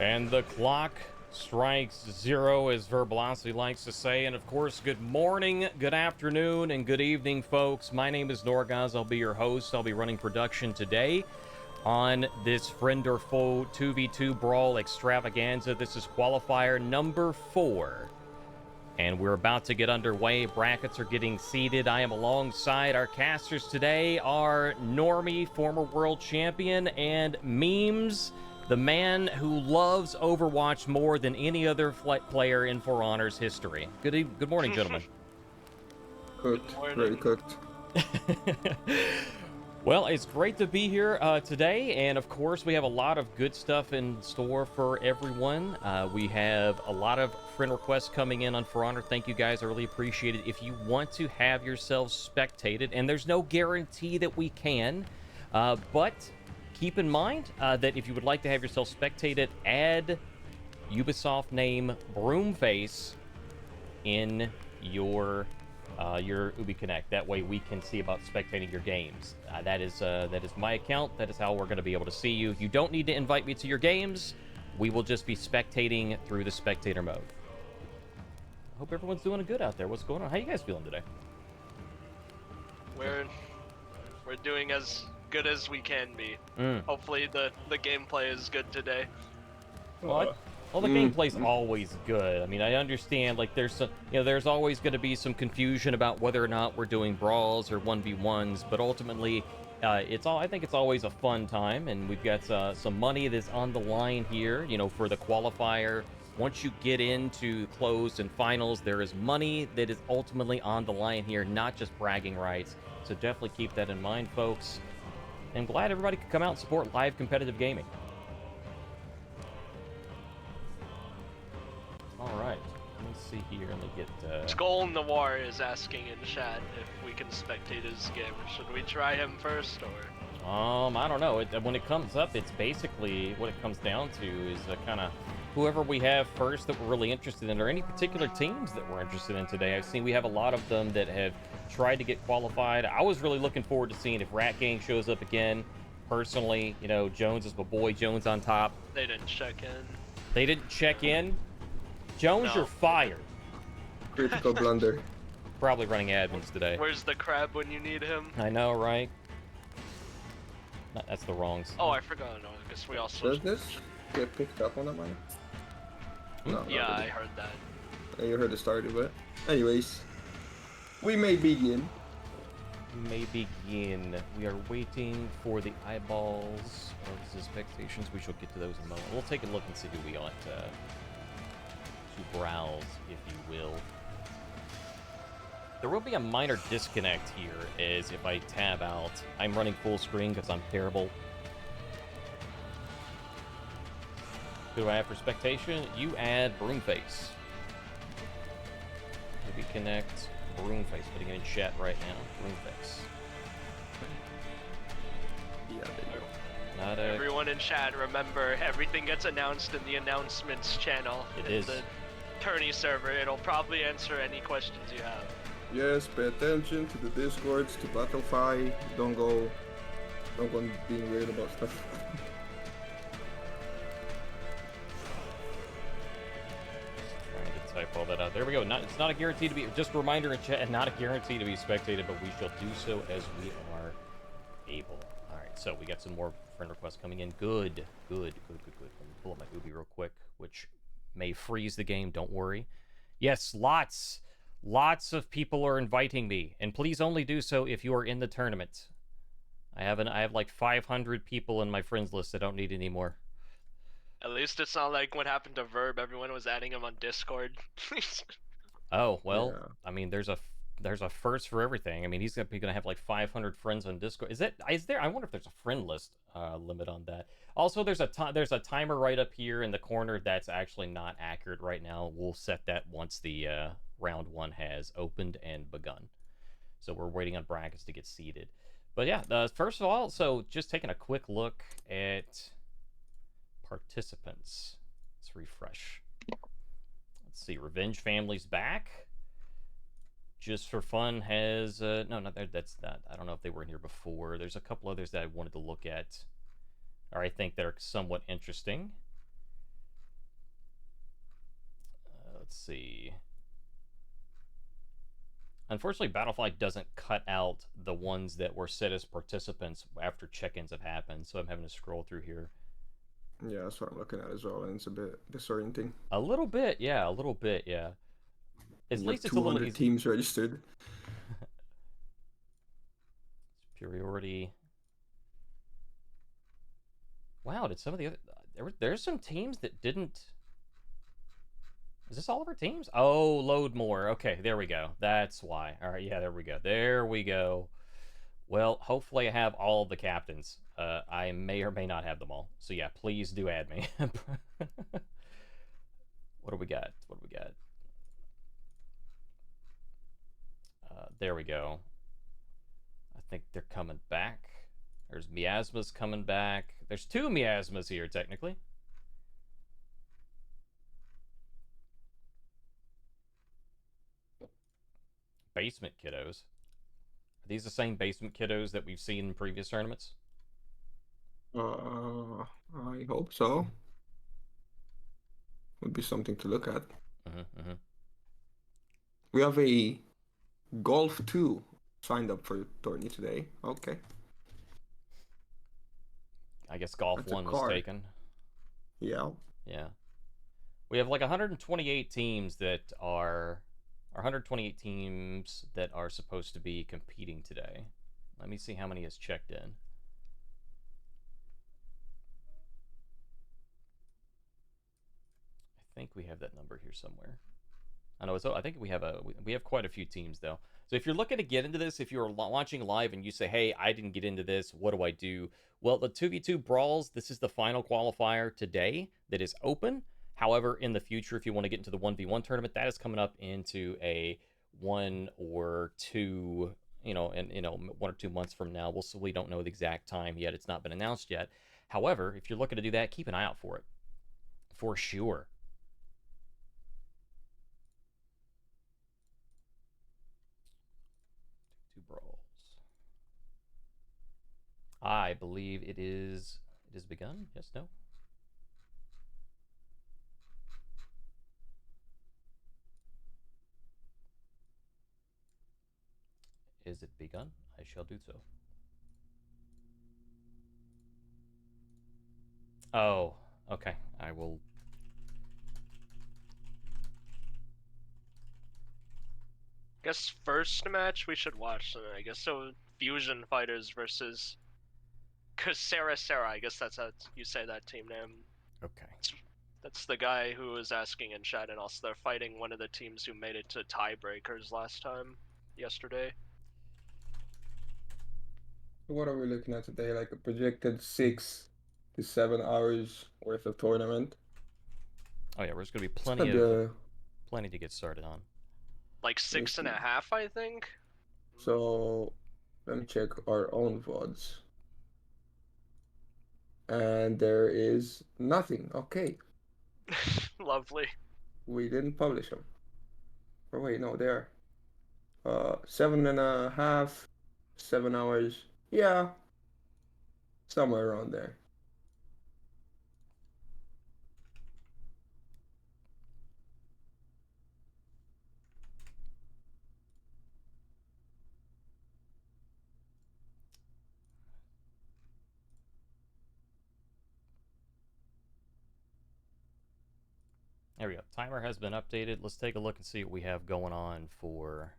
And the clock strikes 0, as Verbalocity likes to say. And of course, good morning, good afternoon, and good evening, folks. My name is Norg0z. I'll be your host. I'll be running production today on this Friend or Foe 2v2 Brawl extravaganza. This is Qualifier number 4. And we're about to get underway. Brackets are getting seeded. I am alongside our casters today are Normie, former world champion, and Memes, the man who loves Overwatch more than any other player in For Honor's history. Good morning, gentlemen. Cooked. Very cooked. Well, it's great to be here today, and of course we have a lot of good stuff in store for everyone. We have a lot of friend requests coming in on For Honor. Thank you guys, I really appreciate it. If you want to have yourselves spectated, and there's no guarantee that we can, but keep in mind that if you would like to have yourself spectated, add Ubisoft name Broomface in your Ubi Connect. That way we can see about spectating your games. That is my account. That is how we're going to be able to see you. You don't need to invite me to your games. We will just be spectating through the spectator mode. I hope everyone's doing good out there. What's going on? How you guys feeling today? We're doing as good as we can be. Hopefully the gameplay is good today. Well, the gameplay's always good. I mean, I understand, like, there's always going to be some confusion about whether or not we're doing brawls or 1v1s, but ultimately, I think it's always a fun time, and we've got some money that's on the line here, for the qualifier. Once you get into closed and finals, there is money that is ultimately on the line here, not just bragging rights. So definitely keep that in mind, folks. I'm glad everybody could come out and support live competitive gaming. All right, let me see here. Let me get. Skull Noir is asking in chat if we can spectate his game. Should we try him first, or? I don't know. When it comes up, it's basically what it comes down to is kind of whoever we have first that we're really interested in, or any particular teams that we're interested in today. I've seen we have a lot of them that have tried to get qualified. I was really looking forward to seeing if Rat Gang shows up again. Personally, Jones is my boy. Jones on top. They didn't check in. They didn't check in. Jones, no. You're fired. Critical blunder. Probably running admins today. Where's the crab when you need him? I know, right? That's the wrongs. Oh, I forgot. No, I guess we also. Does this get picked up on that one? No, yeah, I heard that. Yeah, you heard the start of it. Anyways, we may begin. We are waiting for the eyeballs of the expectations. We shall get to those in a moment. We'll take a look and see who we ought to browse, if you will. There will be a minor disconnect here, as if I tab out. I'm running full screen because I'm terrible. Who do I have for spectation? You add Broomface. Maybe connect Broomface, putting it in chat right now. Broomface. Yeah, there you go. Everyone in chat, remember, everything gets announced in the announcements channel. It is. The tourney server. It'll probably answer any questions you have. Yes, pay attention to the discords, to Battlefy. Don't go being weird about stuff. Trying to type all that out. There we go. It's not a guarantee to be, just a reminder in chat, not a guarantee to be spectated, but we shall do so as we are able. All right, so we got some more friend requests coming in. Good. Let me pull up my Ubi real quick, which may freeze the game, don't worry. Yes, lots of people are inviting me, and please only do so if you are in the tournament. I have like 500 people in my friends list. I don't need any more. At least it's not like what happened to Verb. Everyone was adding him on Discord. Oh, well, yeah. I mean, there's a first for everything. I mean, he's gonna have like 500 friends on Discord. Is there? I wonder if there's a friend list limit on that. Also, there's a timer right up here in the corner that's actually not accurate right now. We'll set that once the round 1 has opened and begun. So we're waiting on brackets to get seeded. But yeah, first of all, so just taking a quick look at participants. Let's refresh. Let's see. Revenge Family's back. Just for Fun has no, not that. That's not. I don't know if they were in here before. There's a couple others that I wanted to look at, or I think that are somewhat interesting. let's see. Unfortunately, Battlefly doesn't cut out the ones that were set as participants after check-ins have happened, so I'm having to scroll through here. Yeah, that's what I'm looking at as well, and it's a bit disorienting. A little bit, yeah, a little bit, yeah. At least it's a little easy. teams registered. Superiority. Wow, did some of the other... There's some teams that didn't... Is this all of our teams? Oh, load more. Okay, there we go. That's why. All right, yeah, there we go. There we go. Well, hopefully I have all the captains. I may or may not have them all. So yeah, please do add me. What do we got? What do we got? There we go. I think they're coming back. There's Miasmas coming back. There's 2 Miasmas here, technically. Basement kiddos. Are these the same basement kiddos that we've seen in previous tournaments? I hope so. Would be something to look at. We have a Golf 2 signed up for the tourney today. Okay. I guess Golf That's 1 was taken. Yeah. Yeah. We have like 128 teams that are... 128 teams that are supposed to be competing today. Let me see how many has checked in. I think we have that number here somewhere. I know. I think we have quite a few teams though. So if you're looking to get into this, if you're watching live and you say, "Hey, I didn't get into this. What do I do?" Well, the 2v2 brawls. This is the final qualifier today that is open. However, in the future, if you want to get into the 1v1 tournament, that is coming up into a 1 or 2, in 1 or 2 months from now. We don't know the exact time yet. It's not been announced yet. However, if you're looking to do that, keep an eye out for it. For sure. Two brawls. I believe it is begun. Yes, no. Is it begun? I shall do so. Oh, okay. I will... Guess first match we should watch. I guess so. Fusion Fighters versus Sarah. I guess that's how you say that team name. Okay. That's the guy who was asking in chat, and also they're fighting one of the teams who made it to tiebreakers yesterday. What are we looking at today? Like a projected 6 to 7 hours worth of tournament. Oh yeah, there's gonna be plenty to get started on. Like 6.5, I think. So let me check our own VODs. And there is nothing. Okay. Lovely. We didn't publish them. Or wait, no, there. 7.5, 7 hours. Yeah. Somewhere around there. There we go. Timer has been updated. Let's take a look and see what we have going on for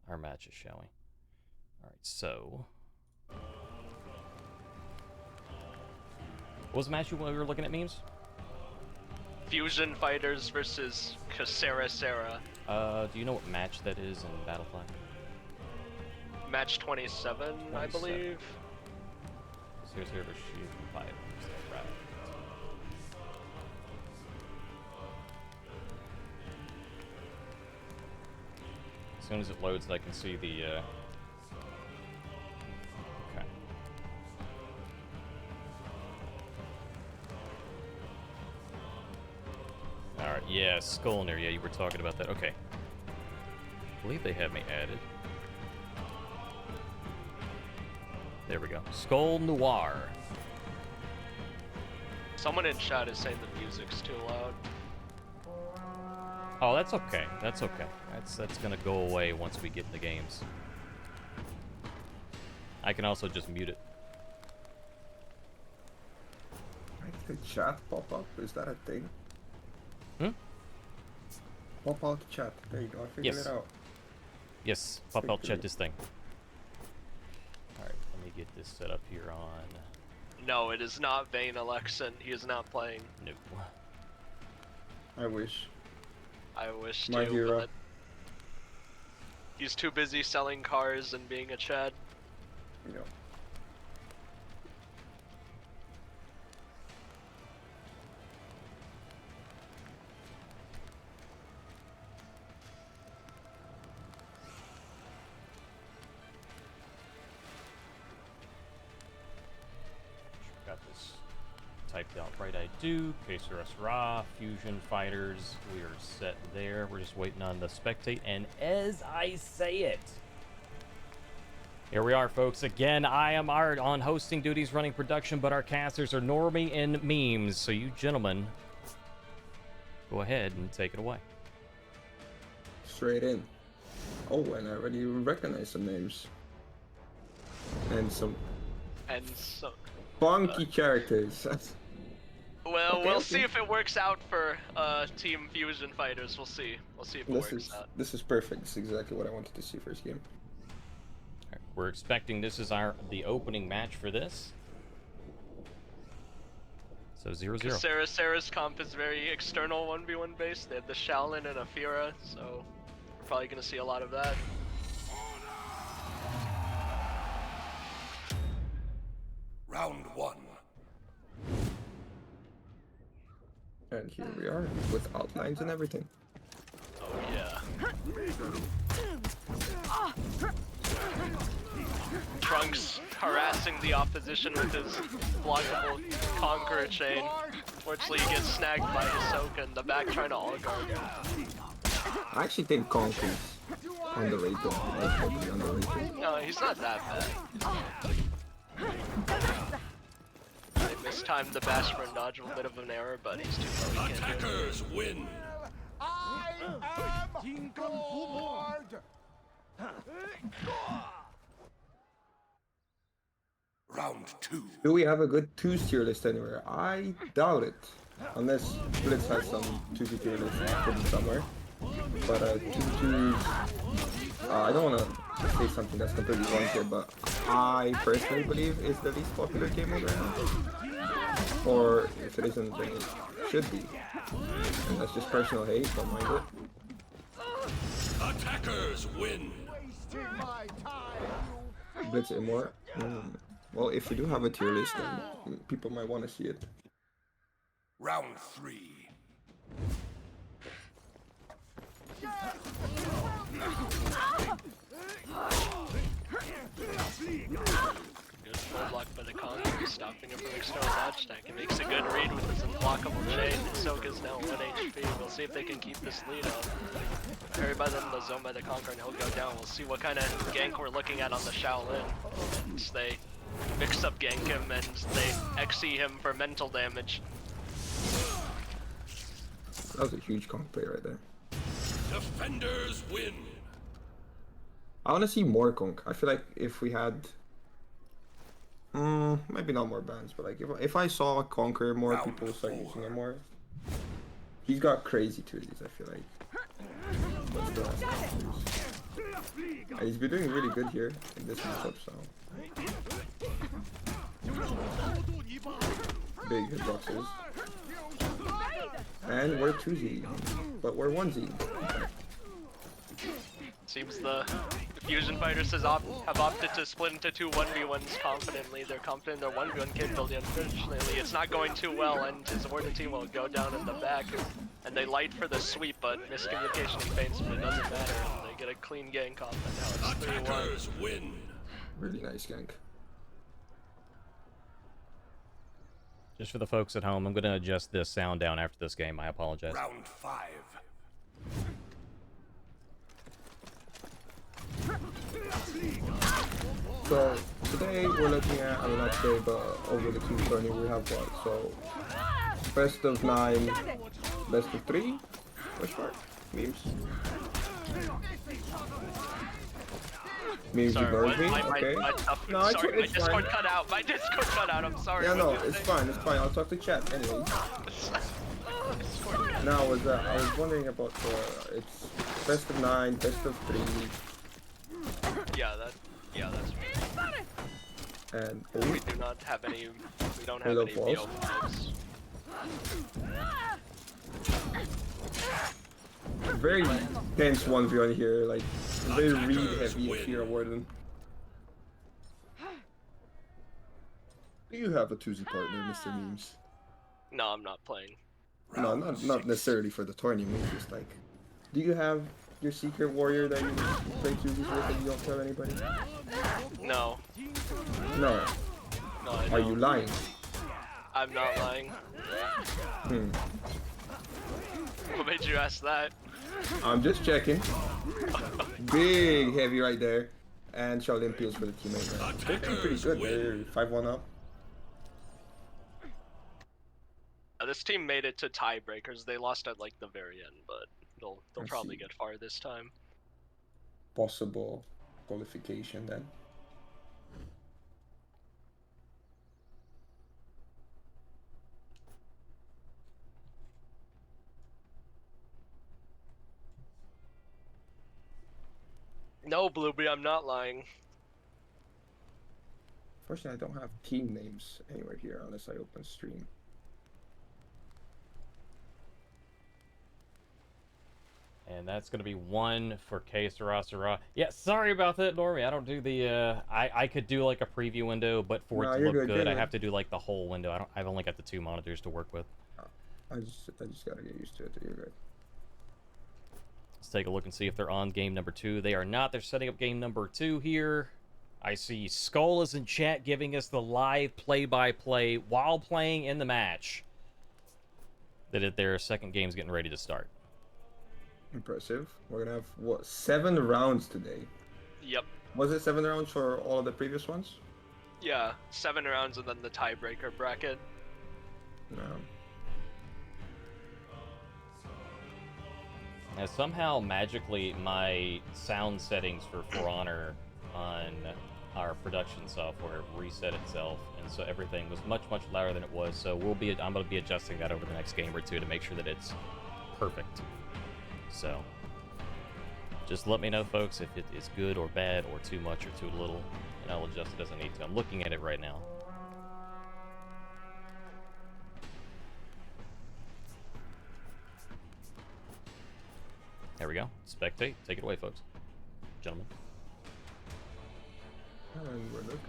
our matches, shall we? All right, so... What was the match we were looking at, memes? Fusion Fighters versus Sarah. Do you know what match that is in Battlefly? Match 27, I believe. So here's here for Fusion Fighters. Right. As soon as it loads, I can see the... Okay. Alright, yeah, Skolner, yeah, you were talking about that. Okay. I believe they have me added. There we go. Skull Noir. Someone in chat is saying the music's too loud. Oh, that's okay. That's okay. That's gonna go away once we get in the games. I can also just mute it. Make the chat pop up? Is that a thing? Hmm? Pop out chat. There you go. I figured Yes. it out. Yes, pop out chat this thing. Alright, let me get this set up here on... No, it is not Vayne Alexan. He is not playing. No. I wish. I wish My to, hero. but he's too busy selling cars and being a Chad. Yeah. Got this typed out right, I do. KSRS Raw, Fusion Fighters, we are set there. We're just waiting on the spectate, and as I say it, here we are, folks. Again, I am Art on hosting duties, running production, but our casters are Normie and Memes, so you gentlemen, go ahead and take it away. Straight in. Oh, and I already recognize some names. And some And so, funky characters. well, Okay, we'll okay. see if it works out for Team Fusion Fighters. We'll see. We'll see if it works out. This is perfect. This is exactly what I wanted to see first game. Alright, we're expecting this is the opening match for this. So 0-0. Sarah's comp is very external 1v1 based. They have the Shaolin and Afira, so we're probably gonna see a lot of that. Round one. And here we are with outlines and everything. Oh yeah. Trunks harassing the opposition with his blockable Conqueror chain. Fortunately, he gets snagged by Hisoka in the back trying to all guard. I actually think Conk is underrated. Like, heavily underrated. No, he's not that bad. They mistimed the bash for a dodge, a bit of an error, but he's too low. He can't do it. Attackers win. I am bored. Round two. Do we have a good 2s tier list anywhere? I doubt it. Unless Blitz has some 2v tier list hidden somewhere. But 2v2s, I don't want to say something that's completely wrong here, but I personally believe is the least popular game mode right now. Or if it isn't, then it should be. And that's just personal hate, don't mind it. Attackers win. Wasting my time. Blitz Immort. Well, if we do have a tier list, then people might want to see it. Round three. Good full block by the Conqueror, stopping him from external dodge stack. He makes a good read with his unblockable chain. Hisoka's now 1 HP. We'll see if they can keep this lead up. Parried by them, the zone by the Conqueror, and he'll go down. We'll see what kind of gank we're looking at on the Shaolin. And they mix up gank him and they XE him for mental damage. That was a huge Conk play right there. Defenders win. I want to see more Conk. I feel like if we had, maybe not more bans, but like if I saw Conquer more, Round people start four. using him more. He's got crazy 2Ds, I feel like. But still has some 2Ds. And he's been doing really good here in this matchup, so. Big hitboxes. And we're 2Z, but we're 1Z. Seems the Fusion Fighters have opted to split into two 1v1s confidently. They're confident in their 1v1 capability. Unfortunately, it's not going too well, and his Warden team will go down in the back. And they light for the sweep, but miscommunication and feints, but it doesn't matter. And they get a clean gank off, and now it's 3-1. Attackers win. Really nice gank. Just for the folks at home, I'm going to adjust this sound down after this game. I apologize. Round five. So today we're looking at, I mean not today, but over the Q tourney we have what? So best of 9, best of 3? Which part? Memes. Memes Sorry, ignores what? me? My Okay. No, sorry, my it's Discord fine. cut out. My Discord cut out. I'm sorry. Yeah, what no, did you it's say? fine, it's fine. I'll talk to chat anyway. No, I was wondering about it's best of 9, best of 3, Yeah, that's me. and We do not have any. We don't have Hello, any boss. BO5s. very tense 1v1 here, like very read heavy if you're a warden. Do you have a 2Z partner, Mr. Memes? No, I'm not playing. No, not necessarily for the tournament, just like, do you have your secret warrior that you play 2Zs with and you don't tell anybody? No. No. No, I Are you don't. lying? I'm not lying. Hmm. What made you ask that? I'm just checking. Big heavy right there. And Shaolin peels for the teammate. Man. They're doing pretty good. They're 5-1 up. This team made it to tiebreakers. They lost at like the very end, but they'll I probably see. get far this time. Possible qualification then. No, Blueberry, I'm not lying. Fortunately, I don't have team names anywhere here unless I open stream. And that's going to be 1 for K Sarasara. Yeah, sorry about that, Normie. I don't do the, I could do like a preview window, but for No, it to you're look good, good, you're I have good. to do like the whole window. I've only got the 2 monitors to work with. I just gotta get used to it. You're good. Let's take a look and see if they're on game number 2. They are not. They're setting up game number 2 here. I see Skull is in chat giving us the live play-by-play while playing in the match. That their second game's getting ready to start. Impressive. We're gonna have, what, 7 rounds today? Yep. Was it 7 rounds for all of the previous ones? Yeah, 7 rounds and then the tiebreaker bracket. No. Now, somehow, magically, my sound settings for Honor on our production software reset itself, and so everything was much louder than it was. So I'm going to be adjusting that over the next game or two to make sure that it's perfect. So, just let me know, folks, if it is good or bad or too much or too little, and I'll adjust it as I need to. I'm looking at it right now. There we go. Spectate. Take it away, folks. Gentlemen. We're looking.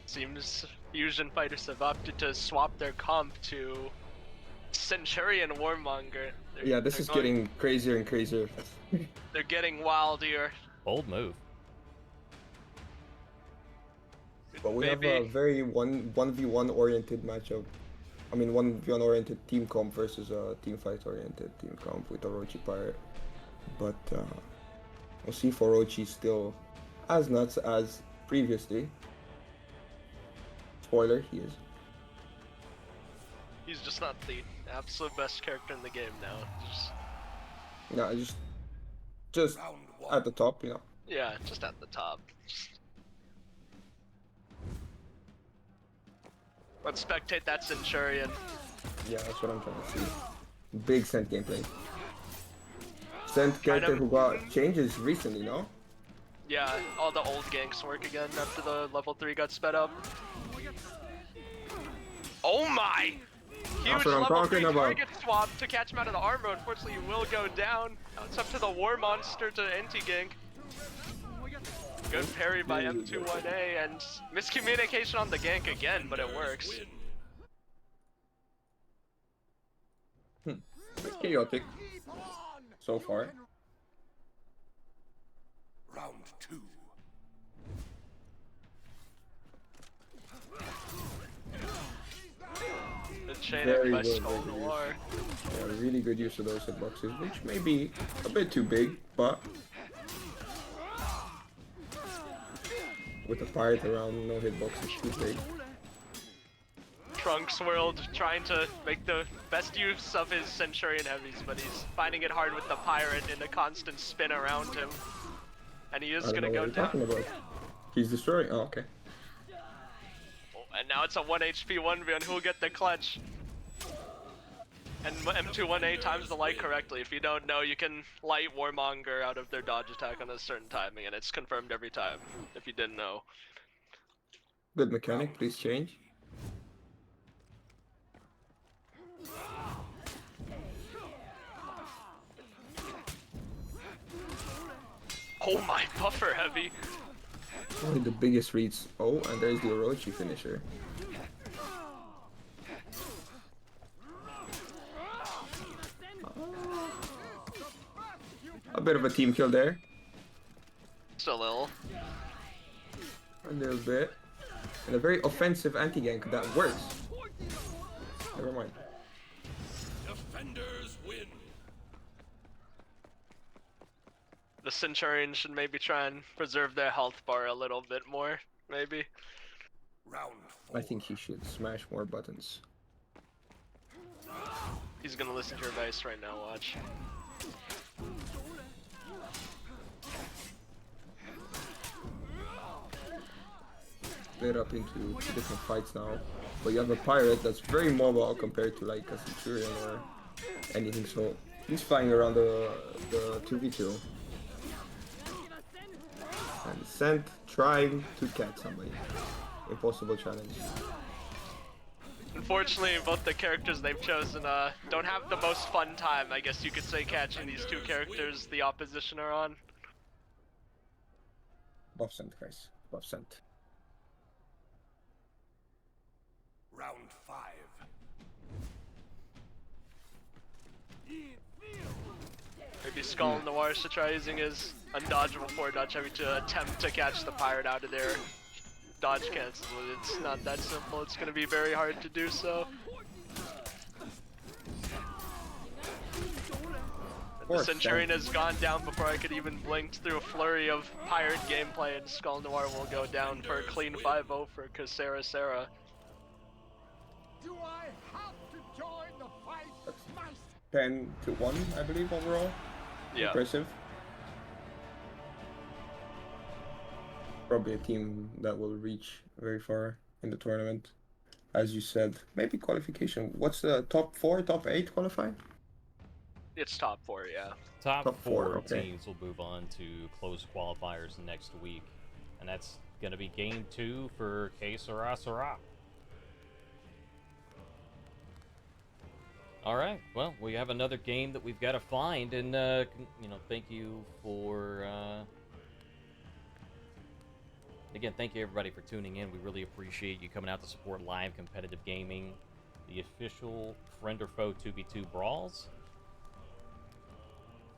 Seems Fusion Fighters have opted to swap their comp to Centurion Warmonger. Yeah, this is getting crazier and crazier. They're getting wild here. Bold move. But we Maybe. have a very 1v1 oriented matchup. I mean, 1v1 oriented team comp versus a team fight oriented team comp with Orochi Pirate. But we'll see if Orochi's still as nuts as previously. Spoiler, he is. He's just not the absolute best character in the game now. No, just Round at 1. the top, you know. Yeah, just at the top. Let's spectate that Centurion. Yeah, that's what I'm trying to see. Big Scent gameplay. Scent character who got changes recently, no? Yeah, all the old ganks work again after the level 3 got sped up. Oh my! Huge That's what I'm level 3 talking about. target swap to catch him out of the armor. Unfortunately, he will go down. Now it's up to the War Monster to anti-gank. Good parry by M21A and miscommunication on the gank again, but it works. It's chaotic so far. Round 2. The chain Very by good, Skull very good Noir. Yeah, really good use of those hitboxes, which may be a bit too big, but with a pirate around, no hitbox is too big. Trunks world, trying to make the best use of his Centurion heavies, but he's finding it hard with the Pirate in a constant spin around him. And he is I don't gonna know go what you're down. talking about. He's destroying. Oh, okay. Oh, and now it's a 1 HP 1v, and who'll get the clutch? And M21A times the light correctly. If you don't know, you can light Warmonger out of their dodge attack on a certain timing, and it's confirmed every time, if you didn't know. Good mechanic. Please change. Oh my, buffer heavy. Only the biggest reads. Oh, and there's the Orochi finisher. A bit of a team kill there. Just a little. A little bit. And a very offensive anti-gank that works. Never mind. Defenders win. The Centurion should maybe try and preserve their health bar a little bit more, maybe. Round 4. I think he should smash more buttons. He's gonna listen to your advice right now, watch. Split up into 2 different fights now. But you have a pirate that's very mobile compared to like a Centurion or anything, so he's flying around the 2v2. And Sent trying to catch somebody. Impossible challenge. Unfortunately, both the characters they've chosen don't have the most fun time, I guess you could say, catching these two characters the opposition are on. Buff Sent, guys. Buff Sent. Round 5. Maybe Skull Noir should try using his undodgeable forward dodge heavy to attempt to catch the pirate out of their dodge cancels, but it's not that simple. It's going to be very hard to do so. The Centurion has gone down before I could even blink through a flurry of pirate gameplay, and Skull Noir will go down for a clean 5-0 for Casera Sarah. Do I have to join the fight? Nice. 10-1, I believe, overall. Yeah. Impressive. Probably a team that will reach very far in the tournament. As you said, maybe qualification. What's the top 4, top 8 qualify? It's top 4, yeah. Top Top four four, okay. teams will move on to closed qualifiers next week, and that's going to be game 2 for Que Sera Sera. All right, well, we have another game that we've got to find, and you know, thank you for again, thank you everybody for tuning in. We really appreciate you coming out to support live competitive gaming, the official friend or foe 2v2 brawls.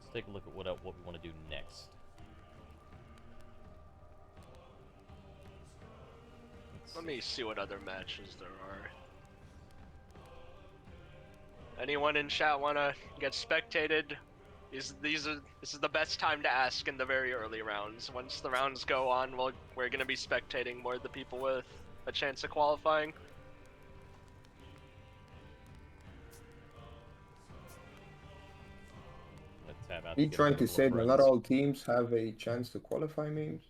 Let's take a look at what we want to do next. Let me see what other matches there are. Anyone in chat wanna get spectated? This is the best time to ask in the very early rounds. Once the rounds go on, we're gonna be spectating more of the people with a chance of qualifying. Let's tab out. Are you to trying get to a say couple that of not friends. all teams have a chance to qualify, maybe?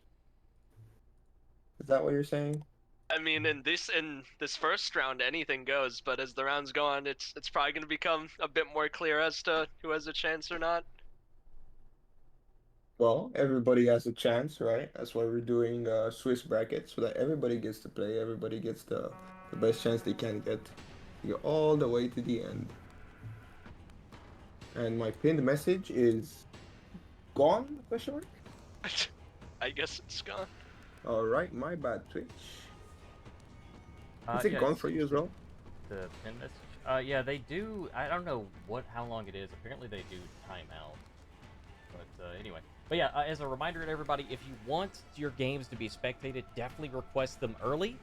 Is that what you're saying? I mean, in this first round, anything goes. But as the rounds go on, it's probably gonna become a bit more clear as to who has a chance or not. Well, everybody has a chance, right? That's why we're doing Swiss brackets, so that everybody gets to play, everybody gets the best chance they can get to go all the way to the end. And my pinned message is gone, question mark? I guess it's gone. Alright, my bad, Twitch. Is it Yeah, gone it's for you as well? the pin message? Yeah, they do. I don't know how long it is. Apparently they do timeout. But anyway. But yeah, as a reminder to everybody, if you want your games to be spectated, definitely request them early.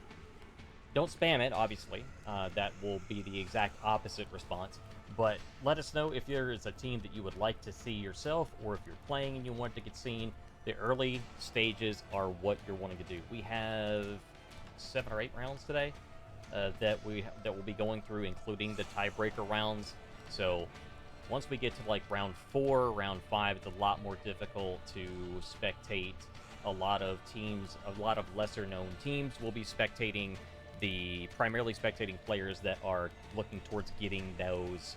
Don't spam it, obviously. That will be the exact opposite response. But let us know if there is a team that you would like to see yourself, or if you're playing and you want to get seen. The early stages are what you're wanting to do. We have 7 or 8 rounds today. that will be going through, including the tiebreaker rounds. So once we get to like round 4, round 5, it's a lot more difficult to spectate a lot of teams. A lot of lesser known teams will be primarily spectating players that are looking towards getting those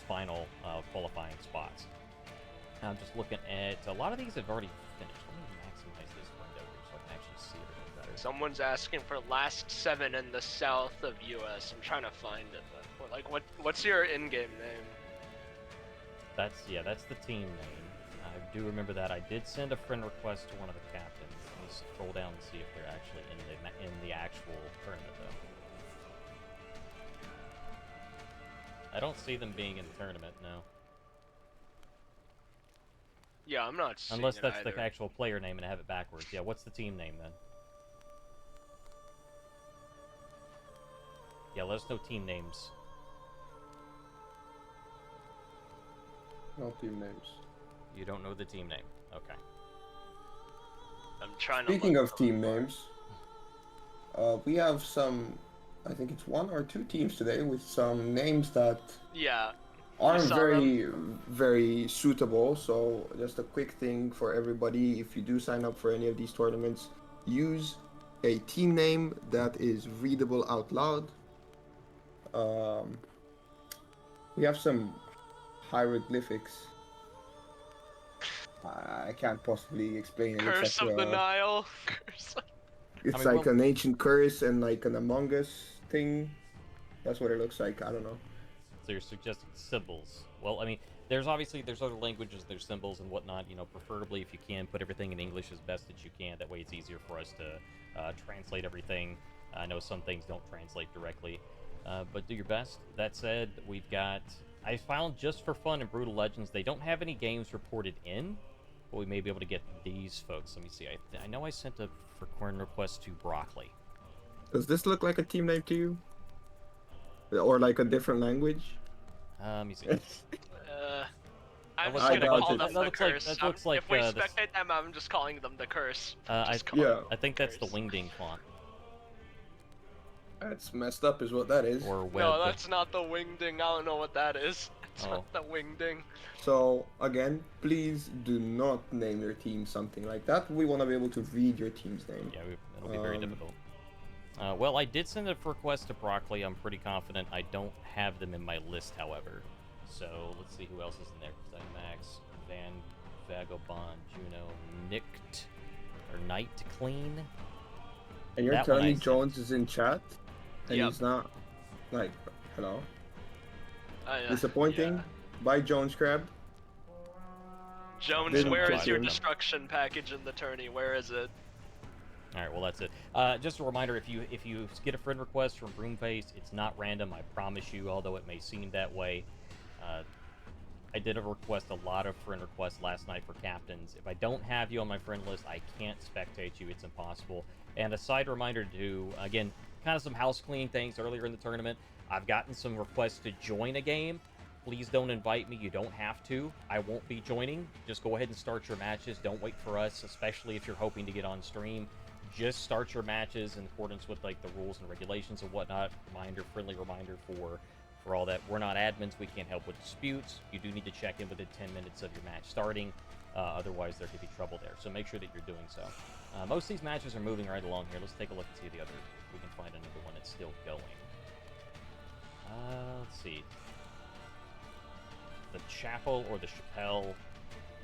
final qualifying spots. I'm just looking at a lot of these have already finished. Let me maximize this window here so I can actually see it a bit better. Someone's asking for last 7 in the south of US. I'm trying to find it, but like, what's your in-game name? That's the team name. I do remember that. I did send a friend request to one of the captains. Let me scroll down and see if they're actually in the actual tournament though. I don't see them being in the tournament, no. Yeah, I'm not seeing Unless it that's either. the actual player name and I have it backwards. Yeah, what's the team name then? Yeah, let us know team names. No team names. You don't know the team name. Okay. I'm trying to Speaking look of team for it. names, we have some, I think it's 1 or 2 teams today with some names that Yeah. aren't saw very suitable. So just a quick thing for everybody: if you do sign up for any of these tournaments, use a team name that is readable out loud. We have some hieroglyphics. I can't possibly explain it. Curse of the Nile. Curse. It's I mean, like an ancient curse and like an Among Us thing. That's what it looks like. I don't know. So you're suggesting symbols. Well, I mean, there's other languages, there's symbols and whatnot. You know, preferably if you can put everything in English as best that you can. That way, it's easier for us to translate everything. I know some things don't translate directly, but do your best. That said, I found just for fun in Brutal Legends, they don't have any games reported in, but we may be able to get these folks. Let me see. I know I sent a friend request to Broccoli. Does this look like a team name to you? Or like a different language? Let me see. I'm looks just like- gonna call that them the looks like- curse. that looks like, if we this- spectate them, I'm just calling them the curse. I Just call them I think that's the curse. Wingding font. That's messed up, is what that is. Or web. No, that's not the wingding. I don't know what that is. It's Oh. not the wingding. So again, please do not name your team something like that. We want to be able to read your team's name. Yeah, it'll be very difficult. Well, I did send a request to Broccoli. I'm pretty confident. I don't have them in my list, however. So let's see who else is in there. Max, Van, Vagabond, Juno, Nicked, or Night Clean. And you're That telling one I me sent. Jones is in chat, and Yep. he's not. Like, hello. Yeah. Disappointing. Bye, Jones Crab. Jones, Didn't where check is your in. destruction package in the tourney? Where is it? All right, well that's it. Just a reminder: if you get a friend request from Broomface, it's not random. I promise you. Although it may seem that way, I did request a lot of friend requests last night for captains. If I don't have you on my friend list, I can't spectate you. It's impossible. And a side reminder to again, kind of some house cleaning things earlier in the tournament. I've gotten some requests to join a game. Please don't invite me. You don't have to. I won't be joining. Just go ahead and start your matches. Don't wait for us, especially if you're hoping to get on stream. Just start your matches in accordance with like the rules and regulations and whatnot. Friendly reminder for all that. We're not admins. We can't help with disputes. You do need to check in within 10 minutes of your match starting. Otherwise, there could be trouble there. So make sure that you're doing so. Most of these matches are moving right along here. Let's take a look and see the other. If we can find another one that's still going. Let's see. The Chapel or the Chappelle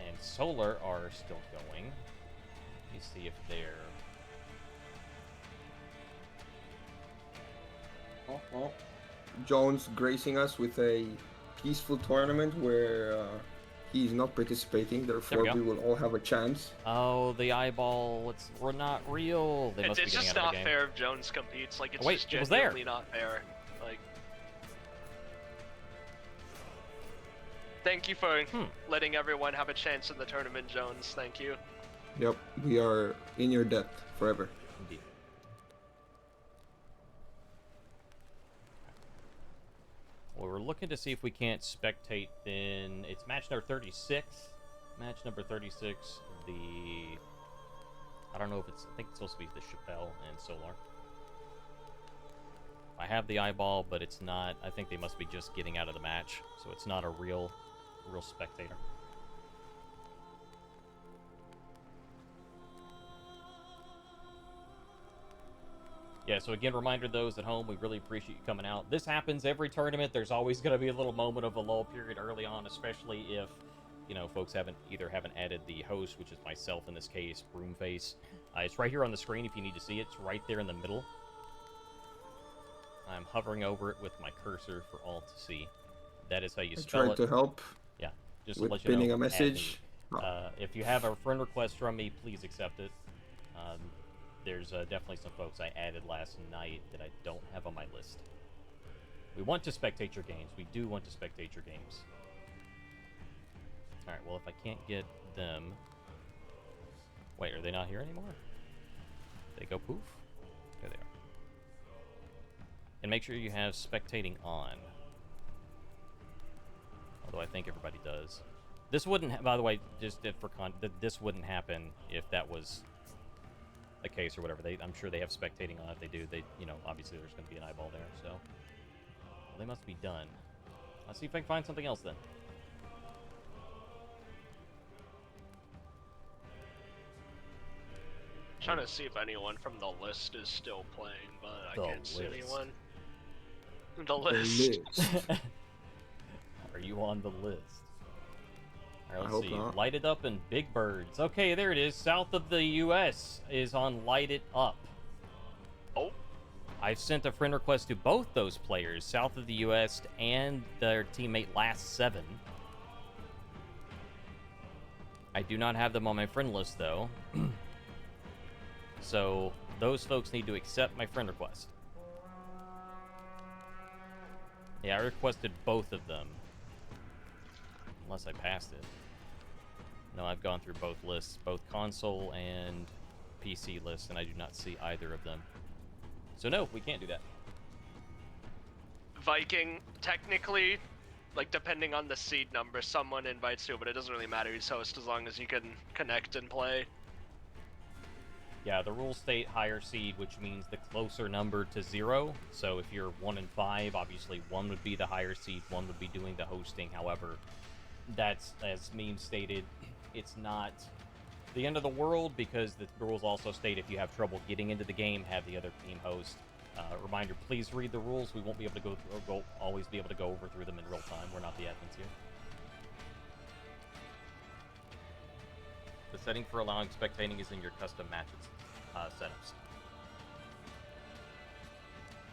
and Solar are still going. Let me see if they're... Oh. Jones gracing us with a peaceful tournament where he's not participating. Therefore, go. we will all have a chance. Oh, the eyeball. We're not real. They must It's be getting just out of not the game. fair if Jones competes. Like, it's Oh, wait, just it was there. genuinely not fair. Like, thank you for letting everyone have a chance in the tournament, Jones. Thank you. Yep, we are in your debt forever. Indeed. Well, we're looking to see if we can't spectate then. It's match number 36. Match number 36. I don't know if it's... I think it's supposed to be the Chappelle and Solar. I have the eyeball, but it's not. I think they must be just getting out of the match, so it's not a real spectator. Yeah, so again, reminder to those at home, we really appreciate you coming out. This happens every tournament. There's always going to be a little moment of a lull period early on, especially if, you know, folks haven't added the host, which is myself in this case, Broomface. It's right here on the screen if you need to see it. It's right there in the middle. I'm hovering over it with my cursor for all to see. That is how you spell it. I tried to help. Yeah, just to with let you know. pinning a message. If you have a friend request from me, please accept it. There's definitely some folks I added last night that I don't have on my list. We want to spectate your games. We do want to spectate your games. Alright, well, if I can't get them... Wait, are they not here anymore? They go poof? There they are. And make sure you have spectating on. Although I think everybody does. This wouldn't, by the way, just for this wouldn't happen if that was a case or whatever. I'm sure they have spectating on. If they do, you know, obviously there's going to be an eyeball there. So they must be done. Let's see if I can find something else then. Trying to see if anyone from the list is still playing, but I can't see anyone. The list. Are you on the list? All right, let's see. Not. Light It Up and Big Birds. Okay, there it is. South of the U.S. is on Light It Up. Oh. I've sent a friend request to both those players, South of the U.S. and their teammate Last 7. I do not have them on my friend list, though. So, those folks need to accept my friend request. Yeah, I requested both of them. Unless I passed it. No, I've gone through both lists, both console and PC lists, and I do not see either of them. So no, we can't do that. Viking, technically, like depending on the seed number, someone invites you, but it doesn't really matter who's host as long as you can connect and play. Yeah, the rules state higher seed, which means the closer number to 0. So if you're 1 and 5, obviously 1 would be the higher seed, 1 would be doing the hosting. However, that's, as meme stated, it's not the end of the world because the rules also state if you have trouble getting into the game, have the other team host. Reminder, please read the rules. We won't be able to always be able to go over through them in real time. We're not the admins here. The setting for allowing spectating is in your custom matches setups.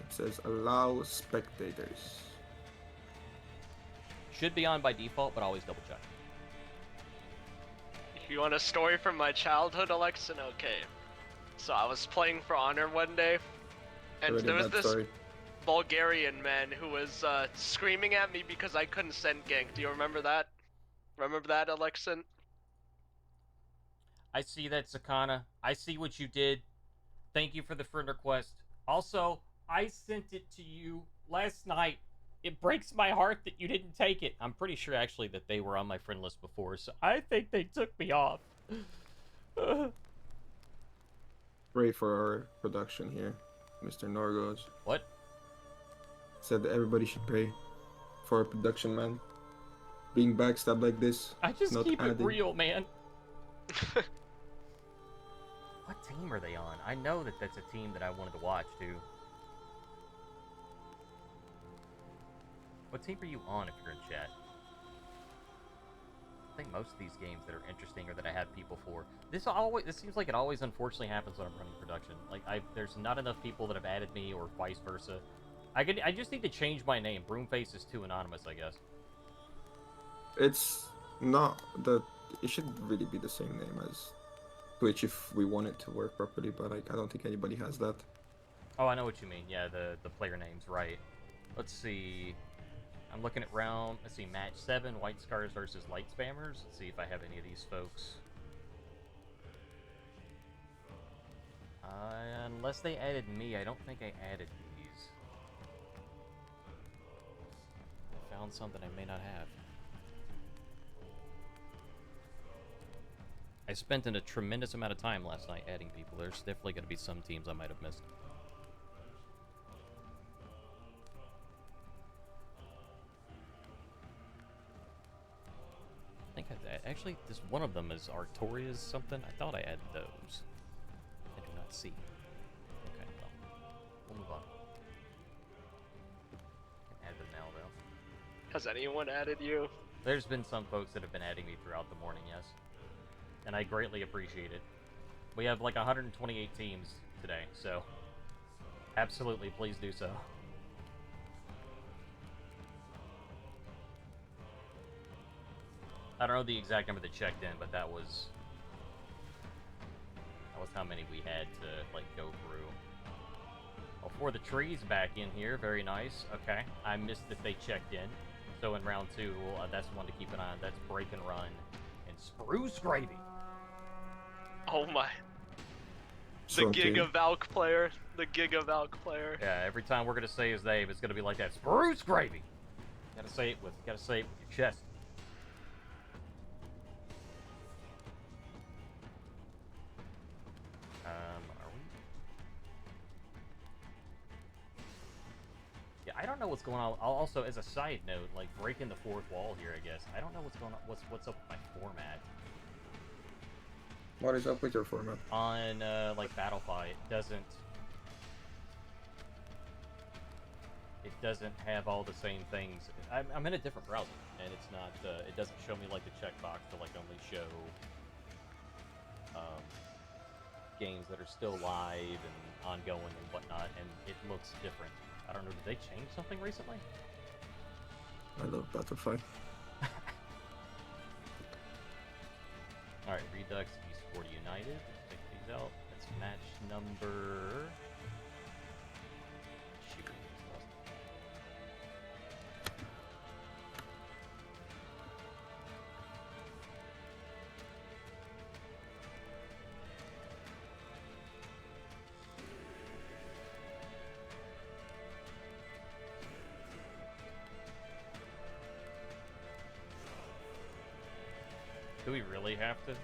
It says allow spectators. Should be on by default, but always double check. If you want a story from my childhood, Alexin, okay. So I was playing For Honor one day, and there was this Bulgarian man who was screaming at me because I couldn't send gank. Do you remember that? Remember that, Alexin? I see that, Sakana. I see what you did. Thank you for the friend request. Also, I sent it to you last night. It breaks my heart that you didn't take it. I'm pretty sure, actually, that they were on my friend list before, so I think they took me off. Pray for our production here, Mr. Norg0z. What? Said that everybody should pray for our production, man. Being backstabbed like this. I just not keep adding. it real, man. What team are they on? I know that that's a team that I wanted to watch, too. What team are you on if you're in chat? I think most of these games that are interesting or that I have people for. This seems like it always unfortunately happens when I'm running production. Like, there's not enough people that have added me or vice versa. I just need to change my name. Broomface is too anonymous, I guess. It's not the... It should really be the same name as Twitch if we want it to work properly, but like, I don't think anybody has that. Oh, I know what you mean. Yeah, the player name's right. Let's see. I'm looking at let's see, match 7, White Scars versus Light Spammers. Let's see if I have any of these folks. Unless they added me, I don't think I added these. I found something I may not have. I spent a tremendous amount of time last night adding people. There's definitely going to be some teams I might have missed. Actually, this one of them is Artorias something. I thought I added those. I do not see. Okay, well, we'll move on. Add them now, though. Has anyone added you? There's been some folks that have been adding me throughout the morning, yes. And I greatly appreciate it. We have like 128 teams today, so absolutely, please do so. I don't know the exact number that checked in, but that was how many we had to like go through. Oh, for the trees back in here, very nice. Okay, I missed that they checked in. So in round 2, that's one to keep an eye on. That's Break and Run and Spruce Gravy. Oh my. The Strong team. Giga Valk player. The Giga Valk player. Yeah, every time we're gonna say his name, it's gonna be like that. Spruce Gravy. Gotta say it with your chest. Are we? Yeah, I don't know what's going on. Also, as a side note, like breaking the fourth wall here, I guess. I don't know what's going on. What's up with my format? What is up with your format? On like Battlefy, it doesn't have all the same things. I'm in a different browser, and it's not. It doesn't show me like the checkbox to like only show games that are still live and ongoing and whatnot, and it looks different. I don't know. Did they change something recently? I love Battlefy. All right, Redux, Eastport United. Let's take these out. That's match number. Shoot. Do we really have to? I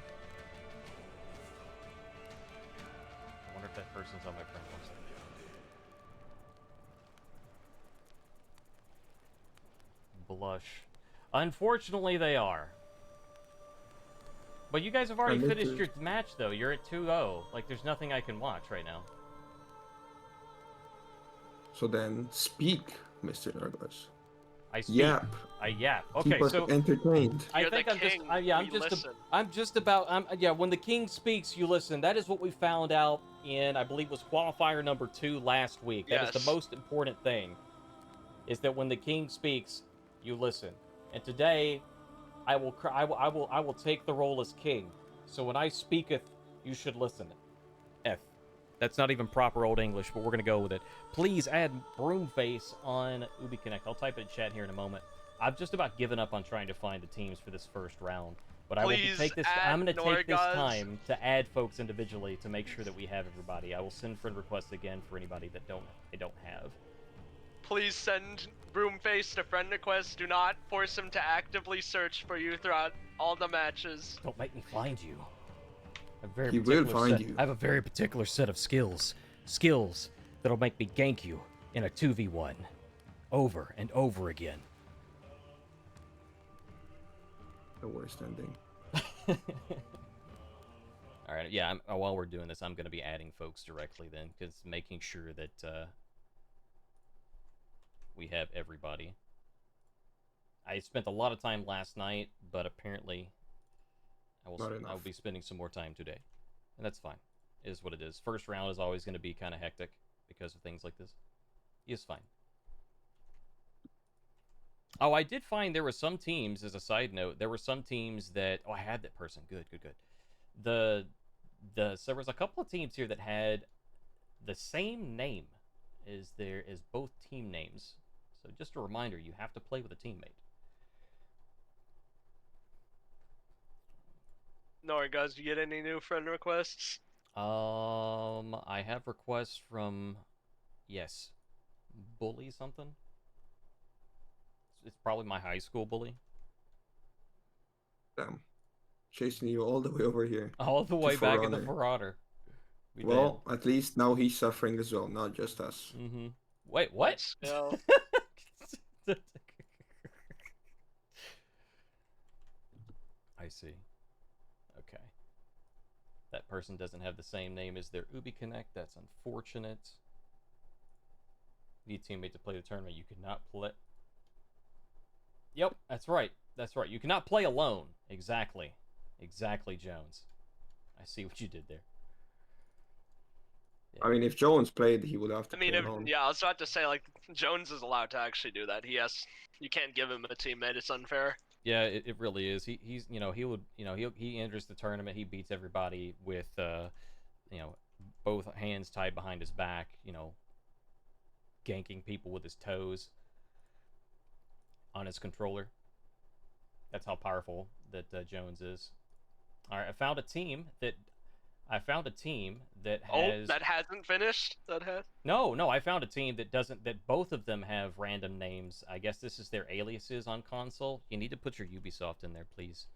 wonder if that person's on my friend list. Blush. Unfortunately, they are. But you guys have already finished your match, though. You're at 2-0. Like, there's nothing I can watch right now. So then, speak, Mr. Norg0z. I speak. Yap. I yap. Okay, Keep us so entertained. I You're think the I'm king. just about. Yeah, when the king speaks, you listen. That is what we found out in, I believe, was qualifier number 2 last week. That is Yes. the most important thing. Is that when the king speaks, you listen. And today, I will take the role as king. So when I speaketh, you should listen. F. That's not even proper old English, but we're gonna go with it. Please add Broomface on Ubi Connect. I'll type it in chat here in a moment. I've just about given up on trying to find the teams for this first round, but I'm gonna take this Norg0z. time to add folks individually to make sure that we have everybody. I will send friend requests again for anybody that I don't have. Please send Broomface to friend request. Do not force him to actively search for you throughout all the matches. Don't make me find you. He will find you. I have a very particular set of skills. Skills that'll make me gank you in a 2v1. Over and over again. The worst ending. Alright, yeah, while we're doing this, I'm going to be adding folks directly then, because making sure that we have everybody. I spent a lot of time last night, but apparently I'll be spending some more time today. And that's fine. It is what it is. First round is always going to be kind of hectic because of things like this. It's fine. Oh, I did find there were some teams, as a side note, there were some teams that... Oh, I had that person. Good, good, good. So there was a couple of teams here that had the same name as both team names. So just a reminder, you have to play with a teammate. Norg0z, do you get any new friend requests? I have requests from, yes, Bully something. It's probably my high school bully. Damn. Chasing you all the way over here. All the way back in the Marauder. Well, at least now he's suffering as well, not just us. Mm-hmm. Wait, what? Let's go. I see. Okay. That person doesn't have the same name as their Ubi Connect. That's unfortunate. Need a teammate to play the tournament. You cannot play. Yep, that's right. That's right. You cannot play alone. Exactly. Exactly, Jones. I see what you did there. I mean, if Jones played, he would have to I mean, play if, alone. yeah, I was about to say, like, Jones is allowed to actually do that. You can't give him a teammate. It's unfair. Yeah, it really is. He's he enters the tournament. He beats everybody with both hands tied behind his back. Ganking people with his toes on his controller. That's how powerful that Jones is. All right, I found a team that has. Oh, that hasn't finished. No, I found a team that doesn't. That both of them have random names. I guess this is their aliases on console. You need to put your Ubisoft in there, please.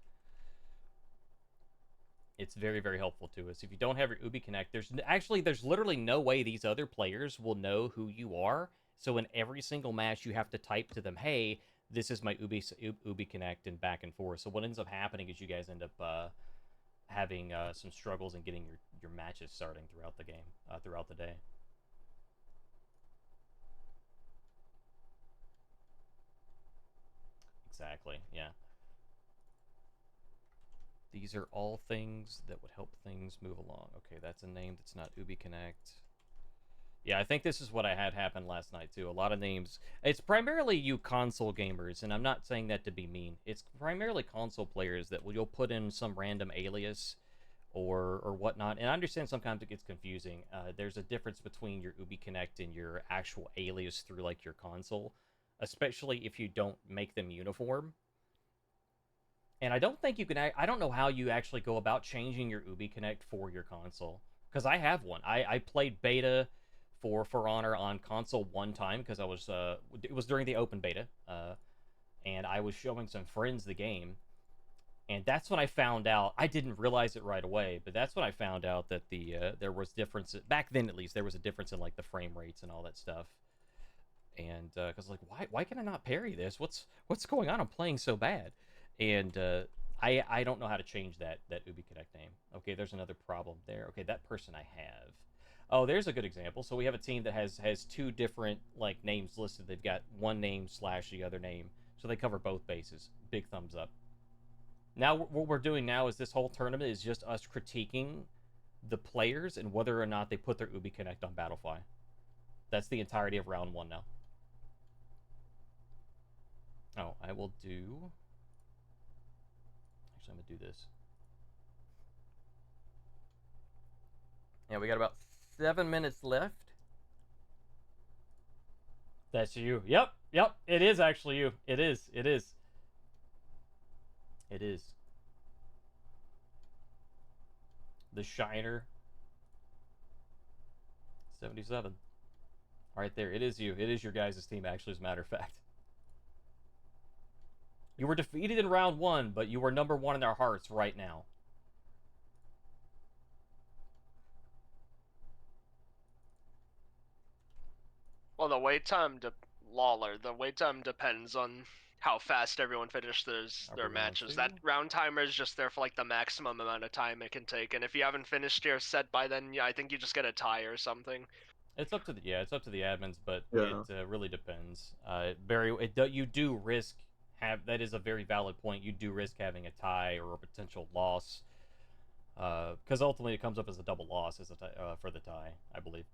It's very, very helpful to us. If you don't have your Ubi Connect, there's literally no way these other players will know who you are. So in every single match, you have to type to them, "Hey, this is my Ubi Connect," and back and forth. So what ends up happening is you guys end up having some struggles in getting your matches starting throughout the game, throughout the day. Exactly, yeah. These are all things that would help things move along. Okay, that's a name that's not Ubi Connect. Yeah, I think this is what I had happen last night, too. A lot of names. It's primarily you console gamers, and I'm not saying that to be mean. It's primarily console players that you'll put in some random alias or whatnot. And I understand sometimes it gets confusing. There's a difference between your Ubi Connect and your actual alias through, like, your console, especially if you don't make them uniform. And I don't think you can. I don't know how you actually go about changing your Ubi Connect for your console. Because I have one. I played beta for Honor on console one time because it was during the open beta, and I was showing some friends the game, and that's when I found out. I didn't realize it right away, but that's when I found out that there was differences back then. At least there was a difference in like the frame rates and all that stuff. And because like why can I not parry this? What's going on? I'm playing so bad, and I don't know how to change that Ubi Connect name. Okay, there's another problem there. Okay, that person I have. Oh, there's a good example. So we have a team that has two different like names listed. They've got one name / the other name, so they cover both bases. Big thumbs up. Now what we're doing now is this whole tournament is just us critiquing the players and whether or not they put their Ubi Connect on Battlefy. That's the entirety of round one now. Oh, I will do. Actually, I'm gonna do this. Yeah, we got about 7 minutes left. That's you. Yep. It is actually you. It is. The Shiner. 77. Right there. It is you. It is your guys' team, actually, as a matter of fact. You were defeated in round one, but you were number one in our hearts right now. Well, the wait time depends on how fast everyone finishes their matches. That round timer is just there for like the maximum amount of time it can take, and if you haven't finished your set by then, yeah, I think you just get a tie or something. It's up to the admins, but Yeah. it really depends. You do risk that is a very valid point. You do risk having a tie or a potential loss, because ultimately it comes up as a double loss for the tie, I believe.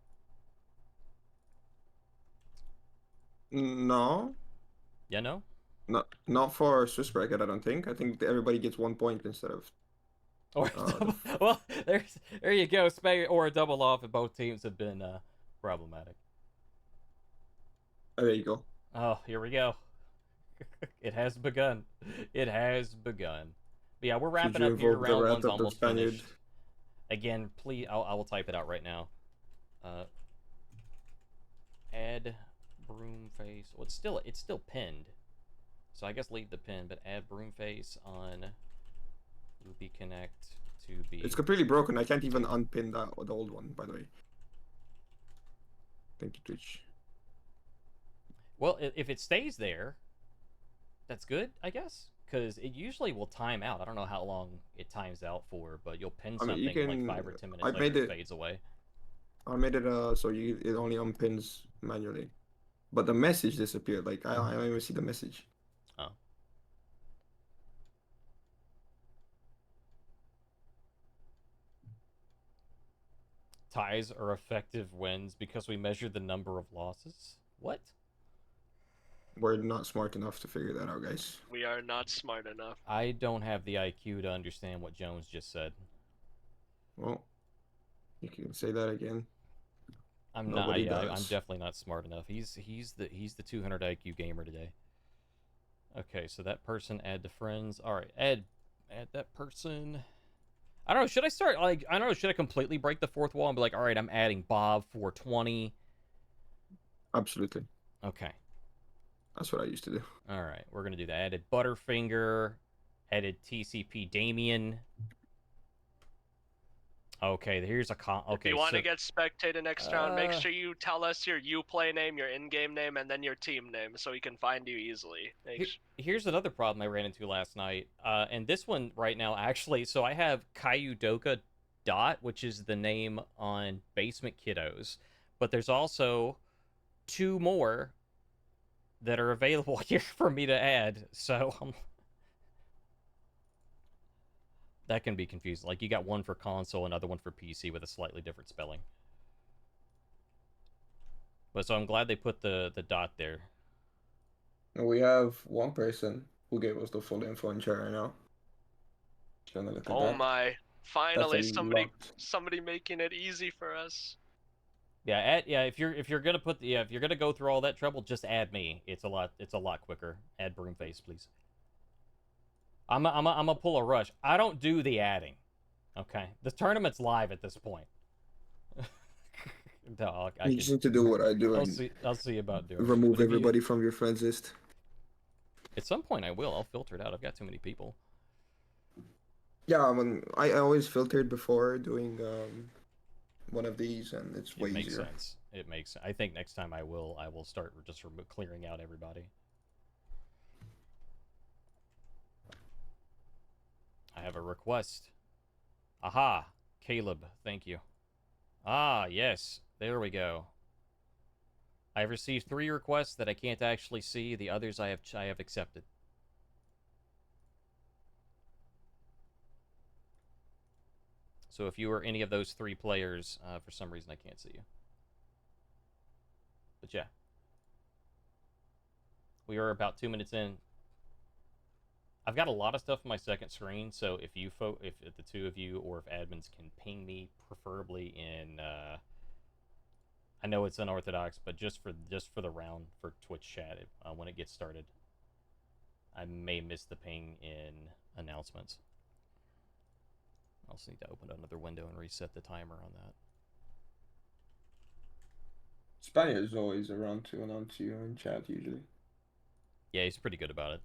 No. Yeah, no. Not for Swiss bracket, I don't think. I think everybody gets 1 point instead of. Or well, there you go. Or a double off, and both teams have been problematic. There you go. Oh, here we go. It has begun. It has begun. But yeah, we're wrapping up here. Round one's almost finished. Again, please, I will type it out right now. Add Broomface. Well, it's still pinned. So I guess leave the pin, but add Broomface on Ubi Connect to be. It's completely broken. I can't even unpin the old one, by the way. Thank you, Twitch. Well, if it stays there, that's good, I guess. because it usually will time out. I don't know how long it times out for, but you'll pin I mean, you something and like can. 5 or 10 minutes I later made it it. fades away. I made it so it only unpins manually, but the message disappeared. Like I don't even see the message. Oh. Ties are effective wins because we measure the number of losses. What? We're not smart enough to figure that out, guys. We are not smart enough. I don't have the IQ to understand what Jones just said. Well, you can say that again. I'm Nobody not. Yeah, I'm does. definitely not smart enough. He's the 200 IQ gamer today. Okay, so that person add to friends. All right, add that person. I don't know. Should I start like I don't know? Should I completely break the fourth wall and be like, all right, I'm adding Bob 420. Absolutely. Okay. That's what I used to do. All right, we're gonna do that. Added Butterfinger. Added TCP Damien. Okay, here's a If you want to get spectated next round, make sure you tell us your Uplay name, your in-game name, and then your team name, so we can find you easily. Here's another problem I ran into last night, and this one right now actually. So I have Kayudoka Dot, which is the name on Basement Kiddos, but there's also 2 more that are available here for me to add. So that can be confusing. Like you got one for console, another one for PC with a slightly different spelling. But so I'm glad they put the dot there. And we have one person who gave us the full info in chat right now. Trying to look at Oh that. my! Finally, That's a somebody making it easy for us. Yeah, if you're gonna put if you're gonna go through all that trouble, just add me. It's a lot quicker. Add Broomface, please. I'm gonna pull a rush. I don't do the adding. Okay, the tournament's live at this point. No, you just need to do what I do I'll see about doing it. remove everybody from your friends list. At some point, I will. I'll filter it out. I've got too many people. Yeah, I always filtered before doing one of these, and it's way It makes easier. sense. It makes. I think next time I will start just clearing out everybody. I have a request. Aha, Caleb, thank you. Ah, yes, there we go. I've received 3 requests that I can't actually see. The others I have accepted. So if you are any of those 3 players, for some reason I can't see you. But yeah. We are about 2 minutes in. I've got a lot of stuff on my second screen, so if the 2 of you or if admins can ping me, preferably in I know it's unorthodox, but just for the round for Twitch chat when it gets started, I may miss the ping in announcements. I'll just need to open another window and reset the timer on that. Spaniard is always around to announce you in chat usually. Yeah, he's pretty good about it.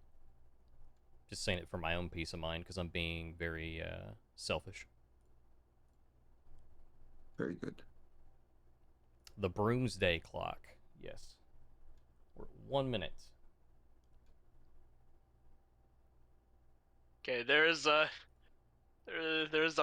Just saying it for my own peace of mind because I'm being very selfish. Very good. The Broomsday clock. Yes. We're at 1 minute. Okay, there's a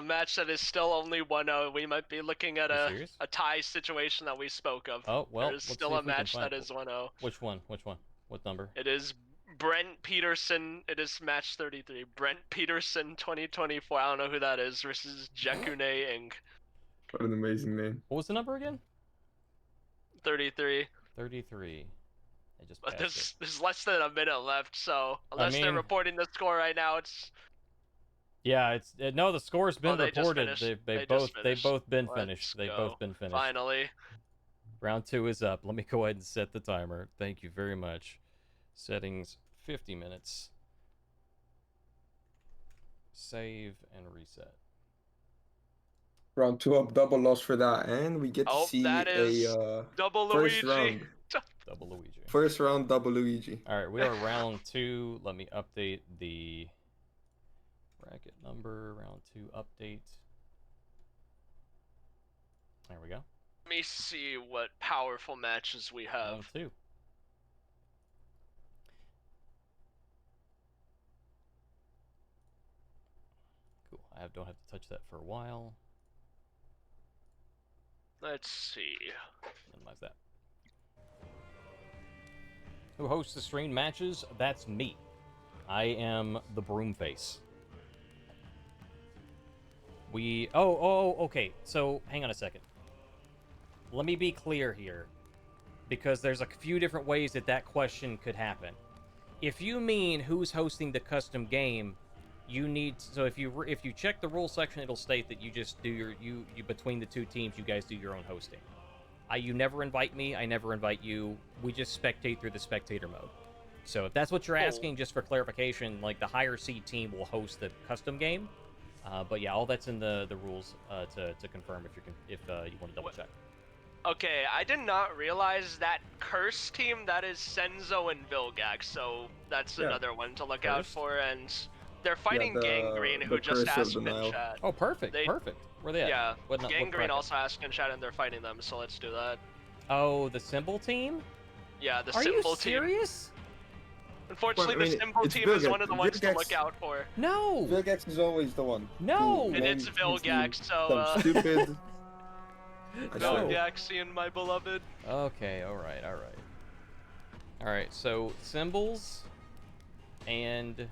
match that is still only 1-0. We might be looking at a tie situation that we spoke of. Oh, well, there's still a match that is 1-0. Which one? Which one? What number? It is Brent Peterson. It is match 33. Brent Peterson 2024. I don't know who that is versus Jakune Inc. What an amazing name. What was the number again? 33. 33. But there's less than a minute left, so unless they're reporting the score right now, it's. Yeah, no. The score's been reported. They've both been finished. They've both been finished. Finally. Round 2 is up. Let me go ahead and set the timer. Thank you very much. Settings 50 minutes. Save and reset. Round 2 up, double loss for that, and we get to see a double first Luigi. round. Double Luigi. First round, double Luigi. All right, we are round 2. Let me update the bracket number. Round 2 update. There we go. Let me see what powerful matches we have. Round 2. don't have to touch that for a while. Let's see. Minimize that. Who hosts the stream matches? That's me. I am the broom face. Okay. So, hang on a second. Let me be clear here, because there's a few different ways that question could happen. If you mean who's hosting the custom game, you need... So if you check the rule section, it'll state that you just do you between the two teams, you guys do your own hosting. You never invite me, I never invite you. We just spectate through the spectator mode. So if that's what you're asking, just for clarification, like the higher seed team will host the custom game. But yeah, all that's in the rules to confirm if you want to double check. Okay, I did not realize that curse team, that is Senzo and Vilgax, so that's another one to look out for, and they're fighting Gangrene, who just asked in chat. Oh, perfect, perfect. Where they at? Yeah, what Gangrene also asked in chat, and they're fighting them, so let's do that. Oh, the symbol team? Yeah, the Are symbol you serious? team. Unfortunately, the symbol team is one of the ones to look out for. No! Vilgax is always the one. No! And it's Vilgax, so, stupid... Vilgaxian, my beloved. Okay, alright. Alright, so symbols and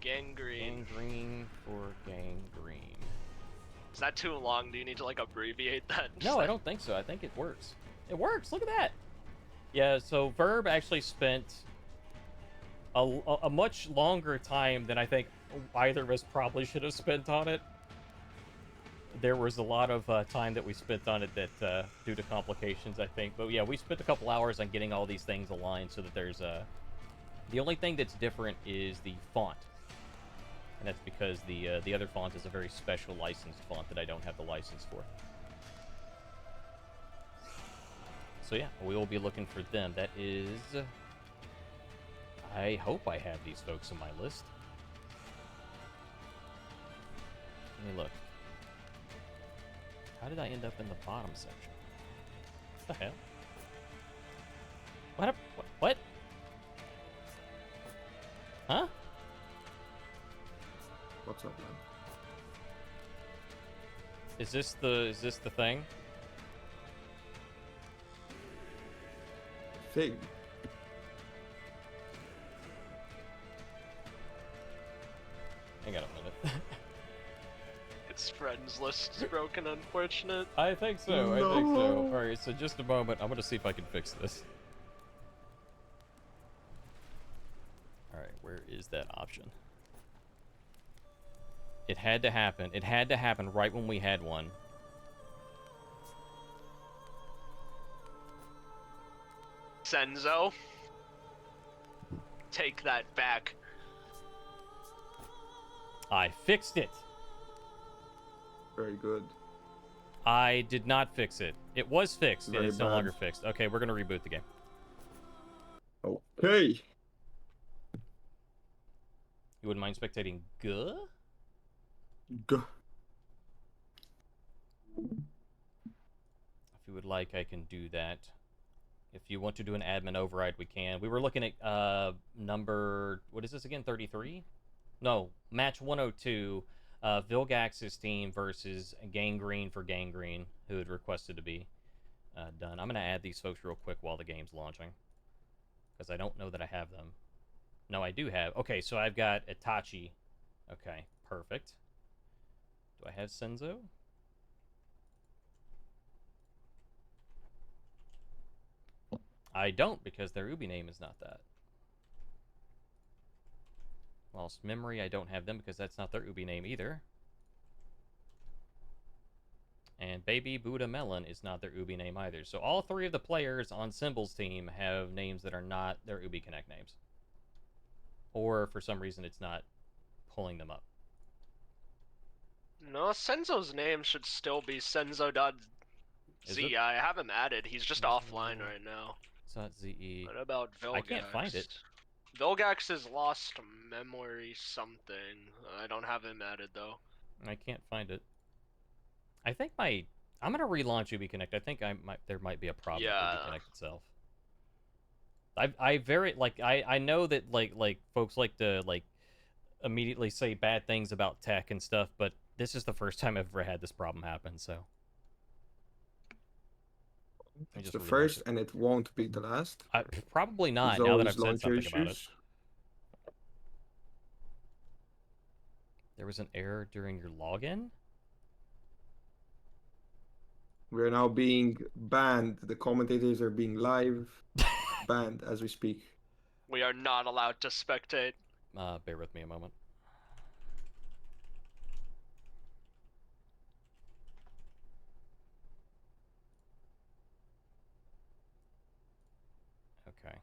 Gangrene. Gangrene for Gangrene. Is that too long? Do you need to like abbreviate that? No, I don't think so. I think it works. It works. Look at that. Yeah, so Verb actually spent a much longer time than I think either of us probably should have spent on it. There was a lot of time that we spent on it that due to complications, I think. But yeah, we spent a couple hours on getting all these things aligned so that there's the only thing that's different is the font. And that's because the other font is a very special licensed font that I don't have the license for. So yeah, we will be looking for them. That is... I hope I have these folks on my list. Let me look. How did I end up in the bottom section? What the hell? What? Huh? What's up, man? Is this the thing? Thing. Hang on a minute. His friends list is broken, unfortunate. I think so. I think so. Alright, so just a moment. I'm gonna see if I can fix this. Alright, where is that option? It had to happen. It had to happen right when we had one. Senzo. Take that back. I fixed it. Very good. I did not fix it. It was fixed, and Very it's no bad. longer fixed. Okay, we're gonna reboot the game. Okay. You wouldn't mind spectating Guh? Go. If you would like, I can do that. If you want to do an admin override, we can. We were looking at number... What is this again? 33? No, match 102. Vilgax's team versus Gangrene for Gangrene, who had requested to be done. I'm going to add these folks real quick while the game's launching, because I don't know that I have them. No, I do have. Okay, so I've got Itachi. Okay, perfect. Do I have Senzo? I don't, because their Ubi name is not that. Lost Memory, I don't have them because that's not their Ubi name either. And Baby Buddha Melon is not their Ubi name either. So all three of the players on Symbol's team have names that are not their Ubi Connect names. Or for some reason it's not pulling them up. No, Senzo's name should still be Senzo.z. I have him added. He's just offline right now. It's not ZE. What about Vilgax? I can't find it. Vilgax is Lost Memory something. I don't have him added though. I can't find it. I think I'm gonna relaunch Ubi Connect. I think there might be a problem with Ubi Connect itself. I know that like folks like to immediately say bad things about tech and stuff, but this is the first time I've ever had this problem happen, so. It's the first, and it won't be the last. Probably not, There's now that always I've said launcher something about it. issues. There was an error during your login? We're now being banned. The commentators are being live banned as we speak. We are not allowed to spectate. Bear with me a moment. Okay.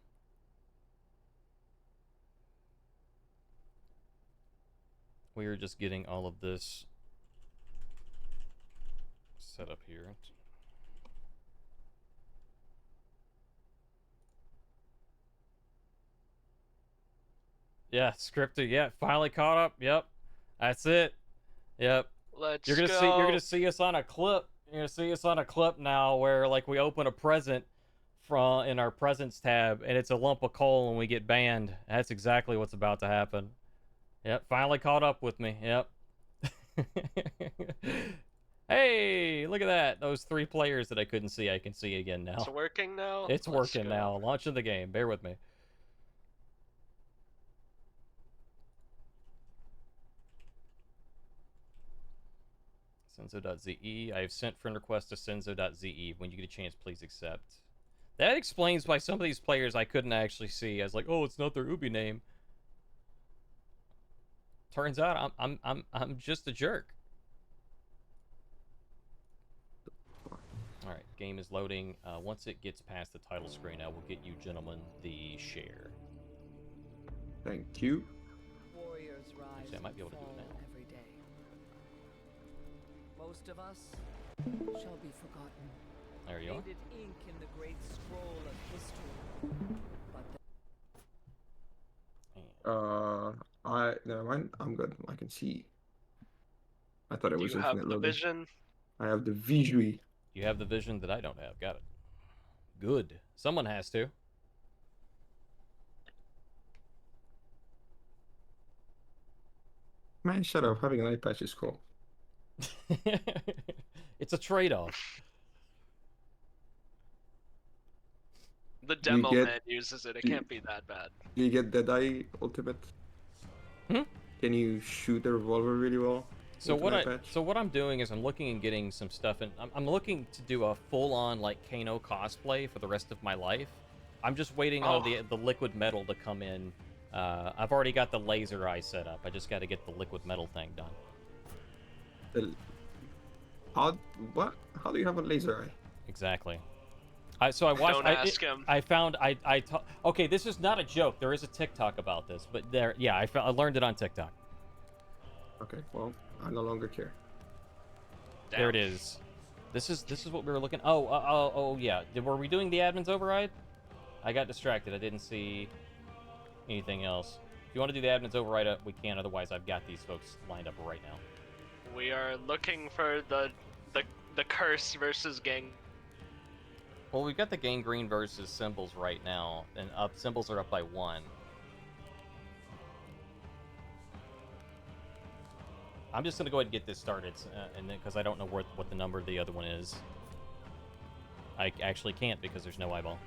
We are just getting all of this set up here. Yeah, scripted. Yeah, finally caught up. Yep, that's it. Yep. Let's You're gonna go. see. You're gonna see us on a clip. You're gonna see us on a clip now, where like we open a present from in our presents tab, and it's a lump of coal, and we get banned. That's exactly what's about to happen. Yep. Finally caught up with me. Yep. Hey, look at that. Those 3 players that I couldn't see, I can see again now. It's working now? It's Let's working go. now. Launching the game. Bear with me. Senzo.ze. I have sent friend request to Senzo.ze. When you get a chance, please accept. That explains why some of these players I couldn't actually see. I was like, oh, it's not their Ubi name. Turns out I'm just a jerk. All right, game is loading. Once it gets past the title screen, I will get you gentlemen the share. Thank you. Warriors rise Actually, I might be able to do it and fall now. every day. Most of us shall be forgotten. There you are. Faded ink in the great scroll of history. But Never mind. I'm good. I can see. I thought it Do was you have infinite the loading. vision? I have the visual. You have the vision that I don't have. Got it. Good. Someone has to. Man, shut up. Having an eye patch is cool. It's a trade-off. The demo get- man uses it. It can't be that bad. Do you get Deadeye Ultimate? Hmm? Can you shoot the revolver really well? So with what an eye patch? what I'm doing is I'm looking and getting some stuff, and I'm looking to do a full-on like Kano cosplay for the rest of my life. I'm just waiting on the liquid metal to come in. I've already got the laser eye set up. I just got to get the liquid metal thing done. What? How do you have a laser eye? Exactly. So I watched. Don't ask him. I found. Okay, this is not a joke. There is a TikTok about this, but there. Yeah, I learned it on TikTok. Okay, well, I no longer care. Damn. There it is. This is what we were looking. Oh yeah. Were we doing the admin's override? I got distracted. I didn't see anything else. If you want to do the admin's override, we can. Otherwise, I've got these folks lined up right now. We are looking for the curse versus gang. Well, we've got the gangrene versus symbols right now, and symbols are up by 1. I'm just gonna go ahead and get this started, and then because I don't know what the number of the other one is. I actually can't because there's no eyeball.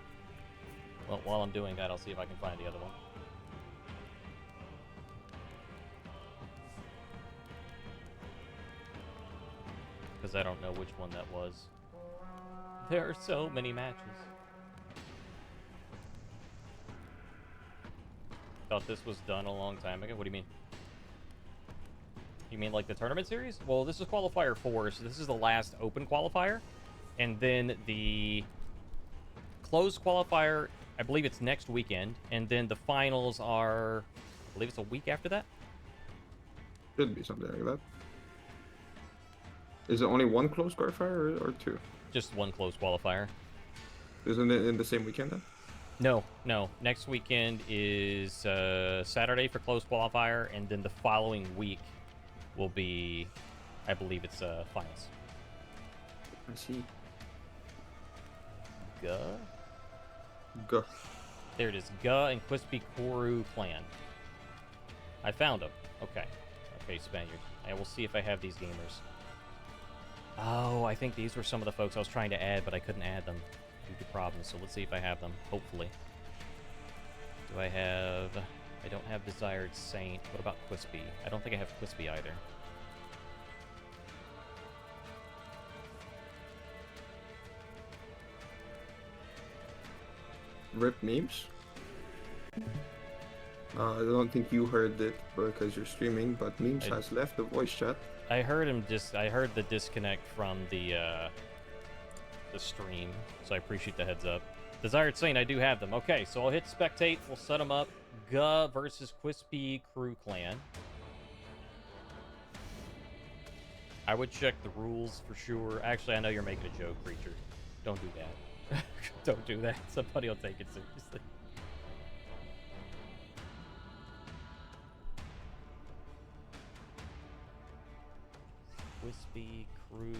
Well, while I'm doing that, I'll see if I can find the other one. Because I don't know which one that was. There are so many matches. Thought this was done a long time ago. What do you mean? You mean like the tournament series? Well, this is Qualifier 4, so this is the last open qualifier. And then the closed qualifier, I believe it's next weekend. And then the finals are, I believe it's a week after that. Should be something like that. Is it only one close qualifier or 2? Just one closed qualifier. Isn't it in the same weekend then? No. Next weekend is Saturday for closed qualifier, and then the following week will be, I believe it's finals. I see. Guh. There it is. Guh and Quispy Koru clan. I found them. Okay. Okay, Spaniard. And we'll see if I have these gamers. Oh, I think these were some of the folks I was trying to add, but I couldn't add them due to problems. So let's see if I have them, hopefully. Do I have... I don't have Desired Saint. What about Quispy? I don't think I have Quispy either. Rip memes. I don't think you heard it because you're streaming, but Memes has left the voice chat. I heard him I heard the disconnect from the stream, so I appreciate the heads up. Desired Saint, I do have them. Okay, so I'll hit spectate. We'll set them up. Guh versus Quispy Crew Clan. I would check the rules for sure. Actually, I know you're making a joke, Creature. Don't do that. Don't do that. Somebody will take it seriously. Quispy Crew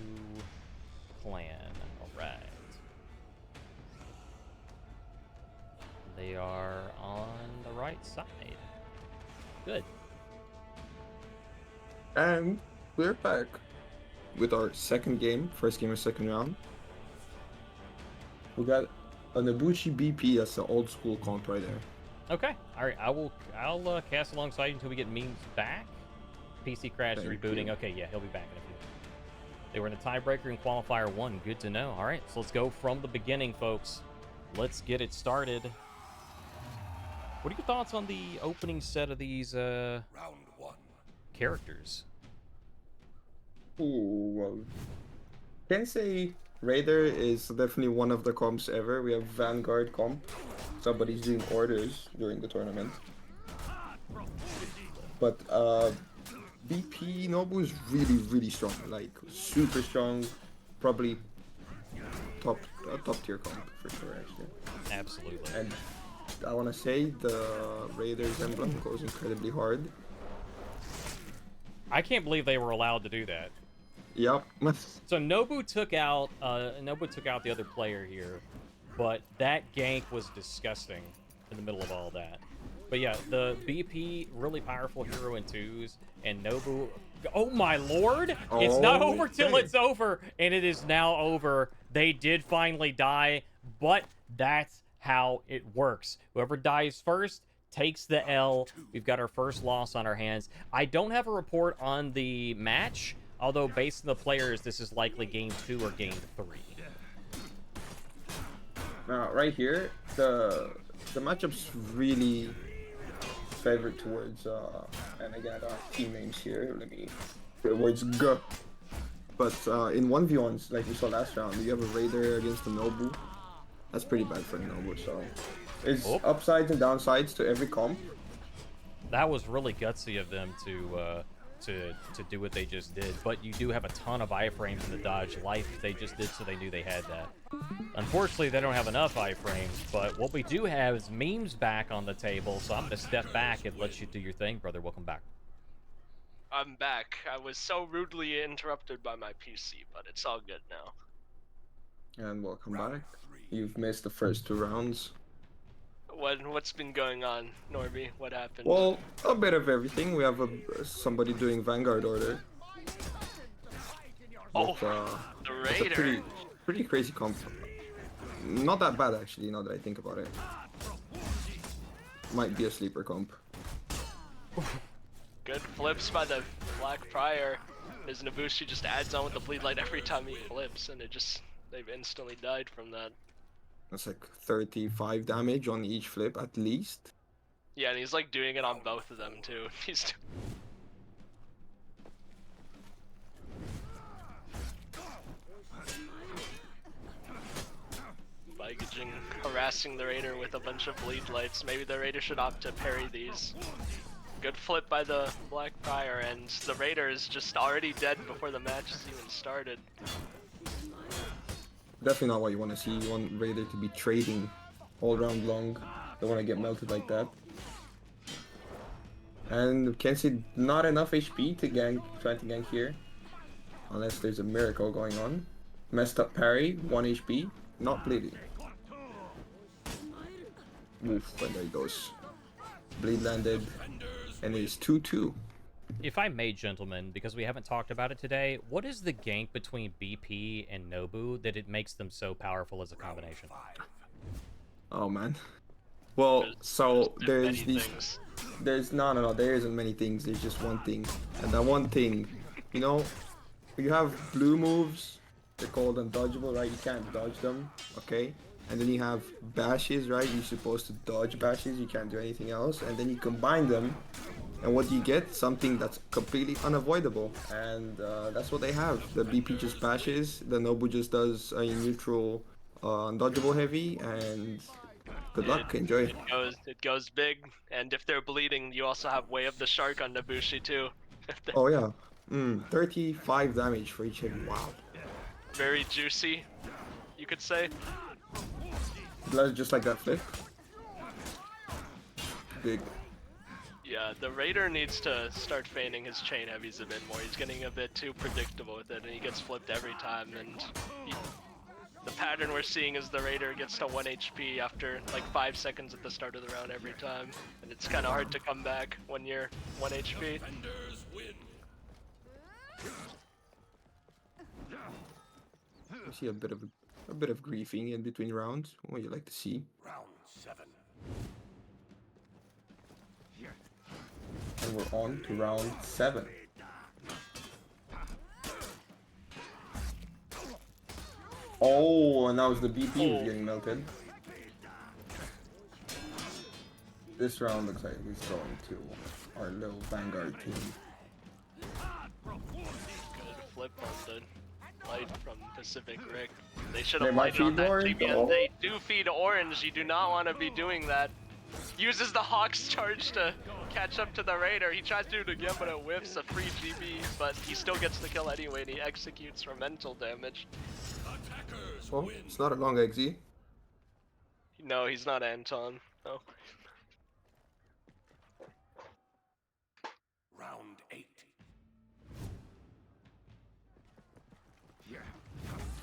Clan. Alright. They are on the right side. Good. And we're back with our second game, first game of second round. We got an Ibushi BP. That's the old school comp right there. Okay. All right. I'll cast alongside you until we get Memes back. PC crash rebooting. Okay. Yeah, he'll be back in a few. They were in the tiebreaker in qualifier 1. Good to know. All right. So let's go from the beginning, folks. Let's get it started. What are your thoughts on the opening set of these Round 1. characters? Ooh, well, can say Raider is definitely one of the comps ever. We have Vanguard comp. Somebody's doing orders during the tournament. But BP Nobu is really, really strong. Like super strong. Probably top tier comp for sure, actually. Absolutely. And I want to say the Raiders emblem goes incredibly hard. I can't believe they were allowed to do that. Yep. So Nobu took out the other player here, but that gank was disgusting in the middle of all that. But yeah, the BP really powerful hero in 2s, and Nobu. Oh my lord! It's not over till it's over, and it is now over. They did finally die, but that's how it works. Whoever dies first takes the L. We've got our first loss on our hands. I don't have a report on the match. Although, based on the players, this is likely game 2 or game 3. Now, right here, the matchup's really favored towards, and again, team names here. Let me towards G. But in 1v1s, like we saw last round, you have a Raider against a Nobu. That's pretty bad for a Nobu. So, it's upsides and downsides to every comp. That was really gutsy of them to do what they just did, but you do have a ton of iframes in the dodge life they just did, so they knew they had that. Unfortunately, they don't have enough iframes, but what we do have is Memes back on the table, so I'm gonna step back and let you do your thing, brother. Welcome back. I'm back. I was so rudely interrupted by my PC, but it's all good now. And welcome back. You've missed the first 2 rounds. What's been going on, Normie? What happened? Well, a bit of everything. We have somebody doing Vanguard order. Oh, With, the it's a Raider. pretty crazy comp. Not that bad actually, now that I think about it. Might be a sleeper comp. Good flips by the Black Prior. His Nabushi just adds on with the bleed light every time he flips, and they've instantly died from that. That's like 35 damage on each flip at least. Yeah, and he's like doing it on both of them too. He's harassing the Raider with a bunch of bleed lights. Maybe the Raider should opt to parry these. Good flip by the Black Prior, and the Raider is just already dead before the match has even started. Definitely not what you want to see. You want Raider to be trading all round long. Don't want to get melted like that. And Kenzie, not enough HP to try to gank here. Unless there's a miracle going on. Messed up parry, 1 HP, not bleeding. Oof, and there he goes. Bleed landed, and it is 2-2. If I may, gentlemen, because we haven't talked about it today, what is the gank between BP and Nobu that it makes them so powerful as a combination? Oh man. Well, so Many there's these. things. There's no. There isn't many things. There's just one thing, and that one thing, you know, you have blue moves. They're called undodgeable, right? You can't dodge them, okay? And then you have bashes, right? You're supposed to dodge bashes. You can't do anything else. And then you combine them, and what do you get? Something that's completely unavoidable. And that's what they have. The BP just bashes. The Nobu just does a neutral, undodgeable heavy, and good luck. Enjoy. It goes big, and if they're bleeding, you also have Way of the Shark on Nabushi too. Oh yeah. 35 damage for each heavy. Wow. Very juicy, you could say. Just like that flip. Big. Yeah, the Raider needs to start feigning his chain heavies a bit more. He's getting a bit too predictable with it, and he gets flipped every time. And the pattern we're seeing is the Raider gets to 1 HP after like 5 seconds at the start of the round every time, and it's kind of hard to come back when you're 1 HP. I see a bit of griefing in between rounds. What you like to see. Round 7. And we're on to round 7. Oh, and now it's the BP who's getting melted. This round looks like it's going to our little Vanguard team. Good flip on the light from Pacific Rick. They should They have might lighted on feed that orange, GB, though. and they do feed orange. You do not want to be doing that. Uses the Hawk's charge to catch up to the Raider. He tries to do it again, but it whiffs a free GB, but he still gets the kill anyway, and he executes for mental damage. Well, it's not a long XZ. No, he's not Anton. No. Round 8.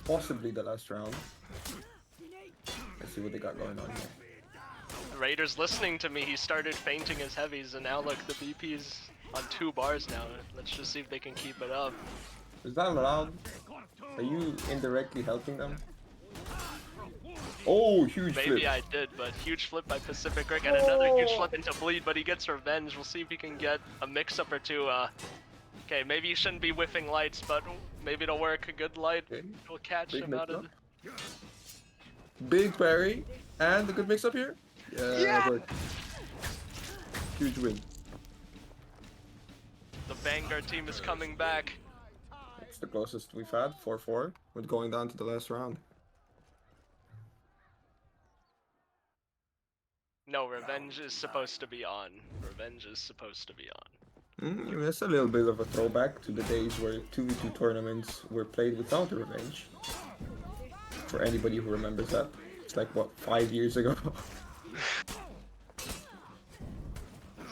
Possibly the last round. Let's see what they got going on here. The Raider's listening to me. He started fainting his heavies, and now look, the BP's on 2 bars now. Let's just see if they can keep it up. Is that allowed? Are you indirectly helping them? Oh, huge Maybe flip. I did, but huge flip by Pacific Rick and another huge flip into bleed, but he gets revenge. We'll see if he can get a mix-up or two. Okay, maybe he shouldn't be whiffing lights, but maybe it'll work. A good light will catch Big him out of mix-up. Big parry. And a good mix up here. Yeah, that worked. Huge win. the Vanguard team is coming back. It's the closest we've had, 4-4, with going down to the last round. No, revenge is supposed to be on. Revenge is supposed to be on. It's a little bit of a throwback to the days where 2v2 tournaments were played without a revenge. For anybody who remembers that. It's like, what, 5 years ago?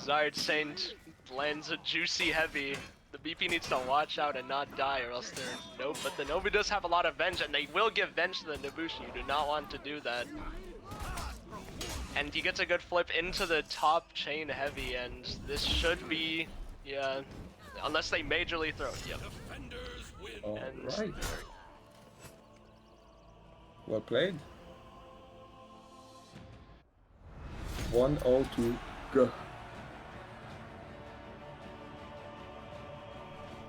Zard Saint lands a juicy heavy. The BP needs to watch out and not die, or else they're nope. But the Nobu does have a lot of venge, and they will give venge to the Nabushi. You do not want to do that. And he gets a good flip into the top chain heavy, and this should be, yeah, unless they majorly throw. Yep. Alright. Well played. 1-0-2, go.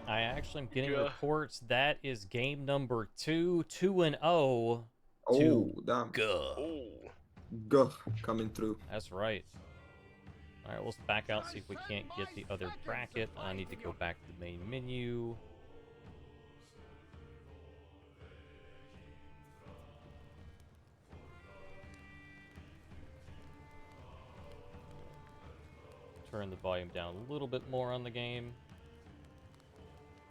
I actually am getting Yeah. reports that is game number 2, 2-0. Oh, damn. Go. Oh. Go coming through. That's right. All right, let's back out, see if we can't get the other bracket. I need to go back to the main menu. Turn the volume down a little bit more on the game.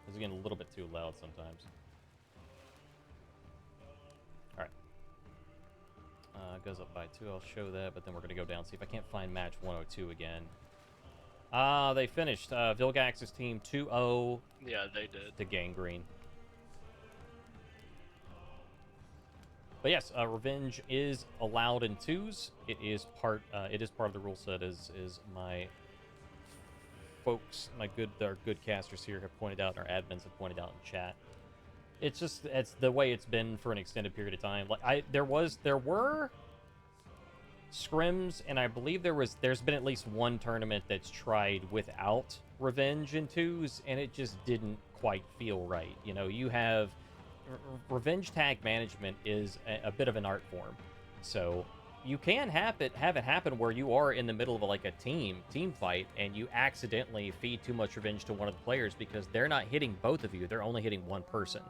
It's getting a little bit too loud sometimes. All right. Goes up by 2, I'll show that, but then we're going to go down, see if I can't find match 102 again. They finished. Vilgax's team 2-0 Yeah, they did. to Gangrene. But yes, revenge is allowed in 2s. It is part of the rule set, is my folks, our good casters here have pointed out, and our admins have pointed out in chat. It's the way it's been for an extended period of time. Like there were scrims, and I believe there's been at least one tournament that's tried without revenge in twos, and it just didn't quite feel right. You know, you have revenge tag management is a bit of an art form, so you can have it happen where you are in the middle of like a team fight and you accidentally feed too much revenge to one of the players because they're not hitting both of you, they're only hitting one person.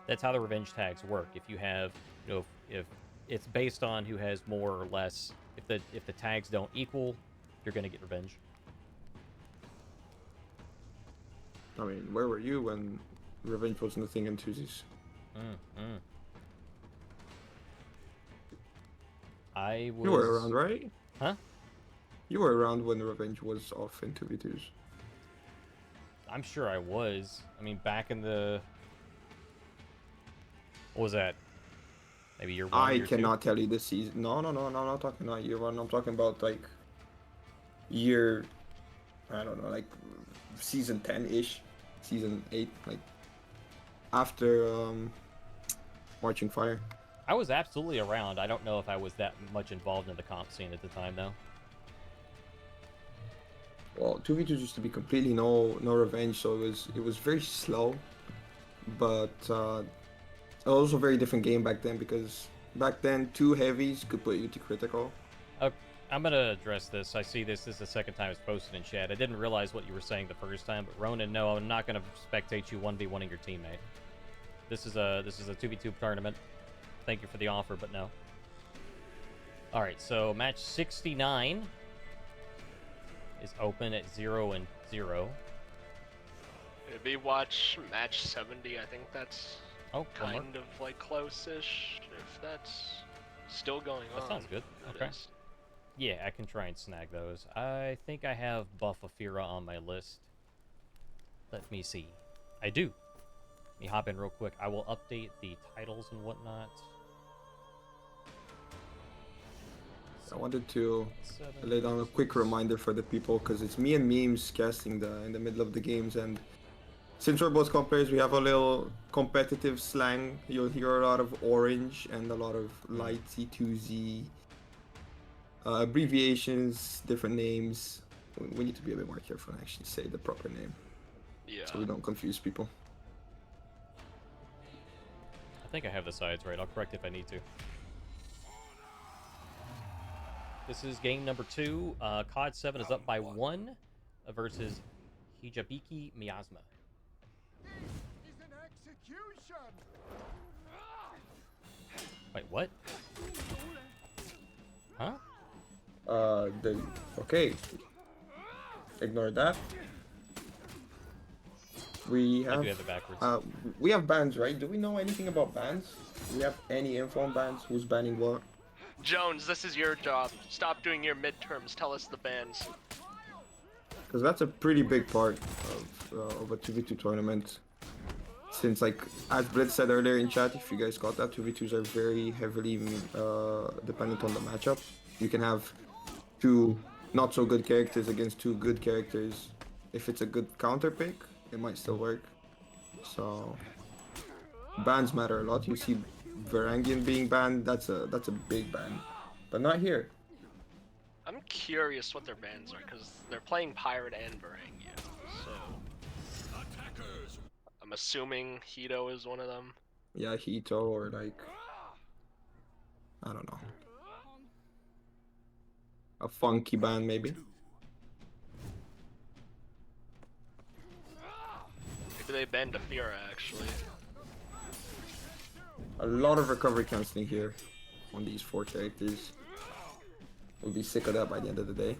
That's how the revenge tags work. If you have, you know, if it's based on who has more or less, if the tags don't equal, you're gonna get revenge. I mean, where were you when revenge wasn't a thing in twosies? I was... You were around, right? Huh? You were around when revenge was off in 2v2s. I'm sure I was. I mean, back in the... What was that? Maybe year 1, I year 2? cannot tell you this season. No, I'm not talking about year 1. I'm talking about like year, I don't know, like season 10-ish, season 8, like after Marching Fire. I was absolutely around. I don't know if I was that much involved in the comp scene at the time, though. Well, 2v2 used to be completely no revenge, so it was very slow, but it was also a very different game back then, because back then 2 heavies could put you to critical. I'm gonna address this. I see this is the second time it's posted in chat. I didn't realize what you were saying the first time, but Ronan, no, I'm not gonna spectate you 1v1ing your teammate. This is a 2v2 tournament. Thank you for the offer, but no. All right, so match 69 is open at 0-0. Maybe watch match 70. I think that's kind of like close-ish. If that's still going on. That sounds good. Okay. Yeah, I can try and snag those. I think I have Buff Afira on my list. Let me see. I do. Let me hop in real quick. I will update the titles and whatnot. I wanted to lay down a quick reminder for the people, because it's me and Memes casting in the middle of the games, and since we're both comp players, we have a little competitive slang. You'll hear a lot of orange and a lot of light C2Z abbreviations, different names. We need to be a bit more careful and actually say the proper name. Yeah. So we don't confuse people. I think I have the sides right. I'll correct if I need to. This is game number 2. COD 7 is up by 1 versus Hijabiki Miasma. This is an execution. Wait, what? Huh? Okay. Ignore that. We I have, do have it backwards. we have bans, right? Do we know anything about bans? Do we have any info on bans? Who's banning what? Jones, this is your job. Stop doing your midterms. Tell us the bans. Because that's a pretty big part of a 2v2 tournament. Since, like, as Blitz said earlier in chat, if you guys got that, 2v2s are very heavily dependent on the matchup. You can have 2 not so good characters against 2 good characters. If it's a good counter pick, it might still work. So bans matter a lot. You see Varangian being banned, that's a big ban. But not here. I'm curious what their bans are, because they're playing Pirate and Varangian, so... I'm assuming Hito is one of them. Yeah, Hito, or like... I don't know. A funky ban, maybe. Maybe they banned Afira, actually. A lot of recovery canceling here on these 4 characters. We'll be sick of that by the end of the day.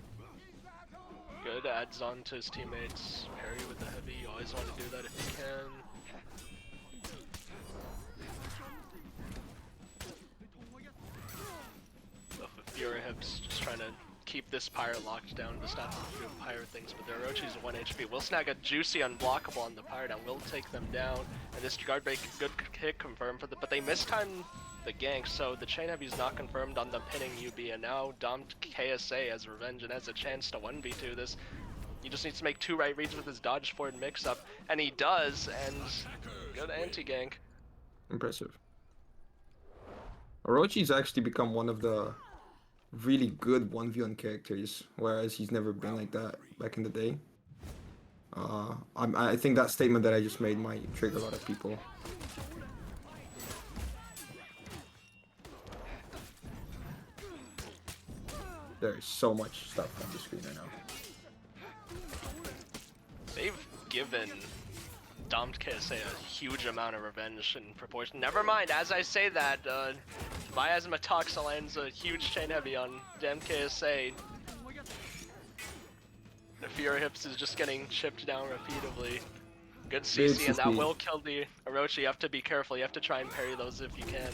Good, adds on to his teammates. Parry with the heavy, you always want to do that if you can. Afira Hips just trying to keep this Pirate locked down to stop them from doing Pirate things, but their Orochi's 1 HP. We'll snag a juicy unblockable on the Pirate and we'll take them down. And this guard break, good hit confirmed for the, but they mistimed the gank, so the chain heavy's not confirmed on the pinning UB, and now dumped KSA as revenge and has a chance to 1v2 this. He just needs to make 2 right reads with his dodge forward mix-up, and he does, and good anti-gank. Impressive. Orochi's actually become one of the really good 1v1 characters, whereas he's never been like that back in the day. I think that statement that I just made might trigger a lot of people. There's so much stuff on the screen right now. They've given Domed KSA a huge amount of revenge in proportion. Never mind, as I say that, Miasma Toxa lands a huge chain heavy on Dam KSA. The Fury Hips is just getting chipped down repeatedly. Good CC, and that will kill the Orochi. You have to be careful, you have to try and parry those if you can.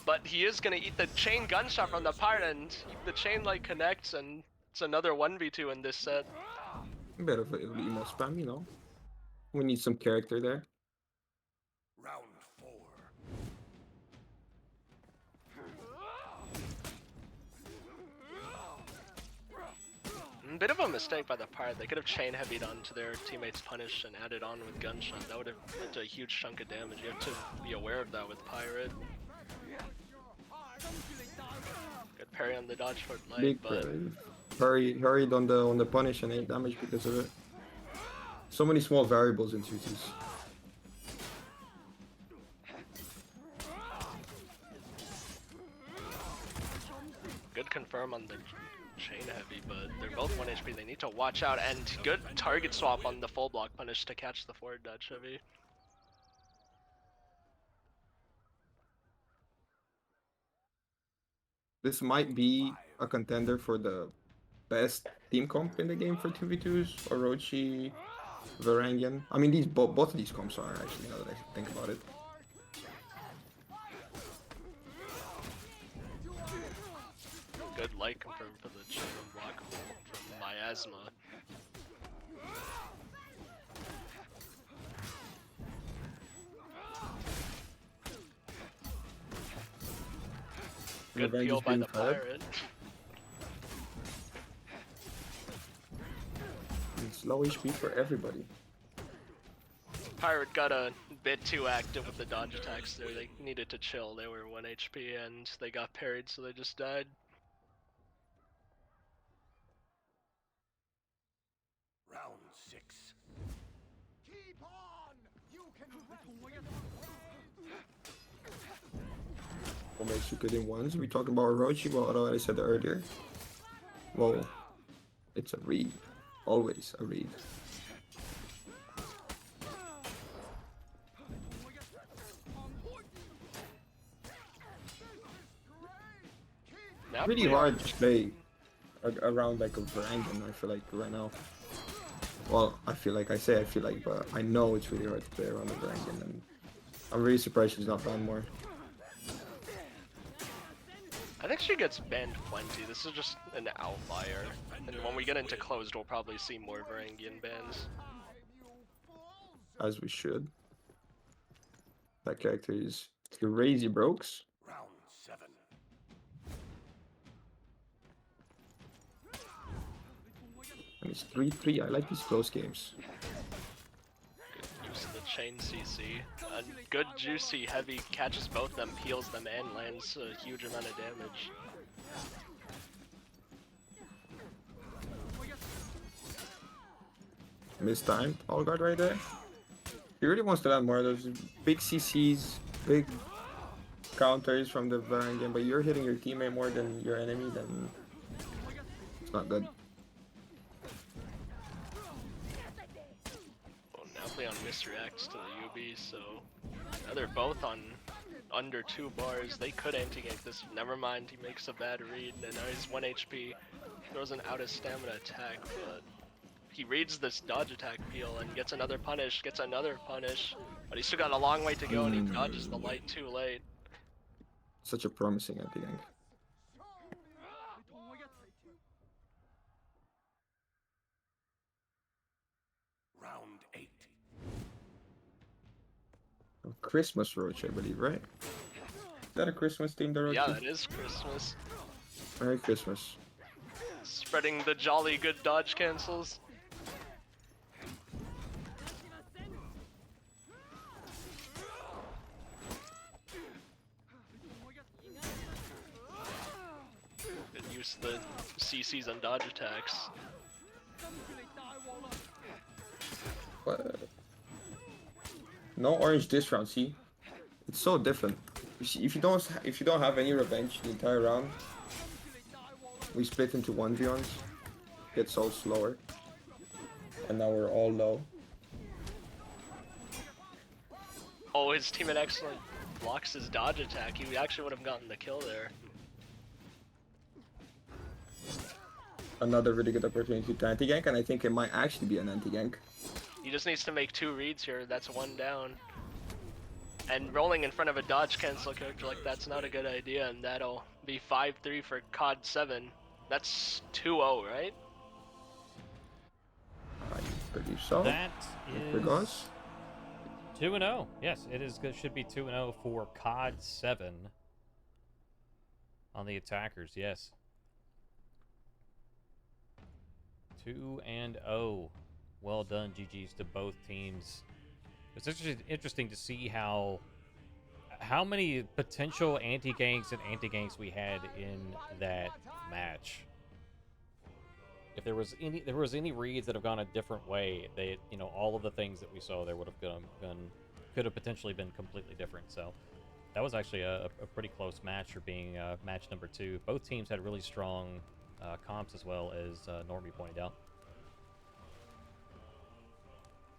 But he is gonna eat the chain gunshot from the part, and the chain like connects, and it's another 1v2 in this set. A bit of emo spam, you know. We need some character there. Round 4. Bit of a mistake by the pirate. They could have chain heavied onto their teammates' punish and added on with gunshot. That would have led to a huge chunk of damage. You have to be aware of that with pirate. Good parry on the dodge for light, Big but hurried on the punish and 8 damage because of it. So many small variables in 2-2s. good confirm on the chain heavy, but they're both 1 HP. They need to watch out, and good target swap on the full block punish to catch the forward dodge heavy. This might be a contender for the best team comp in the game for 2v2s. Orochi, Varangian. I mean, both of these comps are actually, now that I think about it. Good light confirmed for the chain block from Miasma. Good peel by the pirate. It's low HP for everybody. Pirate got a bit too active with the dodge attacks there. They needed to chill. They were 1 HP and they got parried, so they just died. Round 6. Keep on! You can What makes you good in ones? We talked about Orochi, but what I said earlier. Well, it's a read. Always a read. Really hard to play around like a Varangian, I feel like, right now. Well, I feel like, but I know it's really hard to play around a Varangian, and I'm really surprised she's not banned more. I think she gets banned plenty. This is just an outlier. And when we get into closed, we'll probably see more Varangian bans. As we should. That character is crazy brokes. Round 7. And it's 3-3. I like these close games. Good use of the chain CC. A good juicy heavy catches both them, peels them, and lands a huge amount of damage. Mistimed. All guard right there. He really wants to land more of those big CCs, big counters from the Varangian, but you're hitting your teammate more than your enemy, then it's not good. Well, now Leon misreacts to the UB, so now they're both on under 2 bars. They could anti-gank this. Never mind, he makes a bad read, and now he's 1 HP. Throws an out of stamina attack, but he reads this dodge attack peel and gets another punish, but he's still got a long way to go and he dodges the light too late. Such a promising anti-gank. Round 8. Christmas Roach, I believe, right? Is that a Christmas themed Orochi? Yeah, that is Christmas. Merry Christmas. Spreading the jolly good dodge cancels. reduce the CCs and dodge attacks. But no orange this round. See, it's so different. You see, if you don't have any revenge the entire round, we split into 1v1s. Get so slower, and now we're all low. Oh, his teammate excellent blocks his dodge attack. He actually would have gotten the kill there. Another really good opportunity to anti-gank, and I think it might actually be an anti-gank. He just needs to make 2 reads here. That's 1 down. And rolling in front of a dodge cancel character like that's not a good idea, and that'll be 5-3 for COD 7. That's 2-0, right? I believe so. That Here goes. is 2-0. Yes, it is. Should be 2-0 for COD 7 on the attackers. Yes. 2-0. Well done, GG's to both teams. It's interesting to see how many potential anti-ganks and anti-ganks we had in that match. If there was any reads that have gone a different way, they, you know, all of the things that we saw there would have could have potentially been completely different. So that was actually a pretty close match for being match number 2. Both teams had really strong comps, as well as Normie pointed out.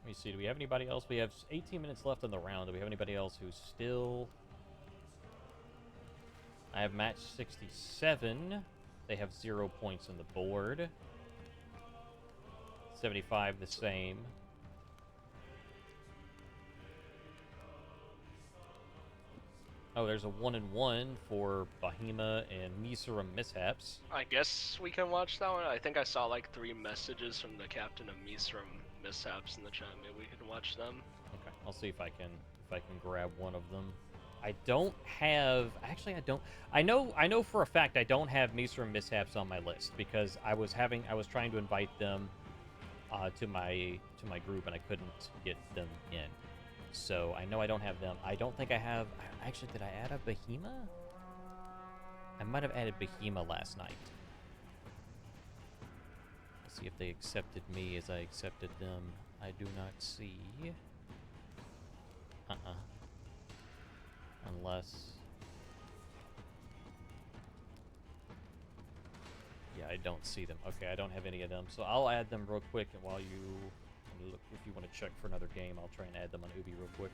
Let me see, do we have anybody else? We have 18 minutes left in the round. Do we have anybody else who's still... I have match 67. They have 0 points on the board. 75 the same. Oh, there's a 1-1 for Bahima and Misura Mishaps. I guess we can watch that one. I think I saw like 3 messages from the captain of Misra Mishaps in the chat. Maybe we can watch them. Okay, I'll see if I can grab one of them. I don't have, actually I don't, I know for a fact I don't have Misra Mishaps on my list, because I was trying to invite them to my group and I couldn't get them in. So I know I don't have them. I don't think I have, actually, did I add a Bahima? I might have added Bahima last night. Let's see if they accepted me as I accepted them. I do not see. Unless... yeah, I don't see them. Okay, I don't have any of them. So I'll add them real quick, and while you look, if you want to check for another game, I'll try and add them on Ubi real quick.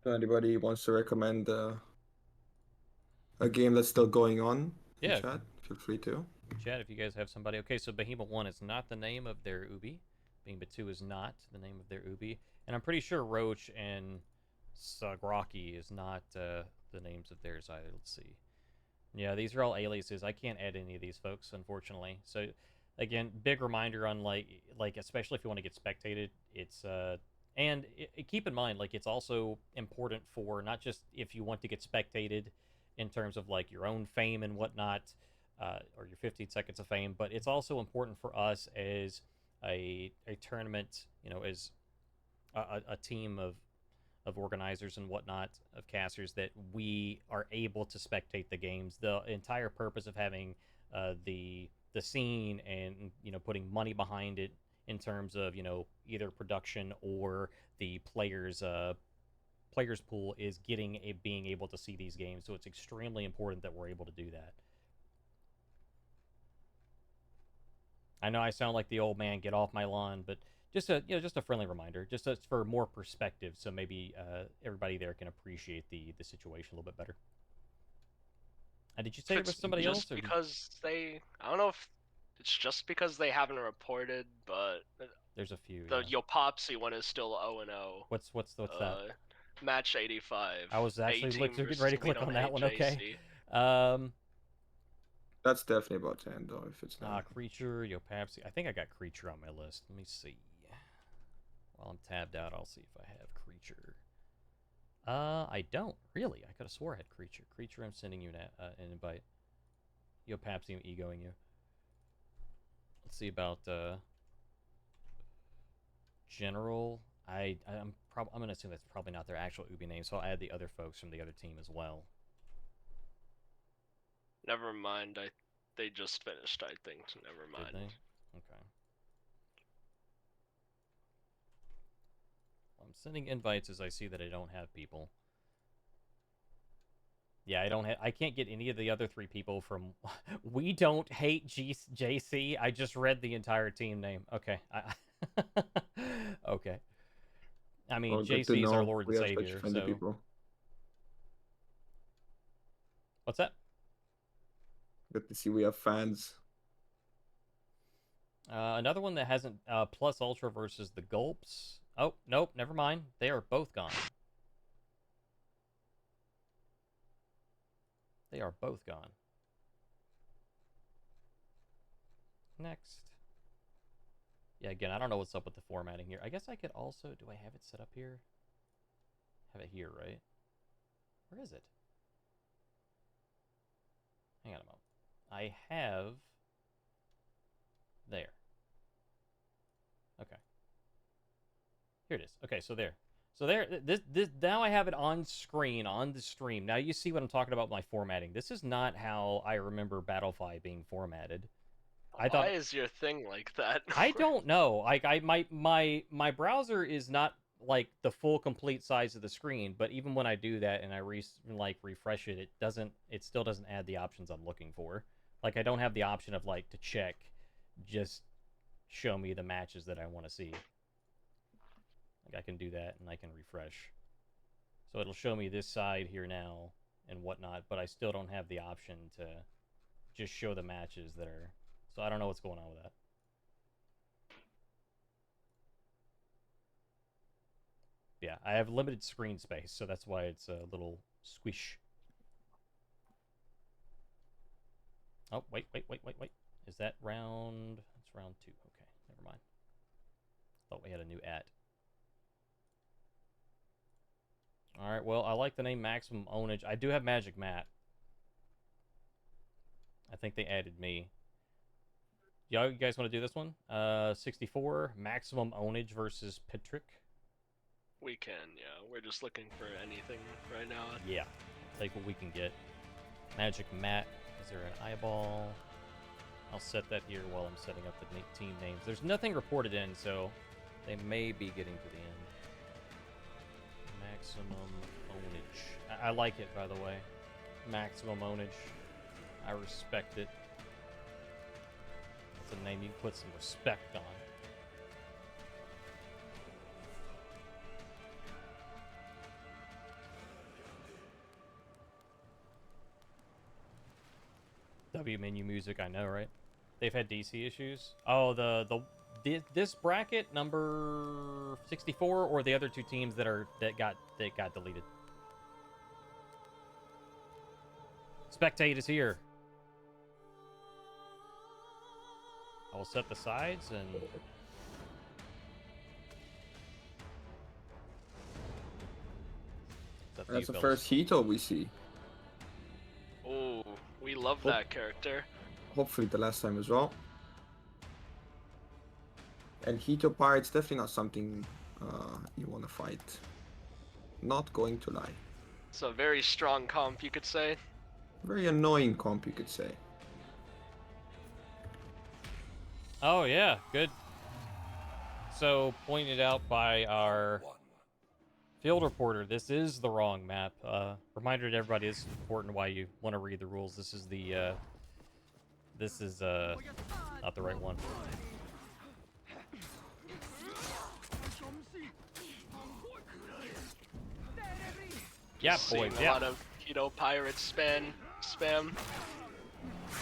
If anybody wants to recommend a game that's still going on, in Yeah. chat, feel free to. Chat, if you guys have somebody. Okay, so Bahima 1 is not the name of their Ubi. Bahima 2 is not the name of their Ubi. And I'm pretty sure Roach and Sagraki is not the names of theirs either. Let's see. Yeah, these are all aliases. I can't add any of these folks, unfortunately. So, again, big reminder on, like especially if you want to get spectated, it's... and keep in mind, like, it's also important for not just if you want to get spectated in terms of, like, your own fame and whatnot, or your 15 seconds of fame, but it's also important for us as a tournament, you know, as a team of organizers and whatnot, of casters, that we are able to spectate the games. The entire purpose of having the scene and, you know, putting money behind it in terms of, you know, either production or the players pool is being able to see these games. So it's extremely important that we're able to do that. I know I sound like the old man, get off my lawn, but just a friendly reminder, just for more perspective, so maybe everybody there can appreciate the situation a little bit better. Did you say there was somebody else? Just because they, I don't know if it's just because they haven't reported, but there's a few. The Yopopsy one is still 0-0. What's that? Match 85. I was actually getting ready to click on that one. Okay. That's definitely about to end, though, if it's not. Creature, Yopopsy. I think I got Creature on my list. Let me see. While I'm tabbed out, I'll see if I have Creature. I don't, really. I could have swore I had Creature. Creature, I'm sending you an invite. Yopopsy, I'm egoing you. Let's see about, General. I'm gonna assume that's probably not their actual Ubi name, so I'll add the other folks from the other team as well. Never mind. They just finished, I think. Never Did mind. they? Okay. I'm sending invites as I see that I don't have people. Yeah, I don't have. I can't get any of the other 3 people from. We don't hate JC. I just read the entire team name. Okay. Okay. I mean, Well, good to JC is our know Lord and we have such Savior. friendly So people. what's that? Good to see we have fans. Another one that hasn't. Plus Ultra versus the Gulps. Oh nope, never mind. They are both gone. They are both gone. Next. Yeah, again, I don't know what's up with the formatting here. I guess I could also... Do I have it set up here? Have it here, right? Where is it? Hang on a moment. I have... There. Okay. Here it is. Okay, so there. So there, this now I have it on screen, on the stream. Now you see what I'm talking about with my formatting. This is not how I remember Battlefy being formatted. I thought... Why is your thing like that? I don't know. Like my browser is not like the full complete size of the screen, but even when I do that and I refresh it, it still doesn't add the options I'm looking for. Like I don't have the option of like to check, just show me the matches that I want to see. Like I can do that and I can refresh. So it'll show me this side here now and whatnot, but I still don't have the option to just show the matches that are... So I don't know what's going on with that. Yeah, I have limited screen space, so that's why it's a little squish. Oh, wait. Is that round... It's round 2. Okay, never mind. Thought we had a new at. Alright, well, I like the name Maximum Ownage. I do have Magic Matt. I think they added me. Y'all, you guys want to do this one? 64, Maximum Ownage versus Patrick. We can, yeah. We're just looking for anything right now. Yeah, take what we can get. Magic Matt. Is there an eyeball? I'll set that here while I'm setting up the team names. There's nothing reported in, so they may be getting to the end. Maximum Ownage. I like it, by the way. Maximum Ownage. I respect it. It's a name you can put some respect on. W menu music, I know, right? They've had DC issues. Oh, this bracket number 64, or the other 2 teams that got deleted. Spectate is here. I will set the sides and... That's the first Hito we see. Oh, we love that character. Hopefully the last time as well. And Hito Pirate's definitely not something you want to fight. Not going to lie. It's a very strong comp, you could say. Very annoying comp, you could say. Oh, yeah, good. So, pointed out by our field reporter, this is the wrong map. Reminder to everybody, it's important why you want to read the rules. This is not the right one. Yeah, boys, A yeah. lot of Hito Pirate spam.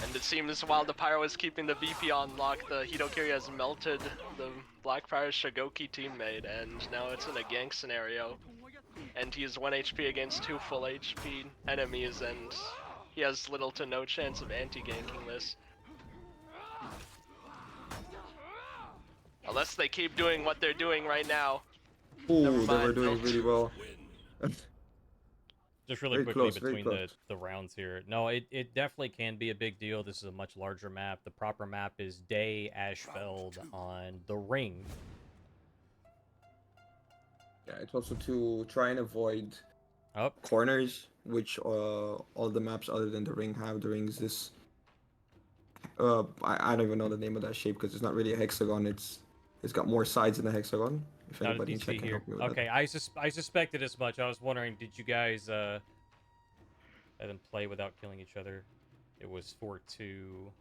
And it seems while the Pyro is keeping the VP on lock, the Hitokiri has melted the Blackfire Shigoki teammate, and now it's in a gank scenario. And he is 1 HP against 2 full HP enemies, and he has little to no chance of anti-ganking this. Unless they keep doing what they're doing right now. Ooh, they were doing really well. Just really Very quickly close, very between close. the rounds here. No, it definitely can be a big deal. This is a much larger map. The proper map is Day Ashfeld on the Ring. Yeah, it's also to try and avoid Oh, corners which all the maps other than the ring have. The ring is this. I don't even know the name of that shape because it's not really a hexagon. It's got more sides than a hexagon. If Now, anybody you in chat see can here. help me with that. Okay, I suspected as much. I was wondering, did you guys let them play without killing each other? It was 4-2. The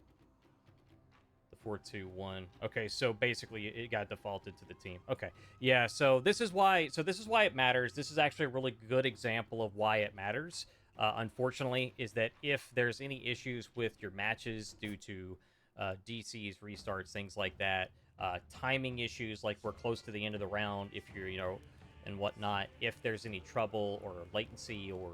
4-2-1. Okay, so basically it got defaulted to the team. Okay, yeah. So this is why. So this is why it matters. This is actually a really good example of why it matters. Unfortunately, is that if there's any issues with your matches due to DCs, restarts, things like that, timing issues, like we're close to the end of the round, if you're, and whatnot, if there's any trouble or latency or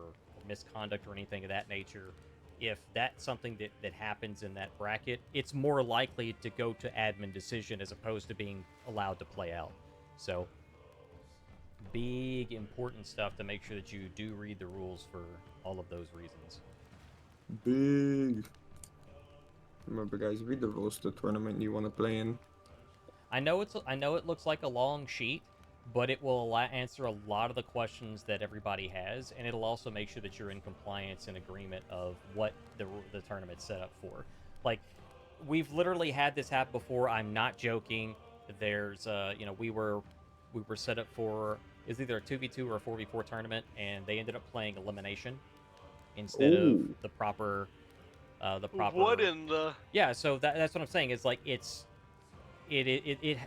misconduct or anything of that nature, if that's something that happens in that bracket, it's more likely to go to admin decision as opposed to being allowed to play out. So, big important stuff to make sure that you do read the rules for all of those reasons. Big. Remember, guys, read the rules to the tournament you want to play in. I know it looks like a long sheet, but it will answer a lot of the questions that everybody has, and it'll also make sure that you're in compliance and agreement of what the tournament's set up for. Like, we've literally had this happen before. I'm not joking. There's we were set up for is either a 2v2 or a 4v4 tournament, and they ended up playing elimination instead of Ooh. the proper What in the? Yeah, so that's what I'm saying. Is like it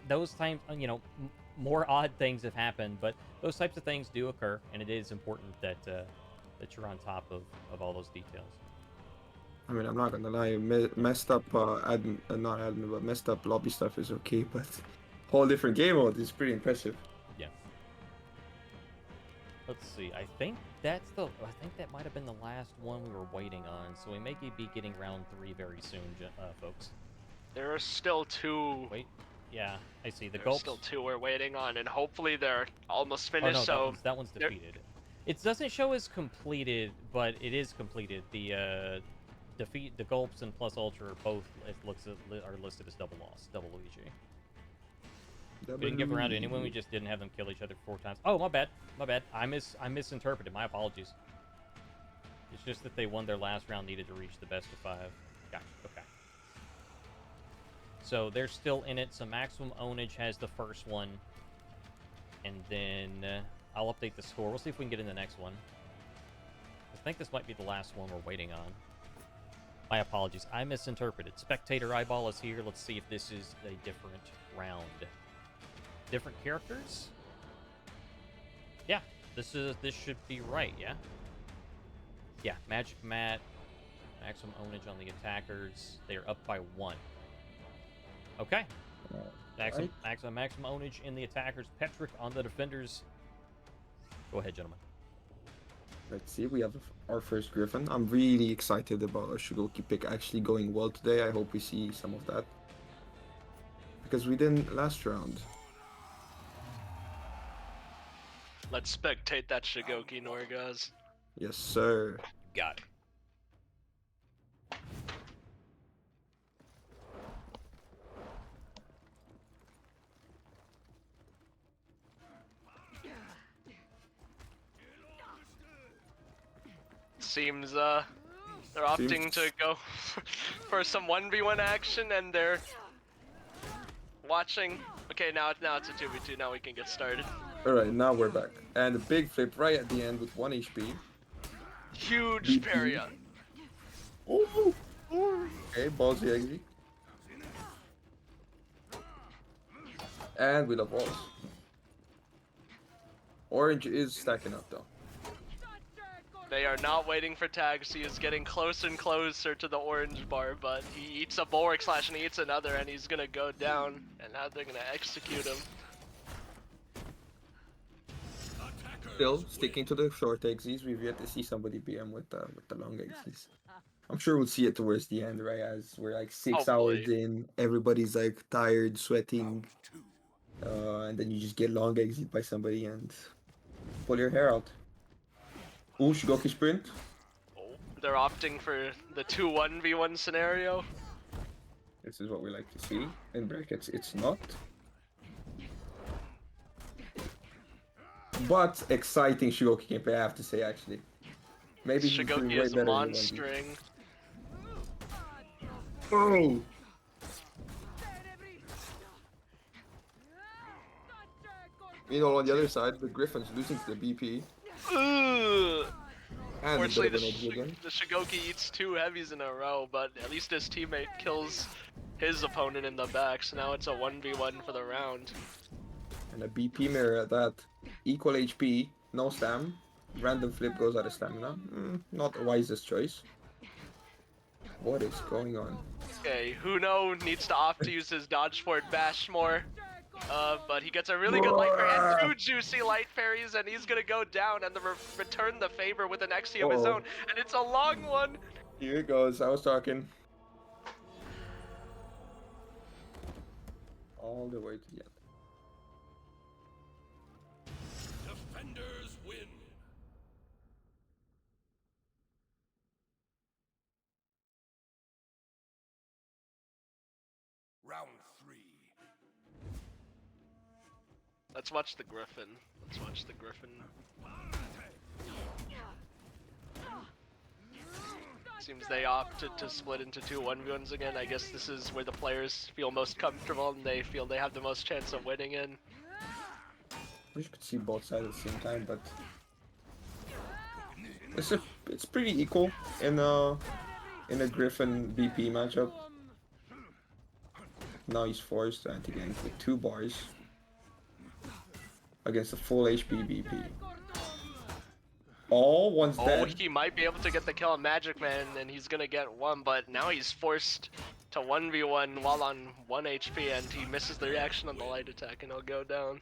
those times, more odd things have happened, but those types of things do occur, and it is important that that you're on top of all those details. I mean, I'm not gonna lie, messed up admin, not admin, but messed up lobby stuff is okay, but whole different game mode is pretty impressive. Yeah. Let's see. I think that might have been the last one we were waiting on, so we may be getting round 3 very soon, folks. There are still 2. Wait. Yeah, I see. The There's gulps. still 2 we're waiting on, and hopefully they're almost Oh finished. no, So that one's defeated. It doesn't show as completed, but it is completed. The defeat, the gulps and plus ultra both are listed as double loss, double Luigi. We didn't give around to anyone. We just didn't have them kill each other 4 times. Oh, my bad. My bad. I misinterpreted. My apologies. It's just that they won their last round, needed to reach the best of 5. Gotcha. Okay. So they're still in it. So maximum ownage has the first one, and then I'll update the score. We'll see if we can get in the next one. I think this might be the last one we're waiting on. My apologies. I misinterpreted. Spectator eyeball is here. Let's see if this is a different round. Different characters? Yeah, this should be right, yeah? Yeah, Magic Mat, maximum ownage on the attackers. They are up by 1. Okay. Maximum ownage in the attackers. Petrick on the defenders. Go ahead, gentlemen. Let's see, we have our first Griffin. I'm really excited about our Shugoki pick actually going well today. I hope we see some of that. Because we didn't last round. let's spectate that Shigoki Norg0z. Yes, sir. Got it. Seems they're opting to go for some 1v1 action, and they're watching. Okay, now it's a 2v2. Now we can get started. Alright, now we're back. And a big flip right at the end with 1 HP. Huge parry. Ooh. Okay, ballsy exit. And we love walls. Orange is stacking up though. They are not waiting for tags. He is getting closer and closer to the orange bar, but he eats a bulwark slash and he eats another, and he's gonna go down. And now they're gonna execute him. Still sticking to the short exits. We've yet to see somebody BM with the long exits. I'm sure we'll see it towards the end, right? As we're like 6 hours in, everybody's like tired, sweating, and then you just get long exit by somebody and pull your hair out. Ooh, Shigoki sprint. Oh, they're opting for the 2-1v1 scenario. This is what we like to see. In brackets, it's not. But exciting Shigoki gameplay, I have to say, actually. Maybe he's doing Shigoki way is better than 1v. monstering. Oh! Meanwhile, on the other side, the Griffin's losing to the BP. Ugh. And a Fortunately, bit of an edge again. the Shigoki eats 2 heavies in a row, but at least his teammate kills his opponent in the back, so now it's a 1v1 for the round. And a BP mirror at that. Equal HP, no stam. Random flip goes out of stamina. Not the wisest choice. What is going on? Okay, Huno needs to opt to use his dodge forward bash more. But he gets a really good light parry and 2 juicy light parries, and he's gonna go down and return the favor with an XC of his own, and it's a long one! Here it goes, I was talking. All the way to the end. Defenders win. Round 3. Let's watch the Griffin. Let's watch the Griffin. Seems they opted to split into 2 1v1s again. I guess this is where the players feel most comfortable and they feel they have the most chance of winning in. Wish you could see both sides at the same time, but it's pretty equal in a Griffin BP matchup. Now he's forced to anti-gank with 2 bars against a full HP BP. Oh, one's dead. He might be able to get the kill on Magic Man, and he's gonna get 1, but now he's forced to 1v1 while on 1 HP, and he misses the reaction on the light attack, and he'll go down.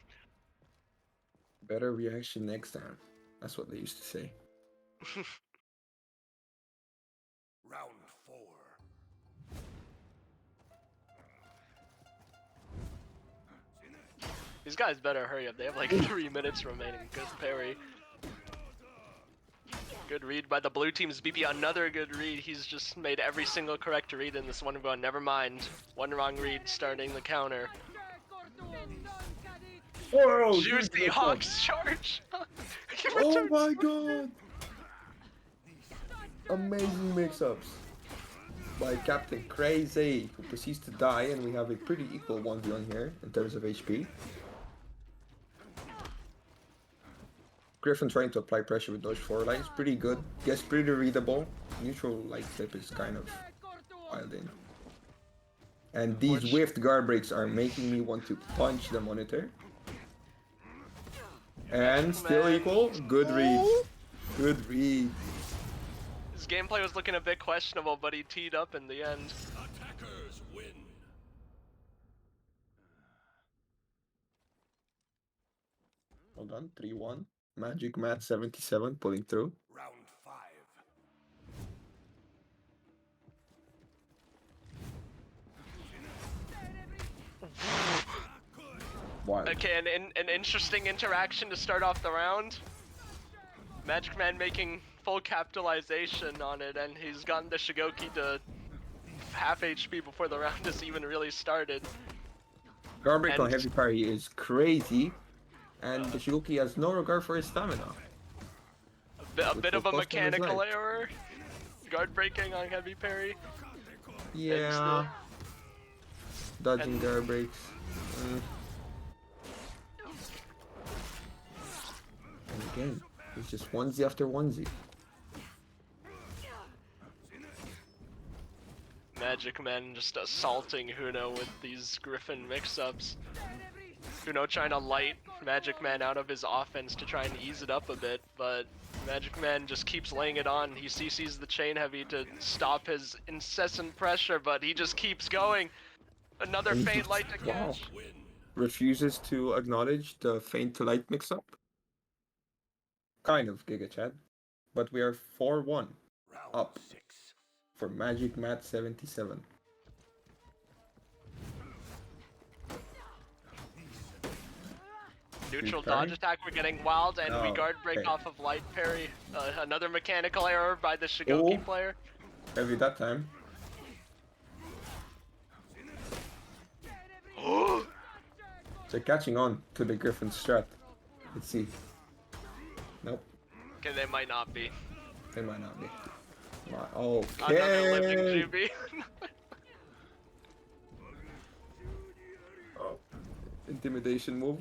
Better reaction next time. That's what they used to say. Round 4. These guys better hurry up. They have like 3 minutes remaining. Good parry. Good read by the blue team's BP. Another good read. He's just made every single correct read in this one. Never mind. 1 wrong read starting the counter. Whoa! Juicy Hawk's charge! Oh my god! Amazing mix-ups by Captain Crazy, who proceeds to die, and we have a pretty equal 1v1 here in terms of HP. Griffin trying to apply pressure with those 4 lights, pretty good. Gets pretty readable. Neutral light flip is kind of wild in. And these whiffed guard breaks are making me want to punch the monitor. And still equal. Good read. Good read. His gameplay was looking a bit questionable, but he teed up in the end. Attackers win. Hold on, 3-1. Magic Matt 77 pulling through. Round 5. Wow. Okay, an interesting interaction to start off the round. Magic Man making full capitalization on it, and he's gotten the Shigoki to half HP before the round has even really started. Guard break on heavy parry is crazy, and the Shigoki has no regard for his stamina. A bit of a will cost him his mechanical life. error. Guard breaking on heavy parry. Yeah. Dodging guard breaks. And again, it's just onesie after onesie. Magic Man just assaulting Huno with these Griffin mix-ups. Huno trying to light Magic Man out of his offense to try and ease it up a bit, but Magic Man just keeps laying it on. He CCs the chain heavy to stop his incessant pressure, but he just keeps going. Another And he faint just- light to wow. catch. Refuses to acknowledge the faint to light mix-up. Kind of, Giga Chad. But we are 4-1 Round up 6. for Magic Matt 77. Neutral Good parry. dodge attack, we're getting wild, and we Oh, guard break okay. off of light parry. Another mechanical error by the Shigoki Oh. player. Heavy that time. They're catching on to the Griffin strat. Let's see. Nope. Okay, they might not be. It might not be. Another living Okay. GB. Oh. Intimidation move.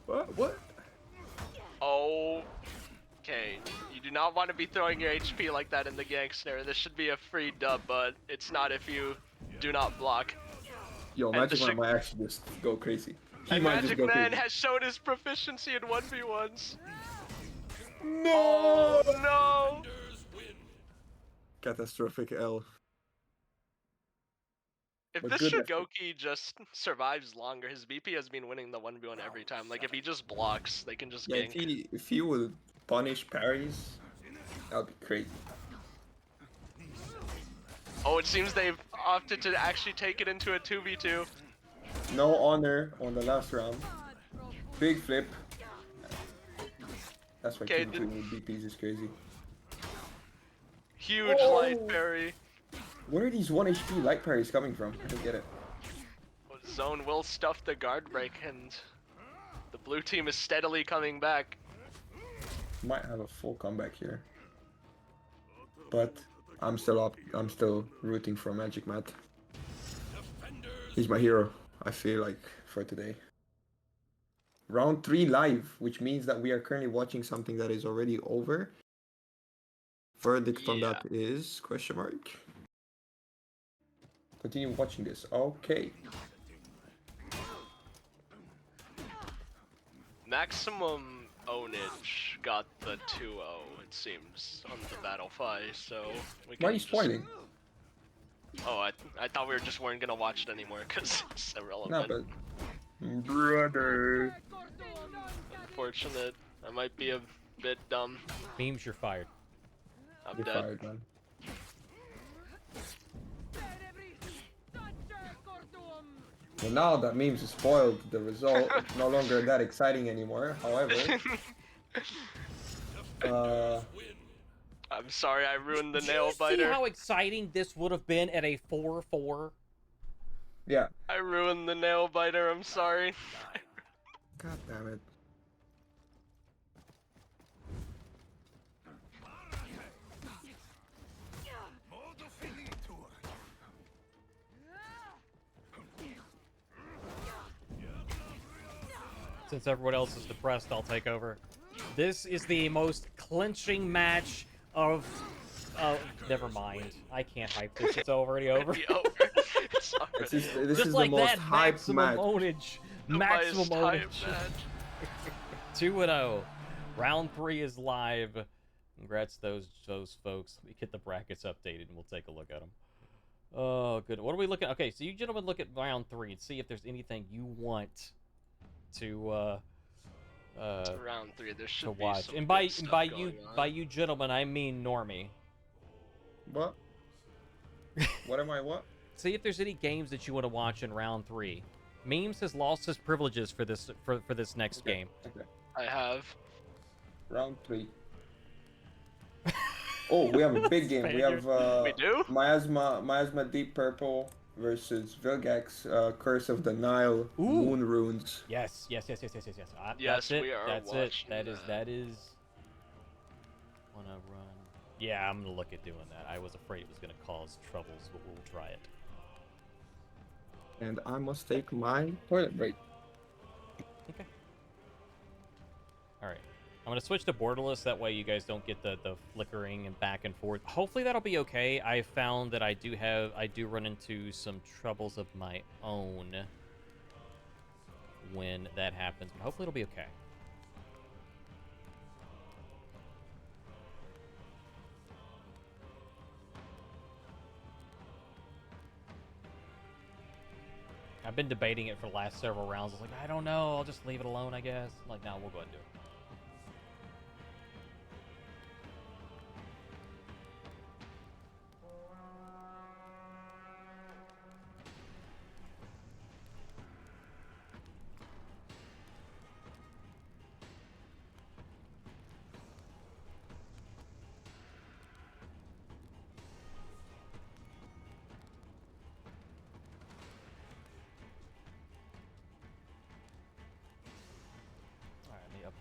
What? Oh. Okay, you do not want to be throwing your HP like that in the gangster. This should be a free dub, but it's not if you do not block. Yo, And Magic the Man might actually just go crazy. He And might just Magic go Man crazy. has shown his proficiency in 1v1s. No! Oh no! Catastrophic L. If But this good effort. Shigoki just survives longer, his BP has been winning the 1v1 every time. Like if he just blocks, they can just Yeah, gank. if he would punish parries, that would be crazy. Oh, it seems they've opted to actually take it into a 2v2. No honor on the last round. Big flip. That's why Okay, 2v2 with BPs is crazy. Huge Oh! light parry. Where are these 1 HP light parries coming from? I don't get it. Zone will stuff the guard break, and the blue team is steadily coming back. Might have a full comeback here. But I'm still rooting for Magic Matt. He's my hero, I feel like, for today. Round 3 live, which means that we are currently watching something that is already over. Verdict on that is question mark. Continue watching this. Okay. Maximum Ownage got the 2-0, it seems, on the Battle 5, so we can Why are you just... spoiling? Oh, I thought we just weren't gonna watch it anymore because it's irrelevant. Nah, but... Brother... Unfortunate. I might be a bit dumb. Memes, you're fired. I'm You're dead. fired, man. Well, now that memes is spoiled, the result is no longer that exciting anymore. However, I'm sorry I ruined the Did nail you see biter. how exciting this would have been at a 4-4? yeah. I ruined the nail biter, I'm sorry. God damn it. Since everyone else is depressed, I'll take over. This is the most clinching match of... never mind. I can't hype this. It's already over. It's over. It's already This over. is Just the like most that, hyped maximum match. ownage. The Maximum most hype ownage. match. 2-0. Round 3 is live. Congrats to those folks. Let me get the brackets updated and we'll take a look at them. Oh, good. What are we looking at? Okay, so you gentlemen look at round 3 and see if there's anything you want to Round 3, there should to be watch. some And good stuff going on. by you gentlemen, I mean Normie. What? What am I what? See if there's any games that you want to watch in round 3. Memes has lost his privileges for this next game. Okay. I have. Round 3. Oh, we have a big game. We have We do? Miasma Deep Purple versus Vilgax, Curse of the Nile, Ooh. Moon Runes. Yes. Yes, That's it. we are That's it. watching That that. is. Wanna run? Yeah, I'm gonna look at doing that. I was afraid it was gonna cause troubles, but we'll try it. And I must take my toilet break. Okay. All right. I'm gonna switch to borderless. That way, you guys don't get the flickering and back and forth. Hopefully, that'll be okay. I found that I do run into some troubles of my own when that happens, but hopefully, it'll be okay. I've been debating it for the last several rounds. I was like, I don't know. I'll just leave it alone, I guess. I'm like, no, we'll go ahead and do it.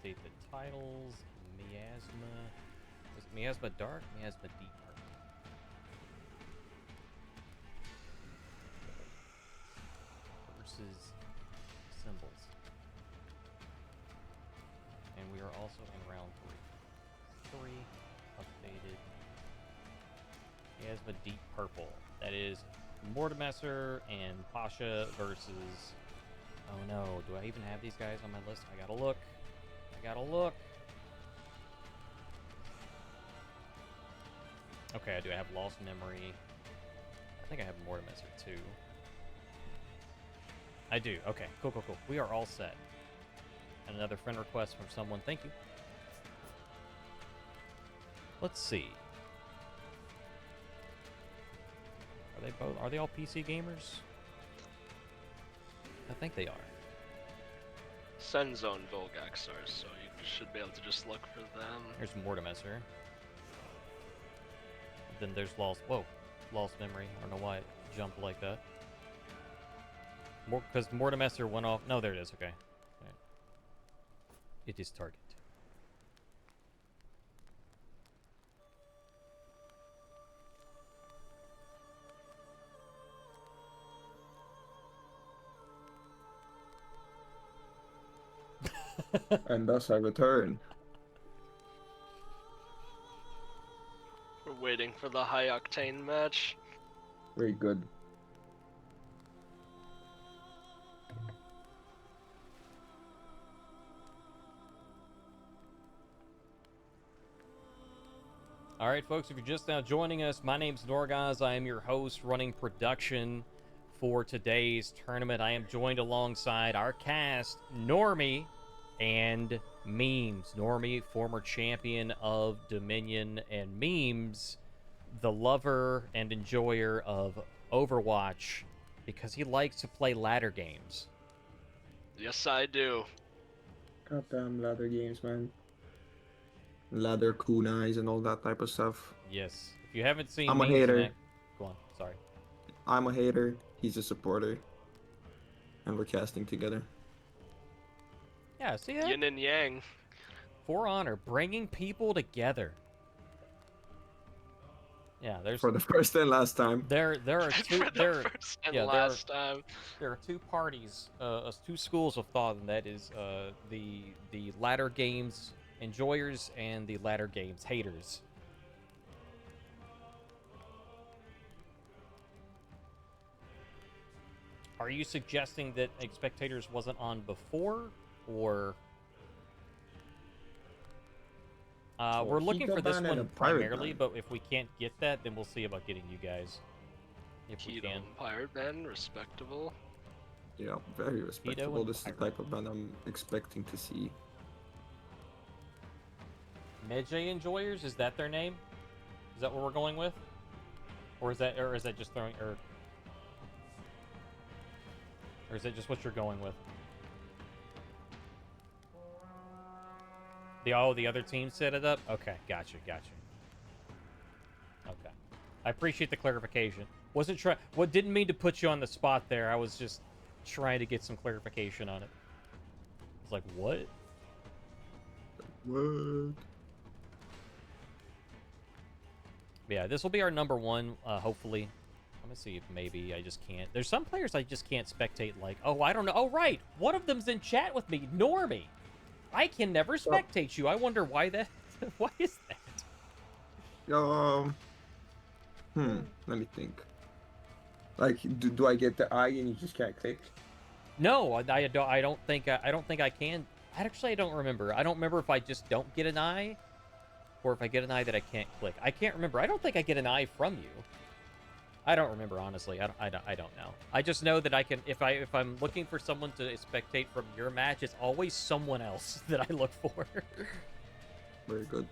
update the titles. Miasma. Was it Miasma Dark? Miasma Deep. Versus symbols. And we are also in round 3. 3 updated. Miasma Deep Purple. That is Mortimer and Pasha versus... Oh no, do I even have these guys on my list? I gotta look. I gotta look. Okay, I do. I have Lost Memory. I think I have Mortimer too. I do. Okay, cool, cool, cool. We are all set. And another friend request from someone. Thank you. Let's see. Are they both? Are they all PC gamers? I think they are. Send Zone Volgaxars, so you should be able to just look for them. There's Mortimer. Then there's Lost. Whoa, Lost Memory. I don't know why it jumped like that. Because Mortimer went off. No, there it is. Okay. Right. It is target. And thus I return. We're waiting for the high octane match. Very good. All right, folks, if you're just now joining us, my name's Norg0z. I am your host running production for today's tournament. I am joined alongside our cast, Normie and Memes. Normie, former champion of Dominion, and Memes, the lover and enjoyer of Overwatch because he likes to play ladder games. Yes, I do. Goddamn ladder games, man. Ladder kunais and all that type of stuff. Yes. If you haven't seen I'm a Memes hater. in it- Go on. Sorry. I'm a hater, he's a supporter. And we're casting together. Yeah, see that? Yin and yang. For Honor, bringing people together. Yeah, there's For the first and last time. there are two For the first and last time. there are two parties, two schools of thought, and that is the ladder games enjoyers and the ladder games haters. Are you suggesting that Spectators wasn't on before, or we're he looking got for this banned in a one pirate primarily, ban. but if we can't get that, then we'll see about getting you guys. If we Keto can. Pirate Ben, respectable. Yeah, very respectable. and This is the type of band I'm expecting to see. Medjay Enjoyers, is that their name? Is that what we're going with? Or is that just throwing, or is that just what you're going with? The other team set it up? Okay, gotcha. Okay. I appreciate the clarification. Didn't mean to put you on the spot there. I was just trying to get some clarification on it. It's like, what? What? Yeah, this will be our number one, hopefully. Let me see if maybe I just can't. There's some players I just can't spectate, like, oh, I don't know. Oh, right. One of them's in chat with me, Normie. I can never spectate you. I wonder why that... Why is that? Let me think. Like, do I get the eye and you just can't click? No, I don't think I can. Actually, I don't remember. I don't remember if I just don't get an eye, or if I get an eye that I can't click. I can't remember. I don't think I get an eye from you. I don't remember, honestly. I don't know. I just know that I can, if I'm looking for someone to spectate from your match, it's always someone else that I look for. Very good.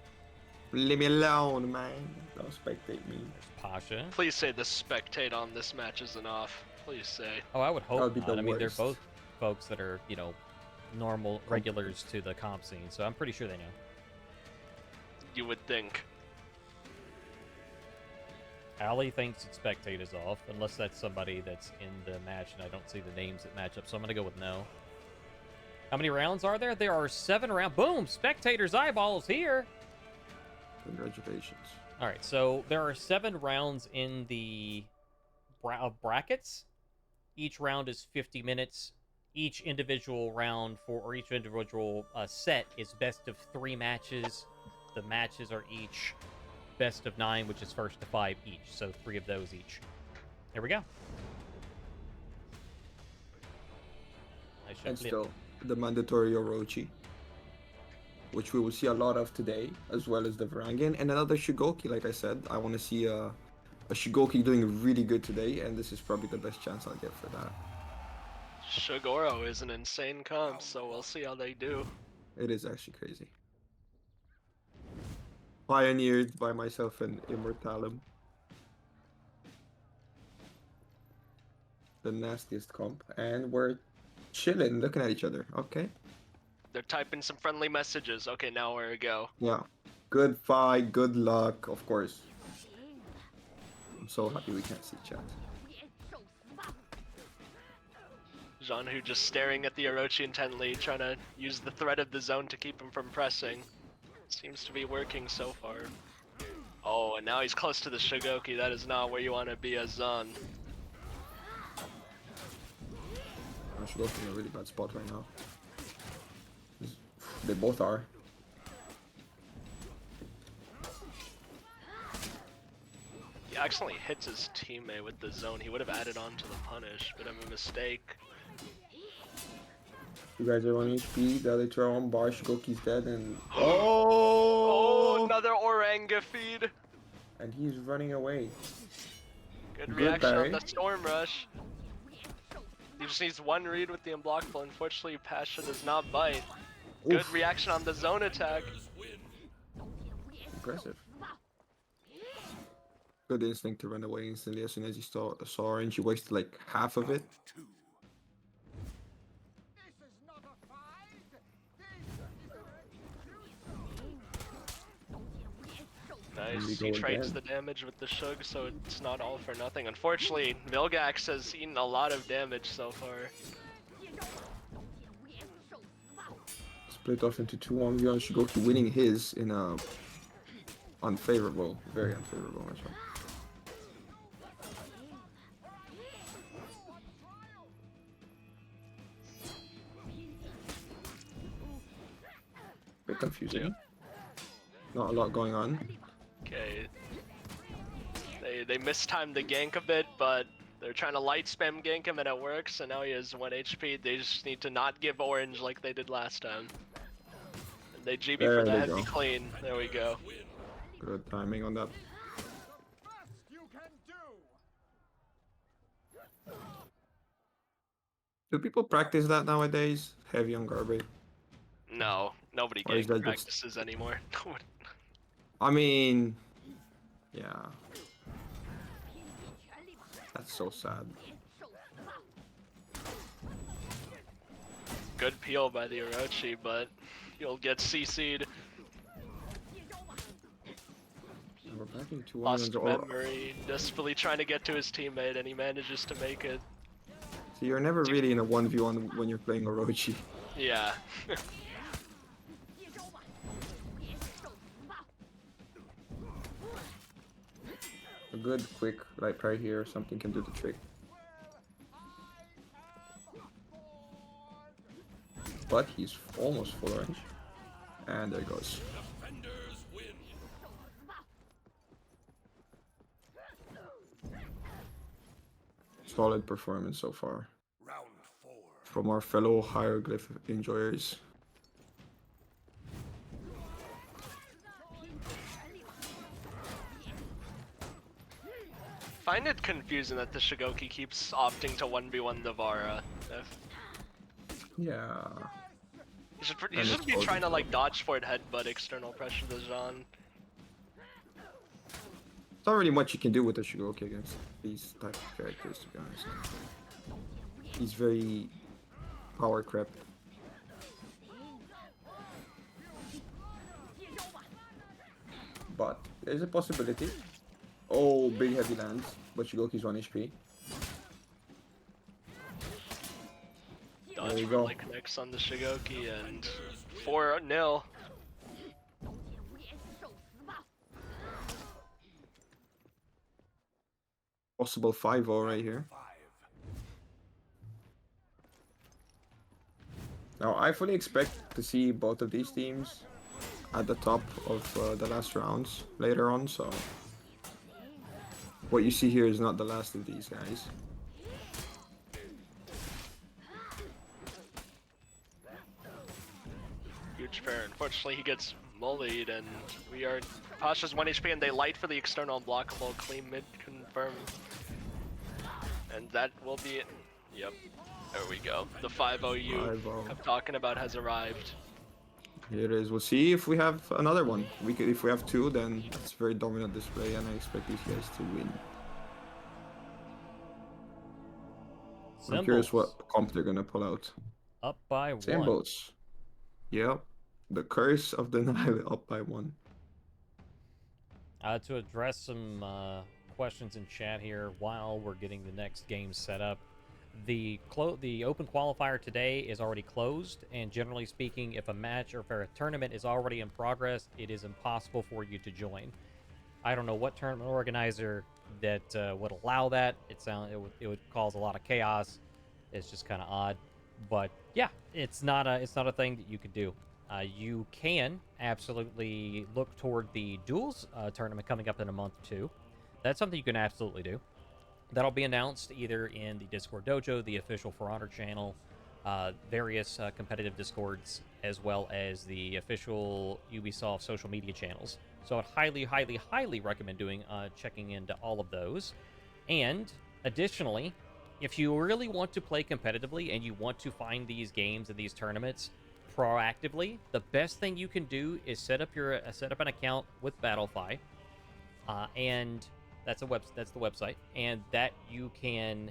Leave me alone, man. Don't spectate me. There's Pasha. Please say the spectate on this match isn't off. Please say. Oh, I would hope That would be not. the I mean, they're worst. both folks that are, normal regulars to the comp scene, so I'm pretty sure they know. You would think. Allie thinks that spectate is off, unless that's somebody that's in the match and I don't see the names that match up, so I'm going to go with no. How many rounds are there? There are 7 rounds. Boom! Spectator's eyeballs here. Congratulations. All right, so there are 7 rounds in the brackets. Each round is 50 minutes. Each individual round or each individual set is best of 3 matches. The matches are each best of 9, which is first to 5 each. So 3 of those each. There we go. And still, the mandatory Orochi, which we will see a lot of today, as well as the Varangian, and another Shigoki. Like I said, I want to see a Shigoki doing really good today, and this is probably the best chance I'll get for that. Shigoro is an insane comp, so we'll see how they do. It is actually crazy. Pioneered by myself and Immortalum. The nastiest comp, and we're chilling, looking at each other. Okay. They're typing some friendly messages. Okay, now where to go? Yeah. Good fight, good luck, of course. I'm so happy we can't see chat. Jean-Hu just staring at the Orochi intently, trying to use the threat of the zone to keep him from pressing. Seems to be working so far. Oh, and now he's close to the Shigoki. That is not where you want to be as Zon. I should go in a really bad spot right now. They both are. He accidentally hits his teammate with the zone. He would have added on to the punish, but of a mistake. You guys are on HP, the other two are on bar, Shigoki's dead, and... Oh, another Oranga feed. And he's running away. Good reaction parry. on the Storm Rush. He just needs one read with the unblockable. Unfortunately, Pasha does not bite. Good Oof. reaction on the zone attack. Impressive. Good instinct to run away instantly as soon as he saw orange. He wasted like half of it. This is not a fight. This is Nice. we He go trades again. the damage with the Shug, so it's not all for nothing. Unfortunately, Vilgax has eaten a lot of damage so far. Split off into 2-1v1. Shigoki winning his in a unfavorable, very unfavorable matchup. Bit confusing. Not a lot going on. Okay. They mistimed the gank a bit, but they're trying to light spam gank him and it works, and now he has 1 HP. They just need to not give orange like they did last time. And they GB There for the they heavy go. clean. There we go. Good timing on that. best you can do. Do people practice that nowadays? Heavy on garbage. No, nobody Or is that gank just- practices anymore. I mean, yeah. That's so sad. Good peel by the Orochi, but you'll get CC'd. And we're back into Lost one. memory, desperately trying to get to his teammate, and he manages to make it. So you're never really in a 1v1 when you're playing Orochi. Yeah. A good quick right right here, something can do the trick. But he's almost full range. And there he goes. Defenders win. Solid performance so far Round 4. from our fellow hieroglyph enjoyers. Find it confusing that the Shigoki keeps opting to 1v1 the Vara. Yeah. He should be trying to like dodge forward headbutt external pressure the Jean. There's not really much you can do with the Shigoki against these type of characters, to be honest. He's very power crept. But there's a possibility. Oh, big heavy lands, but Shigoki's 1 HP. There you Dodge go. really connects on the Shigoki and 4-0. Possible 5-0 right here. Now, I fully expect to see both of these teams at the top of the last rounds later on, so what you see here is not the last of these guys. Huge pair. Unfortunately, he gets mullied, and we are Pasha's 1 HP, and they light for the external unblockable. Clean mid confirmed, and that will be it. Yep, there we go. The 5-0 you 5-0. kept talking about has arrived. Here it is. We'll see if we have another one. If we have two, then it's very dominant display, and I expect these guys to win. I'm curious what comp they're gonna pull out. Up by Same one. boats. Yep. The curse of the Nile up by one. To address some questions in chat here while we're getting the next game set up. The open qualifier today is already closed, and generally speaking, if a match or if a tournament is already in progress, it is impossible for you to join. I don't know what tournament organizer that would allow that. It would cause a lot of chaos. It's just kind of odd, but yeah, it's not a thing that you could do. You can absolutely look toward the duels tournament coming up in a month or two. That's something you can absolutely do. That'll be announced either in the Discord Dojo, the official For Honor channel, various competitive Discords, as well as the official Ubisoft social media channels. So I'd highly, highly, highly recommend checking into all of those. And additionally, if you really want to play competitively and you want to find these games and these tournaments proactively, the best thing you can do is set up an account with Battlefy, and that's the website, and that you can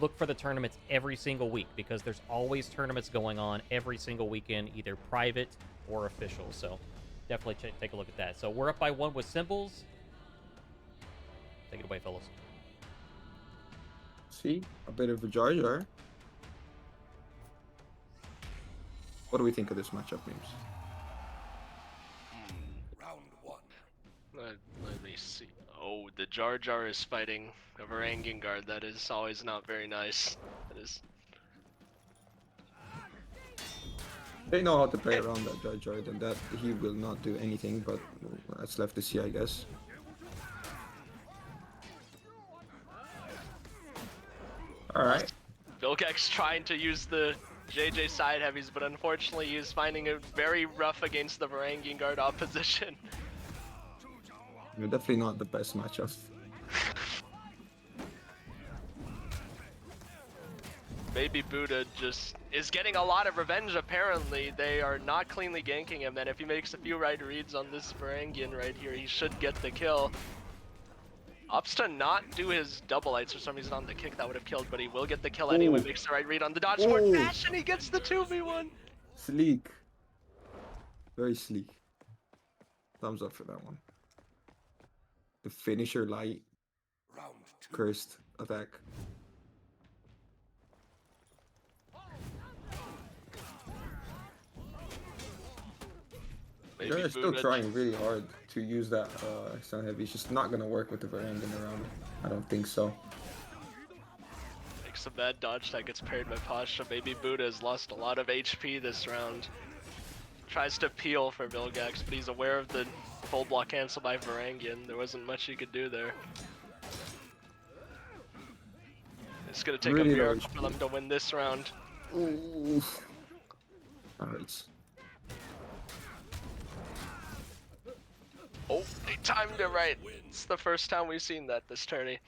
look for the tournaments every single week, because there's always tournaments going on every single weekend, either private or official. So definitely take a look at that. So we're up by one with symbols. Take it away, fellas. See, a bit of a Jar Jar. What do we think of this matchup, Memes? Round one. Let me see. Oh, the Jar Jar is fighting a Varangian guard. That is always not very nice. That is. They know how to play around that Jar Jar, and that he will not do anything, but that's left to see, I guess. Alright. Vilgax trying to use the JJ side heavies, but unfortunately he's finding it very rough against the Varangian guard opposition. You're definitely not the best matchup. Baby Buddha just is getting a lot of revenge, apparently. They are not cleanly ganking him, and if he makes a few right reads on this Varangian right here, he should get the kill. Opts to not do his double lights for some reason on the kick that would have killed, but he will get the kill anyway. Makes the right read on the dodge forward dash, and he gets the 2v1. Sleek. Very sleek. Thumbs up for that one. The finisher light. Round two. Cursed attack. They're still trying really hard to use that external heavy. It's just not gonna work with the Varangian around. I don't think so. Makes a bad dodge that gets parried by Pasha. Baby Buddha has lost a lot of HP this round. Tries to peel for Vilgax, but he's aware of the full block cancel by Varangian. There wasn't much he could do there. It's gonna take Really a miracle for them to win this round. Ooh. That hurts. Oh, they timed it right. It's the first time we've seen that this tourney.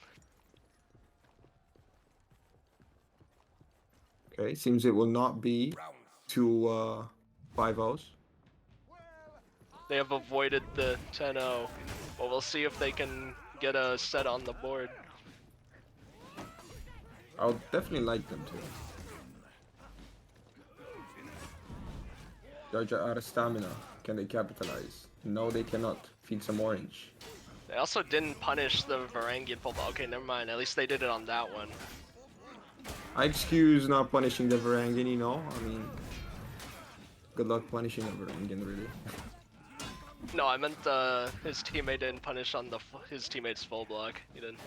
Okay, seems it will not be Round 2 5-0s. They have avoided the 10-0, but we'll see if they can get a set on the board. I would definitely like them to. Jar Jar out of stamina. Can they capitalize? No, they cannot. Feed some orange. They also didn't punish the Varangian full block. Okay, never mind. At least they did it on that one. I excuse not punishing the Varangian, you know? I mean, good luck punishing a Varangian, really. No, I meant his teammate didn't punish on the his teammate's full block. He didn't.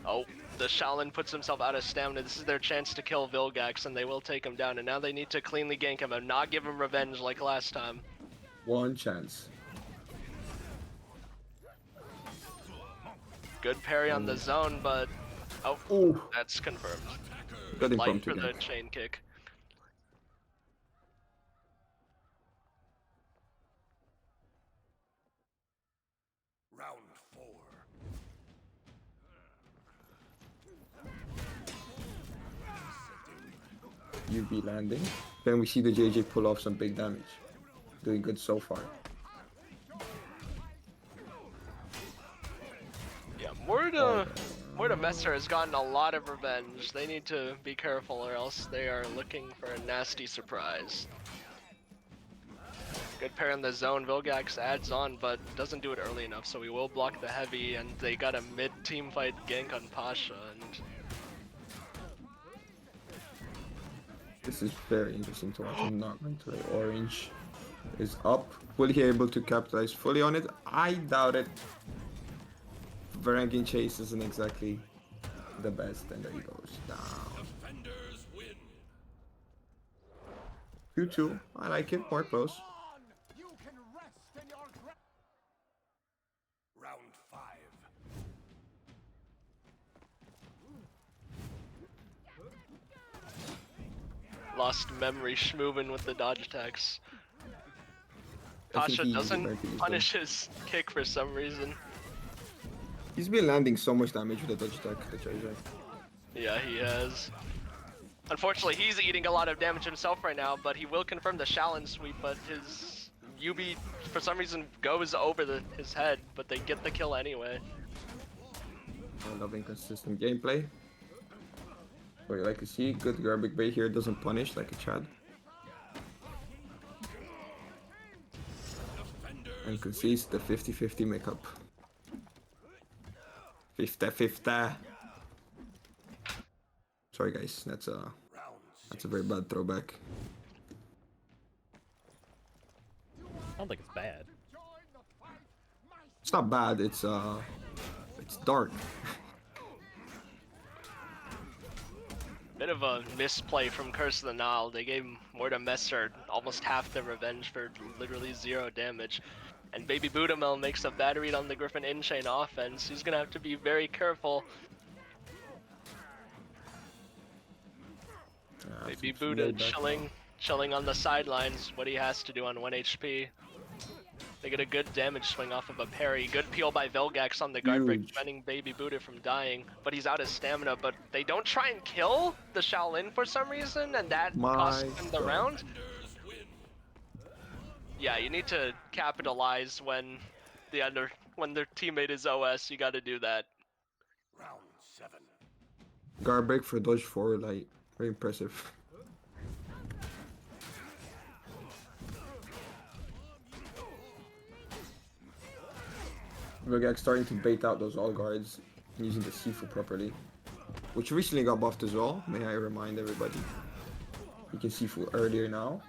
Oh, the Shaolin puts himself out of stamina. This is their chance to kill Vilgax, and they will take him down. And now they need to cleanly gank him and not give him revenge like last time. One chance. Good parry on the zone, but oh, Ooh. that's confirmed. Good Light impromptu for the gank. chain kick. Round 4. UB landing. Then we see the JJ pull off some big damage. Doing good so far. Yeah, Messer has gotten a lot of revenge. They need to be careful or else they are looking for a nasty surprise. Good pair in the zone. Vilgax adds on, but doesn't do it early enough, so we will block the heavy, and they got a mid-team fight gank on Pasha, and This is very interesting to watch. I'm not going to play. Orange is up. Will he able to capitalize fully on it? I doubt it. Varangian chase isn't exactly the best, and there he goes down. Defenders win. 2-2. I like it. More close. On! You can rest in your grave. Round 5. lost memory schmovin with the dodge attacks. I think Pasha he doesn't might be punish his kick for some reason. He's been landing so much damage with the dodge attack, the JJ. Yeah, he has. Unfortunately, he's eating a lot of damage himself right now, but he will confirm the Shaolin sweep, but his UB, for some reason, goes over his head, but they get the kill anyway. I love inconsistent gameplay. What you like to see, good garbage bait here, doesn't punish like a Chad. And concedes the 50-50 makeup. 50-50. Sorry guys, that's a very bad throwback. I don't think it's bad. It's not bad, it's dark. Bit of a misplay from Curse of the Nile. They gave Messer almost half the revenge for literally 0 damage. And Baby Budamel makes a bad read on the Griffin in-chain offense. He's gonna have to be very careful. Baby Buddha chilling on the sidelines, what he has to do on 1 HP. They get a good damage swing off of a parry. Good peel by Vilgax on the guard break, preventing Baby Buddha from dying. But he's out of stamina, but they don't try and kill the Shaolin for some reason, and that costs them the round. Yeah, you need to capitalize when their teammate is OS, you gotta do that. Round 7. Guard break for dodge forward, like, very impressive. Vilgax starting to bait out those all guards and using the Sifu properly, which recently got buffed as well. May I remind everybody, you can Sifu earlier now.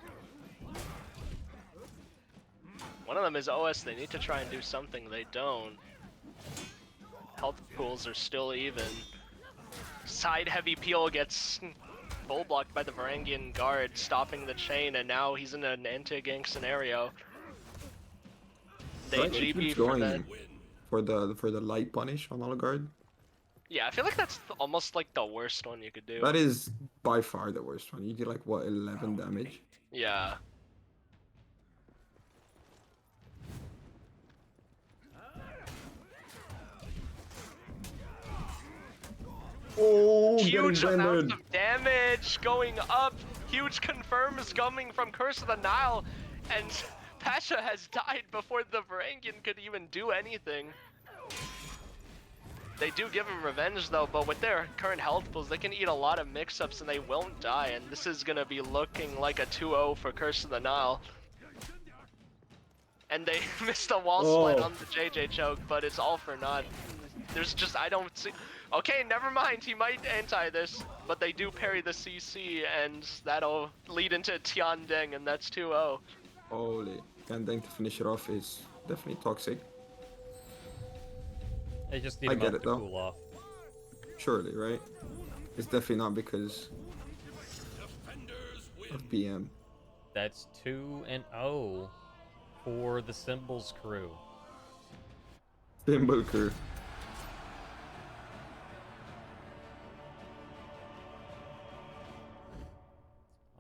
One of them is OS, they need to try and do something, they don't. Health pools are still even. Side heavy peel gets full blocked by the Varangian guard, stopping the chain, and now he's in an anti-gank scenario. They GB for that. For the light punish on all guard. Yeah, I feel like that's almost like the worst one you could do. That is by far the worst one. You get like what, 11 damage? Yeah. Oh, huge amounts of damage going up. Huge confirms coming from Curse of the Nile, and Pasha has died before the Varangian could even do anything. They do give him revenge though, but with their current health pools, they can eat a lot of mix-ups and they won't die, and this is gonna be looking like a 2-0 for Curse of the Nile. And they missed a wall split on the JJ choke, but it's all for naught. There's just, I don't see. Okay, never mind. He might anti this, but they do parry the CC, and that'll lead into Tiandeng, and that's 2-0. Holy. And then to finish it off is definitely toxic. They just need I a get moment it, to though. cool off. Surely, right? It's definitely not because Defenders win. of PM. That's 2-0 for the Symbols crew. Thimble crew.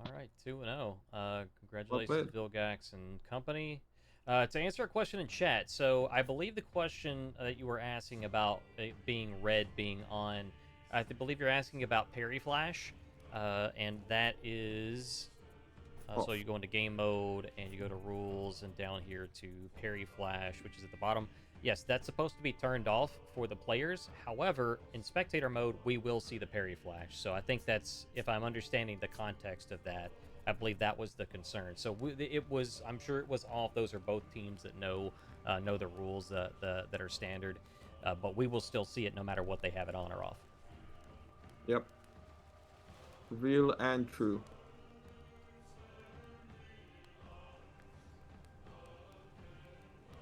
All right, 2-0. Congratulations played. to Vilgax and company. To answer a question in chat, so I believe the question that you were asking about it being red being on, I believe you're asking about parry flash, and that is. So you go into game mode and you go to rules and down here to parry flash, which is at the bottom. Yes, that's supposed to be turned off for the players. However, in spectator mode, we will see the parry flash. So I think that's, if I'm understanding the context of that, I believe that was the concern. So it was, I'm sure it was off. Those are both teams that know the rules that are standard, but we will still see it no matter what they have it on or off. Yep. Real and true.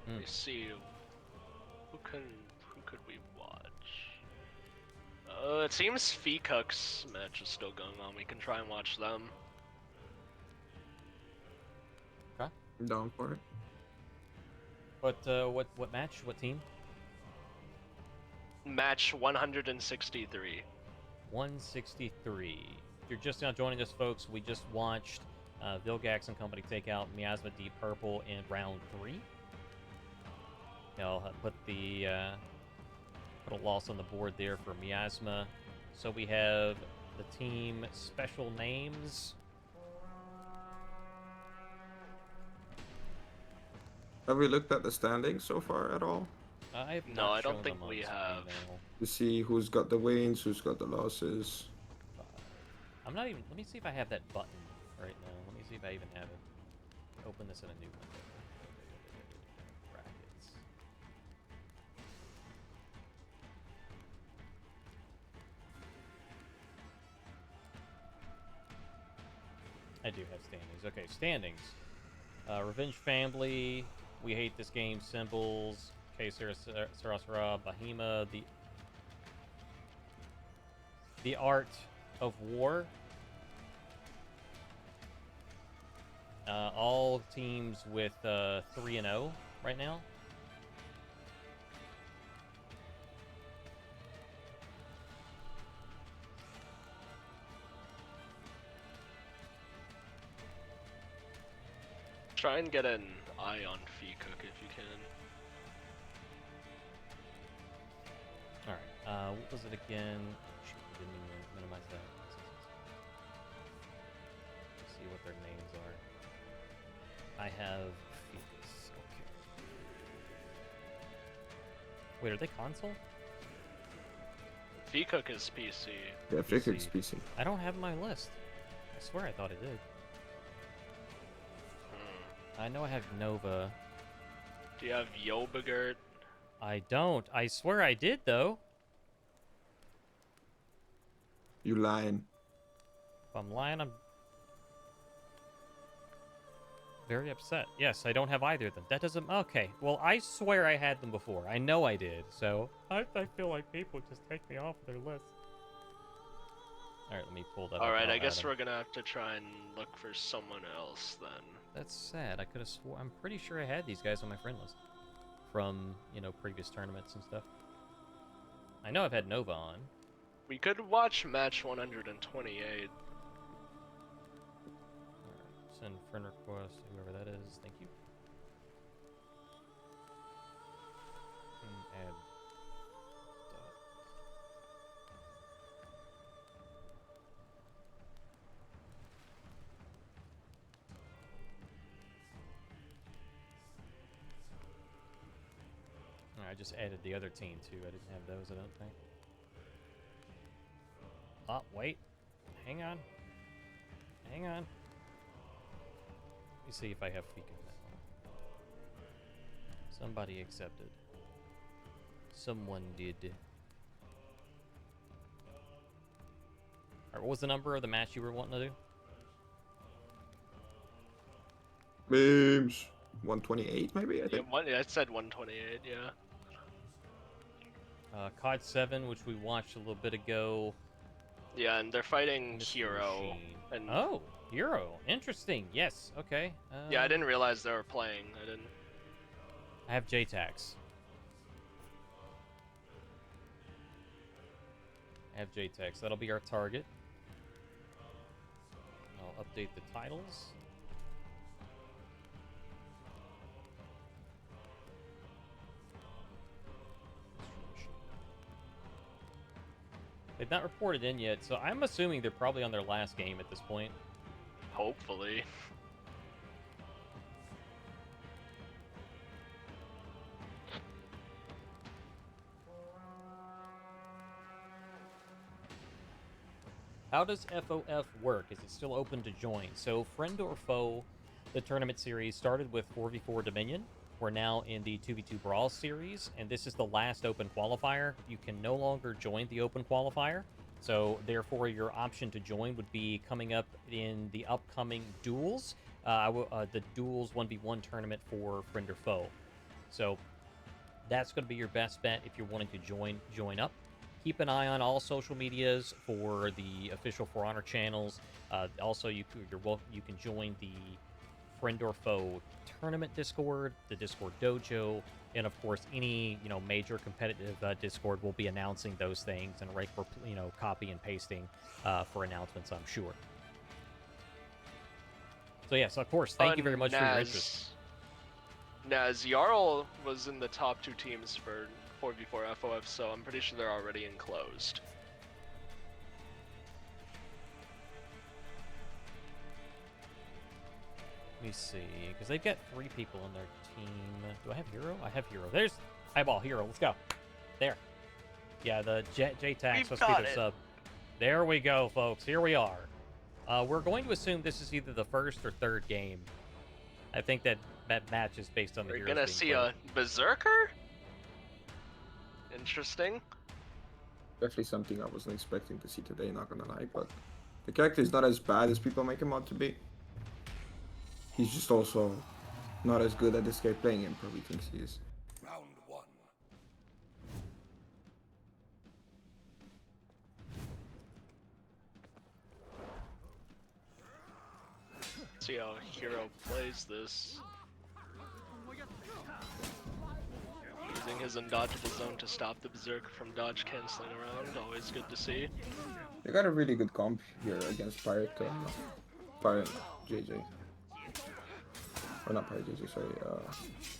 Let me see. Who could we watch? It seems Fecook's match is still going on. We can try and watch them. Okay. I'm down for it. What match? What team? Match 163. 163. If you're just now joining us, folks, we just watched Vilgax and company take out Miasma Deep Purple in round 3. I'll put a loss on the board there for Miasma. So we have the team special names. Have we looked at the standings so far at all? No, I don't think we have. To see who's got the wins, who's got the losses. I'm not even. Let me see if I have that button right now. Let me see if I even have it. Open this in a new window. Brackets. I do have standings. Okay, standings. Revenge Family. We Hate This Game. Symbols. K. Sarasara. Bahima. The Art of War. All teams with 3-0 right now. Try and get an eye on Fecook if you can. Alright, what was it again? Shoot, I didn't even minimize that. Let's see what their names are. I have Fetus. Okay. Wait, are they console? Fecook is PC. Yeah, Ficker's PC. I don't have my list. I swear I thought I did. I know I have Nova. Do you have Yobagurt? I don't. I swear I did, though. You lying. If I'm lying, I'm very upset. Yes, I don't have either of them. That doesn't... Okay, well, I swear I had them before. I know I did, so... I feel like people just take me off their list. Alright, let me pull that up. Alright, and I I'll guess add 'em. we're gonna have to try and look for someone else then. That's sad. I could have swore... I'm pretty sure I had these guys on my friend list. From, you know, previous tournaments and stuff. I know I've had Nova on. We could watch match 128. Alright, send friend request, whoever that is. Thank you. And add... I just added the other team too. I didn't have those, I don't think. Oh, wait. Hang on. Hang on. Let me see if I have Fika in that one. Somebody accepted. Someone did. Alright, what was the number of the match you were wanting to do? Beams. 128 maybe, I Yeah, think. I said 128, yeah. COD 7, which we watched a little bit ago. Yeah, and they're fighting Mystery Hero. Machine. And Oh, Hero. Interesting. Yes. Okay. yeah, I didn't realize they were playing. I didn't. I have JTAX. I have JTAX. That'll be our target. I'll update the titles. They've not reported in yet, so I'm assuming they're probably on their last game at this point. Hopefully. How does FOF work? Is it still open to join? So, Friend or Foe, the tournament series started with 4v4 Dominion. We're now in the 2v2 Brawl series, and this is the last open qualifier. You can no longer join the open qualifier, so therefore your option to join would be coming up in the upcoming duels, the duels 1v1 tournament for Friend or Foe. So that's going to be your best bet if you're wanting to join up. Keep an eye on all social medias for the official For Honor channels. Also, you can join the Friend or Foe tournament Discord, the Discord Dojo, and of course any major competitive Discord will be announcing those things and right for copy and pasting for announcements, I'm sure. So yes, of course, thank you very much for your interest. Naz, Jarl was in the top 2 teams for 4v4 FOF, so I'm pretty sure they're already enclosed. Let me see, because they've got 3 people on their team. Do I have Hero? I have Hero. There's Eyeball Hero. Let's go. There. Yeah, the JTAX must be their sub. There we go, folks. Here we are. We're going to assume this is either the first or third game. I think that match is based on the heroes. We're gonna see a Berserker? Interesting. Definitely something I wasn't expecting to see today, not gonna lie, but the character is not as bad as people make him out to be. He's just also not as good at this guy playing him probably thinks he is. Round 1. See how Hero plays this. Using his undodgeable zone to stop the Berserker from dodge canceling around, always good to see. They got a really good comp here against Pirate JJ. Or not Pirate JJ, sorry,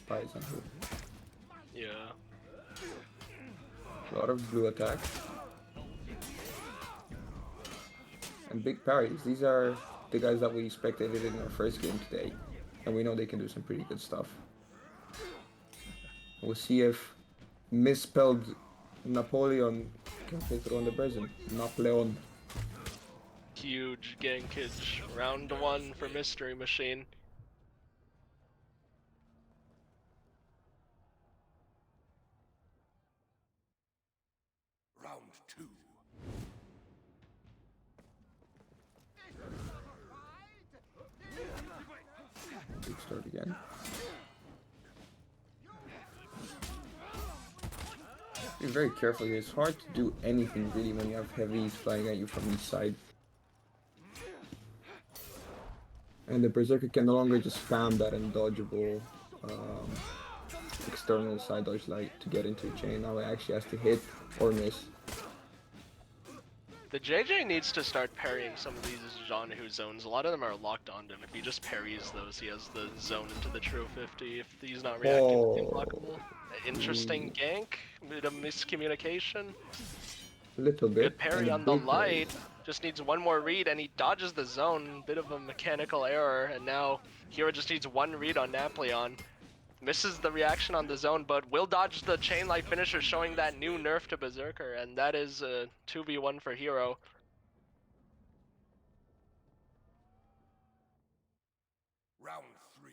Pirate Zanhu. Yeah. A lot of blue attack. And big parries. These are the guys that we spectated in our first game today. And we know they can do some pretty good stuff. We'll see if misspelled Napoleon can play through on the present. Napoleon. Huge gankage. Round 1 for Mystery Machine. Round 2. Big start again. Be very careful here. It's hard to do anything really when you have heavies flying at you from each side. And the Berserker can no longer just spam that undodgeable external side dodge light to get into a chain. Now it actually has to hit or miss. The JJ needs to start parrying some of these Zanhu zones. A lot of them are locked onto him. If he just parries those, he has the zone into the True 50. If he's not reacting, it's unblockable. Interesting gank, bit of miscommunication. A little bit. Good parry on the light. Just needs one more read and he dodges the zone. Bit of a mechanical error, and now Hero just needs one read on Napoleon. Misses the reaction on the zone, but will dodge the chain light finisher, showing that new nerf to Berserker, and that is a 2v1 for Hero. Round 3.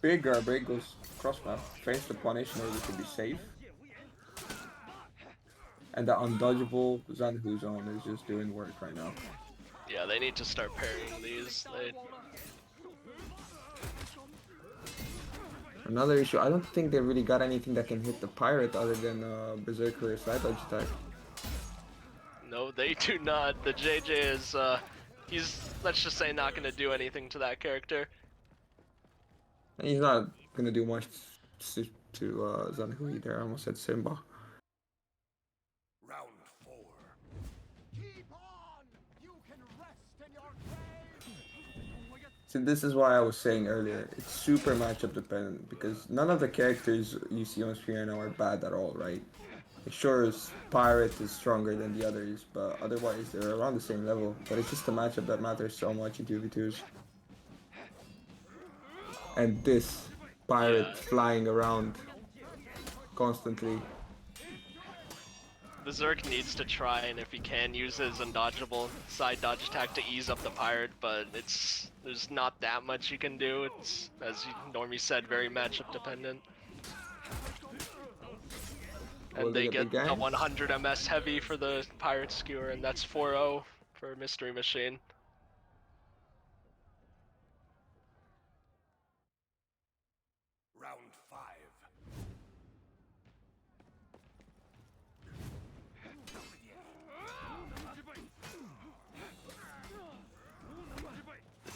big break goes cross map, feigns the punish in order to be safe. And the undodgeable Zanhu zone is just doing work right now. Yeah, they need to start parrying these. Another issue, I don't think they really got anything that can hit the pirate other than Berserker side dodge attack. No, they do not. The JJ is, he's, let's just say, not gonna do anything to that character. And he's not gonna do much to Zanhu either. I almost said Simba. Round 4. Keep on! You can rest in your grave! See, this is why I was saying earlier, it's super matchup dependent because none of the characters you see on screen right now are bad at all, right? Sure, Pirate is stronger than the others, but otherwise they're around the same level. But it's just the matchup that matters so much in 2v2s. And this Pirate flying around constantly. Berserk needs to try, and if he can, use his undodgeable side dodge attack to ease up the pirate, but there's not that much you can do. It's, as Normie said, very matchup dependent. And they get a 100 MS heavy for the pirate skewer, and that's 4-0 for Mystery Machine. Round 5.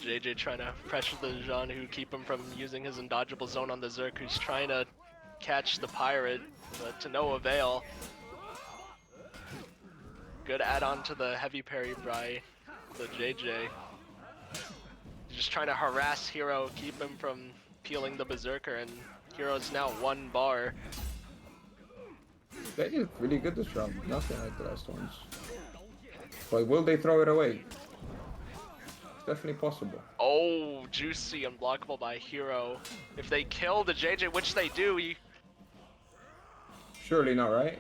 JJ trying to pressure the Jean who keep him from using his undodgeable zone on the Zerk, who's trying to catch the pirate, but to no avail. Good add-on to the heavy parry by the JJ. He's just trying to harass Hero, keep him from peeling the Berserker, and Hero's now 1 bar. They did really good this round, nothing like the last ones. But will they throw it away? It's definitely possible. Oh, juicy, unblockable by Hero. If they kill the JJ, which they do, he... Surely not, right?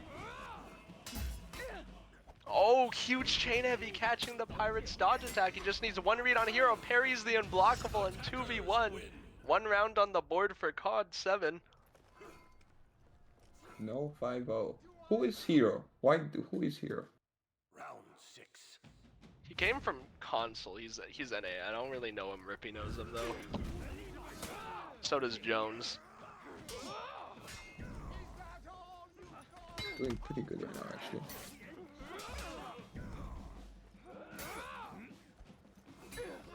Oh, huge chain heavy catching the pirate's dodge attack. He just needs 1 read on Hero, parries the unblockable in 2v1. 1 round on the board for COD 7. No, 5-0. Who is Hero? Who is Hero? Round 6. He came from console. He's NA. I don't really know him. Rippy knows him though. So does Jones. Doing pretty good right now, actually.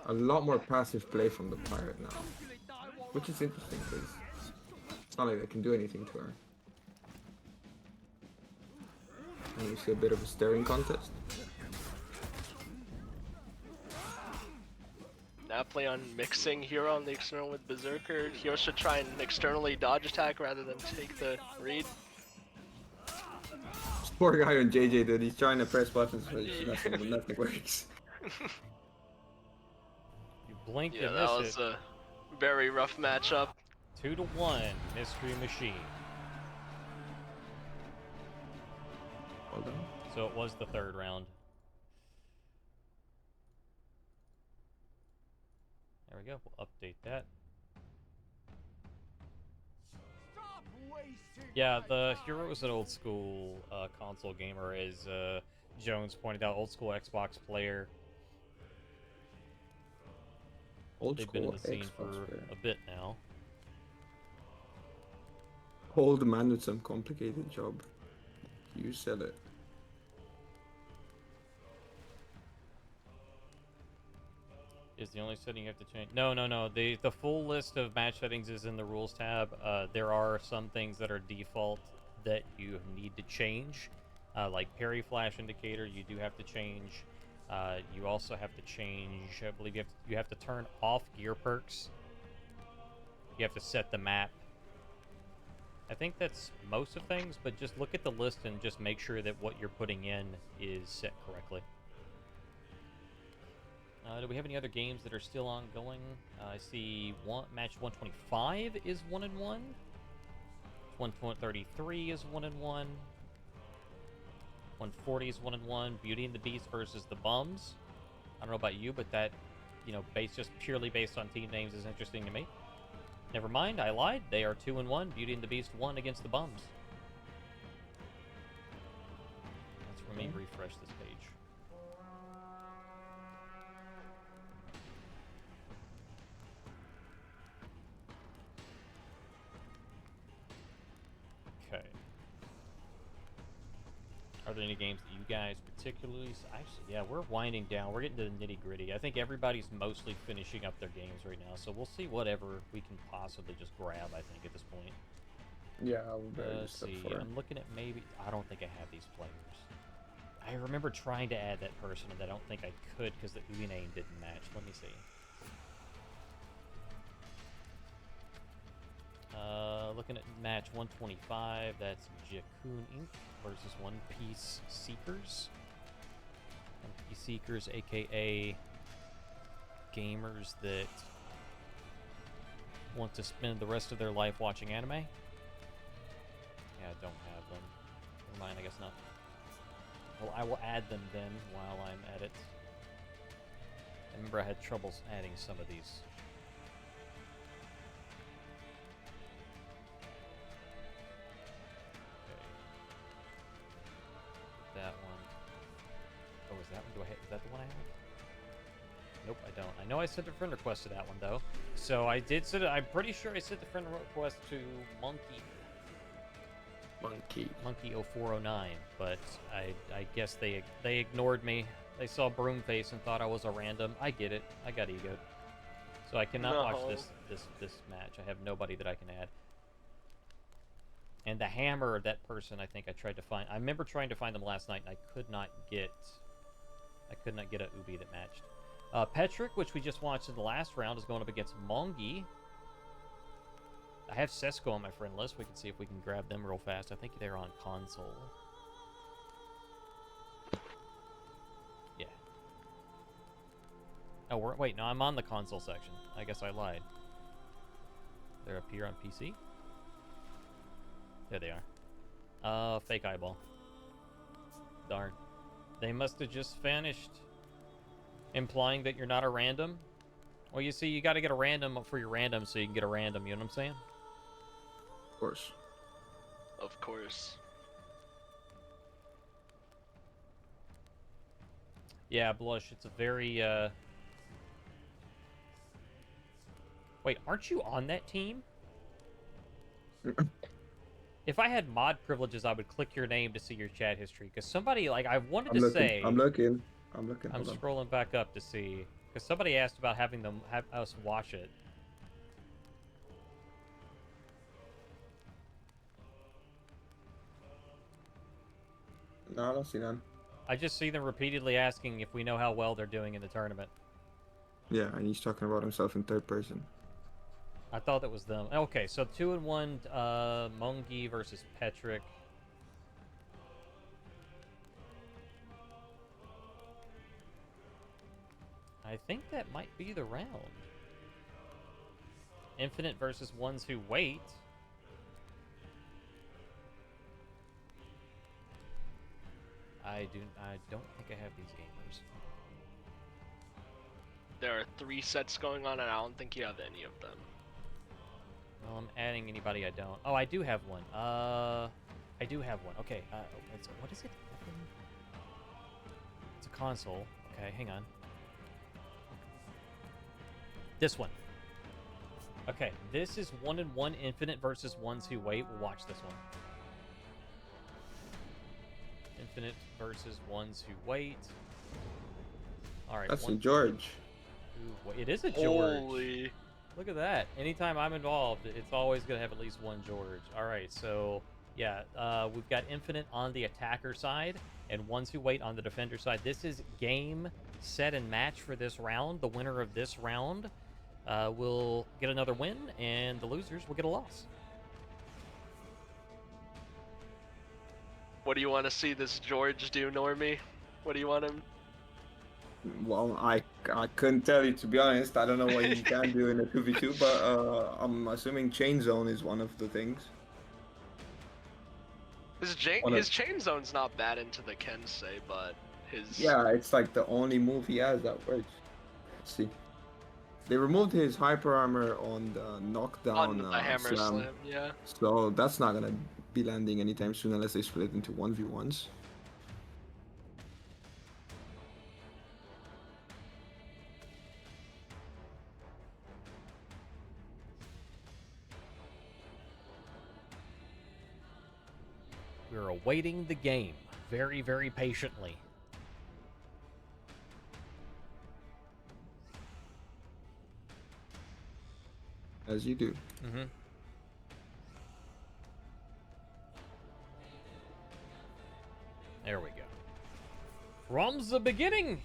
A lot more passive play from the pirate now, which is interesting because it's not like they can do anything to her. And we see a bit of a staring contest. Now play on mixing Hero on the external with Berserker. Hero should try and externally dodge attack rather than take the read. This poor guy on JJ, dude, he's trying to press buttons, but nothing works. Blink Yeah, and that miss was a very rough matchup. 2-1, Mystery Machine. Well done. So it was the 3rd round. There we go. We'll update that. Stop wasting Yeah, the Hero is an old school console gamer, as Jones pointed out. Old school Xbox player. They've been in the scene for a bit now. Old man with some complicated job. You said it. Is the only setting you have to change? No. The full list of match settings is in the rules tab. There are some things that are default that you need to change, like parry flash indicator. You do have to change. You also have to change. I believe you have to turn off gear perks. You have to set the map. I think that's most of things, but just look at the list and just make sure that what you're putting in is set correctly. Do we have any other games that are still ongoing? I see match 125 is 1-1. 133 is 1-1. 140 is 1-1. Beauty and the Beast versus the Bums. I don't know about you, but that, just purely based on team names is interesting to me. Never mind, I lied. They are 2-1. Beauty and the Beast won against the Bums. Let's let me refresh this page. Okay. Are there any games that you guys particularly... Actually, yeah, we're winding down. We're getting to the nitty-gritty. I think everybody's mostly finishing up their games right now, so we'll see whatever we can possibly just grab, I think, at this point. Yeah, I will Let's see. I'm looking at maybe... I don't think I have these players. I remember trying to add that person, and I don't think I could because the Ubi name didn't match. Let me see. Looking at match 125, that's Jakun Inc. versus One Piece Seekers. One Piece Seekers, aka gamers that want to spend the rest of their life watching anime. Yeah, I don't have them. Never mind, I guess not. Well, I will add them then while I'm at it. I remember I had troubles adding some of these. That one. Oh, is that one? Is that the one I have? Nope, I don't. I know I sent a friend request to that one though. So I did send it. I'm pretty sure I sent the friend request to Monkey 0409, but I guess they ignored me. They saw Broomface and thought I was a random. I get it. I got egoed. So I cannot watch this match. I have nobody that I can add. And the hammer, that person, I think I tried to find. I remember trying to find them last night, and I could not get a Ubi that matched. Petrick, which we just watched in the last round, is going up against Mongi. I have Sesko on my friend list. We can see if we can grab them real fast. I think they're on console. Yeah. Oh, wait, no, I'm on the console section. I guess I lied. They're up here on PC. There they are. Fake eyeball. Darn. They must have just vanished. Implying that you're not a random. Well, you see, you got to get a random for your random so you can get a random, you know what I'm saying? Of course. Of course. Yeah, Blush, it's a very, Wait, aren't you on that team? If I had mod privileges, I would click your name to see your chat history. Because somebody, like, I wanted to say... I'm looking. I'm scrolling back up to see. Because somebody asked about having them have us watch it. No, I don't see none. I just see them repeatedly asking if we know how well they're doing in the tournament. Yeah, and he's talking about himself in third person. I thought that was them. Okay, so 2-1, Mongi versus Petrick. I think that might be the round. Infinite versus Ones Who Wait. I don't think I have these gamers. There are 3 sets going on, and I don't think you have any of them. Well, I'm adding anybody I don't. Oh, I do have one. I do have one. Okay, what is it? It's a console. Okay, hang on. This one. Okay, this is 1-1 Infinite versus Ones Who Wait. We'll watch this one. Infinite versus Ones Who Wait. All right. That's a George. Ooh, it is a George. Holy. Look at that. Anytime I'm involved, it's always going to have at least one George. All right, so, yeah, we've got Infinite on the attacker side and Ones Who Wait on the defender side. This is game, set, and match for this round. The winner of this round will get another win, and the losers will get a loss. What do you want to see this George do, Normie? What do you want him? Well, I couldn't tell you, to be honest. I don't know what he can do in a 2v2, but I'm assuming chain zone is one of the things. His chain zone's not bad into the Kensei, but his... Yeah, it's like the only move he has that works. Let's see. They removed his hyper armor on the knockdown On the hammer slam, yeah. so that's not gonna be landing anytime soon unless they split into 1v1s. We're awaiting the game very, very patiently. As you do. Mm-hmm. There we go. From the beginning!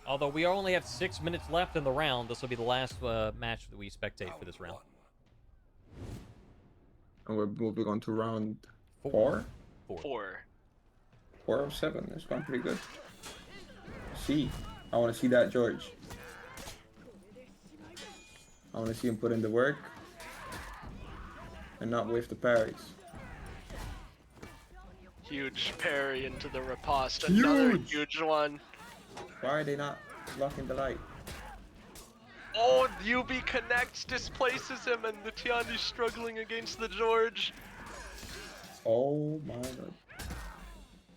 Although we only have 6 minutes left in the round, this will be the last match that we spectate for this round. And we're moving on to round Four. 4 of 7. That's gone pretty good. See. I want to see that George. I want to see him put in the work and not whiff the parries. Huge parry into the riposte. Another huge one. Why are they not blocking the light? Oh, UB connects, displaces him, and the Tiandi's struggling against the George. Oh my god.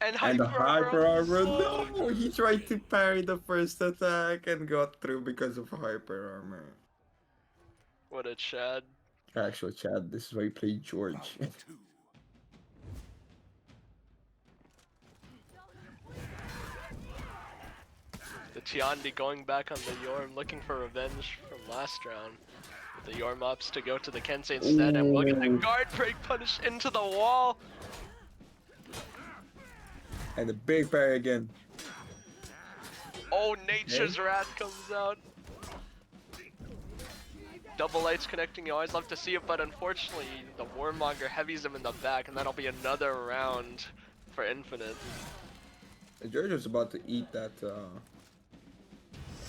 And the hyper armor. Oh, No! He tried to parry the first attack and got through because of hyper armor. what a Chad. Actual Chad, this is why you play George. The Tiandi going back on the Yorm, looking for revenge from last round. The Yorm ups to go to the Kensei instead, and look at the guard break punish into the wall. And the big parry again. Oh, Nature's Wrath comes out. Double lights connecting, you always love to see it, but unfortunately, the Warmonger heavies him in the back, and that'll be another round for Infinite. George was about to eat that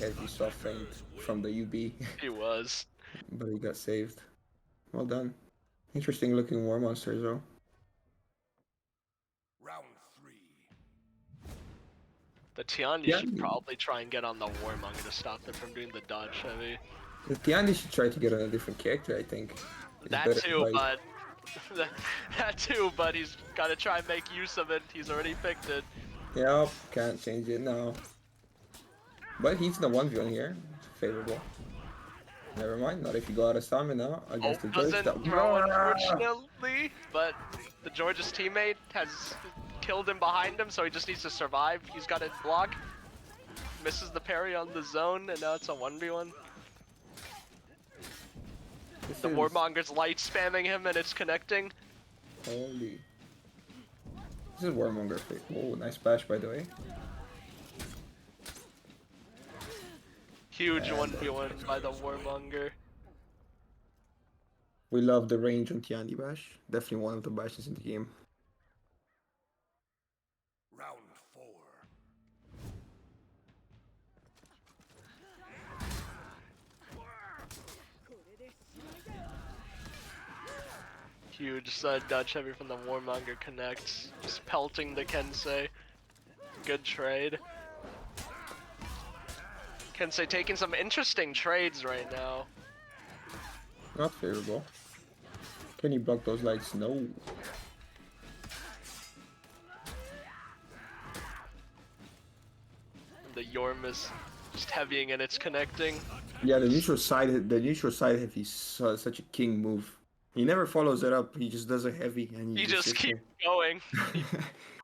heavy soft feint from the UB. He was. But he got saved. Well done. Interesting looking war monsters though. Round 3. The Tiandi should probably try and get on the Warmonger to stop them from doing the dodge heavy. The Tiandi should try to get on a different character, I think. It's That better too, fight. but he's got to try and make use of it. He's already picked it. Yep, can't change it now. But he's the 1v1 here. Favorable. Never mind, not if you go out of stamina against the George. Doesn't throw, unfortunately, but the George's teammate has killed him behind him, so he just needs to survive. He's got it block. Misses the parry on the zone, and now it's a 1v1. The Warmonger's light spamming him, and it's connecting. Holy. This is Warmonger. Oh, nice bash by the way. Huge 1v1 by the Warmonger. We love the range on Tiandi bash. Definitely one of the bashes in the game. Round 4. Huge dodge heavy from the Warmonger connects. Just pelting the Kensei. Good trade. Kensei taking some interesting trades right now. Not favorable. Can you block those lights? No. The Yorm is just heavying and it's connecting. Yeah, the neutral side heavy is such a king move. He never follows it up. He just does a heavy and You just keep going.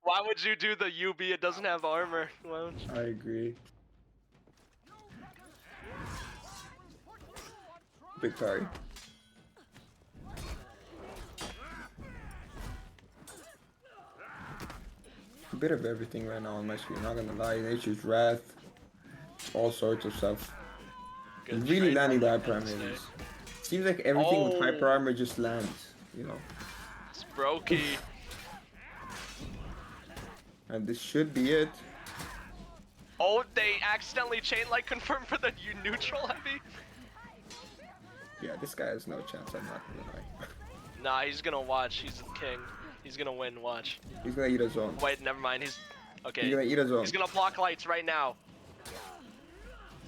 Why would you do the UB? It doesn't have armor. Why would you? I agree. Big parry. A bit of everything right now on my screen, not gonna lie. Nature's Wrath, all sorts of stuff. Good He's really trade landing by the hyper armor. Kensei. Seems like everything with Oh. hyper armor just lands, you know. It's brokey. And this should be it. Oh, they accidentally chain light confirmed for the neutral heavy? Yeah, this guy has no chance, I'm not gonna lie. Nah, he's gonna watch. He's the king. He's gonna win, watch. He's gonna eat a zone. Wait, never mind. He's... Okay. He's gonna eat a zone. He's gonna block lights right now.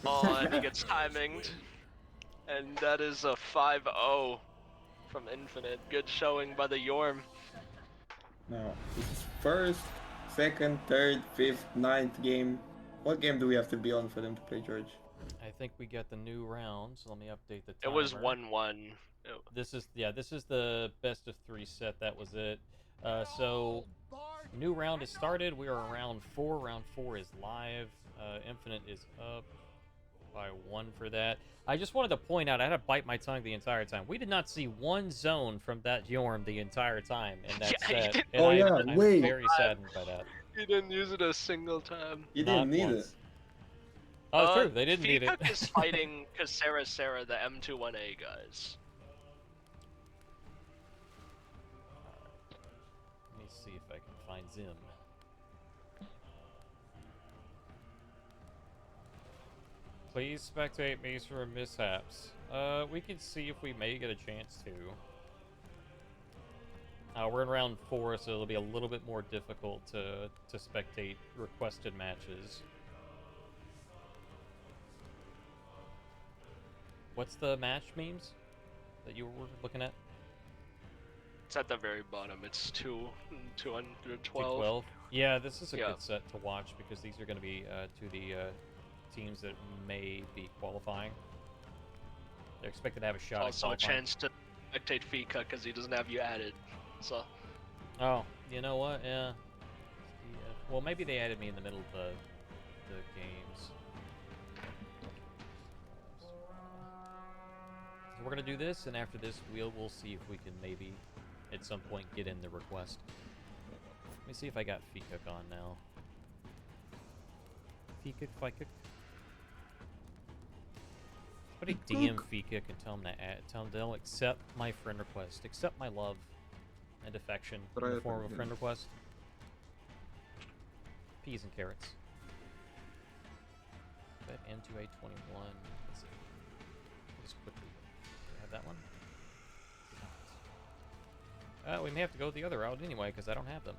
Oh, and he gets timinged. And that is a 5-0 from Infinite. Good showing by the Yorm. Now, this is first, second, third, fifth, ninth game. What game do we have to be on for them to play George? I think we got the new round, so let me update the It timer. was 1-1. This is the best of 3 set. That was it. So new round has started. We are on round 4. Round 4 is live. Infinite is up by 1 for that. I just wanted to point out, I had to bite my tongue the entire time. We did not see one zone from that Yorm the entire time in that Yeah, he set. didn't. And Oh, yeah, I'm wait. very saddened by that. He didn't use it a single time. You Not didn't need once. it. Oh, it's true. They didn't need it. Feedback is fighting Sarah, the M21A guys. Let me see if I can find Zim. Please spectate me for mishaps. We can see if we may get a chance to. We're in round 4, so it'll be a little bit more difficult to spectate requested matches. What's the match memes that you were looking at? It's at the very bottom. It's 212. 212. Yeah, this is a Yeah. good set to watch because these are going to be to the teams that may be qualifying. They're expected to have a shot at Also a qualifying. chance to spectate Fika because he doesn't have you added. So Oh, you know what? Yeah. Well, maybe they added me in the middle of the games. So we're gonna do this, and after this, we'll see if we can maybe at some point get in the request. Let me see if I got Fikuk on now. Fikuk. Somebody DM Fikuk and tell him to tell him they'll accept my friend request, accept my love and affection in the form of a friend request. Peas and carrots. Bet M2A21. Let's see. Just quickly have that one. We may have to go the other route anyway because I don't have them.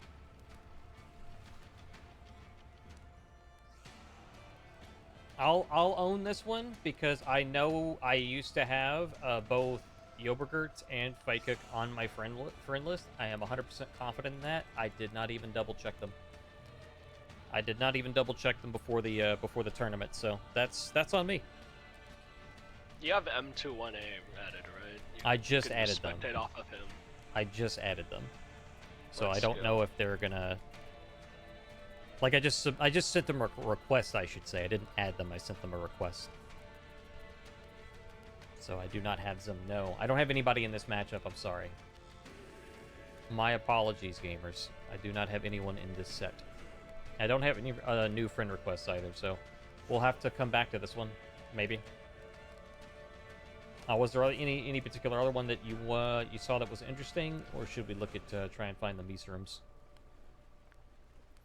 I'll own this one because I know I used to have both Yogurt and Fikuk on my friend list. I am 100% confident in that. I did not even double check them. before the tournament, so that's on me. you have M21A added, right? I just You can added them. spectate off of him. I just added them, so Let's I don't go. know if they're gonna. Like I just sent them a request. I should say I didn't add them. I sent them a request. So I do not have them. No, I don't have anybody in this matchup. I'm sorry. My apologies, gamers. I do not have anyone in this set. I don't have any new friend requests either. So we'll have to come back to this one, maybe. Was there any particular other one that you saw that was interesting, or should we look at try and find the Misrums?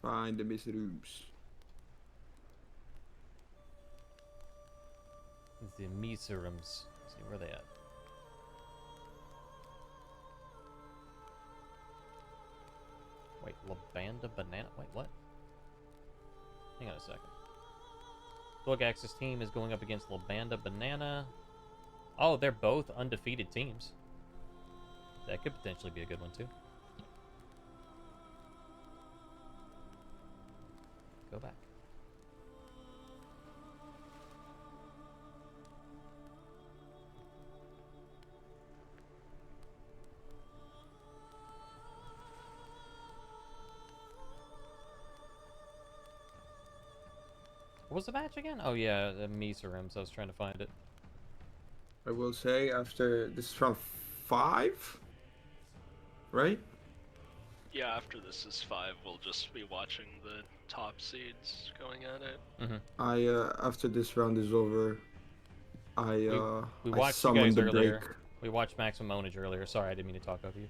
Find the Misrooms. The Misrums. See where they at. Wait, Labanda Banana. Wait, what? Hang on a second. Bug Axis team is going up against Labanda Banana. Oh, they're both undefeated teams. That could potentially be a good one too. Go back. What was the match again? Oh yeah, the Misrums. I was trying to find it. I will say after this is round 5, right? Yeah, after this is 5, we'll just be watching the top seeds going at it. Mm-hmm. I after this round is over, We I watched you summoned guys the earlier. break. We watched Maximum Ownage earlier. Sorry, I didn't mean to talk over you.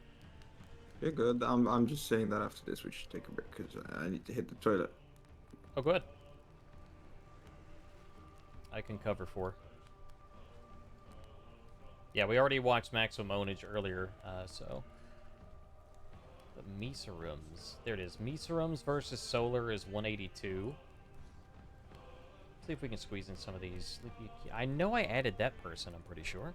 You're good. I'm just saying that after this we should take a break because I need to hit the toilet. Oh, good. I can cover for. Yeah, we already watched Maximum Ownage earlier, so... The Misrums. There it is. Misrums versus Solar is 182. See if we can squeeze in some of these. I know I added that person, I'm pretty sure.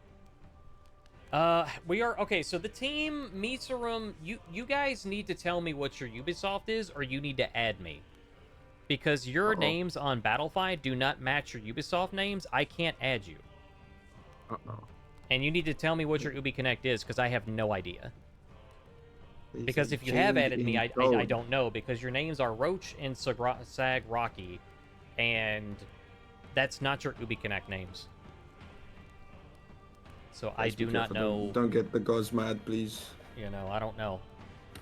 We are... Okay, so the team, Misarum, you guys need to tell me what your Ubisoft is, or you need to add me. Because your names on Battlefy do not match your Ubisoft names, I can't add you. And you need to tell me what your UbiConnect is, because I have no idea. Because if you have added me, I don't know, because your names are Roach and Sag Rocky, and that's not your UbiConnect names. So I do not know. Don't get the gods mad, please. You know, I don't know.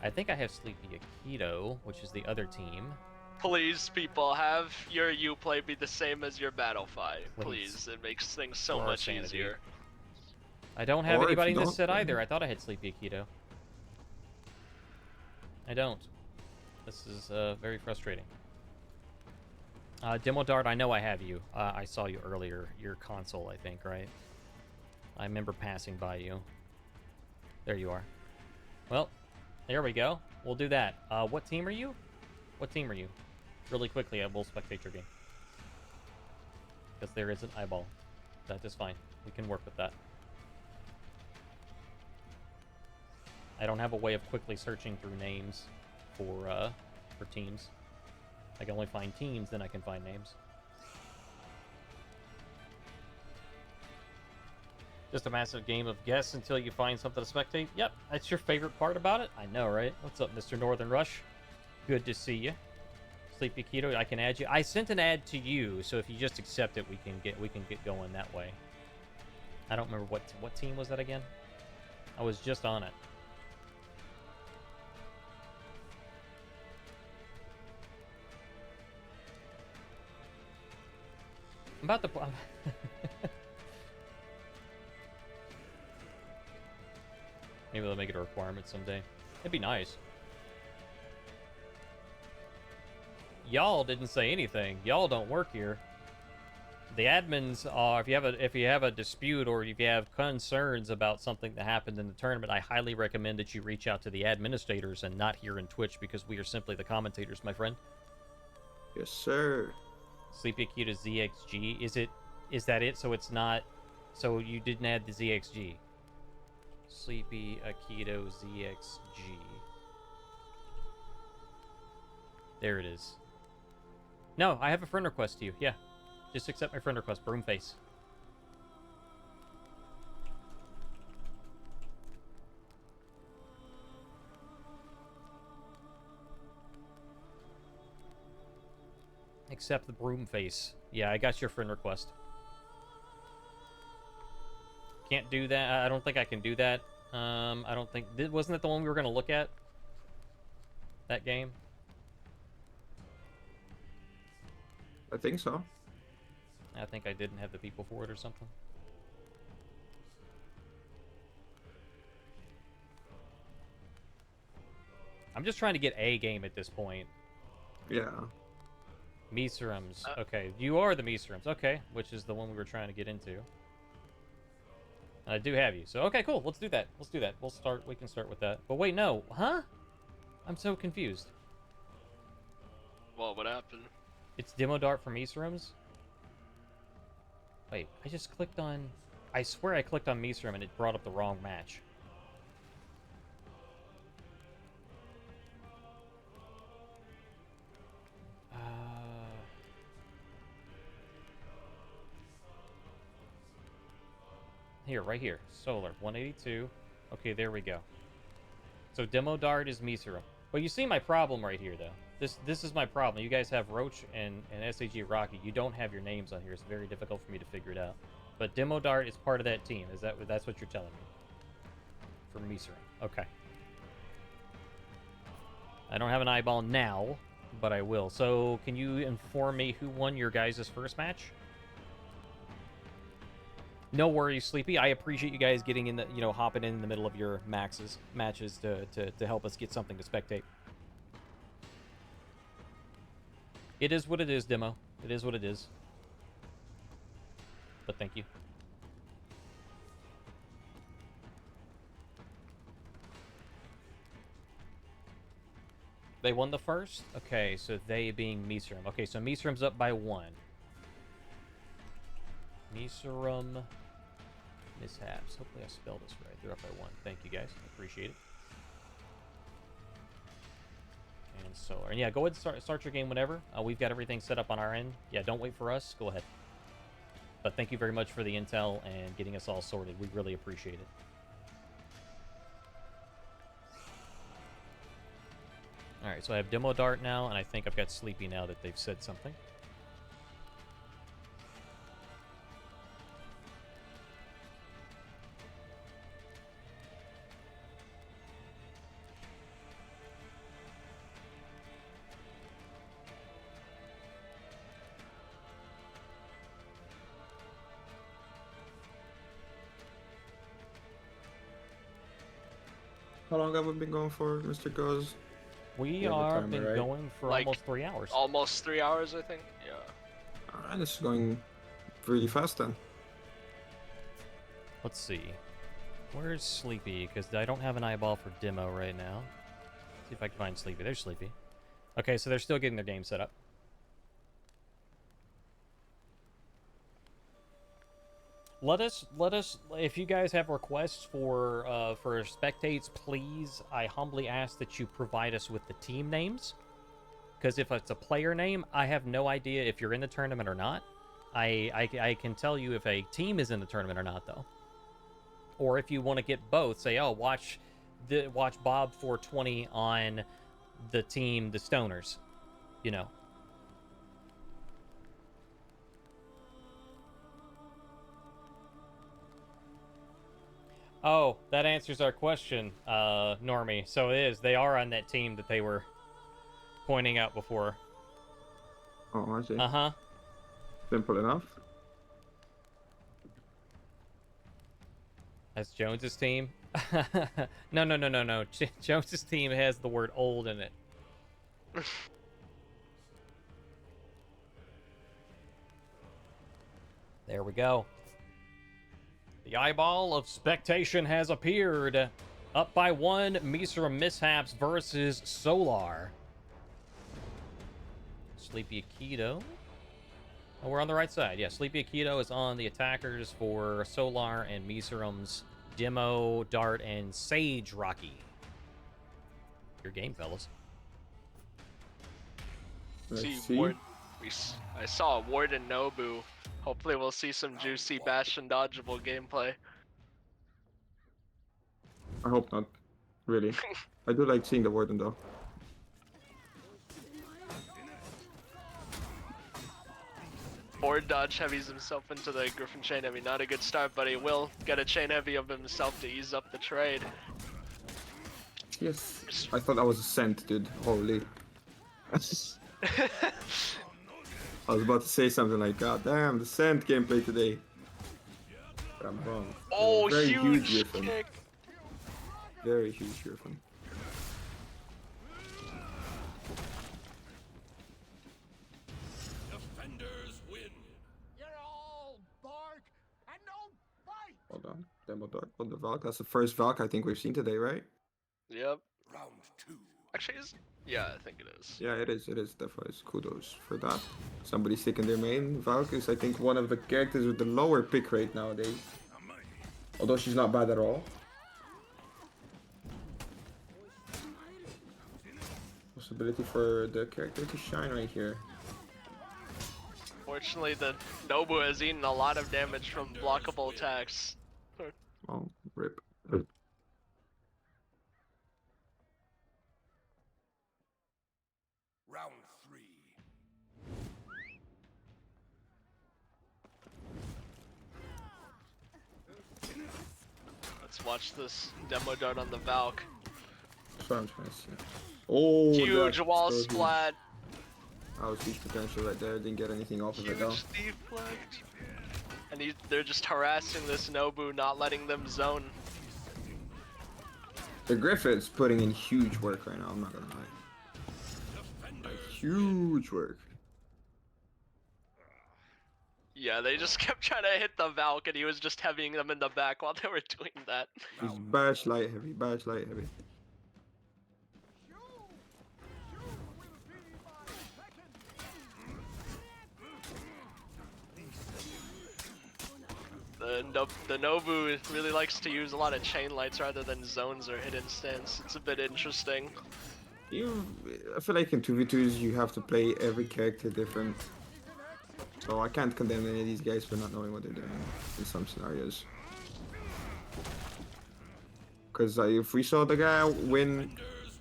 I think I have Sleepy Aikido, which is the other team. Please, people, have your Uplay be the same as your Battlefy. Please, it makes things so much easier. I don't have anybody in this set either. I thought I had Sleepy Aikido. I don't. This is very frustrating. Demo Dart, I know I have you. I saw you earlier. Your console, I think, right? I remember passing by you. There you are. Well, there we go. We'll do that. What team are you? What team are you? Really quickly, I will spectate your game. Because there is an eyeball. That is fine. We can work with that. I don't have a way of quickly searching through names for teams. I can only find teams, then I can find names. Just a massive game of guess until you find something to spectate. Yep, that's your favorite part about it. I know, right? What's up, Mr. Northern Rush? Good to see you. Sleepy Keto, I can add you. I sent an ad to you, so if you just accept it, we can get going that way. I don't remember what team was that again. I was just on it. I'm about to. Maybe they'll make it a requirement someday. It'd be nice. Y'all didn't say anything. Y'all don't work here. The admins are. If you have a dispute or if you have concerns about something that happened in the tournament, I highly recommend that you reach out to the administrators and not here in Twitch, because we are simply the commentators, my friend. Yes, sir. Sleepy Akita ZXG. Is that it? So it's not. So you didn't add the ZXG. Sleepy Aikido ZXG. There it is. No, I have a friend request to you. Yeah. Just accept my friend request. Broomface. Accept the Broomface. Yeah, I got your friend request. Can't do that. I don't think I can do that. I don't think... Wasn't that the one we were going to look at? That game? I think so. I think I didn't have the people for it or something. I'm just trying to get a game at this point. Yeah. Miserums. Okay, you are the Miserums. Okay, which is the one we were trying to get into. I do have you. So, okay, cool. Let's do that. Let's do that. We can start with that. But wait, no. Huh? I'm so confused. Well, what happened? It's Demo Dart from Miserums? Wait, I just clicked on... I swear I clicked on Miserum and it brought up the wrong match. Here, right here. Solar, 182. Okay, there we go. So Demo Dart is Miserum. But you see my problem right here, though. This is my problem. You guys have Roach and SAG Rocky. You don't have your names on here. It's very difficult for me to figure it out. But Demo Dart is part of that team. That's what you're telling me? For Miserum. Okay. I don't have an eyeball now, but I will. So can you inform me who won your guys' first match? No worries, Sleepy. I appreciate you guys getting in the, hopping in the middle of your matches to help us get something to spectate. It is what it is, Demo. It is what it is. But thank you. They won the first? Okay, so they being Miserum. Okay, so Miserum's up by 1. Nisarum Mishaps. Hopefully I spelled this right. They're up by 1. Thank you guys. I appreciate it. And Solar. And yeah, go ahead and start your game whenever. We've got everything set up on our end. Yeah, don't wait for us. Go ahead. But thank you very much for the intel and getting us all sorted. We really appreciate it. Alright, so I have Demo Dart now, and I think I've got Sleepy now that they've said something. How long have we been going for, Mr. Goz? We have a are timer, been right? going for Like, almost 3 hours. Almost 3 hours, I think. Yeah. Alright, this is going really fast then. Let's see. Where's Sleepy? Because I don't have an eyeball for demo right now. See if I can find Sleepy. There's Sleepy. Okay, so they're still getting their game set up. Let us, if you guys have requests for spectates, please, I humbly ask that you provide us with the team names. Because if it's a player name, I have no idea if you're in the tournament or not. I can tell you if a team is in the tournament or not, though. Or if you want to get both, say, oh, watch Bob 420 on the team, the Stoners. You know. Oh, that answers our question, Normie. So it is. They are on that team that they were pointing out before. Oh, I see. Uh-huh. Simple enough. That's Jones's team? No. Jones's team has the word old in it. There we go. The eyeball of spectation has appeared. Up by 1, Misra Mishaps versus Solar. Sleepy Aikido. Oh, we're on the right side. Yeah, Sleepy Aikido is on the attackers for Solar and Misrum's Demo, Dart, and Sage Rocky. Your game, fellas. See, see. Ward, I saw Ward and Nobu. Hopefully we'll see some juicy bash and dodgeable gameplay. I hope not. Really. I do like seeing the Warden though. Ward dodge heavies himself into the Griffin chain heavy. Not a good start, but he will get a chain heavy of himself to ease up the trade. Yes. I thought that was a scent, dude. Holy. I was about to say something like, God damn, the Sand gameplay today. But I'm wrong. Oh, very huge Griffin. kick. Very huge Griffin. Defenders win. You're all bark and no bite. Hold on. Demo Dart on the Valk. That's the first Valk I think we've seen today, right? Yep. Round 2. Actually, yeah, I think it is. Yeah, it is. It is. Definitely. Kudos for that. Somebody sticking their main. Valk is, I think, one of the characters with the lower pick rate nowadays. Although she's not bad at all. Possibility for the character to shine right here. Fortunately, the Nobu has eaten a lot of damage from blockable attacks. Oh, rip. Round 3. Let's watch this demo dart on the Valk. That's what I'm trying to see. Oh, Huge that's wall so huge. splat. That was huge potential right there. Didn't get anything off of it though. Huge deflect. And they're just harassing this Nobu, not letting them zone. The Griffith's putting in huge work right now. I'm not gonna lie. Like, huge work. Yeah, they just kept trying to hit the Valk, and he was just heavying them in the back while they were doing that. He's bash light heavy. Bash light heavy. You will be my second. The Nobu really likes to use a lot of chain lights rather than zones or hidden stance. It's a bit interesting. I feel like in 2v2s you have to play every character different. So I can't condemn any of these guys for not knowing what they're doing in some scenarios. Because if we saw the guy win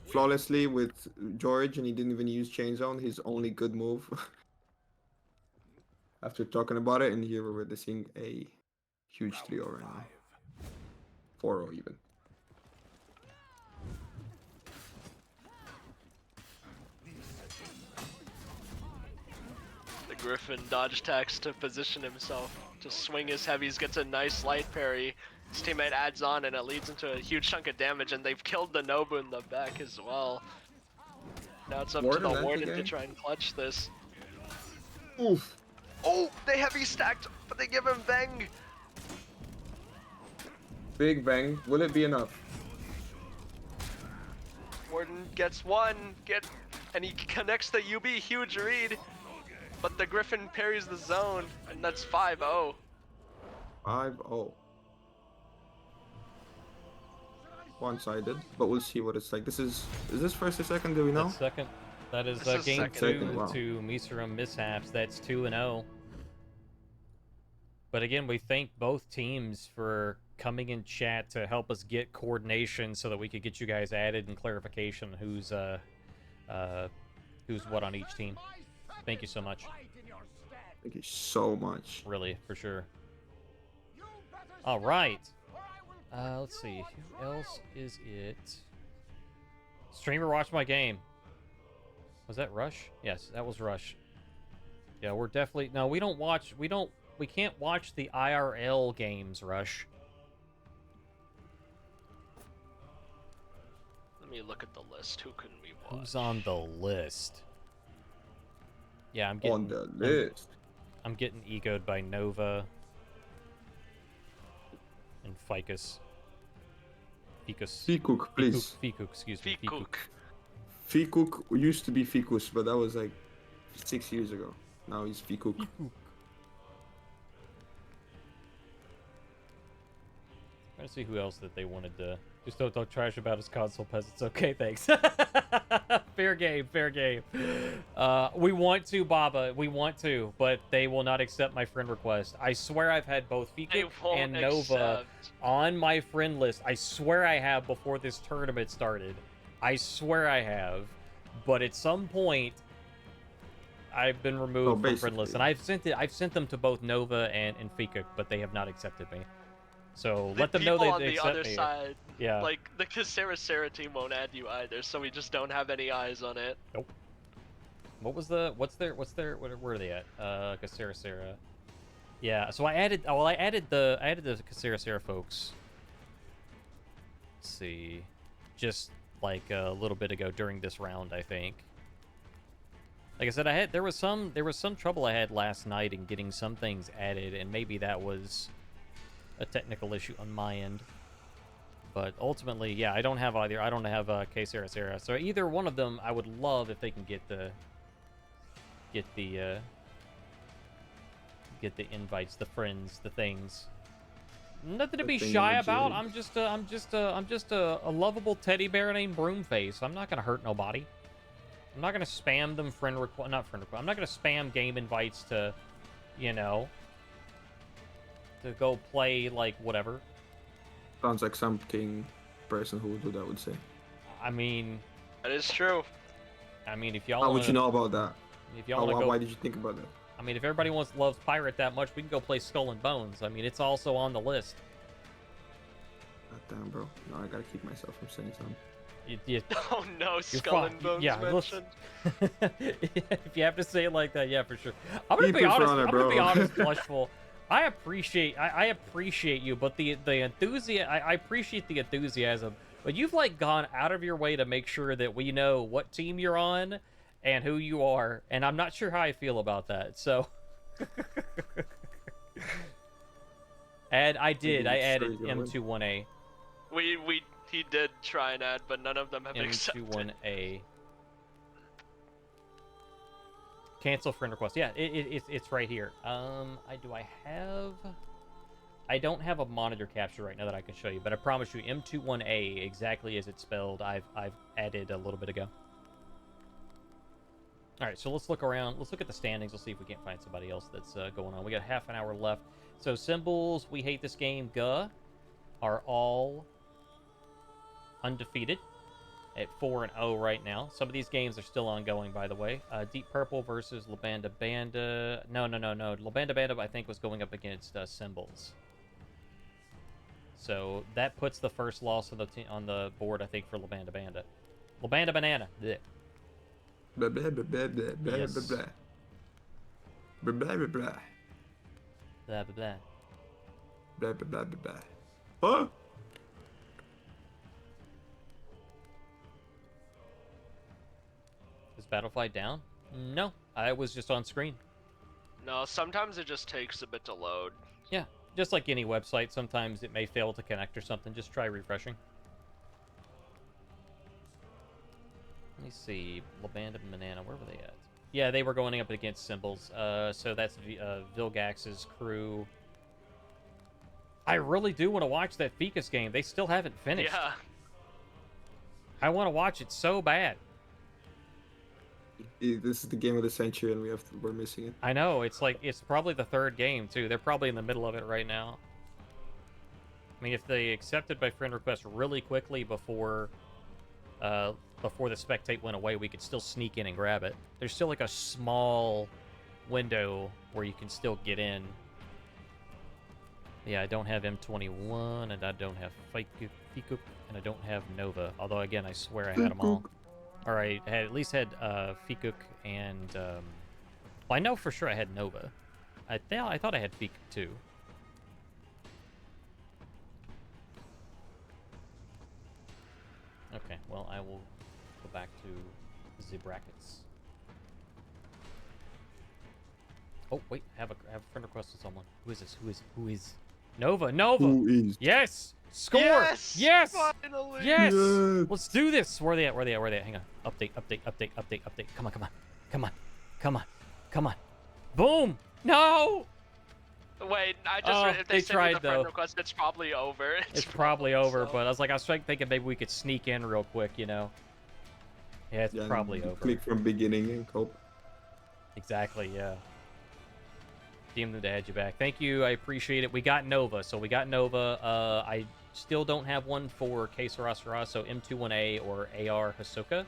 flawlessly with George and he didn't even use Chain Zone, his only good move. After talking about it, and here we're witnessing a huge 3-0 right now. 4-0 even. The Griffin dodge attacks to position himself to swing his heavies, gets a nice light parry. His teammate adds on and it leads into a huge chunk of damage, and they've killed the Nobu in the back as well. Now it's up to the Warden to try and clutch this. Oof. Oh, they heavy stacked, but they give him Bang. Big bang. Will it be enough? Warden gets one, and he connects the UB, huge read. But the Griffin parries the zone, and that's 5-0. 5-0. One-sided, but we'll see what it's like. Is this first or second? Do we know? That's second. That is This is game second. 2 Second, wow. to Misram Mishaps. That's 2-0. But again, we thank both teams for coming in chat to help us get coordination so that we could get you guys added and clarification who's what on each team. Thank you so much. Thank you so much. Really, for sure. All right. Let's see. Who else is it? Streamer watch my game. Was that Rush? Yes, that was Rush. Yeah, we're definitely... No, we don't watch... We can't watch the IRL games, Rush. Let me look at the list. Who can we watch? Who's on the list? Yeah, I'm getting... On the list. I'm getting egoed by Nova. And Ficus. Fikuk, please. Fikuk, excuse me. Fikuk. Fikuk used to be Fikus, but that was like 6 years ago. Now he's Fikuk. Trying to see who else that they wanted to... Just don't talk trash about his console peasants. Okay, thanks. Fair game, fair game. We want to, Baba. We want to, but they will not accept my friend request. I swear I've had both Fikuk and Nova on my friend list. I swear I have before this tournament started. I swear I have. But at some point, I've been removed from friend list. And I've sent them to both Nova and Fikuk, but they have not accepted me. So let them know they accept me. On the other side, yeah. Like the Sarah team won't add you either, so we just don't have any eyes on it. Nope. Where are they at? Sarah. Yeah, so I added the Sarah folks. Let's see. Just like a little bit ago during this round, I think. Like I said, there was some trouble I had last night in getting some things added, and maybe that was a technical issue on my end. But ultimately, yeah, I don't have either. I don't have Sarah. So either one of them, I would love if they can get the invites, the friends, the things. Nothing to be shy about. I'm just a lovable teddy bear named Broomface. I'm not gonna hurt nobody. I'm not gonna spam them I'm not gonna spam game invites to, to go play like whatever. Sounds like something person who would do that would say. I mean, that is true. I mean, if y'all how would you know about that? If y'all want to go, why did you think about that? I mean, if everybody loves Pirate that much, we can go play Skull and Bones. I mean, it's also on the list. God damn, bro. No, I gotta keep myself from saying something. Oh no, Skull and Bones mentioned. If you have to say it like that, yeah, for sure. I'm gonna be honest, Blushful. I appreciate you, but the enthusiasm. I appreciate the enthusiasm, but you've like gone out of your way to make sure that we know what team you're on and who you are, and I'm not sure how I feel about that. So, and I added M21A. He did try and add, but none of them have accepted. M21A. Cancel friend request. Yeah, it's right here. Do I have? I don't have a monitor capture right now that I can show you, but I promise you, M21A, exactly as it's spelled, I've added a little bit ago. All right, so let's look around. Let's look at the standings. Let's see if we can't find somebody else that's going on. We got half an hour left. So symbols, we hate this game, are all undefeated at 4-0 right now. Some of these games are still ongoing, by the way. Deep Purple versus La Banda Banda. No. La Banda Banda, I think, was going up against Symbols. So that puts the first loss on the board, I think, for La Banda Banda. La Banda Banana. Blech. Blah, blah, blah, blah, blah, blah, Yes. blah, blah. Blah, blah, blah, blah. Blah, blah, blah. Blah, blah, blah, blah, blah. Huh? Is Battlefly down? No, I was just on screen. No, sometimes it just takes a bit to load. Yeah, just like any website, sometimes it may fail to connect or something. Just try refreshing. Let me see. La Banda Banana, where were they at? Yeah, they were going up against Symbols. So that's Vilgax's crew. I really do want to watch that Ficus game. They still haven't finished. Yeah. I want to watch it so bad. This is the game of the century, and we're missing it. I know, it's like, it's probably the third game, too. They're probably in the middle of it right now. I mean, if they accepted by friend request really quickly before the spectate went away, we could still sneak in and grab it. There's still like a small window where you can still get in. Yeah, I don't have M21, and I don't have Fikuk, and I don't have Nova. Although, again, I swear I had them all. All right, I had at least had Fikuk and well, I know for sure I had Nova. I thought I had Fikuk too. Okay, well, I will go back to the brackets. Oh wait, I have a friend request with someone. Who is this? Who is Nova? Who is? Yes! Score! Yes! Yes! Finally! Yes! Yes! Let's do this! Where are they at? Hang on. Update. Come on. Boom! No! Wait, I just Oh, if they they send tried, me the friend though. request, it's probably over. It's probably over, so. but I was like, thinking maybe we could sneak in real quick, you know? Yeah, it's Yeah, probably you over. Click from beginning and hope. Exactly, yeah. DM them to add you back. Thank you, I appreciate it. We got Nova, I still don't have one for K Sarasara, so M21A or AR Hisoka.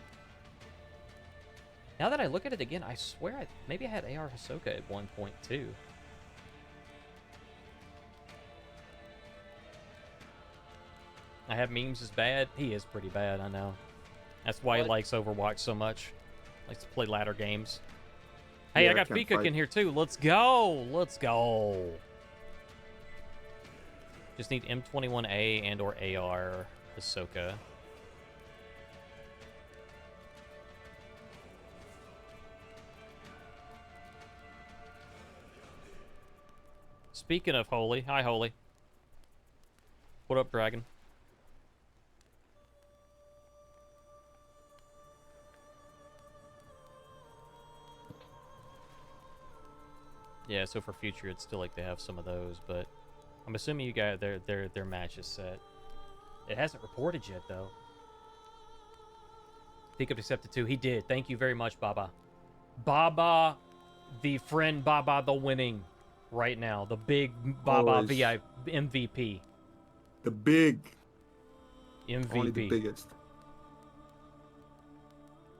Now that I look at it again, I swear maybe I had AR Hisoka at one point too. I have memes is bad. He is pretty bad, I know. That's why he likes Overwatch so much. Likes to play ladder games. Hey, Yeah, I got can't Fikuk fight. in here too. Let's go. Let's go. Just need M21A and or AR Hisoka. Speaking of Holy, hi Holy. What up, Dragon? Yeah, so for future, it's still like to have some of those, but I'm assuming you got their match is set. It hasn't reported yet, though. Pickup accepted too. He did. Thank you very much, Baba. Baba, the friend Baba, the winning right now. The big Baba Always. VI MVP. The big. Only the MVP. biggest.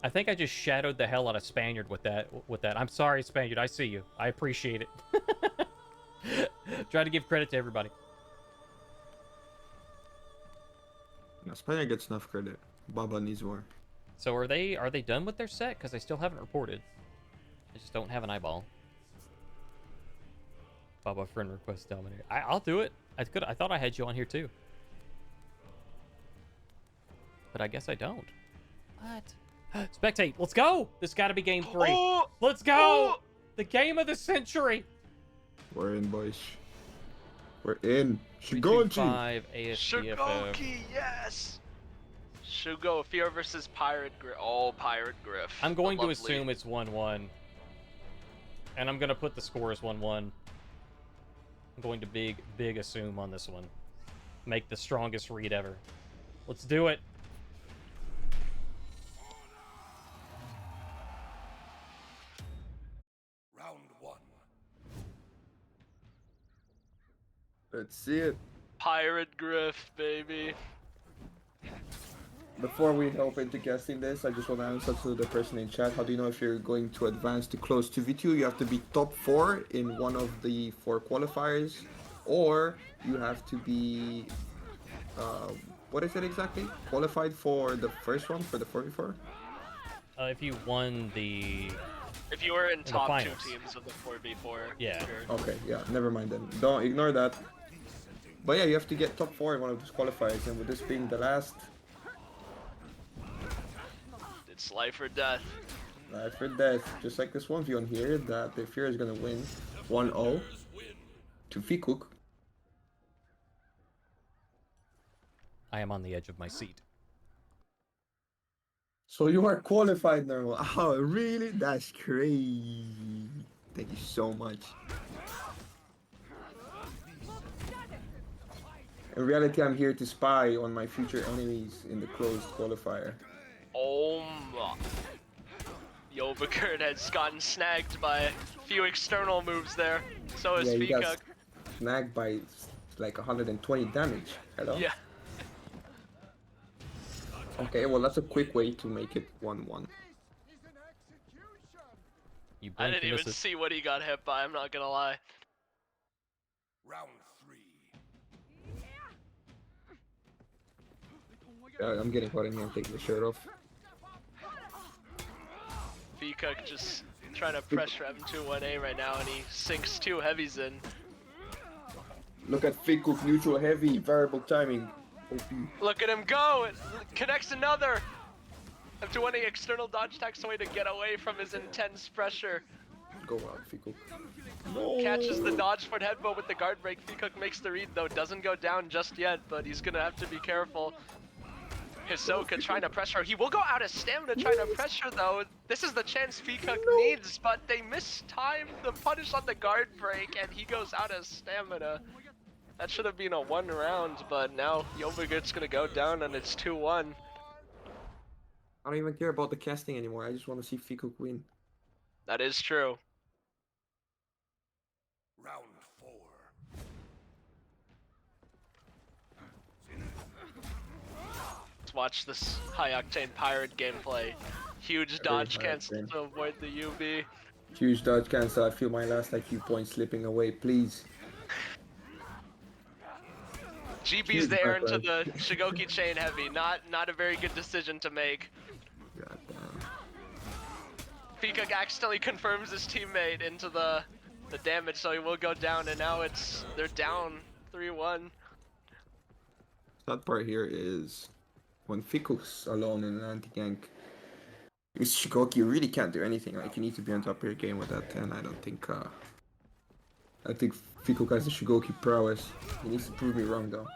I think I just shadowed the hell out of Spaniard with that. I'm sorry, Spaniard. I see you. I appreciate it. Try to give credit to everybody. No, Spaniard gets enough credit. Baba needs more. So are they done with their set? Because they still haven't reported. I just don't have an eyeball. Baba friend request dominator. I'll do it. I thought I had you on here too. But I guess I don't. What? Spectate, let's go! This got to be game 3. Oh! Let's go! Oh! The game of the century! We're in, boys. We're in. 325 Shigonji. ASDFF. Shugoki, yes! Shugo, Fear versus Pirate Griff. Oh, Pirate Griff. I'm going to Lovely. assume it's 1-1. And I'm going to put the score as 1-1. I'm going to big assume on this one. Make the strongest read ever. Let's do it. Round one. Let's see it. Pirate Griff, baby. Before we hop into guessing this, I just want to answer to the person in chat. How do you know if you're going to advance to close 2v2? You have to be top 4 in one of the 4 qualifiers, or you have to be, what is it exactly? Qualified for the first one, for the 4v4? If you won the... If you were in the top 2 finals. teams of the 4v4. Yeah. you're- Okay, yeah, never mind then. Don't ignore that. But yeah, you have to get top 4 in one of those qualifiers, and with this being the last, It's life or death. life or death, just like this 1v1 here, that the Fear is gonna win 1-0 to Fikuk. I am on the edge of my seat. So you are qualified now. Oh, really? That's crazy. Thank you so much. In reality, I'm here to spy on my future enemies in the closed qualifier. Oh my. Yobagurt has gotten snagged by a few external moves there. So is Yeah, you got Fikuk. snagged by like 120 damage. Hello? Yeah. Okay, well that's a quick way to make it 1-1. This is an execution. You I blink, didn't you even miss it. see what he got hit by, I'm not gonna lie. Round three. I'm getting caught in here. I'm taking the shirt off. Fikuk just trying to pressure M21A right now, and he sinks 2 heavies in. Look at Fikuk, neutral heavy, variable timing. OP. Look at him go! It connects another! M21A external dodge attacks away to get away from his intense pressure. Go out, Fikuk. Catches the dodge for headbutt with the guard break. Fikuk makes the read though, doesn't go down just yet, but he's gonna have to be careful. Hisoka trying to pressure. He will go out of stamina trying to pressure though. This is the chance Fikuk needs, but they mistime the punish on the guard break and he goes out of stamina. That should have been a 1 round, but now Yobagurt's gonna go down and it's 2-1. I don't even care about the casting anymore. I just want to see Fikuk win. That is true. Round four. Let's watch this high octane pirate gameplay. Huge dodge high cancel octane. to avoid the UB. Huge dodge cancel. I feel my last IQ point slipping away. Please. GB's Huge there backlash. into the Shigoki chain heavy. Not a very good decision to make. God damn. Fikuk accidentally confirms his teammate into the damage, so he will go down, and now they're down 3-1. That part here is when Fikuk's alone in an anti-gank. With Shigoki, you really can't do anything. Like you need to be on top of your game with that, and I think Fikuk has the Shigoki prowess. He needs to prove me wrong though.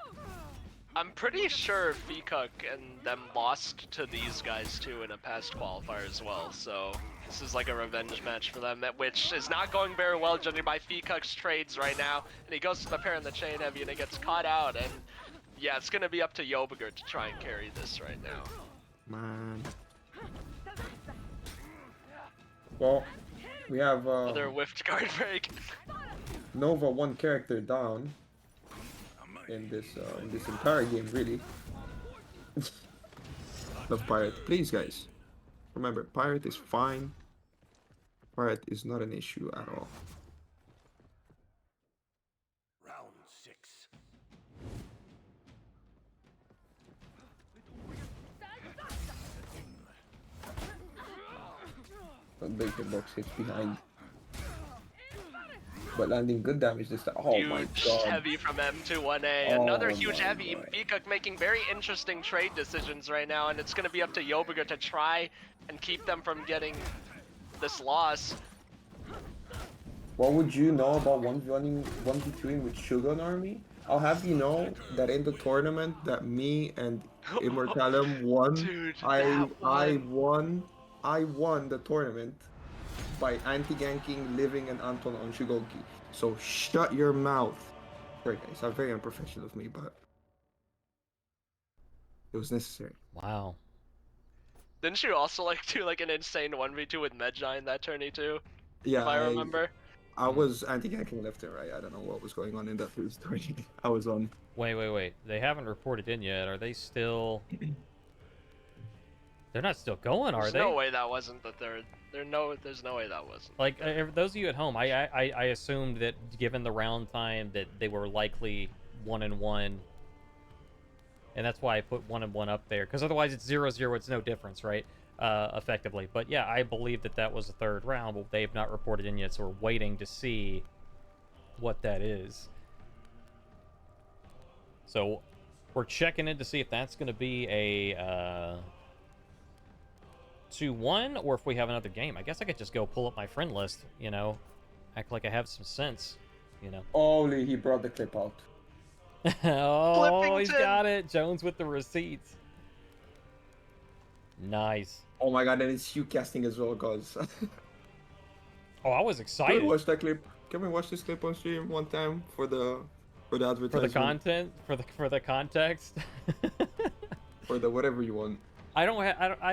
I'm pretty sure Fikuk and them lost to these guys too in a past qualifier as well, so this is like a revenge match for them, which is not going very well judging by Fikuk's trades right now. And he goes to the pair in the chain heavy and it gets caught out, and yeah, it's gonna be up to Yobagurt to try and carry this right now. Man. Well, we have Another whiffed guard break. Nova one character down in this entire game, really. Love Pirate, please, guys. Remember, Pirate is fine. Pirate is not an issue at all. Round six. But big hitbox hits behind. But landing good damage this time. Oh my Huge god. heavy from M21A. Oh Another huge my heavy. God. Fikuk making very interesting trade decisions right now, and it's going to be up to Yobagurt to try and keep them from getting this loss. What would you know about 1v3 with Sugar Normie? I'll have you know that in the tournament that me and Immortalum won, Dude, I that won the tournament. by anti-ganking Living and Anton on Shugoki. So shut your mouth. Sorry guys, I'm very unprofessional of me, but it was necessary. Wow. Didn't you also like do like an insane 1v2 with Medjai in that tourney too? Yeah, If I remember. I was anti-ganking left and right. I don't know what was going on in that first tourney. I was on. Wait. They haven't reported in yet. Are they still... They're not still going, are There's they? no way that wasn't the third. There's no way that wasn't. Like, those of you at home, I assumed that given the round time that they were likely 1-1. And that's why I put 1-1 up there. Because otherwise it's 0-0, it's no difference, right? Effectively. But yeah, I believe that that was the third round, but they've not reported in yet, so we're waiting to see what that is. So we're checking in to see if that's going to be a 2-1 or if we have another game. I guess I could just go pull up my friend list, you know, act like I have some sense, you know. Only he brought the clip out. Oh, he's Flippington. got it. Jones with the receipts. Nice. Oh my god, and it's you casting as well, guys. Oh, I was Can we excited watch that clip? Can we watch this clip on stream one time for the advertisement? for the content, for the context. For the whatever you want. I'd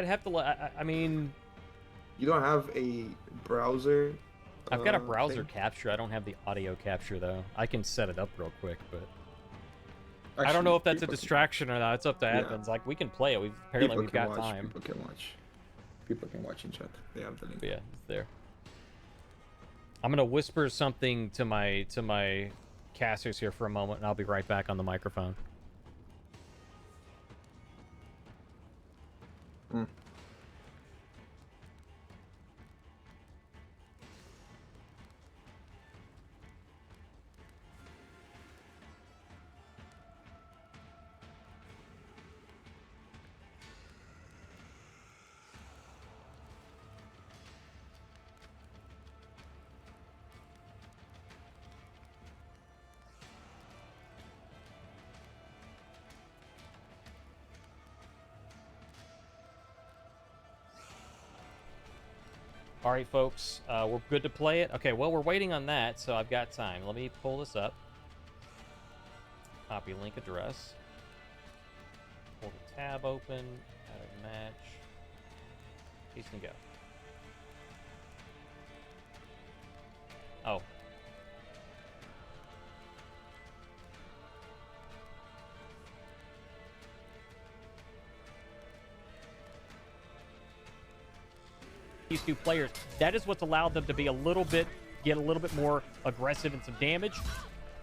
have to. I mean, You don't have a browser. I've got a browser thing? capture. I don't have the audio capture though. I can set it up real quick, but I Actually, don't know if that's a people distraction or not. It's up to Yeah. admins. Like, we can play it. People We've can got watch, time. People can watch. People can watch in chat. They have the link. But yeah, it's there. I'm gonna whisper something to my casters here for a moment, and I'll be right back on the microphone. All right, folks, we're good to play it. Okay, well, we're waiting on that, so I've got time. Let me pull this up. Copy link address. Hold the tab open. Add a match. Peace and go. Oh. These two players, that is what's allowed them to be get a little bit more aggressive and some damage.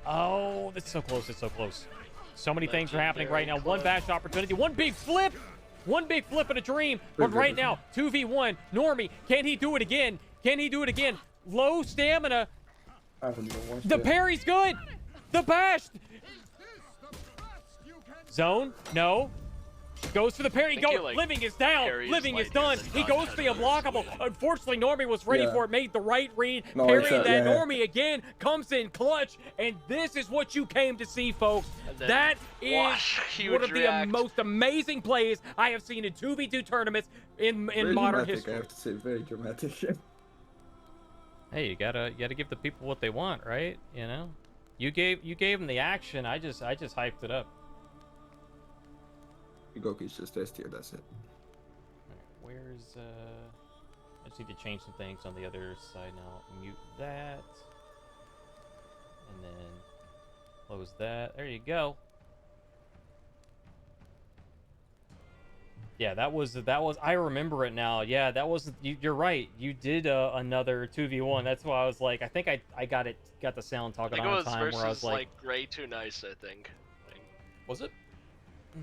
Oh, that's so close, it's so close. So many things are happening right now. One bash opportunity, one big flip and a dream. But right now, 2v1, Normie, can he do it again? Can he do it again? Low stamina. I haven't even watched The it. parry's good. The bash. Zone, no. Goes for the parry. think Go. you, like, Living is down. parries Living is like done. this and He dodge goes out for the of this. unblockable. Unfortunately, Normie was ready Yeah. for it. Made the right read. No, Parrying shot, that. yeah. Normie again comes in clutch. And this is what you came to see, folks. And then That is wash, huge one of the react. most amazing plays I have seen in 2v2 tournaments in Very modern dramatic, history. I have to say, very dramatic. Hey, you gotta give the people what they want, right? You know, you gave them the action. I just hyped it up. Goku's just S tier, that's it. Where's I just need to change some things on the other side now. Mute that. And then close that. There you go. Yeah, that was I remember it now. Yeah, that was you're right. You did another 2v1. That's why I was like, I think I got the sound I talking think it on was time versus where I was like, Gray Too Nice, I think. was it?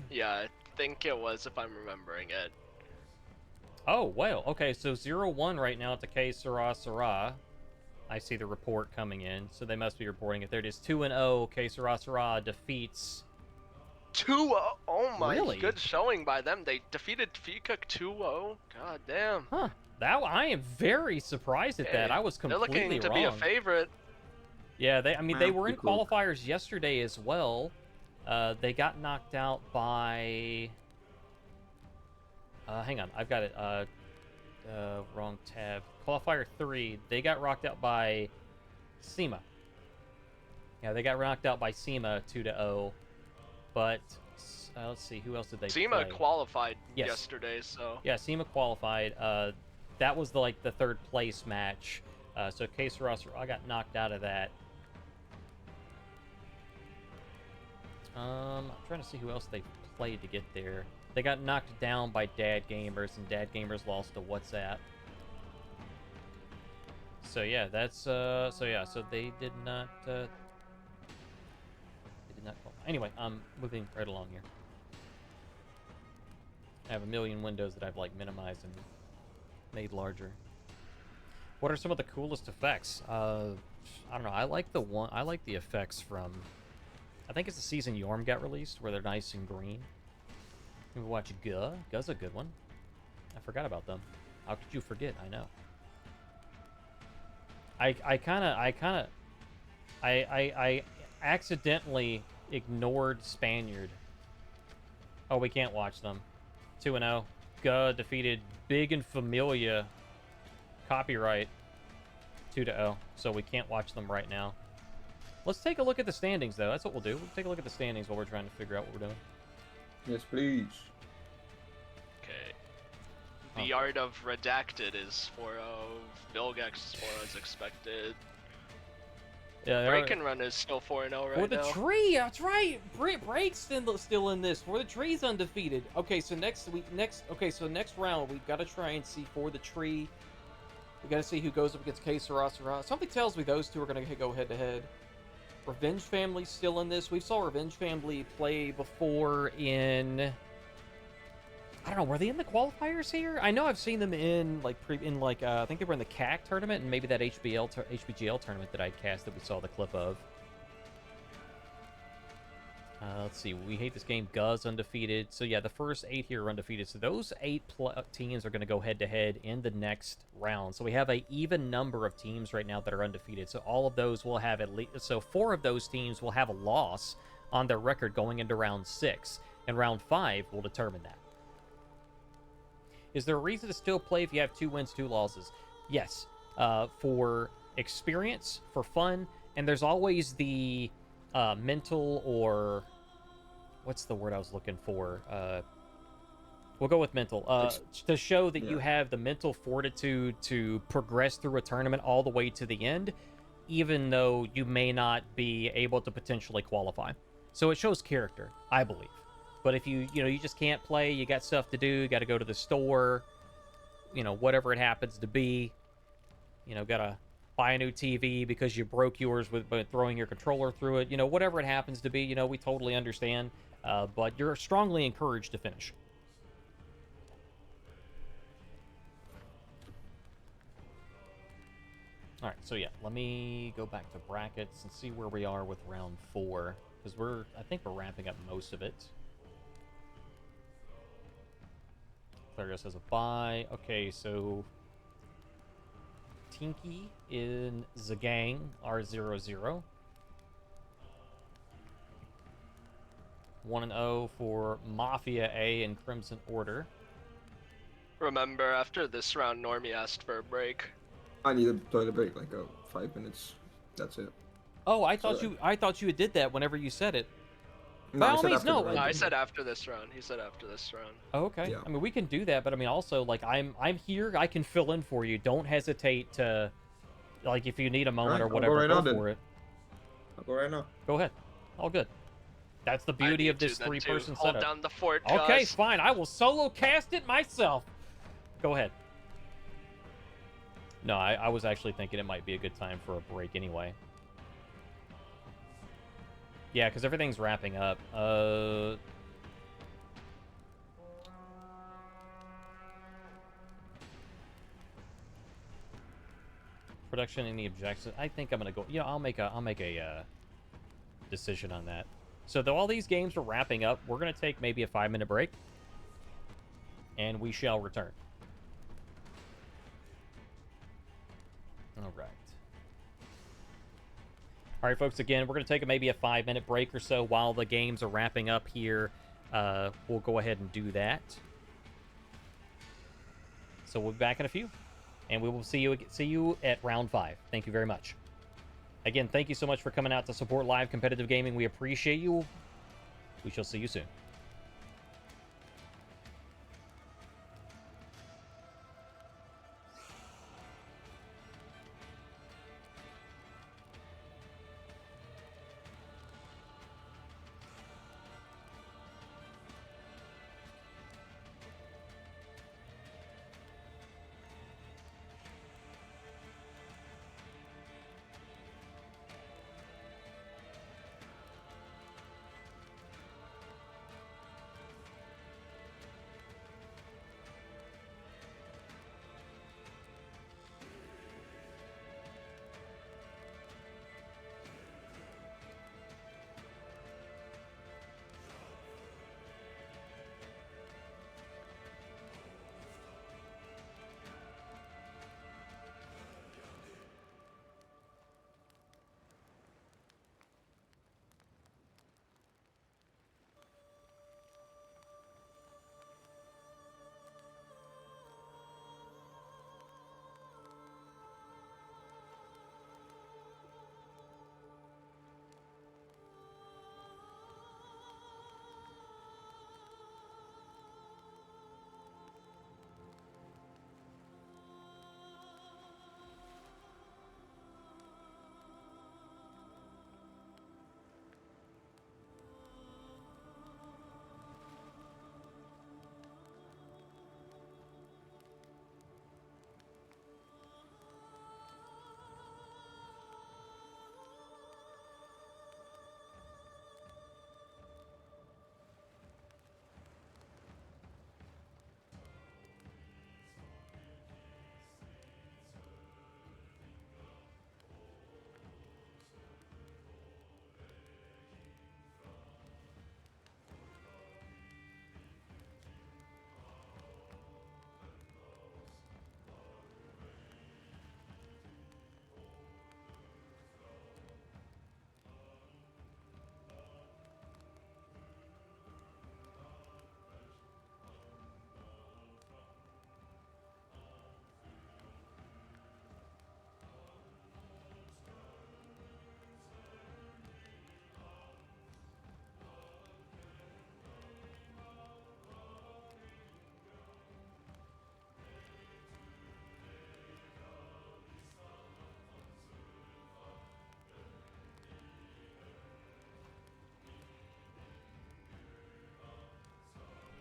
Yeah, I think it was, if I'm remembering it. Oh, well, okay, so 0-1 right now at the K Sarah. I see the report coming in, so they must be reporting it. There it is, 2-0, K Sarah defeats... 2-0? Oh my, Really? good showing by them. They defeated Fikuk 2-0. God damn. Huh, I am very surprised at that. I was They're completely looking to wrong. be a favorite. Yeah, they Wow, were in good look. qualifiers yesterday as well. They got knocked out by... hang on, I've got it. wrong tab. Qualifier 3, they got rocked out by SEMA. Yeah, they got knocked out by SEMA 2-0. But let's see, who else did they SEMA play? qualified Yes. yesterday, so Yeah, SEMA qualified. That was the third place match. So Case Ross, I got knocked out of that. I'm trying to see who else they played to get there. They got knocked down by Dad Gamers, and Dad Gamers lost to WhatsApp. So yeah, that's so they did not qualify. Anyway, I'm moving right along here. I have a million windows that I've like minimized and made larger. What are some of the coolest effects? I don't know. I like the effects from, I think it's the season Yorm got released, where they're nice and green. You can watch Guh. Guh's a good one. I forgot about them. How could you forget? I know. I accidentally ignored Spaniard. Oh, we can't watch them. 2-0. Guh defeated Big and Familia. Copyright. 2-0. So we can't watch them right now. Let's take a look at the standings, though. That's what we'll do. We'll take a look at the standings while we're trying to figure out what we're doing. Yes, please. okay. The Art of Redacted is 4-0. Bilgex is 4-0 as expected. Yeah, Break and Run is still 4-0 right for the now. tree, that's right. Break's still in this. For the tree's undefeated. Okay, so next round we've got to try and see for the tree. We got to see who goes up against K Sarasara. Something tells me those two are going to go head to head. Revenge Family's still in this. We saw Revenge Family play before in, I don't know, were they in the qualifiers here? I know I've seen them in I think they were in the CAC tournament and maybe that HBGL tournament that I cast that we saw the clip of. Let's see. We hate this game. Guh's undefeated. So yeah, the first 8 here are undefeated. So those 8 teams are going to go head to head in the next round. So we have an even number of teams right now that are undefeated. So all of those will have at least. So 4 of those teams will have a loss on their record going into round 6, and round 5 will determine that. Is there a reason to still play if you have 2 wins, 2 losses? Yes. For experience, for fun, and there's always the mental, or what's the word I was looking for? We'll go with mental. To show that you have the mental fortitude to progress through a tournament all the way to the end, even though you may not be able to potentially qualify. So it shows character, I believe. But if you just can't play, you got stuff to do, you got to go to the store, whatever it happens to be, gotta buy a new TV because you broke yours by throwing your controller through it, whatever it happens to be, we totally understand. But you're strongly encouraged to finish. All right, so yeah, let me go back to brackets and see where we are with round 4, because I think we're wrapping up most of it. Clarios has a bye. Okay, so Tinky in the gang are 0-0. 1-0 for Mafia A and Crimson Order. Remember, after this round, Normie asked for a break. I need a toilet break, like 5 minutes. That's it. Oh, I thought you did that whenever you said it. No, By I all said means, after no. the round. No, I said after this round. He said after this round. Oh, okay. Yeah. I mean, we can do that, but I mean, also, like, I'm here. I can fill in for you. Don't hesitate to, like, if you need a moment Alright, or I'll go whatever, right go now then. for it. I'll go right now. Go ahead. All good. That's the beauty of this 3-person Hold setup. down the fort, Okay, guys. fine. I will solo cast it myself. Go ahead. No, I was actually thinking it might be a good time for a break anyway. Yeah, because everything's wrapping up. Production, any objections? I think I'm gonna go. Yeah, I'll make a decision on that. So though all these games are wrapping up, we're gonna take maybe a 5-minute break, and we shall return. All right. All right, folks. Again, we're gonna take maybe a 5-minute break or so while the games are wrapping up here. We'll go ahead and do that. So we'll be back in a few, and we will see you at round 5. Thank you very much. Again, thank you so much for coming out to support live competitive gaming. We appreciate you. We shall see you soon.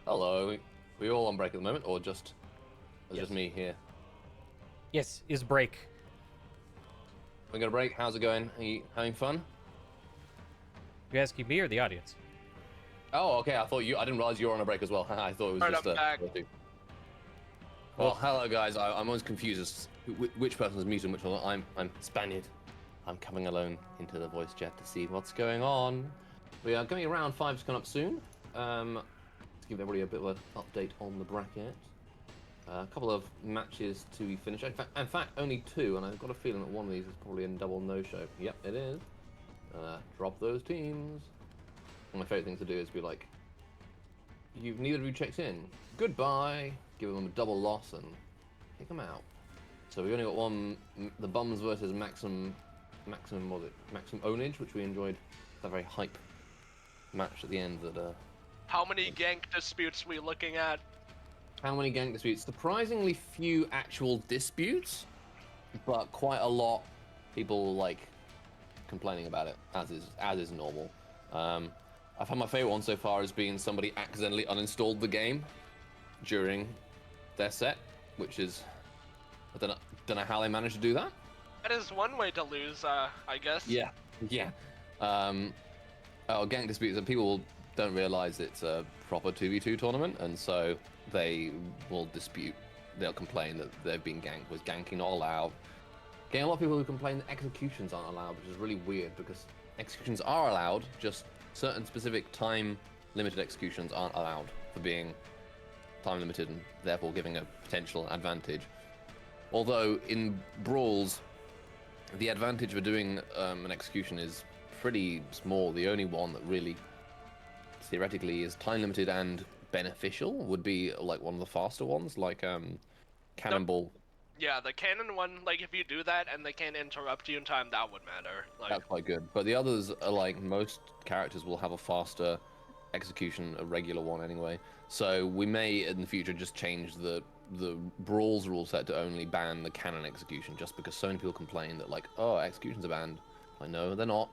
Hello. We all on break at the moment, or just Yes. just me here? Yes, is break. We're gonna break. How's it going? Are you having fun? You asking me or the audience? Oh, okay. I didn't realize you were on a break as well. I thought it was Alright, just I'm back. Well, hello guys. I'm always confused as which person's muted and which one. I'm Spaniard. I'm coming alone into the voice chat to see what's going on. We are going around 5's coming up soon. To give everybody a bit of an update on the bracket. A couple of matches to be finished. In fact, only 2, and I've got a feeling that one of these is probably a double no-show. Yep, it is. Drop those teams. One of my favorite things to do is be like, neither of you checked in. Goodbye. Give them a double loss and kick them out. So we only got one, the Bums versus Maximum Ownage, which we enjoyed. A very hype match at the end that How many gank disputes we looking at? How many gank disputes? Surprisingly few actual disputes, but quite a lot people like complaining about it, as is normal. I've had my favorite one so far as being somebody accidentally uninstalled the game during their set, which is I don't know how they managed to do that. That is one way to lose, I guess. Yeah. Gank disputes, and people don't realize it's a proper 2v2 tournament, and so they will dispute. They'll complain that they've been ganked. Was ganking not allowed? Getting a lot of people who complain that executions aren't allowed, which is really weird because executions are allowed, just certain specific time-limited executions aren't allowed for being time-limited and therefore giving a potential advantage. Although in Brawls, the advantage for doing an execution is pretty small. The only one that really theoretically is time-limited and beneficial would be like one of the faster ones, like cannonball. Yeah, the cannon one, like if you do that and they can't interrupt you in time, that would matter. Like, That's quite good. But the others are like most characters will have a faster execution, a regular one anyway. So we may in the future just change the Brawl's rule set to only ban the cannon execution, just because so many people complain that like, oh, executions are banned. I know they're not.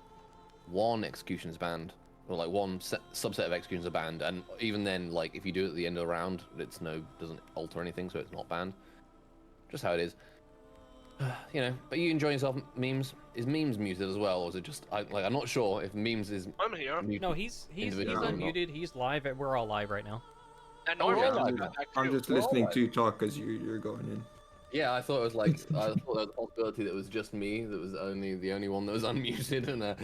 One execution is banned, or like one subset of executions are banned, and even then, like if you do it at the end of the round, doesn't alter anything, so it's not banned. Just how it is. You know, but you enjoying yourself, memes? Is memes muted as well, or is it just I'm not sure if memes is. I'm here. Muted No, he's individually or not. unmuted. He's live. We're all live right now. And Oh, Normie, yeah. welcome back I'm too. just listening to you talk because you're going in. Yeah, I thought it was like I thought there was a possibility that it was just me that was the only one that was unmuted, and I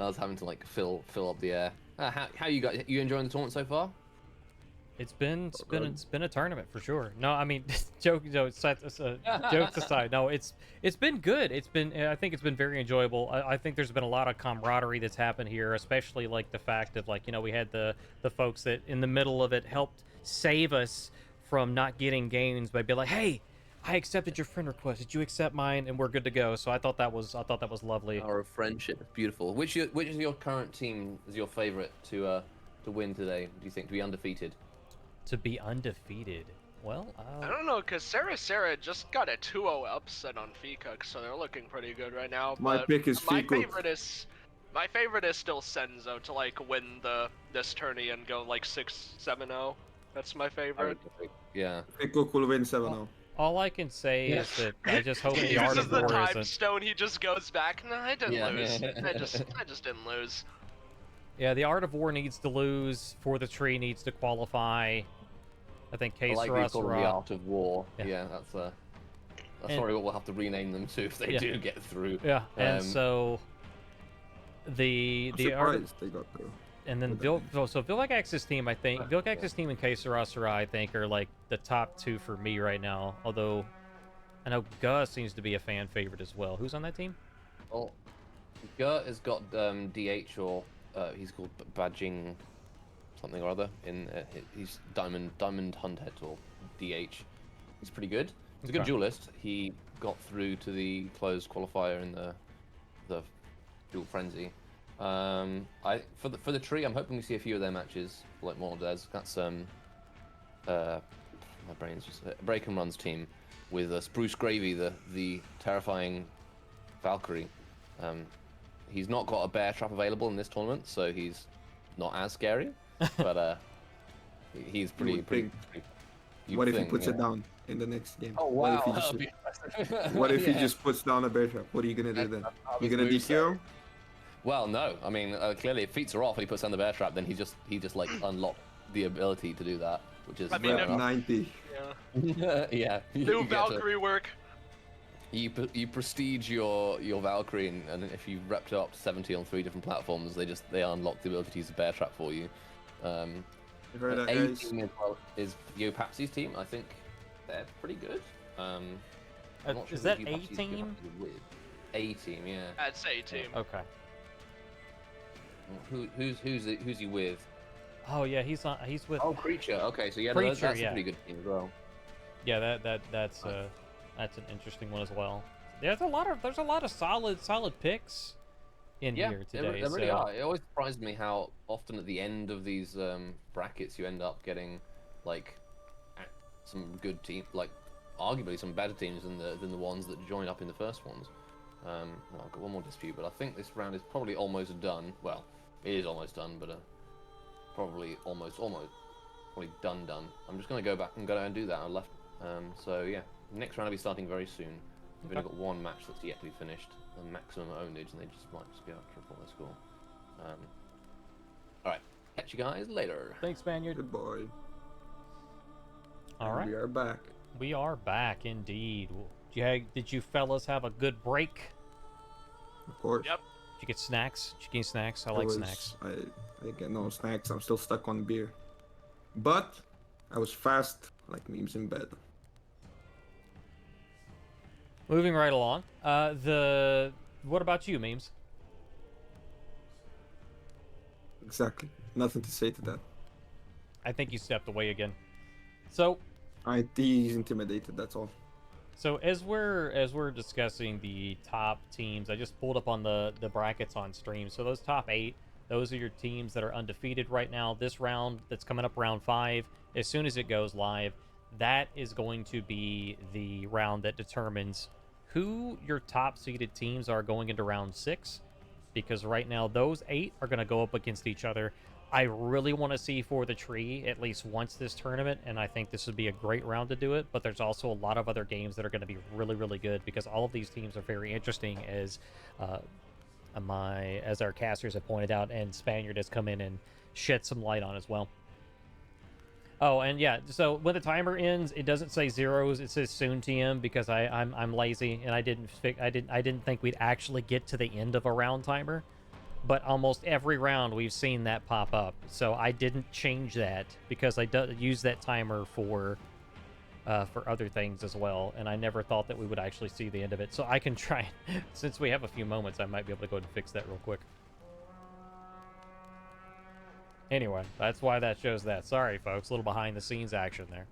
was having to like fill up the air. How you guys? You enjoying the tournament so far? It's been a tournament for sure. No, I mean jokes aside. No, it's been good. I think it's been very enjoyable. I think there's been a lot of camaraderie that's happened here, especially like the fact of like, you know, we had the folks that in the middle of it helped save us from not getting games by being like, hey, I accepted your friend request. Did you accept mine? And we're good to go. So I thought that was lovely. Our friendship, beautiful. Which is your current team is your favorite to win today? Do you think to be undefeated? To be undefeated. Well, I don't know, because Sarah just got a 2-0 upset on Fecook, so they're looking pretty good right now. My but pick is my Fecook. my favorite is still Senzo to like win this tourney and go like 6-7-0. That's my favorite. Yeah. Fecook will win 7-0. all I can say is that I just hope He the Art uses of the War time isn't. stone. He just goes back. No, I didn't Yeah. lose. I just didn't lose. Yeah, the Art of War needs to lose for the tree needs to qualify. I think I like they call them the K-Sarah. Art of War. Yeah. Yeah, that's And- probably what we'll have to rename them to if they Yeah. do get through. Yeah, and Um, so the Art of, Surprised they got through. and then Vilgax's team, I think Vilgax's team and K-Sarah, I think, are like the top two for me right now. Although I know Gus seems to be a fan favorite as well. Who's on that team? Well, Gert has got DH or he's called Badging something or other. He's Diamond Hunthead or DH. He's pretty good. He's a good Okay. duelist. He got through to the closed qualifier in the Duel Frenzy. For the tree, I'm hoping we see a few of their matches like Norg0z. That's my brain's just Break and Run's team with Spruce Gravy, the terrifying Valkyrie. He's not got a bear trap available in this tournament, so he's not as scary. But he's pretty. What if he puts it down in the next game? Oh wow! What if he just puts down a bear trap? What are you gonna do then? You gonna DQ him? Well, no. I mean, clearly, if feats are off and he puts down the bear trap, then he just like unlocked the ability to do that, which is I mean, fair enough. 90. Yeah. Yeah. New Valkyrie work. You prestige your Valkyrie, and if you repped it up to 70 on 3 different platforms, they unlock the ability to use the bear trap for you. You heard that, A guys? team as well is Yo Papsy's team. I think they're pretty good. I'm not sure Is who that Yo A Papsy's team? with. A team, yeah. I'd say team. Okay. Who's he with? Oh yeah, he's with. Oh, Creature. Okay, so yeah, Creature, that's yeah. a pretty good team as well. Yeah, that's an interesting one as well. There's a lot of solid picks in Yeah, here today. there really so- are. It always surprises me how often at the end of these brackets you end up getting like some good team, like arguably some better teams than the ones that joined up in the first ones. Well, I've got one more dispute, but I think this round is probably almost done. Well, it is almost done, but probably almost probably done. I'm just gonna go back and go and do that. I left. So yeah, next round will be starting very soon. We've only got one match that's yet to be finished, the maximum ownage, and they just might just be able to report their score. Alright, catch you guys later. Thanks, Spaniard. Good boy. All right, We are back. we are back indeed. Did you fellas have a good break? Of course. Yep. Did you get snacks? Did you get snacks? I like snacks. I get no snacks. I'm still stuck on beer. But I was fast like memes in bed. Moving right along. What about you, memes? Exactly. Nothing to say to that. I think you stepped away again. So He's intimidated, that's all. So as we're discussing the top teams, I just pulled up on the brackets on stream. So those top 8, those are your teams that are undefeated right now. This round that's coming up, round 5, as soon as it goes live, that is going to be the round that determines who your top seeded teams are going into round 6. Because right now those 8 are going to go up against each other. I really want to see For the Tree at least once this tournament, and I think this would be a great round to do it, but there's also a lot of other games that are going to be really, really good because all of these teams are very interesting as our casters have pointed out, and Spaniard has come in and shed some light on as well. Oh, and yeah, so when the timer ends, it doesn't say zeros, it says soon TM because I'm lazy and I didn't think we'd actually get to the end of a round timer. But almost every round we've seen that pop up. So I didn't change that because I use that timer for other things as well. And I never thought that we would actually see the end of it. So I can try, since we have a few moments, I might be able to go ahead and fix that real quick. Anyway, that's why that shows that. Sorry, folks. A little behind the scenes action there.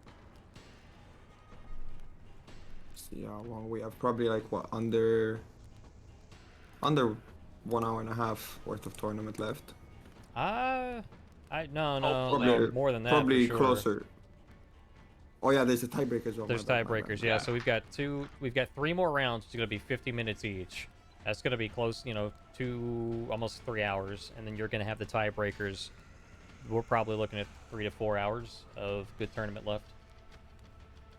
See how long we have. Probably like, what, under 1 hour and a half worth of tournament left. No, Probably, more than that. Probably for sure. closer. Oh yeah, there's a tiebreaker as well. There's tiebreakers, yeah. So we've got 3 more rounds. It's going to be 50 minutes each. That's going to be close, 2, almost 3 hours. And then you're going to have the tiebreakers. We're probably looking at 3 to 4 hours of good tournament left.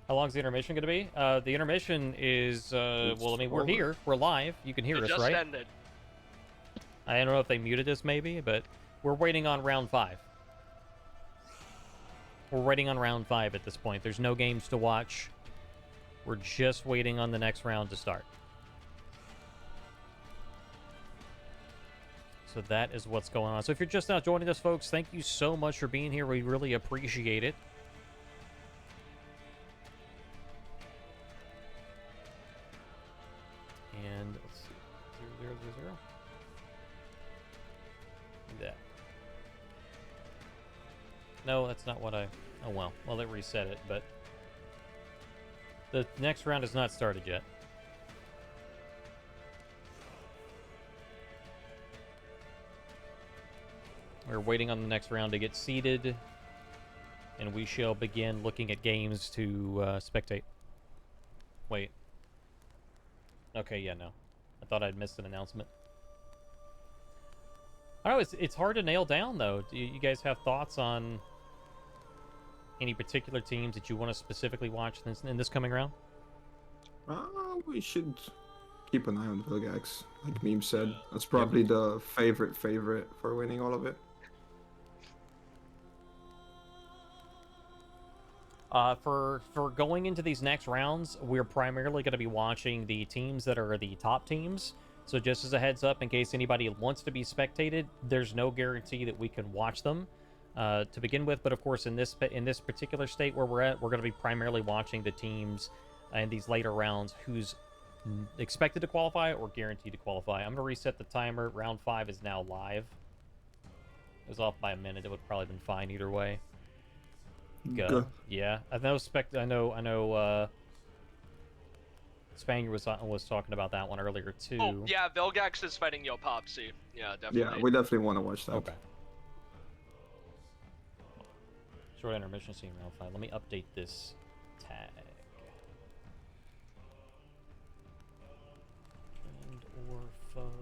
How long's the intermission going to be? The intermission is, we're here. We're live. You can hear us, right? Ended. I don't know if they muted us, maybe, but we're waiting on round 5. We're waiting on round 5 at this point. There's no games to watch. We're just waiting on the next round to start. So that is what's going on. So if you're just now joining us, folks, thank you so much for being here. We really appreciate it. And let's see, 0, 0, 0, 0. That. No, that's not what I... Oh, well. Well, it reset it, but... The next round has not started yet. We're waiting on the next round to get seated, and we shall begin looking at games to spectate. Wait. Okay, yeah, no. I thought I'd missed an announcement. I don't know, it's hard to nail down, though. Do you guys have thoughts on any particular teams that you want to specifically watch in this coming round? We should keep an eye on Vilgax, like Meme said. That's probably the favorite for winning all of it. For going into these next rounds, we're primarily going to be watching the teams that are the top teams. So just as a heads up, in case anybody wants to be spectated, there's no guarantee that we can watch them to begin with. But of course, in this particular state where we're at, we're going to be primarily watching the teams in these later rounds who's expected to qualify or guaranteed to qualify. I'm going to reset the timer. Round 5 is now live. It was off by a minute. It would probably been fine either way. Go. Yeah, I know. Spaniard was talking about that one earlier too. Oh yeah, Vilgax is fighting Yopopsy. Yeah, definitely. Yeah, we definitely want to watch that. Okay. Short intermission scene round 5. Let me update this tag. Friend or foe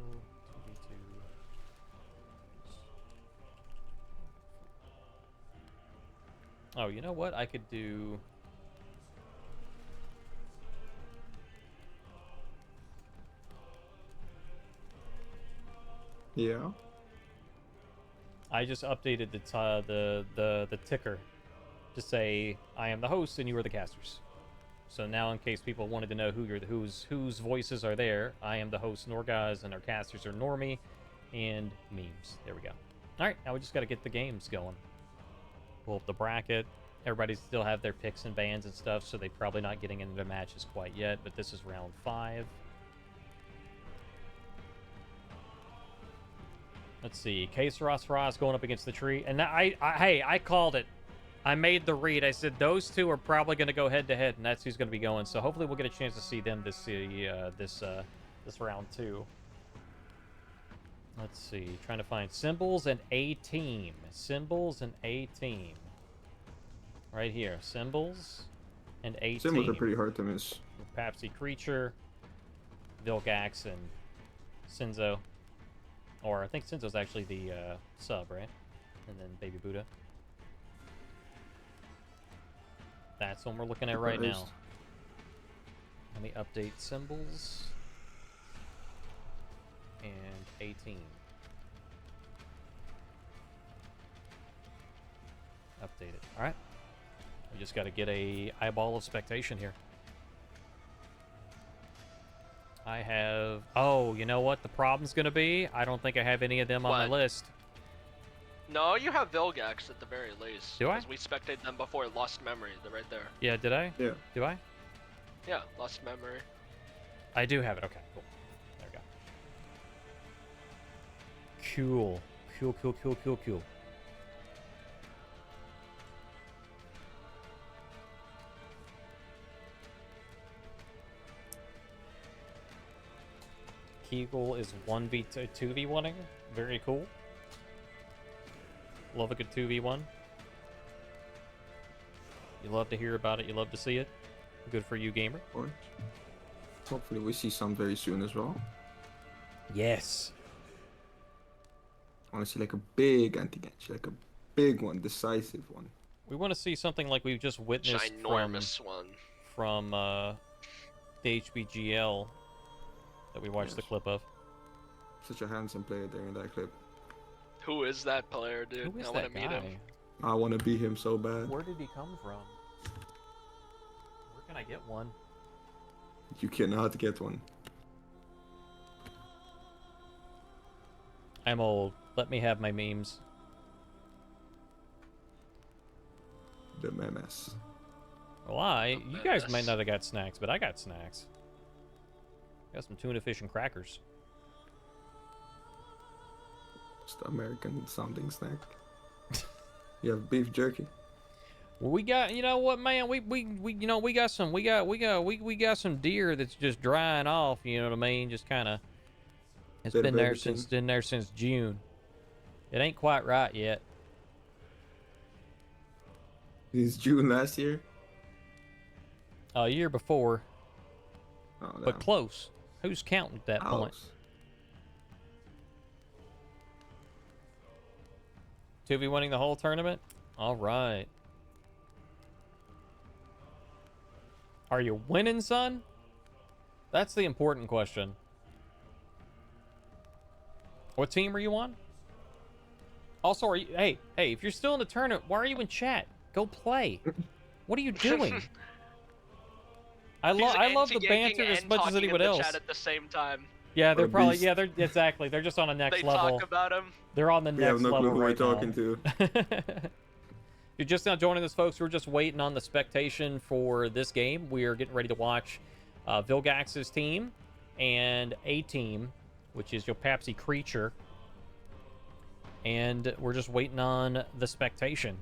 2v2. Oh, you know what? I could do... Yeah. I just updated the ticker to say I am the host and you are the casters. So now, in case people wanted to know whose voices are there, I am the host, Norg0z, and our casters are Normie and Memes. There we go. All right, now we just got to get the games going. Pull up the bracket. Everybody still have their picks and bans and stuff, so they're probably not getting into the matches quite yet. But this is round 5. Let's see. Ross going up against the tree, and I called it. I made the read. I said those two are probably going to go head to head, and that's who's going to be going. So hopefully we'll get a chance to see them this round too. Let's see. Trying to find symbols and a team. Symbols and a team. Right here. Symbols and a team. Symbols are pretty hard to miss. Papsy Creature, Vilgax, and Sinzo. Or I think Sinzo's actually the sub, right? And then Baby Buddha. That's what we're looking at right now. Let me update symbols. And 18. Update it. Alright. We just got to get a eyeball of spectation here. I have... Oh, you know what the problem's going to be? I don't think I have any of them on my list. No, you have Vilgax at the very least. Do I? Because we spectated them before Lost Memory. They're right there. Yeah, did I? Yeah. Do I? Yeah, Lost Memory. I do have it. Okay, cool. There we go. Cool. Cool, cool, cool, cool, cool. Kegel is 2v1ing. Very cool. Love a good 2v1. You love to hear about it. You love to see it. Good for you, gamer. Of course. Hopefully we see some very soon as well. Yes. I want to see like a big anti-ganch, like a big one, decisive one. We want to see something like we've just witnessed Ginormous one. from the HBGL that we watched the clip of. Such a handsome player there in that clip. Who is that player, dude? Who is I that want to meet guy? him. I want to be him so bad. Where did he come from? Where can I get one? You cannot get one. I'm old. Let me have my memes. The memes. Well, you guys might not have got snacks, but I got snacks. Got some tuna fish and crackers. Just American sounding snack. You have beef jerky. Well, we got, you know what, man, we got some deer that's just drying off, you know what I mean? Just kind of, it's been there since June. It ain't quite right yet. It's June last year. A year before, Oh, but damn. close. Who's counting at that point? Ouch. 2v winning the whole tournament? All right. Are you winning, son? That's the important question. What team are you on? Also, are you... Hey, if you're still in the tournament, why are you in chat? Go play. What are you doing? I love the banter as much as anyone else. Chat at the same time. Yeah, they're Or probably... beast. Yeah, they're exactly. They're just on a next They level. talk about him. They're on the We have next no clue level who we're right now. talking to. If you're just now joining us, folks, we're just waiting on the spectation for this game. We are getting ready to watch Vilgax's team and a team, which is your Papsy Creature. And we're just waiting on the spectation.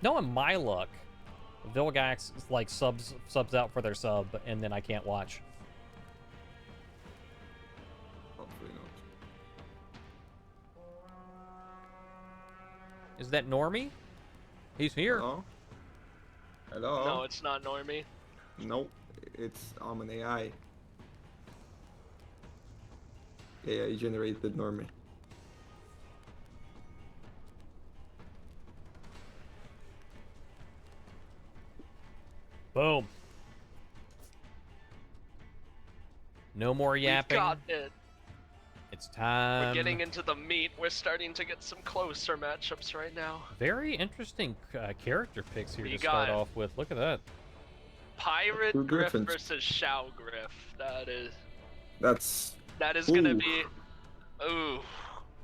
Knowing my luck, Vilgax like subs out for their sub, and then I can't watch. Hopefully not. Is that Normie? He's here. Hello? Hello? No, it's not Normie. Nope. I'm an AI. AI generated Normie. Boom. No more yapping. We got it. It's time. We're getting into the meat. We're starting to get some closer matchups right now. Very interesting character picks here We to start got- off with. Look at that. Pirate Two Griff Griffins. versus Shao Griff. That's That is gonna Ooh. be. Ooh.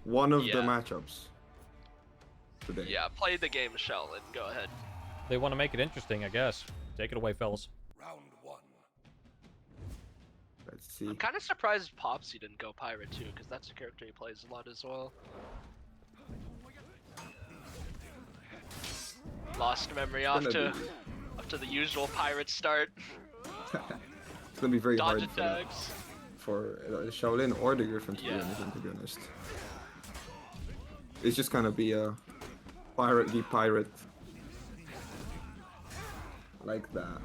one of the Yeah. matchups today. Yeah, play the game, Sheldon. Go ahead. They want to make it interesting, I guess. Take it away, fellas. Round one. Let's see. I'm kind of surprised Popsy didn't go Pirate too, because that's a character he plays a lot as well. lost memory off to the usual pirate start. It's gonna be very Dodge hard attacks. for Shaolin or the Griffin to do Yeah. anything, to be honest. It's just gonna be a pirate v pirate. Like that.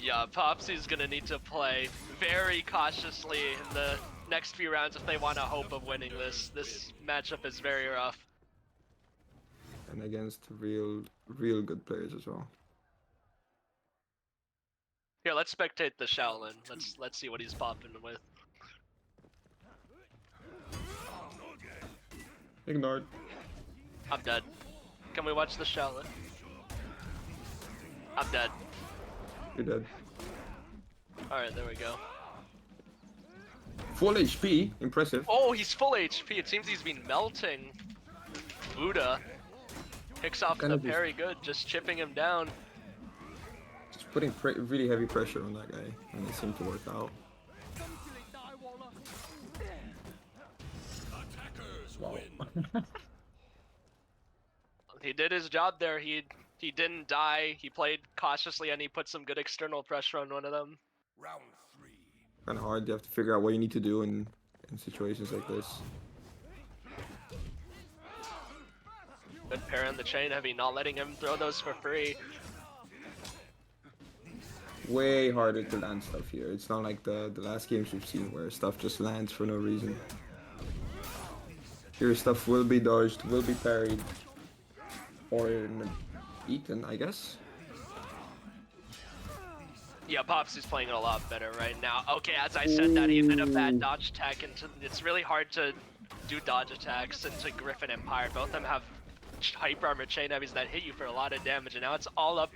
Yeah, Popsy's gonna need to play very cautiously in the next few rounds if they want a hope of winning this. This matchup is very rough. And against real good players as well. Here, let's spectate the Shaolin. Let's see what he's popping with. Ignored. I'm dead. Can we watch the Shaolin? I'm dead. You're dead. Alright, there we go. Full HP, impressive. Oh, he's full HP. It seems he's been melting. Buddha picks off Kind the of just- parry good, just chipping him down. Just putting really heavy pressure on that guy, and it seemed to work out. Wow. He did his job there. He didn't die. He played cautiously and he put some good external pressure on one of them. Round 3. Kind of hard. You have to figure out what you need to do in situations like this. Good parry on the chain heavy, not letting him throw those for free. Way harder to land stuff here. It's not like the last games we've seen where stuff just lands for no reason. Here stuff will be dodged, will be parried, or eaten, I guess. Yeah, Popsy's playing it a lot better right now. Okay, as I said that, he did a bad dodge attack into. It's really hard to do dodge attacks into Griffin and Pirate. Both of them have hyper armor chain heavies that hit you for a lot of damage, and now it's all up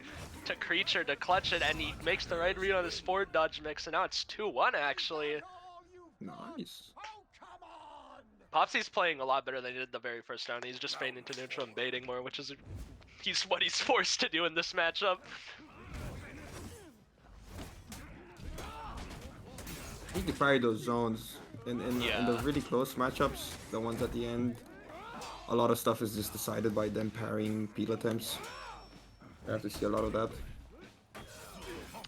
to Creature to clutch it, and he makes the right read on his forward dodge mix, and now it's 2-1 actually. Nice. Popsy's playing a lot better than he did the very first round. He's just fading into neutral and baiting more, which is what he's forced to do in this matchup. I think you parry those zones in the really close matchups, the ones at the end. A lot of stuff is just decided by them parrying peel attempts. I have to see a lot of that.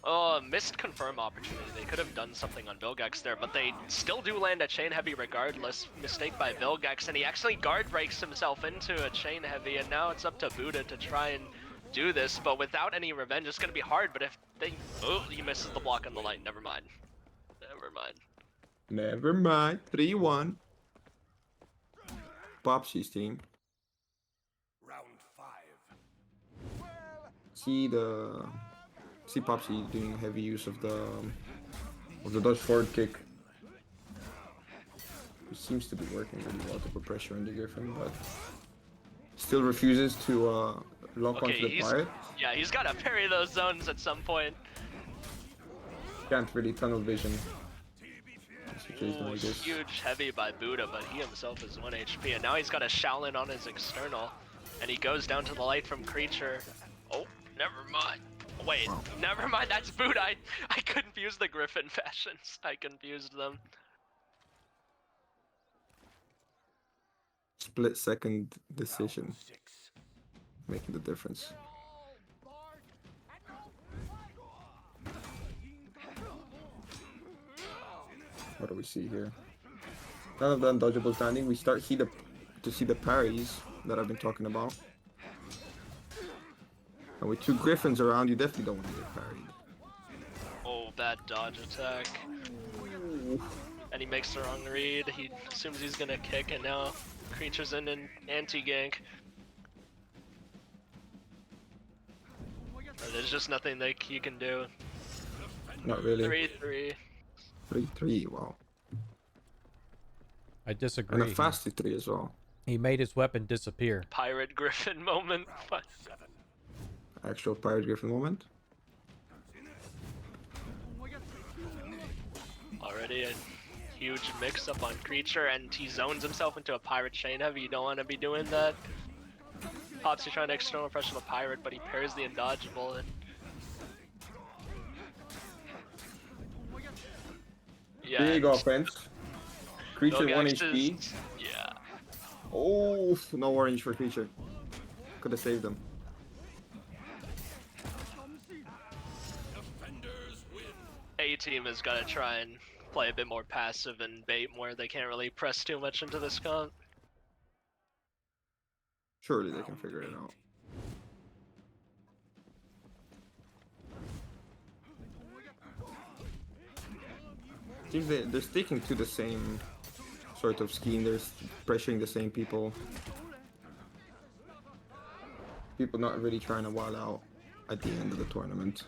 Oh, missed confirm opportunity. They could have done something on Vilgax there, but they still do land a chain heavy regardless. Mistake by Vilgax, and he actually guard breaks himself into a chain heavy, and now it's up to Buddha to try and do this, but without any revenge, it's gonna be hard. But if they, oh, he misses the block on the light. Never mind. Never mind. Never mind. 3-1. Popsy's team. Round 5. See Popsy doing heavy use of the dodge forward kick. It seems to be working really well to put pressure on the Griffin, but still refuses to lock onto the Pirate. Yeah, he's gotta parry those zones at some point. Can't really tunnel vision. Ooh, huge heavy by Buddha, but he himself is 1 HP, and now he's got a Shaolin on his external, and he goes down to the light from Creature. Oh, never mind. Wait, never mind, that's Buddha. I confused the Griffin fashions. I confused them. Split second decision, Round 6. making the difference. What do we see here? None of the undodgeable standing. We start to see the parries that I've been talking about. And with 2 Griffins around, you definitely don't want to get parried. Oh, bad dodge attack. And he makes the wrong read. He assumes he's gonna kick, and now Creature's in an anti-gank. There's just nothing he can do. Not really. 3-3. 3-3, wow. I disagree. And a fast 3 as well. He made his weapon disappear. Pirate Griffin moment. Round 7. Actual Pirate Griffin moment. Already a huge mix-up on Creature, and he zones himself into a Pirate chain heavy. You don't want to be doing that. Popsy trying to external pressure the Pirate, but he pairs the undodgeable. And... yeah, Big offense. Creature 1 Vilgax HP. is... yeah. Oh, no orange for Creature. Could have saved them. A team is gonna try and play a bit more passive and bait more. They can't really press too much into this comp. Surely they can figure it out. Seems they're sticking to the same sort of scheme. They're pressuring the same people. People not really trying to wild out at the end of the tournament.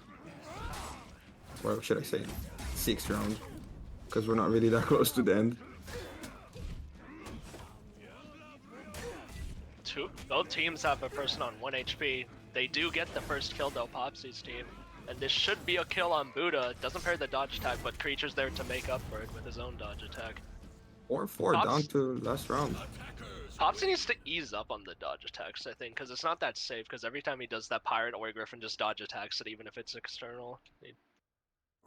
Or should I say, 6th round? Because we're not really that close to the end. Both teams have a person on 1 HP. They do get the first kill though, Popsy's team. And this should be a kill on Buddha. Doesn't pair the dodge attack, but Creature's there to make up for it with his own dodge attack. Or 4 down to last round. Popsy needs to ease up on the dodge attacks, I think, because it's not that safe, because every time he does that, Pirate or Griffin just dodge attacks it, even if it's external.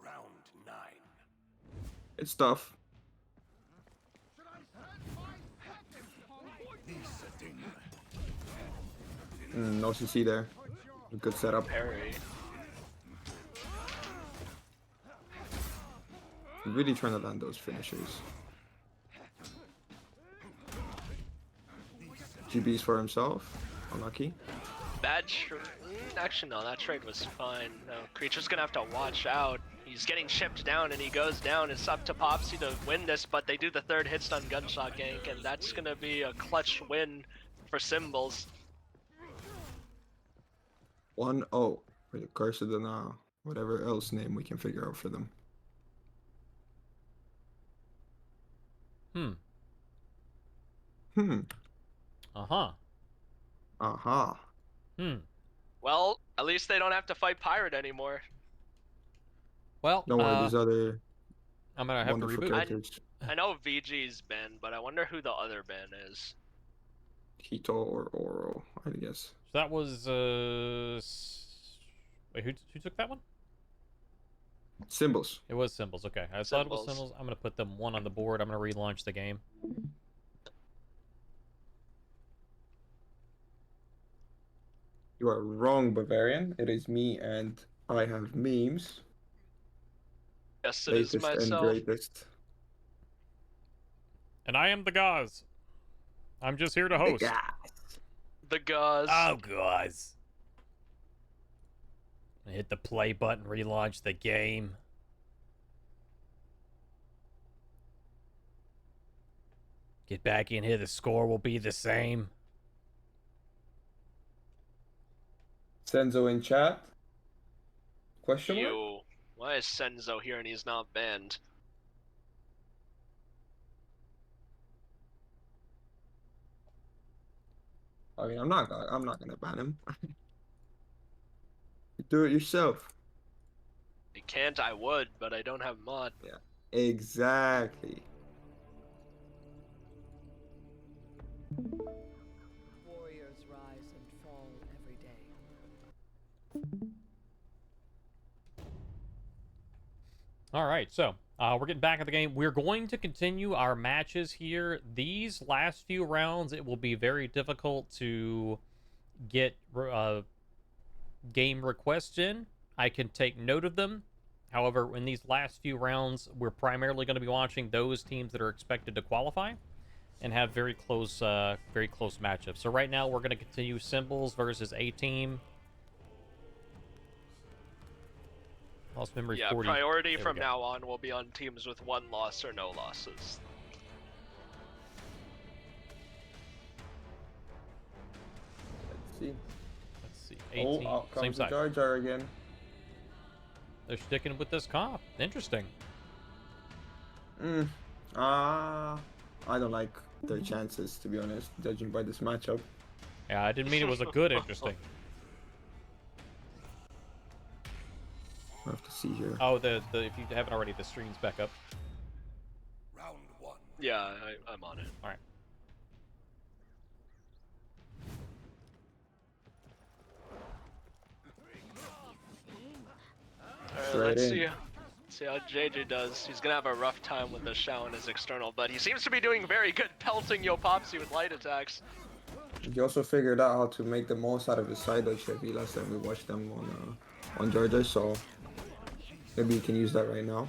Round 9. It's tough. No CC there. Good setup. Parry. Really trying to land those finishers. GB's for himself. Unlucky. Bad actually, no, that trade was fine. No, Creature's gonna have to watch out. He's getting chipped down and he goes down. It's up to Popsy to win this, but they do the 3rd hit stun gunshot gank, and that's gonna be a clutch win for Symbols. 1-0 for the Curse of the Now. Whatever else name we can figure out for them. Uh-huh. Aha. Well, at least they don't have to fight Pirate anymore. Well, Don't worry, these other I'm gonna have to wonderful reboot. characters. I know VG's ban, but I wonder who the other ban is. Hito or Oro, I guess. So that was wait, who took that one? Symbols. It was Symbols. Okay, I thought it was Symbols. Symbols. I'm gonna put them 1 on the board. I'm gonna relaunch the game. You are wrong, Bavarian. It is me, and I have memes. Yes, it is Latest and myself. greatest. And I am the Gauze. I'm just here to host. The Gauze. Oh, guys. Hit the play button, relaunch the game. Get back in here, the score will be the same. Senzo in chat. Question mark? You. Why is Senzo here and he's not banned? I mean, I'm not gonna ban him. You do it yourself. I can't, I would, but I don't have mod. Exactly. Warriors rise and fall every day. All right, so we're getting back in the game. We're going to continue our matches here. These last few rounds, it will be very difficult to get game requests in. I can take note of them. However, in these last few rounds, we're primarily going to be watching those teams that are expected to qualify and have very close matchups. So right now, we're going to continue Symbols versus A Team. Lost memory Yeah, 40. priority There we from go. now on will be on teams with 1 loss or no losses. Let's see. Let's see. A Oh, Team, out same comes the side. Jar Jar again. They're sticking with this comp. Interesting. I don't like their chances, to be honest, judging by this matchup. Yeah, I didn't mean it was a good interesting. I have to see here. Oh, the if you haven't already, the stream's back up. Round 1. Yeah, I'm on it. All right. Alright, Straight let's in. see how JJ does. He's gonna have a rough time with the Shao and his external, but he seems to be doing very good pelting Yo Popsy with light attacks. He also figured out how to make the most out of his side dodge heavy last time we watched them on Georgia, so maybe he can use that right now.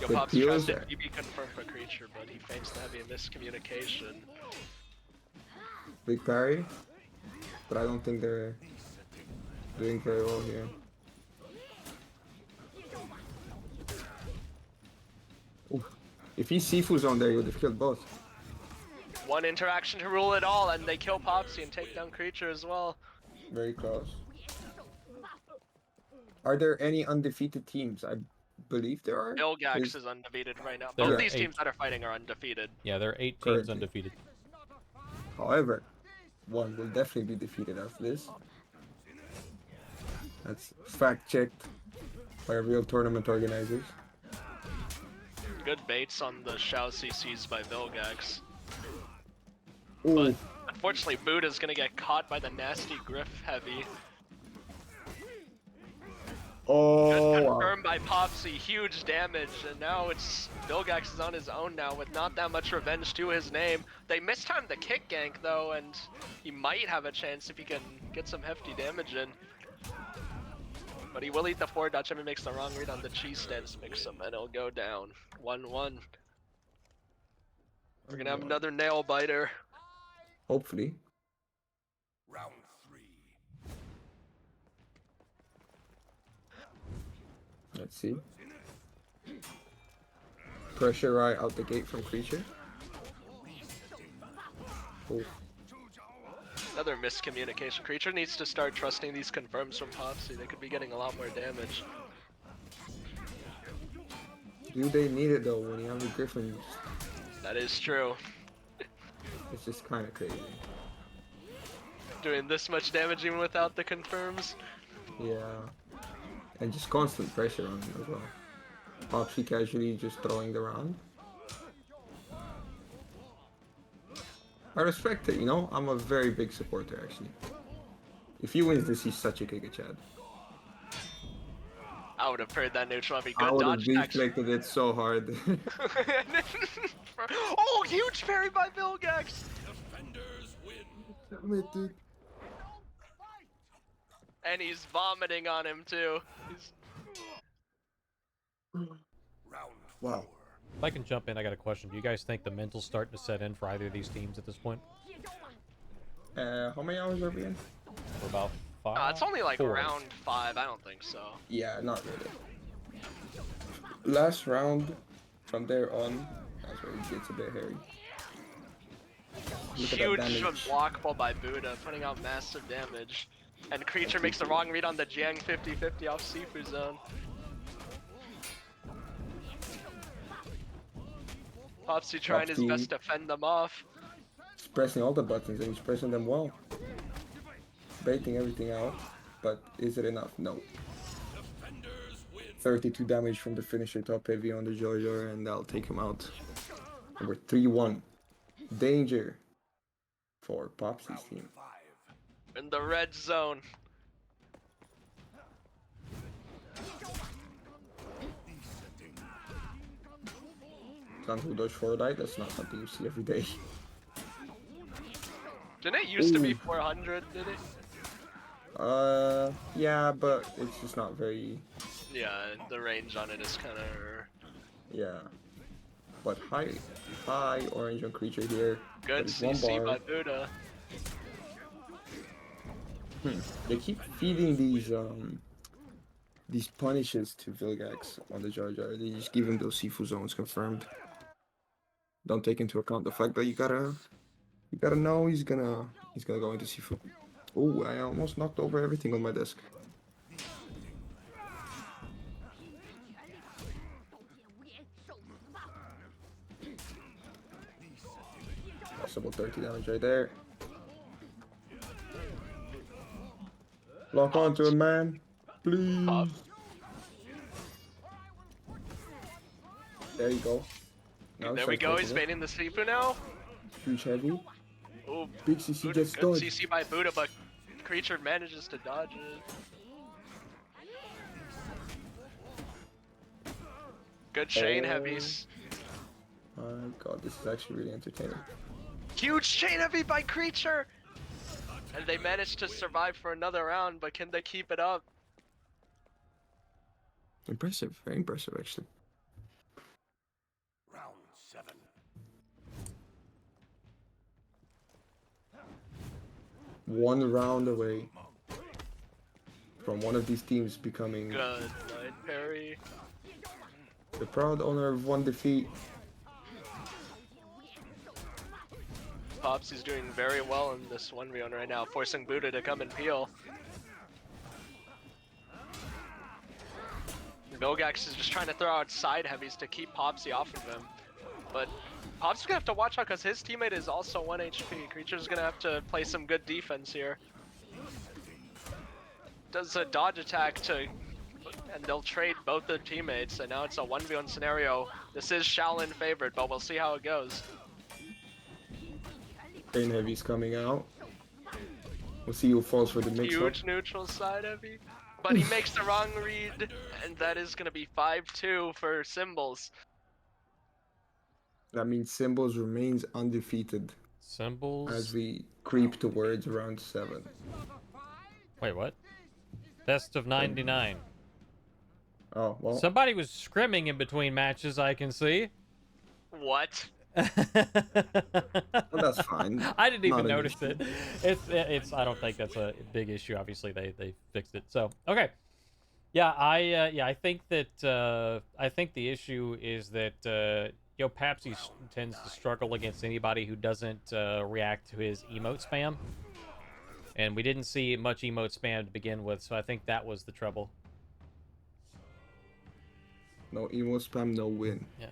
Yo, Good Pops tries peels. to DB confirm for creature, but he feigns to have a miscommunication. Big parry, but I don't think they're doing very well here. Ooh. If he Sifu's on there, he would have killed both. One interaction to rule it all, and they kill Popsy and take down creature as well. Very close. Are there any undefeated teams? I believe there are. Vilgax is undefeated right now. There Both are these 8. teams that are fighting are undefeated. Yeah, there are 8 teams Currently. undefeated. However, one will definitely be defeated after this. That's fact checked by real tournament organizers. Good baits on the Shao CCs by Vilgax. Ooh, But unfortunately, Buddha's gonna get caught by the nasty Griff Heavy. oh, wow. Confirmed by Popsy, huge damage, and now it's Vilgax is on his own now with not that much revenge to his name. They mistimed the kick gank though, and he might have a chance if he can get some hefty damage in. But he will eat the forward dodge if he makes the wrong read on the cheese stance mix him, and it'll go down. 1-1. We're gonna have another nail biter. Hopefully. Round 3. Let's see. Pressure right out the gate from creature. Oh, Another miscommunication. Creature needs to start trusting these confirms from Popsy. They could be getting a lot more damage. do they need it though when you have the Griffins? That is true. It's just kind of crazy. Doing this much damage even without the confirms. Yeah. And just constant pressure on him as well. Popsy casually just throwing the round. I respect it, you know? I'm a very big supporter, actually. If he wins this, he's such a Giga Chad. I would have heard that neutral be I good would have dodge action. deflected it so hard. Oh, huge parry by Vilgax! Defenders win. Damn it, dude. And he's vomiting on him too. He's... Round 4. Wow. If I can jump in, I got a question. Do you guys think the mental's starting to set in for either of these teams at this point? How many hours are we in? For about 5? it's only like 4. round 5, I don't think so. Yeah, not really. Last round, from there on, that's where it gets a bit hairy. Look at that Huge damage. blockable by Buddha, putting out massive damage. And creature makes the wrong read on the Jiang 50-50 off Sifu zone. Popsy trying his Popsy. best to fend them off. He's pressing all the buttons and he's pressing them well. Baiting everything out, but is it enough? No. 32 damage from the finisher top heavy on the Jojo, and that'll take him out. And we're 3-1. Danger for Popsy's team. In the red zone. Can't dodge forward eye, that's not something you see every day. Didn't it used to be Ooh. 400, did it? Yeah, but it's just not very, Yeah, the range on it is kind of... yeah. But high orange on creature here. Good That is one CC bar. by Buddha. They keep feeding these punishes to Vilgax on the Jar Jar. They just give him those Sifu zones confirmed. Don't take into account the fact that you gotta know he's gonna go into Sifu. Oh, I almost knocked over everything on my desk. Possible 30 damage right there. Lock onto him, man. Please. Pop. There you go. Now There we go, he's taking it. baiting the Sifu now. Huge heavy. Oh, Big CC Buddha, gets good dodged. CC by Buddha, but creature manages to dodge it. Good chain Oh. heavies. My god, this is actually really entertaining. Huge chain heavy by Creature! And they managed to survive for another round, but can they keep it up? Impressive, very impressive actually. Round 7. One round away from one of these teams becoming Good night, Perry. the proud owner of one defeat. Popsy's doing very well in this 1v1 right now, forcing Buddha to come and peel. Vilgax is just trying to throw out side heavies to keep Popsy off of him. But Popsy's gonna have to watch out because his teammate is also 1 HP. Creature's gonna have to play some good defense here. Does a dodge attack to, and they'll trade both their teammates, and now it's a 1v1 scenario. This is Shaolin favored, but we'll see how it goes. Chain heavy's coming out. We'll see who falls for the mix-up. Huge neutral side heavy. But he makes the wrong read, and that is going to be 5-2 for Symbols. That means Symbols remains undefeated Symbols. as we creep towards round 7. Wait, what? Best of 99. Oh, well. Somebody was scrimming in between matches, I can see. What? Well, that's fine. I didn't even Not an notice issue. it. It's. I don't think that's a big issue. Obviously, they fixed it. So okay. Yeah, I think that I think the issue is that Papsy tends to struggle against anybody who doesn't react to his emote spam, and we didn't see much emote spam to begin with. So I think that was the trouble. No emo spam, no win. Yeah.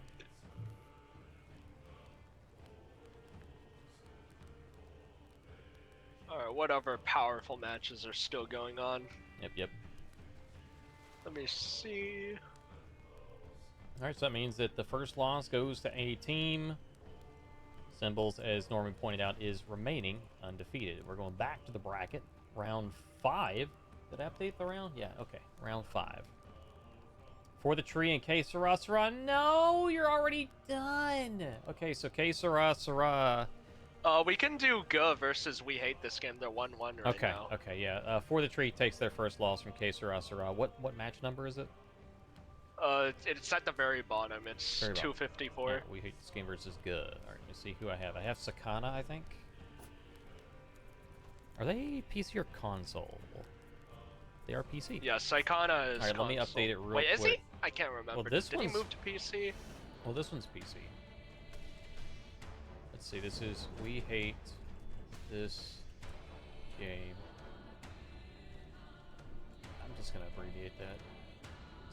Alright, whatever powerful matches are still going on. Yep. Let me see. Alright, so that means that the first loss goes to a team. Symbols, as Normie pointed out, is remaining undefeated. We're going back to the bracket. Round 5. Did I update the round? Yeah, okay. Round 5. For the tree and K Sarah. No, you're already done. Okay, so K Sarah. We can do G versus We Hate This Game. They're 1-1 right now. Okay, yeah. For the tree takes their first loss from K Sarah. What match number is it? It's at the very bottom. It's Very bottom. 254. Oh, We Hate This Game versus G. Alright, let me see who I have. I have Sakana, I think. Are they PC or console? They are PC. Yeah, Saikana is Alright, let me console. update it real Wait, quick. is he? I can't remember. Well, this Did he one's- move to PC? Well, this one's PC. Let's see, this is We Hate This Game. I'm just gonna abbreviate that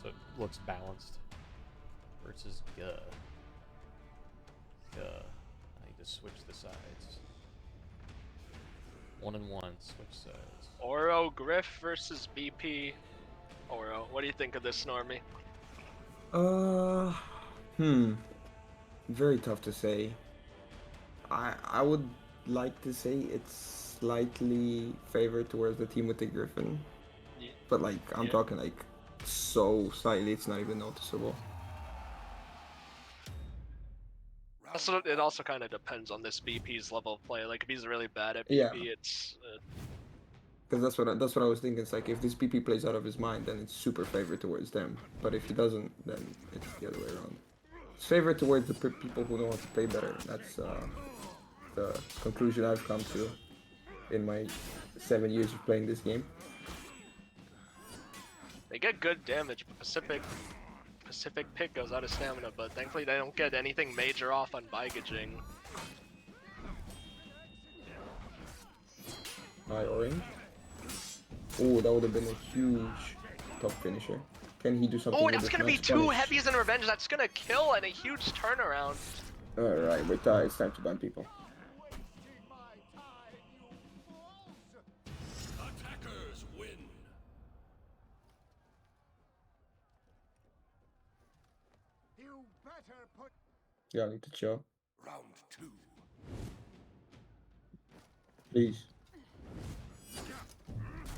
so it looks balanced. Versus G. I need to switch the sides. 1 and 1, switch sides. Oro Griff versus BP. Oro, what do you think of this, Normie? Very tough to say. I would like to say it's slightly favored towards the team with the Griffin. Yeah. But like, I'm Yeah. talking like so slightly, it's not even noticeable. Also, it also kind of depends on this BP's level of play. Like, if he's really bad at Yeah. BP, it's... Because that's what I was thinking. It's like if this BP plays out of his mind, then it's super favored towards them. But if he doesn't, then it's the other way around. It's favored towards the people who know how to play better. That's the conclusion I've come to in my 7 years of playing this game. They get good damage, but Pacific pick goes out of stamina, but thankfully they don't get anything major off on Baigajing. Hi, Orange. Oh, that would have been a huge top finisher. Can he do something? Oh, with that's this gonna be match? 2 Punish. heavies in revenge. That's gonna kill and a huge turnaround. Alright, we're tired. It's time to ban people. Attackers win. You better put Yeah, I need to chill. Round 2. Please.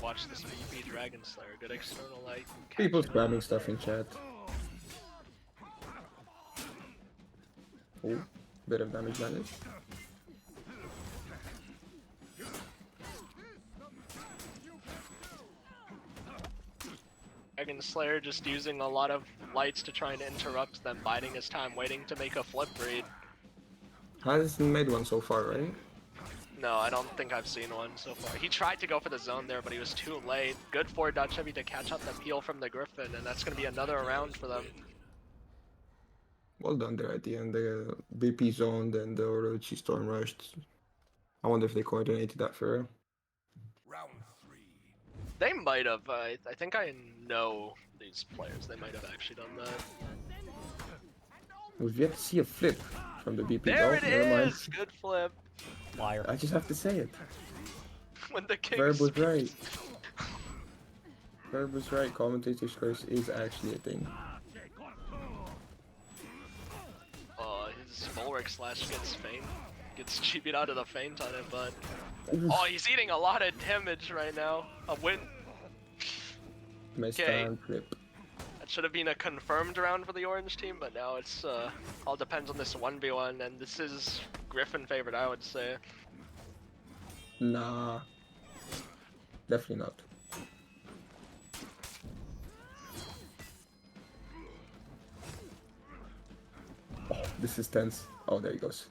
Watch this BP Dragon Slayer. Good external light. People spamming stuff in chat. Oh, bit of damage managed. Dragon Slayer just using a lot of lights to try and interrupt them, biding his time, waiting to make a flip read. Hasn't made one so far, right? No, I don't think I've seen one so far. He tried to go for the zone there, but he was too late. Good for Dutch Heavy to catch up the peel from the Griffin, and that's going to be another round for them. Well done there at the end. The BP zoned and the Orochi storm rushed. I wonder if they coordinated that for real. Round 3. They might have. I think I know these players. They might have actually done that. We've yet to see a flip from the BP. There Oh, it never mind. is! Good flip. Liar. I just have to say it. When the king Verb was speaks. right. Verb was right. Commentator's curse is actually a thing. His bulwark slash gets feint. Gets GP'd out of the feint on it, but... Oof. Oh, he's eating a lot of damage right now. A win. Missed Okay. time flip. That should have been a confirmed round for the orange team, but now it's all depends on this 1v1, and this is Griffin favorite, I would say. Nah. Definitely not. Oh, this is tense. Oh, there he goes.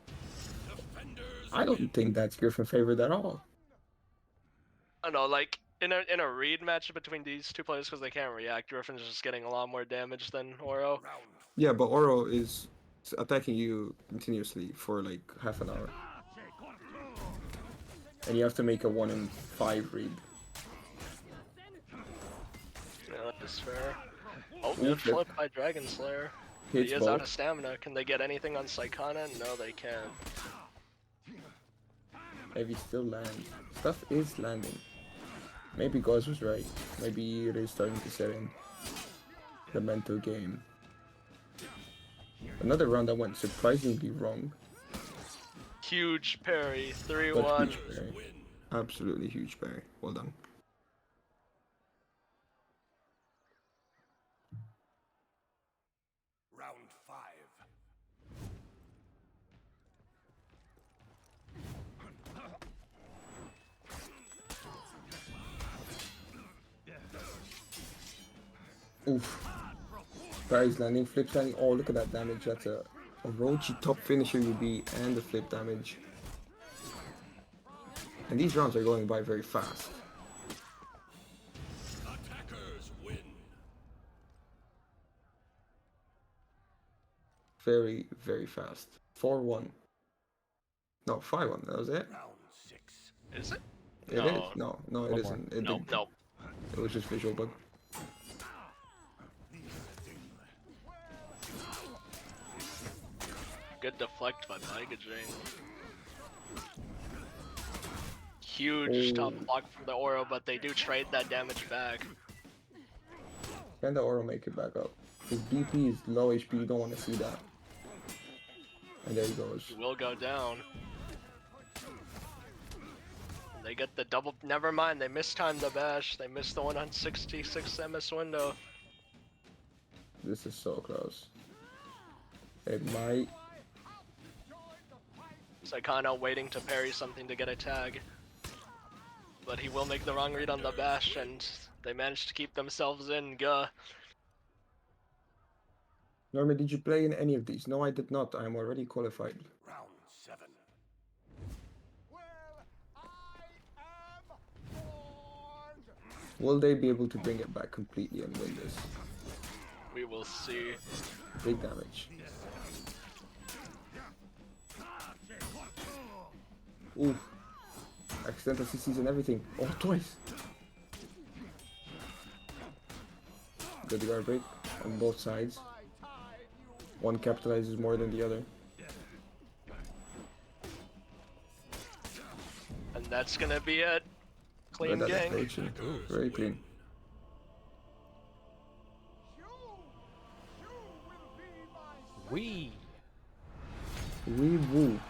I don't think that's Griffin favored at all. I don't know, like in a read match between these two players because they can't react, Griffin's just getting a lot more damage than Oro. Yeah, but Oro is attacking you continuously for like half an hour. And you have to make a 1 in 5 read. Yeah, that is fair. Oh, Ooh, good flip. flip by Dragon Slayer. Hits He is both. out of stamina. Can they get anything on Saikana? No, they can't. Heavy still lands. Stuff is landing. Maybe Gauze was right. Maybe it is starting to set in. The mental game. Another round that went surprisingly wrong. Huge parry, But 3-1. huge parry. Absolutely huge parry. Well done. Round 5. Oof. Parry's landing, flips landing. Oh, look at that damage. That's a Orochi top finisher would be, and the flip damage. And these rounds are going by very fast. Attackers win. Very, very fast. 4-1. No, 5-1. That was it? Round 6. Is it? It No. is? No, no, it One isn't. more. It, No, did- no. It was just visual bug. Good deflect by Jane. Huge top Oh. block from the Oro, but they do trade that damage back. Can the Oro make it back up? His BP is low HP, you don't want to see that. And there he goes. He will go down. They get the double. Never mind, they mistimed the bash. They missed the 166 MS window. This is so close. It might. Saikano waiting to parry something to get a tag. But he will make the wrong read on the bash, and they managed to keep themselves in. Gah. Normie, did you play in any of these? No, I did not. I am already qualified. Round 7. Well, I am warned. Will they be able to bring it back completely and win this? We will see. Big damage. Ooh. Accidental CCs and everything. Oh, twice. Good guard break on both sides. One capitalizes more than the other. And that's gonna be it. Clean Good gang. adaptation. Very clean. You will be my We Wee woo.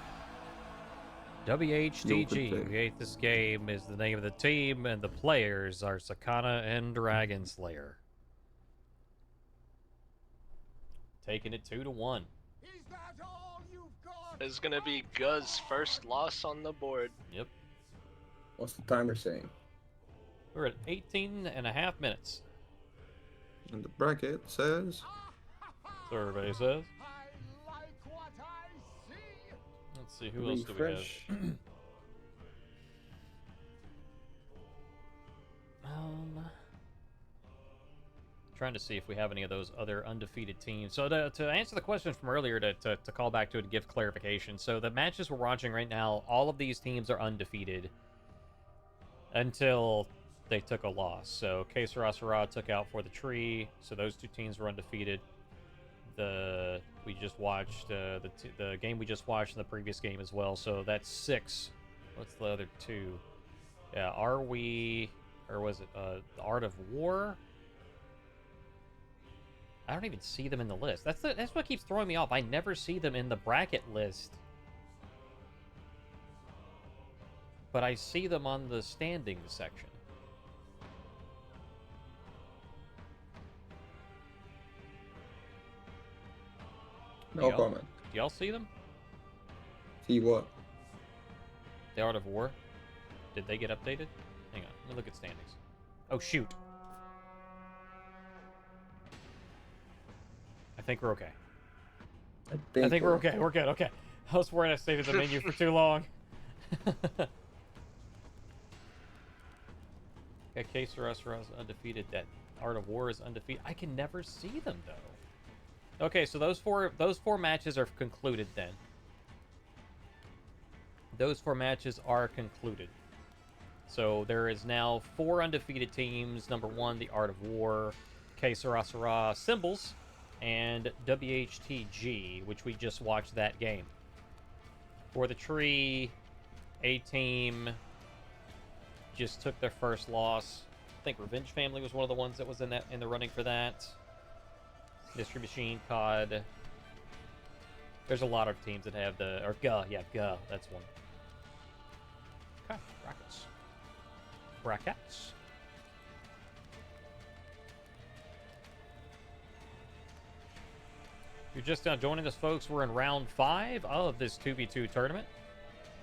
Yo, good WHTG. play. We Hate This Game is the name of the team, and the players are Sakana and Dragon Slayer. Taking it 2-1. Is that all you've got? Is gonna be Guz's first loss on the board. Yep. What's the timer saying? We're at 18 and a half minutes. And the bracket says... Survey says. I like what I see. Let's see, who else do we have? Refresh. Trying to see if we have any of those other undefeated teams. So to answer the question from earlier, to call back to it and give clarification. So the matches we're watching right now, all of these teams are undefeated until they took a loss. So Que Sera Sera took out For the Tree, so those two teams were undefeated. We just watched the game we just watched in the previous game as well. So that's 6. What's the other 2? Yeah, Are We, or was it the Art of War? I don't even see them in the list. That's what keeps throwing me off. I never see them in the bracket list. But I see them on the standings section. No comment. Do y'all see them? See what? The Art of War? Did they get updated? Hang on, let me look at standings. Oh, shoot. I think we're okay. I think we're okay. We're good. Okay. I was worried I stayed in the menu for too long. Okay, Que Sera Sera is undefeated. That Art of War is undefeated. I can never see them though. Okay, so those four matches are concluded then. Those 4 matches are concluded. So there is now 4 undefeated teams. Number 1, the Art of War, Que Sera Sera Symbols, and WHTG, which we just watched that game. For the Tree, a team just took their first loss. I think Revenge Family was one of the ones that was in the running for that. Mystery Machine, COD. There's a lot of teams that have or GA, yeah, GA, that's one. Okay, brackets. Brackets. If you're just now joining us, folks, we're in round 5 of this 2v2 tournament,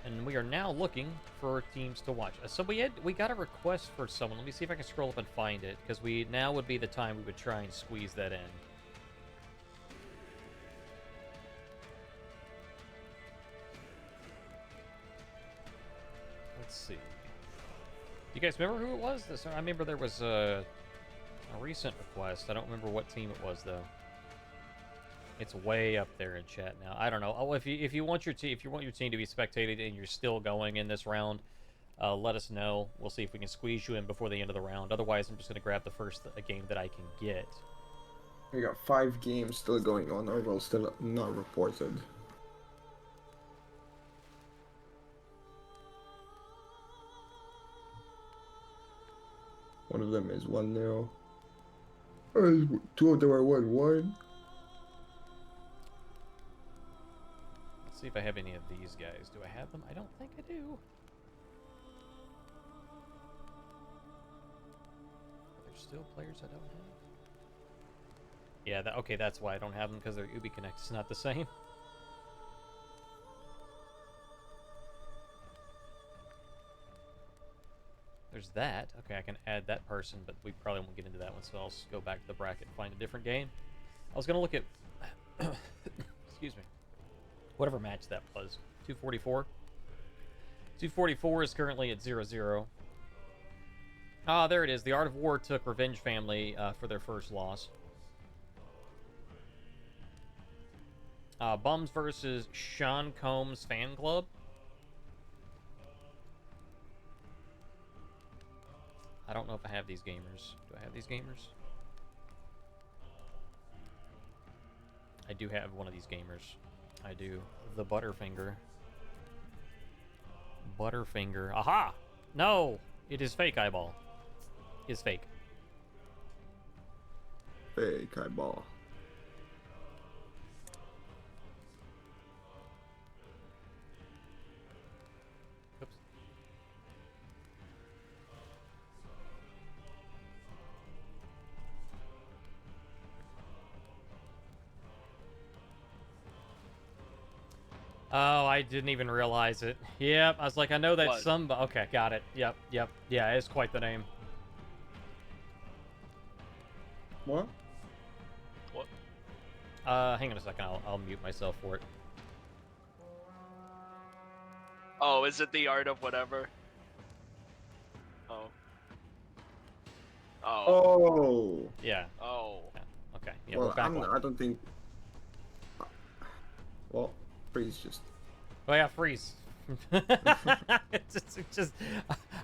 and we are now looking for teams to watch. So we got a request for someone. Let me see if I can scroll up and find it, because now would be the time we would try and squeeze that in. Let's see. Do you guys remember who it was? I remember there was a recent request. I don't remember what team it was though. It's way up there in chat now. I don't know. Oh, if you want your team to be spectated and you're still going in this round, let us know. We'll see if we can squeeze you in before the end of the round. Otherwise, I'm just gonna grab the first game that I can get. We got 5 games still going on, or well, still not reported. One of them is 1-0. 2 of them are 1-1. Let's see if I have any of these guys. Do I have them? I don't think I do. Are there still players I don't have? Yeah, okay, that's why I don't have them, because their Ubi Connect is not the same. There's that. Okay, I can add that person, but we probably won't get into that one, so I'll just go back to the bracket and find a different game. I was going to look at... excuse me. Whatever match that was. 244? 244 is currently at 0-0. Ah, there it is. The Art of War took Revenge Family for their first loss. Bums versus Sean Combs Fan Club. I don't know if I have these gamers. Do I have these gamers? I do have one of these gamers. I do. The Butterfinger. Butterfinger. Aha! No! It is fake eyeball. It's fake. Fake eyeball. Oops. Oh, I didn't even realize it. Yep, I was like, I know that's What? some... Okay, got it. Yep. Yeah, it's quite the name. What? Hang on a second. I'll mute myself for it. Oh, is it the art of whatever? Oh. Oh. Oh. Yeah. Oh. Yeah. Okay. Yeah, Well, we're back live. I don't think. Well, freeze just. Oh yeah, freeze. it's just,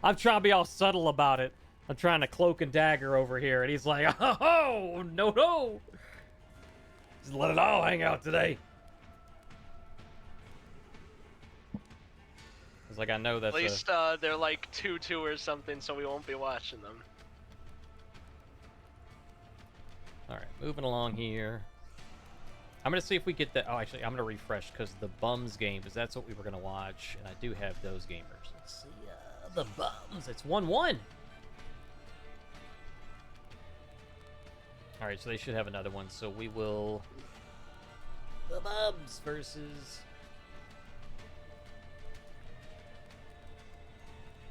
I'm trying to be all subtle about it. I'm trying to cloak and dagger over here, and he's like, "Oh no, just let it all hang out today." It's like I know that's At least they're like 2-2 or something, so we won't be watching them. All right, moving along here. I'm gonna see if we get that. Oh, actually, I'm gonna refresh because the bums game, because that's what we were gonna watch, and I do have those gamers. Let's see, the bums. It's 1-1. All right, so they should have another one. So we will. The bums versus.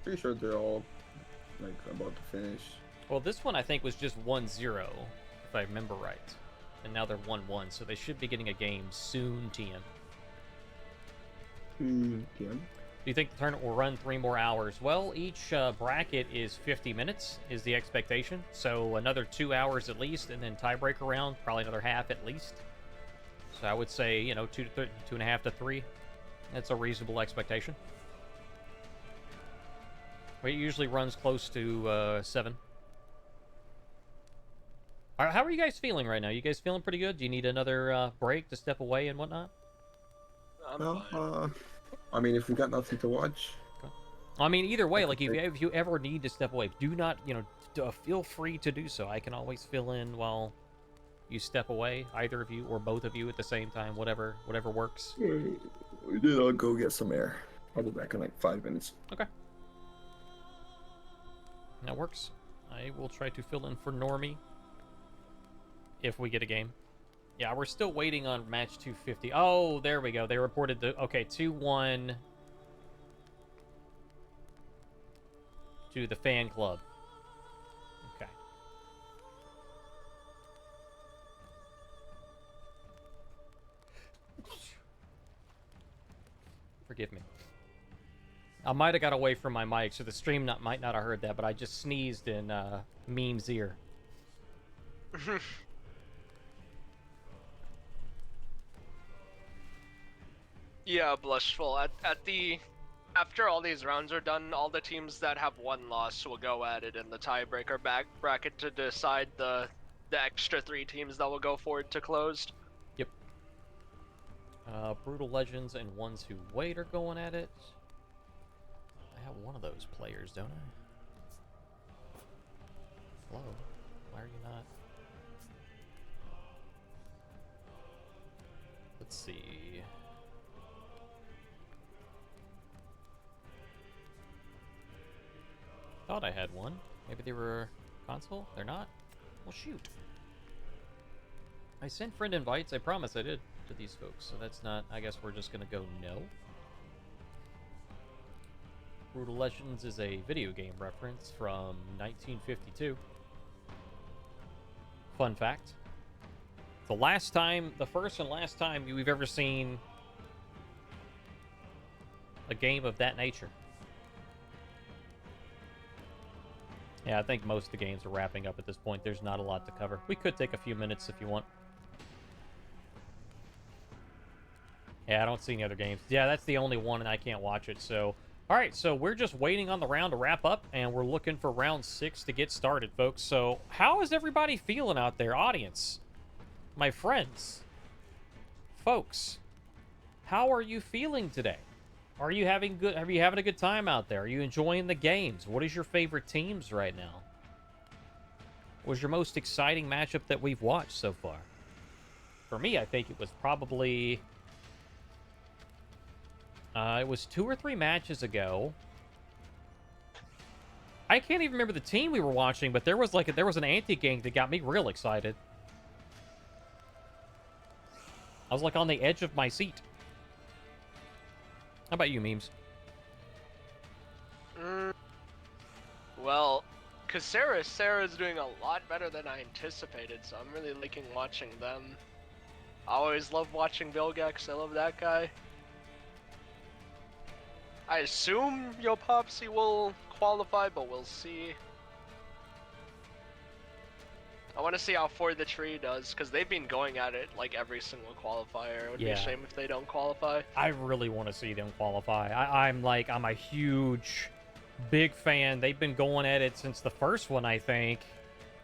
Pretty sure they're all like about to finish. Well, this one I think was just 1-0, if I remember right. And now they're 1-1, so they should be getting a game soon, TM. TM. Do you think the tournament will run 3 more hours? Well, each bracket is 50 minutes, is the expectation. So another 2 hours at least, and then tiebreaker round, probably another half at least. So I would say, you know, 2.5 to 3. That's a reasonable expectation. It usually runs close to 7. All right, how are you guys feeling right now? You guys feeling pretty good? Do you need another break to step away and whatnot? I'm Well, fine. I mean, if we got nothing to watch. I mean, either way, like if you ever need to step away, do not, you know, feel free to do so. I can always fill in while you step away, either of you or both of you at the same time, whatever works. Then I'll go get some air. I'll be back in like 5 minutes. Okay. That works. I will try to fill in for Normie if we get a game. Yeah, we're still waiting on match 250. Oh, there we go. They reported the... Okay, 2-1 to the fan club. Okay. Forgive me. I might have got away from my mic, so the stream might not have heard that, but I just sneezed in Meme's ear. Yeah, Blushful. After all these rounds are done, all the teams that have one loss will go at it in the tiebreaker bracket to decide the extra 3 teams that will go forward to closed. Yep. Brutal Legends and Ones Who Wait are going at it. I have one of those players, don't I? Hello? Why are you not? Let's see. Thought I had one. Maybe they were console? They're not? Well, shoot. I sent friend invites. I promise I did to these folks. So that's not... I guess we're just going to go no. Brutal Legends is a video game reference from 1952. Fun fact. The first and last time we've ever seen a game of that nature. Yeah, I think most of the games are wrapping up at this point. There's not a lot to cover. We could take a few minutes if you want. Yeah, I don't see any other games. Yeah, that's the only one, and I can't watch it, so... Alright, so we're just waiting on the round to wrap up, and we're looking for round 6 to get started, folks. So, how is everybody feeling out there, audience? My friends? Folks? How are you feeling today? Are you having a good time out there? Are you enjoying the games? What is your favorite teams right now? What was your most exciting matchup that we've watched so far? For me, I think it was probably... it was 2 or 3 matches ago. I can't even remember the team we were watching, but there was an anti-gang that got me real excited. I was like on the edge of my seat. How about you, Memes? Well, because Sarah's doing a lot better than I anticipated, so I'm really liking watching them. I always love watching Vilgax. I love that guy. I assume Yopopsy will qualify, but we'll see. I want to see how For the Tree does, because they've been going at it like every single qualifier. It would be a shame if they don't qualify. I really want to see them qualify. I'm a huge, big fan. They've been going at it since the first one, I think.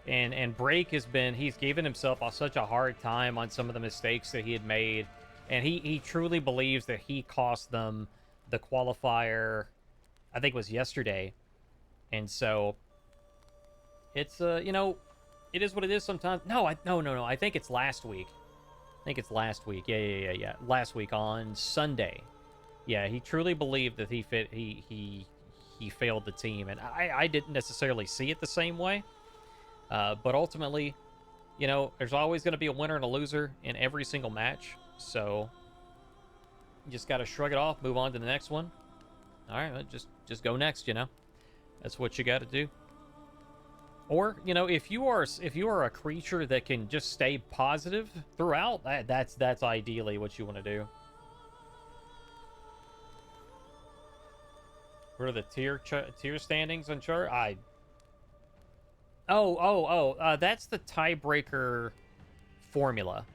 And Break he's given himself such a hard time on some of the mistakes that he had made. And he truly believes that he cost them the qualifier, I think it was yesterday. And so, it's, you know, it is what it is sometimes. No, I think it's last week. I think it's last week. Yeah. Last week on Sunday. Yeah, he truly believed that he failed the team. And I didn't necessarily see it the same way. But ultimately, you know, there's always going to be a winner and a loser in every single match. So, you just got to shrug it off, move on to the next one. All right, just go next, you know. That's what you got to do. Or, you know, if you are a creature that can just stay positive throughout, that's ideally what you want to do. What are the tier standings on chart? That's the tiebreaker formula.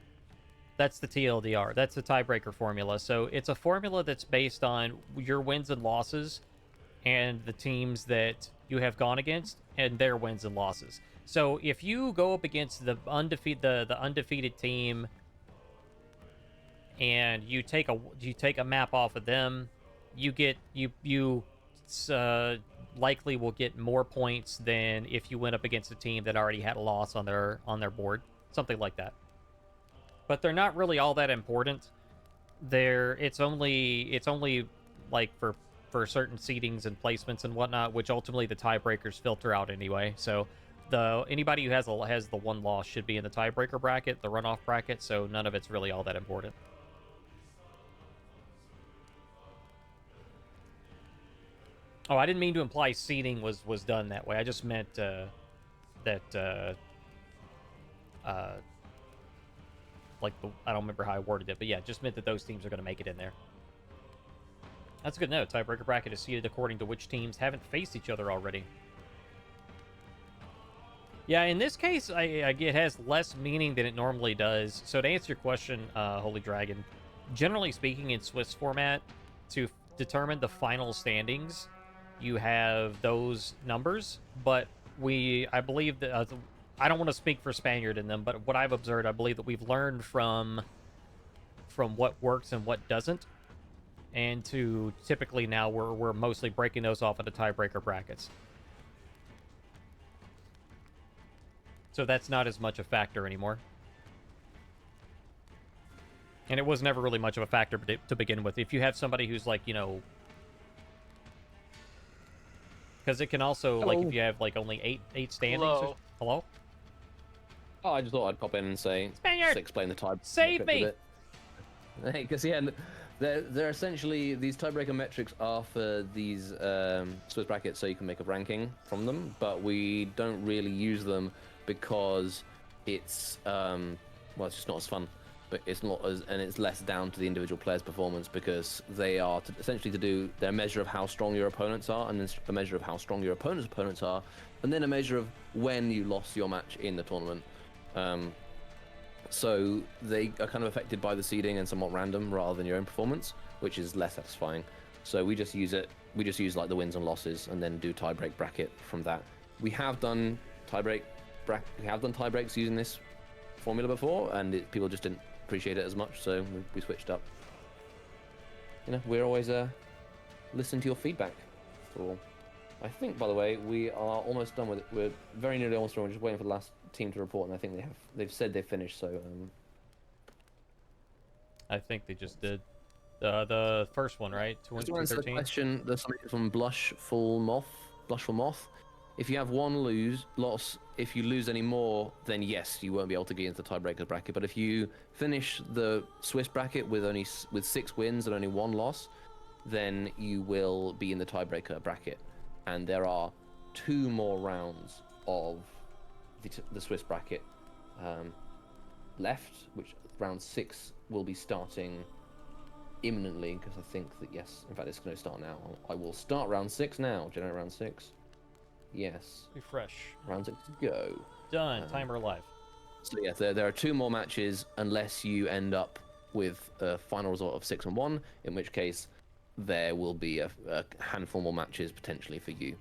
That's the TLDR. That's the tiebreaker formula. So it's a formula that's based on your wins and losses and the teams that you have gone against and their wins and losses. So if you go up against the undefeated team and you take a map off of them, you likely will get more points than if you went up against a team that already had a loss on their board, something like that. But they're not really all that important. It's only like for certain seedings and placements and whatnot, which ultimately the tiebreakers filter out anyway. So anybody who has the one loss should be in the tiebreaker bracket, the runoff bracket. So none of it's really all that important. Oh, I didn't mean to imply seeding was done that way. I just meant I don't remember how I worded it, but yeah, just meant that those teams are going to make it in there. That's a good note. Tiebreaker bracket is seeded according to which teams haven't faced each other already. Yeah, in this case, it has less meaning than it normally does. So to answer your question, Holy Dragon, generally speaking, in Swiss format, to determine the final standings, you have those numbers, but I believe that I don't want to speak for Spaniard in them, but what I've observed, I believe that we've learned from what works and what doesn't, and to typically now we're mostly breaking those off into tiebreaker brackets. So that's not as much a factor anymore. And it was never really much of a factor to begin with. If you have somebody who's like, you know, because it can also, Hello. like, if you have like only eight standings. Hello. Hello? Oh, I just thought I'd pop in and say, Spaniard! just explain the tie. Save me! Hey, because yeah, they're essentially, these tiebreaker metrics are for these Swiss brackets, so you can make a ranking from them, but we don't really use them because it's well, it's just not as fun. But it's not as, and it's less down to the individual player's performance, because they are essentially to do their measure of how strong your opponents are, and then a measure of how strong your opponents are, and then a measure of when you lost your match in the tournament. So they are kind of affected by the seeding and somewhat random rather than your own performance, which is less satisfying. So we just use like the wins and losses, and then do tiebreak bracket from that. We have done tiebreaks using this formula before, and people just didn't appreciate it as much, so we switched up. You know, we're always listening to your feedback. So I think, by the way, we are almost done with it. We're very nearly almost done. We're just waiting for the last team to report, and I think they've said they've finished. So I think they just did the first one, right? just to answer the question, there's something from Blushful Moth. If you have one loss, if you lose any more, then yes, you won't be able to get into the tiebreakers bracket. But if you finish the Swiss bracket with 6 wins and only 1 loss, then you will be in the tiebreaker bracket. And there are 2 more rounds of the Swiss bracket left, which round 6 will be starting imminently, because I think that, yes, in fact, it's going to start now. I will start round 6 now. Generate round 6. Yes. Refresh. Round 6 to go. Done. Timer live. So yeah, there are 2 more matches unless you end up with a final result of 6-1, in which case there will be a handful more matches potentially for you.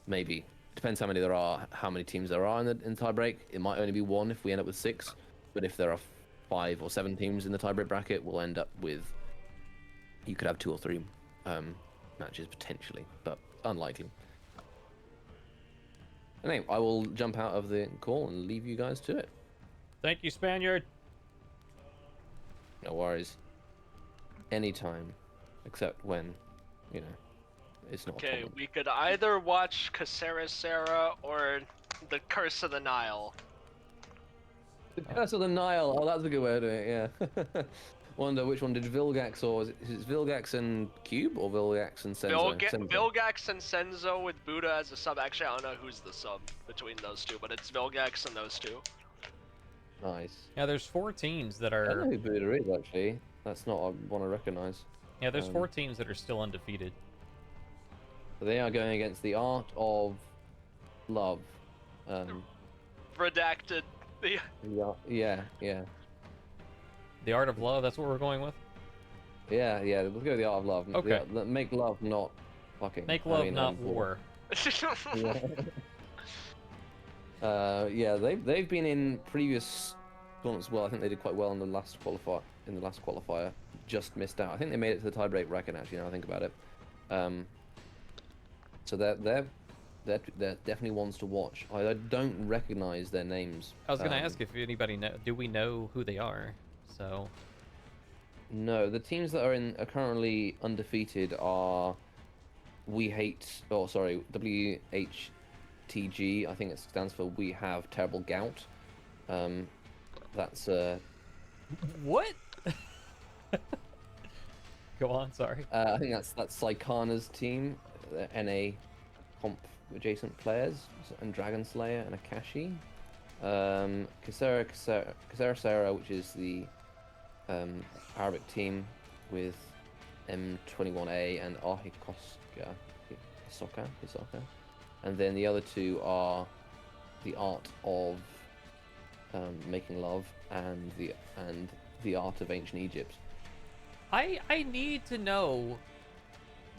Maybe depends how many there are, how many teams there are in the tie break. It might only be 1 if we end up with 6, but if there are 5 or 7 teams in the tie break bracket, we'll end up with, you could have 2 or 3 matches potentially, but unlikely. Anyway, I will jump out of the call and leave you guys to it. Thank you, Spaniard. No worries. Anytime, except when, you know, it's not. Okay, we could either watch Caceresera or The Curse of the Nile. The Curse of the Nile. Oh, that's a good way of doing it. Yeah. Wonder which one did Vilgax, or is it Vilgax and Cube or Vilgax and Senzo? Vilgax and Senzo with Buddha as a sub. Actually, I don't know who's the sub between those two, but it's Vilgax and those two. Nice. Yeah, there's 4 teams that I are. don't know who Buddha is actually. That's not one I recognize. Yeah, there's 4 teams that are still undefeated. They are going against the Art of Love. Redacted. Yeah. The Art of Love. That's what we're going with. Yeah. We'll go with the Art of Love. Okay. Yeah, make love, not fucking. Make love, not war. Yeah, they've been in previous tournaments as well. I think they did quite well in the last qualifier. Just missed out. I think they made it to the tiebreak bracket actually. Now I think about it. So they're definitely ones to watch. I don't recognize their names. I was gonna ask if anybody do we know who they are? So. No, the teams that are currently undefeated are WHTG. I think it stands for We Have Terrible Gout. That's What? Go on, sorry. I think that's Saikana's team, the NA comp adjacent players, and Dragon Slayer and Akashi. Caceresera, which is the Arabic team with M21A and Hisoka. And then the other 2 are the Art of Making Love and the Art of Ancient Egypt. I need to know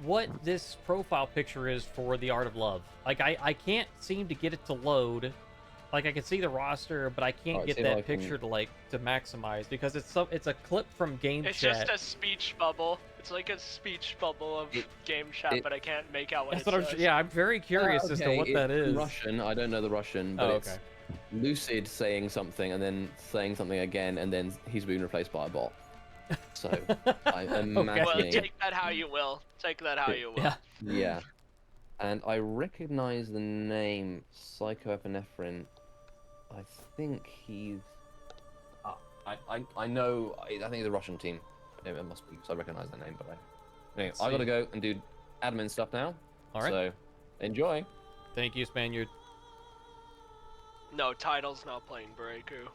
what this profile picture is for the Art of Love. Like, I can't seem to get it to load. Like, I can see the roster, but I can't get that picture to maximize because it's a clip from game chat. It's just a speech bubble. It's like a speech bubble of game chat, but I can't make out what it says. Yeah, I'm very curious as to what that is. Russian. I don't know the Russian, but it's Lucid saying something and then saying something again, and then he's being replaced by a bot. So I'm imagining. Well, take that how you will. Take that how you will. Yeah. And I recognize the name Psychoepinephrine. I think he's. I know. I think he's a Russian team. It must be, because I recognize that name. But anyway, I gotta go and do admin stuff now. All right. So enjoy. Thank you, Spaniard. No, Title's not playing Breaku.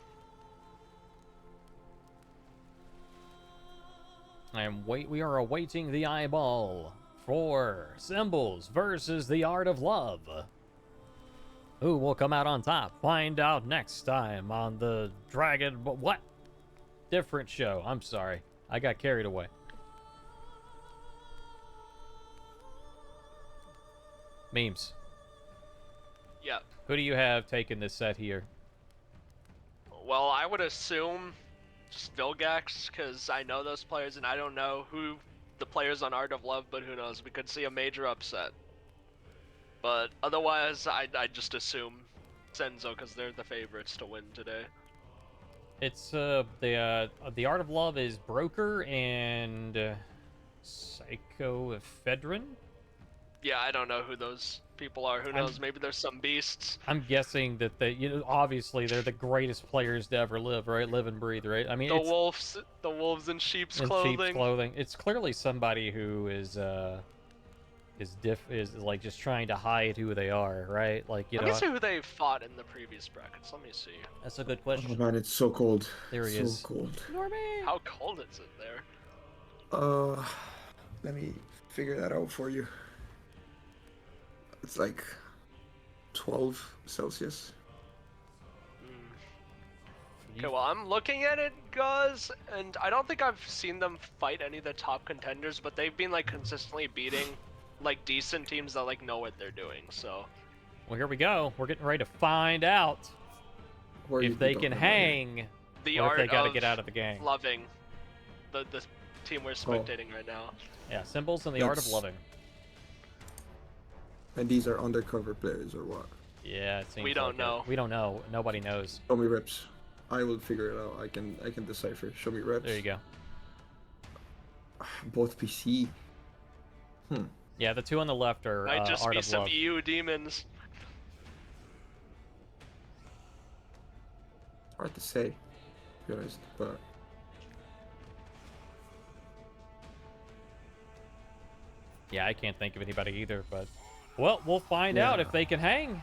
We are awaiting the eyeball for Symbols versus the Art of Love. Who will come out on top? Find out next time on the Dragon... What? Different show. I'm sorry. I got carried away. Memes. Yep. Who do you have taking this set here? Well, I would assume just Vilgax, because I know those players, and I don't know who the players on Art of Love, but who knows? We could see a major upset. But otherwise, I just assume Senzo, because they're the favorites to win today. It's the Art of Love is Broker and Psychoephedrine. Yeah, I don't know who those people are. Who knows? Maybe there's some beasts. I'm guessing that obviously they're the greatest players to ever live, right? Live and breathe, right? I mean, the wolves in sheep's clothing. Sheep's clothing. It's clearly somebody who is is like just trying to hide who they are, right? Like, you Let me know, see who they fought in the previous brackets. Let me see. that's a good Oh question. man, it's so cold. There he so is. cold. Normie. How cold is it there? Let me figure that out for you. It's like 12 Celsius. Okay, well, I'm looking at it, guys, and I don't think I've seen them fight any of the top contenders, but they've been, like, consistently beating, like, decent teams that, like, know what they're doing, so... Well, here we go. We're getting ready to find out Where you if they talking can about here? hang, The or if art they gotta of get out of the game. loving the team we're spectating right now. Yeah, symbols and the art of That's- loving. And these are undercover players or what? Yeah, it seems We don't like it. know. We don't know. Nobody knows. Show me reps. I will figure it out. I can decipher. Show me reps. There you go. Both PC. Yeah, the two on the left are Might just art be of some love. EU demons. Hard to say, to be honest, but Yeah, I can't think of anybody either, but well, we'll find out if Yeah. they can hang.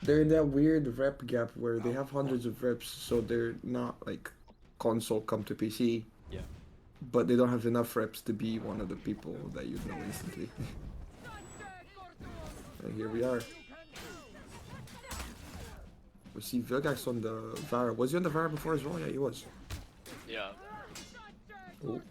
they're in that weird rep gap where they have hundreds of reps, so they're not like console come to PC, Yeah. but they don't have enough reps to be one of the people that you know instantly. And here we are. We see Vilgax on the Vara. Was he on the Vara before as well? Yeah, he was. Yeah. Oh.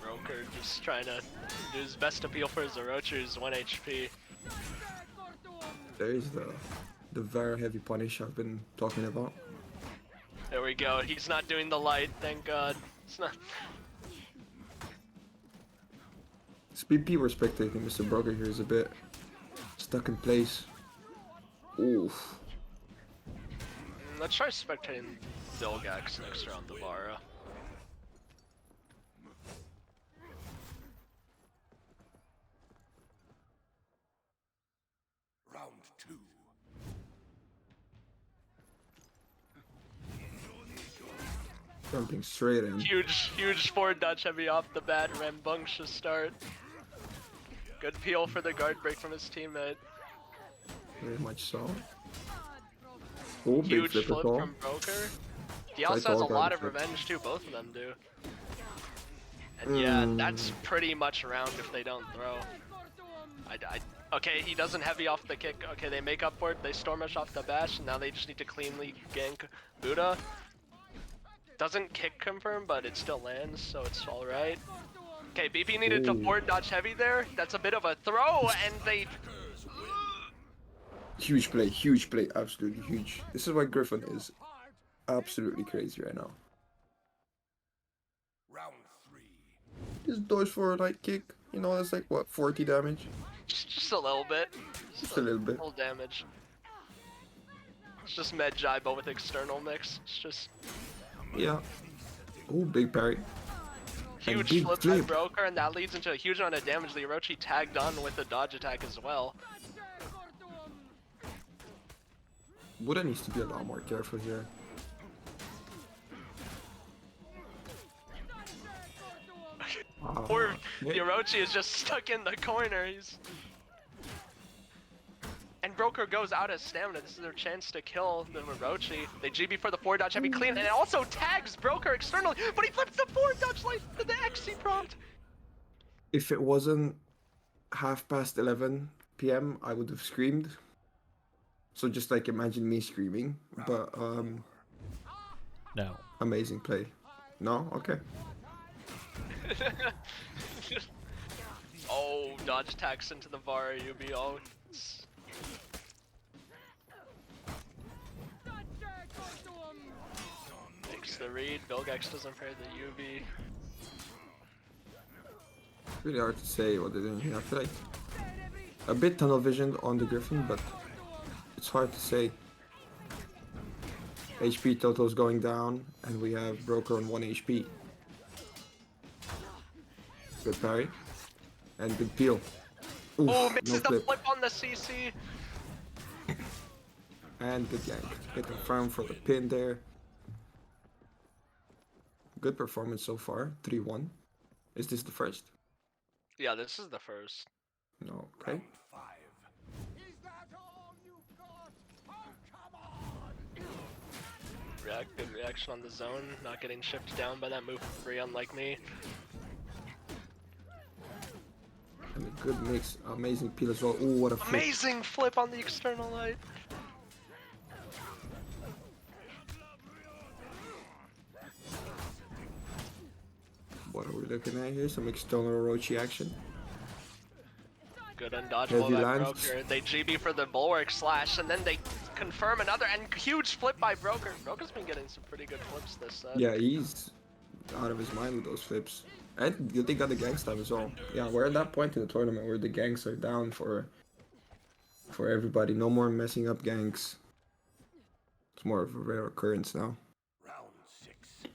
Broker just trying to do his best to peel for his Orochi, who's 1 HP. There is the Vara heavy punish I've been talking about. There we go. He's not doing the light, thank God. It's not. Speed we're spectating. Mr. Broker here is a bit stuck in place. Oof. Let's try spectating Zilgax next round, the Vara. Round 2. Jumping straight in. Huge forward dodge heavy off the bat, rambunctious start. Good peel for the guard break from his teammate. Very much so. Oh, big Huge flipper flip call. from Broker. He Try also has a call, lot guard of flip. revenge too, both of them do. And yeah, that's pretty much around if they don't throw. Okay, he doesn't heavy off the kick. Okay, they make up for it. They storm rush off the bash, and now they just need to cleanly gank Buddha. Doesn't kick confirm, but it still lands, so it's alright. Okay, BP needed to Ooh. forward dodge heavy there. That's a bit of a throw, and they... Huge play, absolutely huge. This is why Griffin is absolutely crazy right now. Round 3. Just dodge for a light kick, you know, that's like what, 40 damage? Just a little bit. Just a little bit. Full damage. It's just med Jaiba with external mix. It's just Yeah. Oh, big parry. And huge big flip by flip. Broker, and that leads into a huge amount of damage. The Orochi tagged on with the dodge attack as well. Buddha needs to be a lot more careful here. Poor yeah. the Orochi is just stuck in the corner. And Broker goes out of stamina. This is their chance to kill the Orochi. They GB for the forward dodge heavy clean, and it also tags Broker externally, but he flips the forward dodge like the XC prompt. If it wasn't 11:30 p.m., I would have screamed. So just like imagine me screaming, but No. amazing play. No? Okay. Oh, dodge tags into the Vara UBO. Takes the read. Vilgax doesn't pair the UB. Really hard to say what they're doing here. I feel like a bit tunnel visioned on the Griffin, but it's hard to say. HP total's going down, and we have Broker on 1 HP. Good parry. And good peel. Oof, Oh, misses no the flip. flip on the CC. And good gank. They confirm for the pin there. Good performance so far. 3-1. Is this the first? Yeah, this is the first. No. Okay. Is that all you've got? Oh, come on! Good reaction on the zone, not getting shipped down by that move for free, unlike me. And a good mix. Amazing peel as well. Ooh, what a flip. Amazing flip on the external light. What are we looking at here? Some external Orochi action. Good undodgeable Heavy by lands. Broker. They GB for the bulwark slash, and then they confirm another, and huge flip by Broker. Broker's been getting some pretty good flips this set. Yeah, he's out of his mind with those flips. And they got the ganks time as well. Yeah, we're at that point in the tournament where the ganks are down for everybody. No more messing up ganks. It's more of a rare occurrence now. Round 6.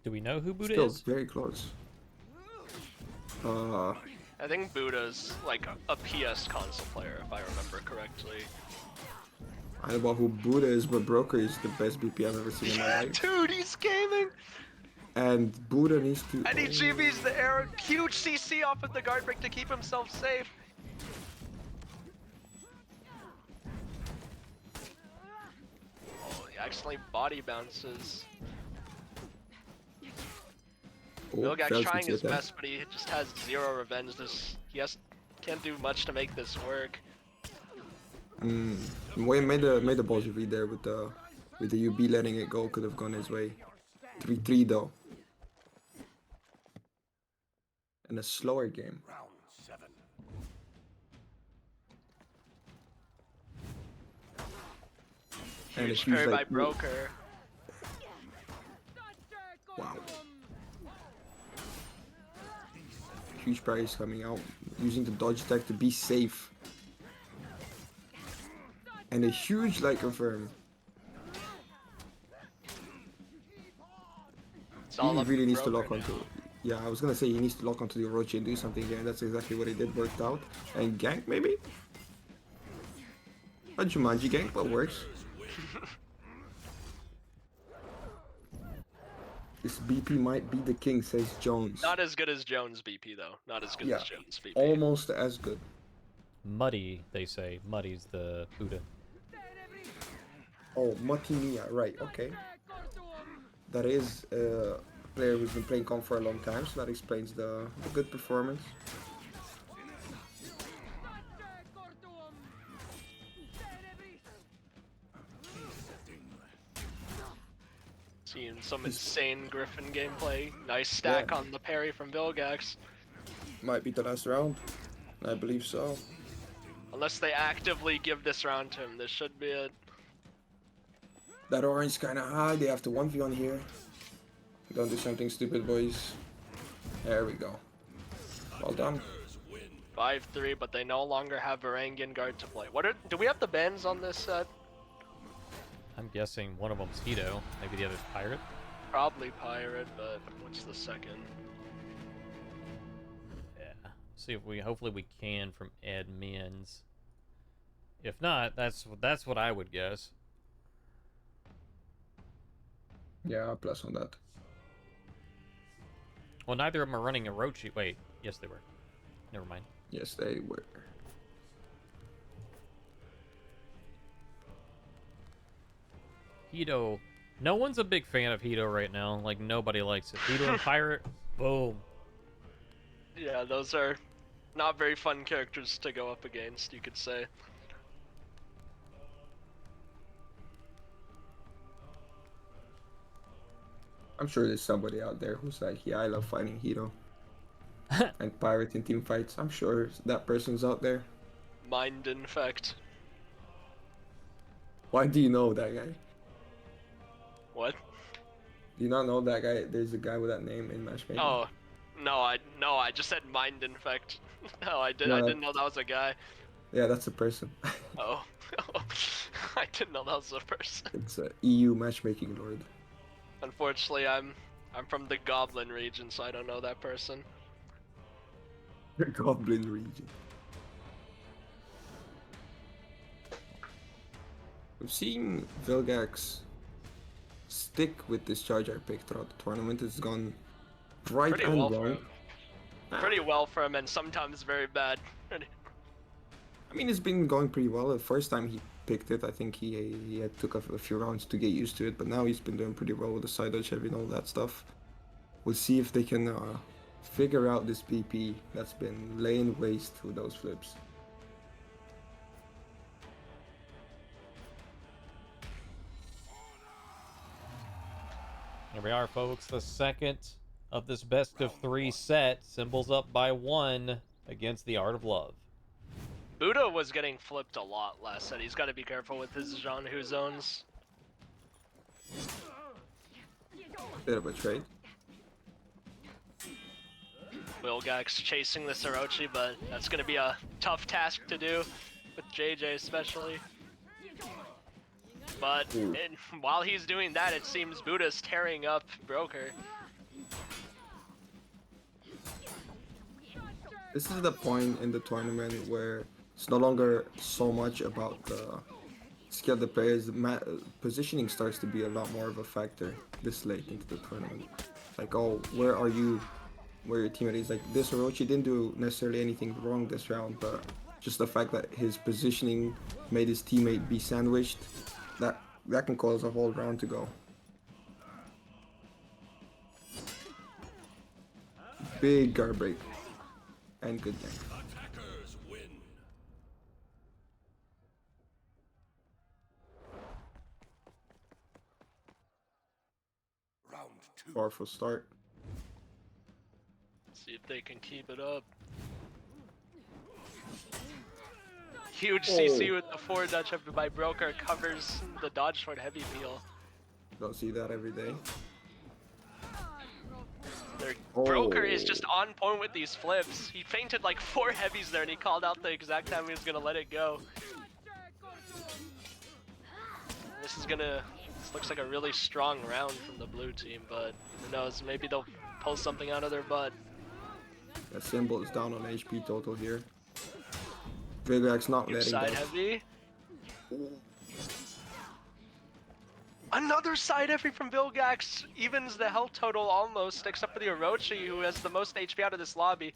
Do we know who Buddha Still is? very close. I think Buddha's like a PS console player, if I remember correctly. I don't know who Buddha is, but Broker is the best BP I've ever seen in my life. Dude, he's gaming! And Buddha needs to... And he GB's the arrow. Huge CC off of the guard break to keep himself safe. Oh, he accidentally body bounces. Oh, Vilgax failed to trying get his that. best, but he just has zero revenge. Can't do much to make this work. Moy made the balls read there with the UB letting it go. Could have gone his way. 3-3 though. And a slower game. Round 7. And a Huge huge, parry by like, Broker. wow. Huge parries coming out. Using the dodge attack to be safe. And a huge light confirm. It's all He up really to needs to Broker lock onto now. it. Yeah, I was gonna say he needs to lock onto the Orochi and do something there, and that's exactly what he did. Worked out. And gank maybe? A Jumanji gank, but works. This BP might be the king, says Jones. Not as good as Jones BP though. Not as good Yeah. as Jones BP. Almost as good. Muddy, they say. Muddy's the Buddha. Oh, Matimiya, right, okay. That is a player who's been playing comp for a long time, so that explains the good performance. Seeing some insane Griffin gameplay. Nice stack Yeah. on the parry from Vilgax. Might be the last round. I believe so. Unless they actively give this round to him, this should be it. That orange kinda high, they have to 1v1 here. Don't do something stupid, boys. There we go. Well done. 5-3, but they no longer have Varangian guard to play. Do we have the bans on this set? I'm guessing one of them's Hito. Maybe the other's Pirate. Probably Pirate, but what's the second? Yeah. See if hopefully we can from admins. If not, that's what I would guess. Yeah, plus on that. Well, neither of them are running Orochi. Wait, yes they were. Never mind. Yes, they were. Hito. No one's a big fan of Hito right now. Like, nobody likes it. Hito and Pirate, boom. Yeah, those are not very fun characters to go up against, you could say. I'm sure there's somebody out there who's like, yeah, I love fighting Hito. And Pirate in team fights. I'm sure that person's out there. Mind Infect. Why do you know that guy? What? Do you not know that guy? There's a guy with that name in matchmaking. Oh, no, I just said Mind Infect. No, I No, didn't know that was a guy. Yeah, that's a person. Oh, I didn't know that was a person. It's a EU matchmaking lord. Unfortunately, I'm from the Goblin region, so I don't know that person. The Goblin region. We've seen Vilgax stick with this charger pick throughout the tournament. It's gone right Pretty and well for wrong. him. Pretty well for him, and sometimes very bad. I mean, it's been going pretty well. The first time he picked it, I think he had took a few rounds to get used to it, but now he's been doing pretty well with the side dodge heavy and all that stuff. We'll see if they can figure out this BP that's been laying waste with those flips. Here we are, folks. The second of this best of 3 set. Symbols up by 1 against the Art of Love. Buddha was getting flipped a lot last set. He's got to be careful with his Jean-Hu zones. Bit of a trade. Wilgax chasing this Orochi, but that's going to be a tough task to do, with JJ especially. But while he's doing that, it seems Buddha's tearing up Broker. This is the point in the tournament where it's no longer so much about the skill of the players. Positioning starts to be a lot more of a factor this late into the tournament. It's like, oh, where are you? Where your teammate is. Like, this Orochi didn't do necessarily anything wrong this round, but just the fact that his positioning made his teammate be sandwiched, that can cause a whole round to go. Big guard break. And good game. Attackers win. Round 2. Powerful start. See if they can keep it up. Huge CC with the forward dodge up by Broker, covers the dodge short heavy peel. Don't see that every day. Broker is just on point with these flips. He feinted like 4 heavies there and he called out the exact time he was gonna let it go. This looks like a really strong round from the blue team, but who knows, maybe they'll pull something out of their butt. That symbol is down on HP total here. Vilgax not letting Side go. heavy. Another side heavy from Vilgax evens the health total almost, except for the Orochi, who has the most HP out of this lobby.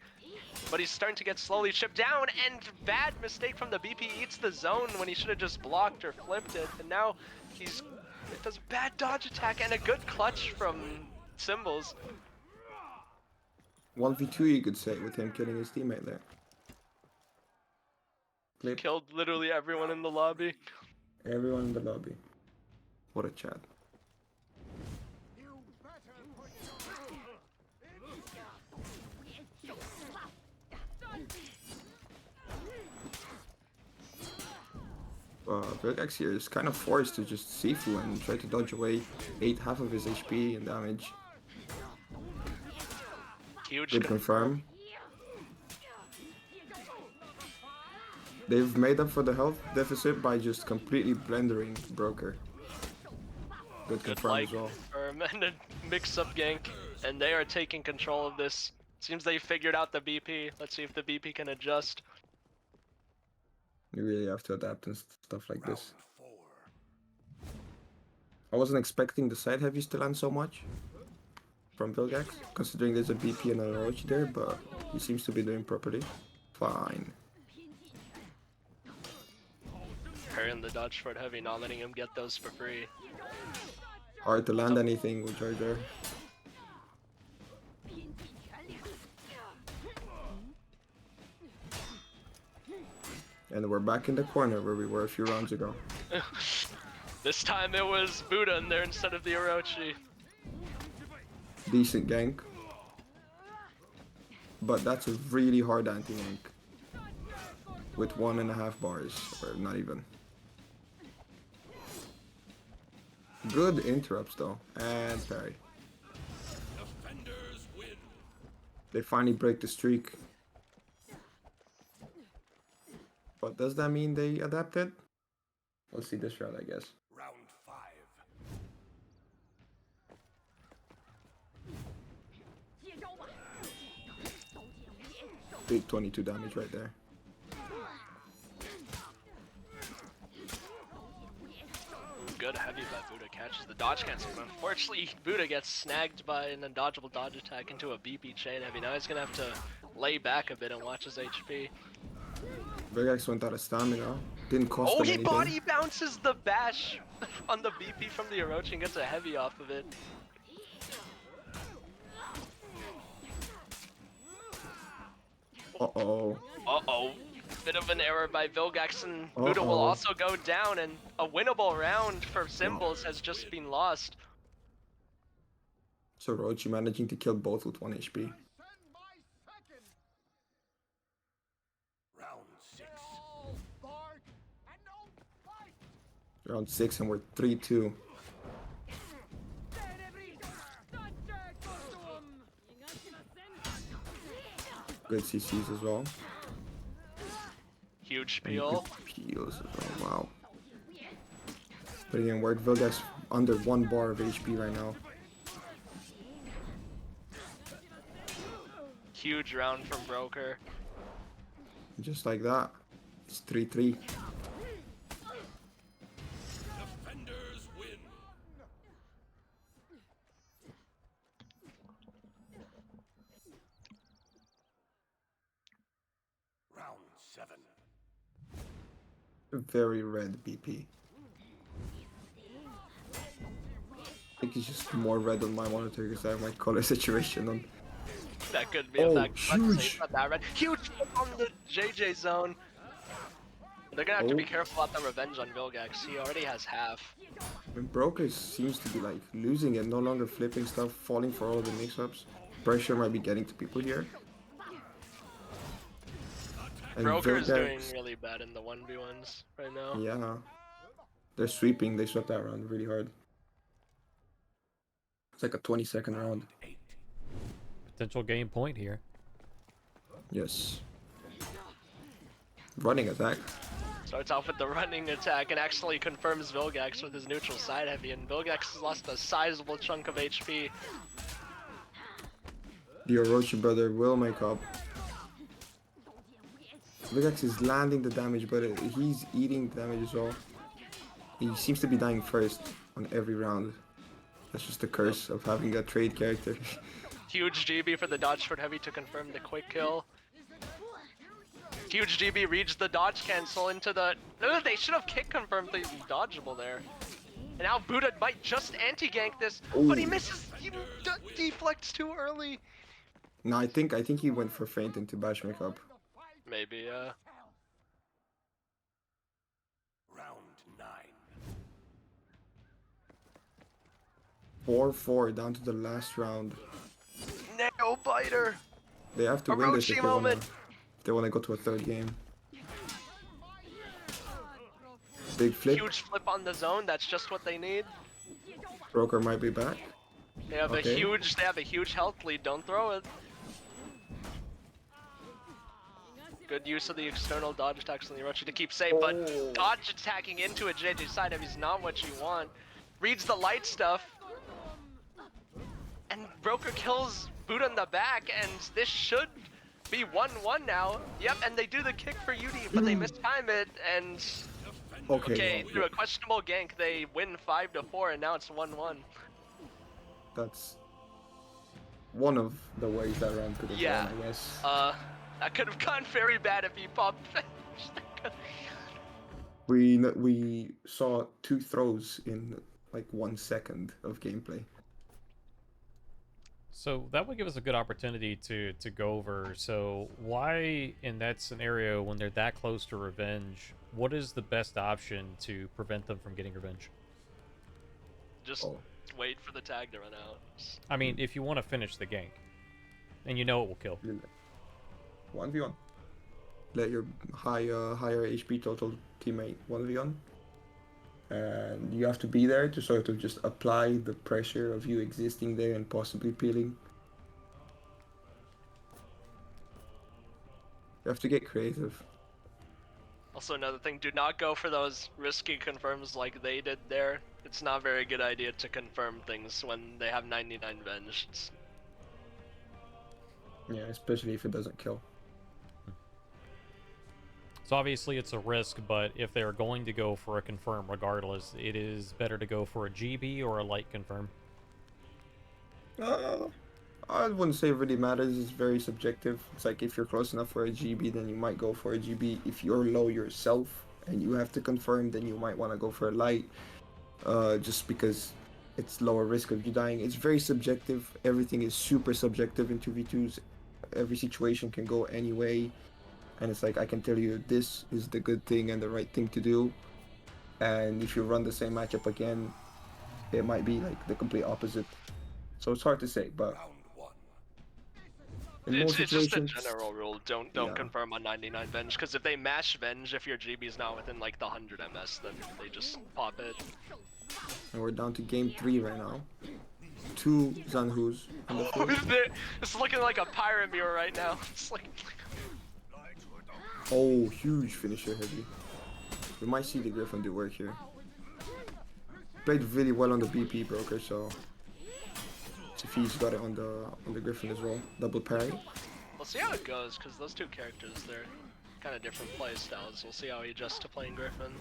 But he's starting to get slowly chipped down, and bad mistake from the BP, eats the zone when he should have just blocked or flipped it. And now it does a bad dodge attack and a good clutch from Symbols. 1v2 you could say, with him killing his teammate there. Clip. Killed literally everyone in the lobby. Everyone in the lobby. What a chat. Vilgax here is kind of forced to just Sifu and try to dodge away half of his HP and damage. Huge Good confirm. They've made up for the health deficit by just completely blendering Broker. Good confirm as well. And a mix-up gank, and they are taking control of this. Seems they figured out the BP. Let's see if the BP can adjust. You really have to adapt and stuff like this. Round 4. I wasn't expecting the side heavies to land so much from Vilgax, considering there's a BP and an Orochi there, but he seems to be doing properly. Fine. Her in the dodge for it heavy, not letting him get those for free. Hard to land anything with Jar Jar. And we're back in the corner where we were a few rounds ago. This time it was Buddha in there instead of the Orochi. Decent gank. But that's a really hard anti-gank. With 1.5 bars, or not even. Good interrupts though, and parry. Defenders win. They finally break the streak. But does that mean they adapted? We'll see this round, I guess. Round 5. Big 22 damage right there. good heavy by Buddha, catches the dodge cancel, but unfortunately Buddha gets snagged by an undodgeable dodge attack into a BP chain heavy. Now he's gonna have to lay back a bit and watch his HP. Vilgax went out of stamina. Didn't cost Oh, him he anything. body bounces the bash on the BP from the Orochi and gets a heavy off of it. Uh-oh. Uh-oh. Bit of an error by Vilgax, and Buddha will Uh-oh. also go down, and a winnable round for Symbols has just been lost. So Orochi managing to kill both with 1 HP. Send my second. Round 6. All bark and no fight. Round 6 and we're 3-2. Good CCs as well. Huge And peel. good peels as well. Wow. Putting in work. Vilgax under 1 bar of HP right now. Huge round from Broker. Just like that. It's 3-3. Defenders win. Round 7. Very red BP. I think it's just more red on my monitor because I have my color situation on. That could be Oh, a fact. huge. Not that red. Huge on the JJ zone. They're gonna have to be Oh. careful about the revenge on Vilgax. He already has half. And Broker seems to be like losing it, no longer flipping stuff, falling for all of the mix-ups. Pressure might be getting to people here. And Broker is doing Vilgax- really bad in the 1v1s right now. Yeah. They're sweeping, they swept that round really hard. It's like a 20-second round. 8. Potential game point here. Yes. Running attack. Starts off with the running attack and actually confirms Vilgax with his neutral side heavy, and Vilgax has lost a sizable chunk of HP. The Orochi brother will make up. Vilgax is landing the damage, but he's eating the damage as well. He seems to be dying first on every round. That's just the curse of having a trade character. Huge GB for the dodge short heavy to confirm the quick kill. Huge GB reads the dodge cancel into the... Ugh, they should have kick confirmed the dodgeable there. And now Buddha might just anti-gank this, but he Ooh. misses. He deflects too early. No, I think he went for feint into bash makeup. Maybe, Round 9. 4-4 down to the last round. Nail biter. They have to win this Orochi if moment. they wanna go to a third game. Big flip. Huge flip on the zone. That's just what they need. Broker might be back. They have Okay. a huge health lead. Don't throw it. Good use of the external dodge attacks on the Orochi to keep safe, but Oh. dodge attacking into a JJ side heavy is not what you want. Reads the light stuff. And Broker kills Buddha in the back, and this should be 1-1 now. Yep, and they do the kick for Yudi, but they mistime it, and okay, well, through a questionable gank, they win 5-4, and now it's 1-1. that's one of the ways that round could have Yeah. gone, I guess. That could have gone very bad if he popped. We saw 2 throws in like 1 second of gameplay. So that would give us a good opportunity to go over. So why, in that scenario, when they're that close to revenge, what is the best option to prevent them from getting revenge? Just Oh. wait for the tag to run out. I mean, if you want to finish the gank, and you know it will kill. 1v1. Let your higher HP total teammate 1v1. And you have to be there to sort of just apply the pressure of you existing there and possibly peeling. You have to get creative. Also, another thing, do not go for those risky confirms like they did there. It's not a very good idea to confirm things when they have 99 venge. Yeah, especially if it doesn't kill. So obviously it's a risk, but if they're going to go for a confirm regardless, it is better to go for a GB or a light confirm. I wouldn't say it really matters. It's very subjective. It's like if you're close enough for a GB, then you might go for a GB. If you're low yourself and you have to confirm, then you might want to go for a light. Just because it's lower risk of you dying. It's very subjective. Everything is super subjective in 2v2s. Every situation can go any way. And it's like, I can tell you this is the good thing and the right thing to do. And if you run the same matchup again, it might be like the complete opposite. So it's hard to say, but Round one. in most It's just a situations, general rule. Don't yeah. confirm on 99 Venge, because if they mash Venge, if your GB is not within like the 100 MS, then they just pop it. and we're down to game 3 right now. 2 Zanhus on the field. It's looking like a pirate mirror right now. It's like Oh, huge finisher heavy. We might see the Griffin do work here. Played really well on the BP broker, so if he's got it on the Griffin as well. Double parry. we'll see how it goes, because those two characters, they're kind of different play styles. We'll see how he adjusts to playing Griffin.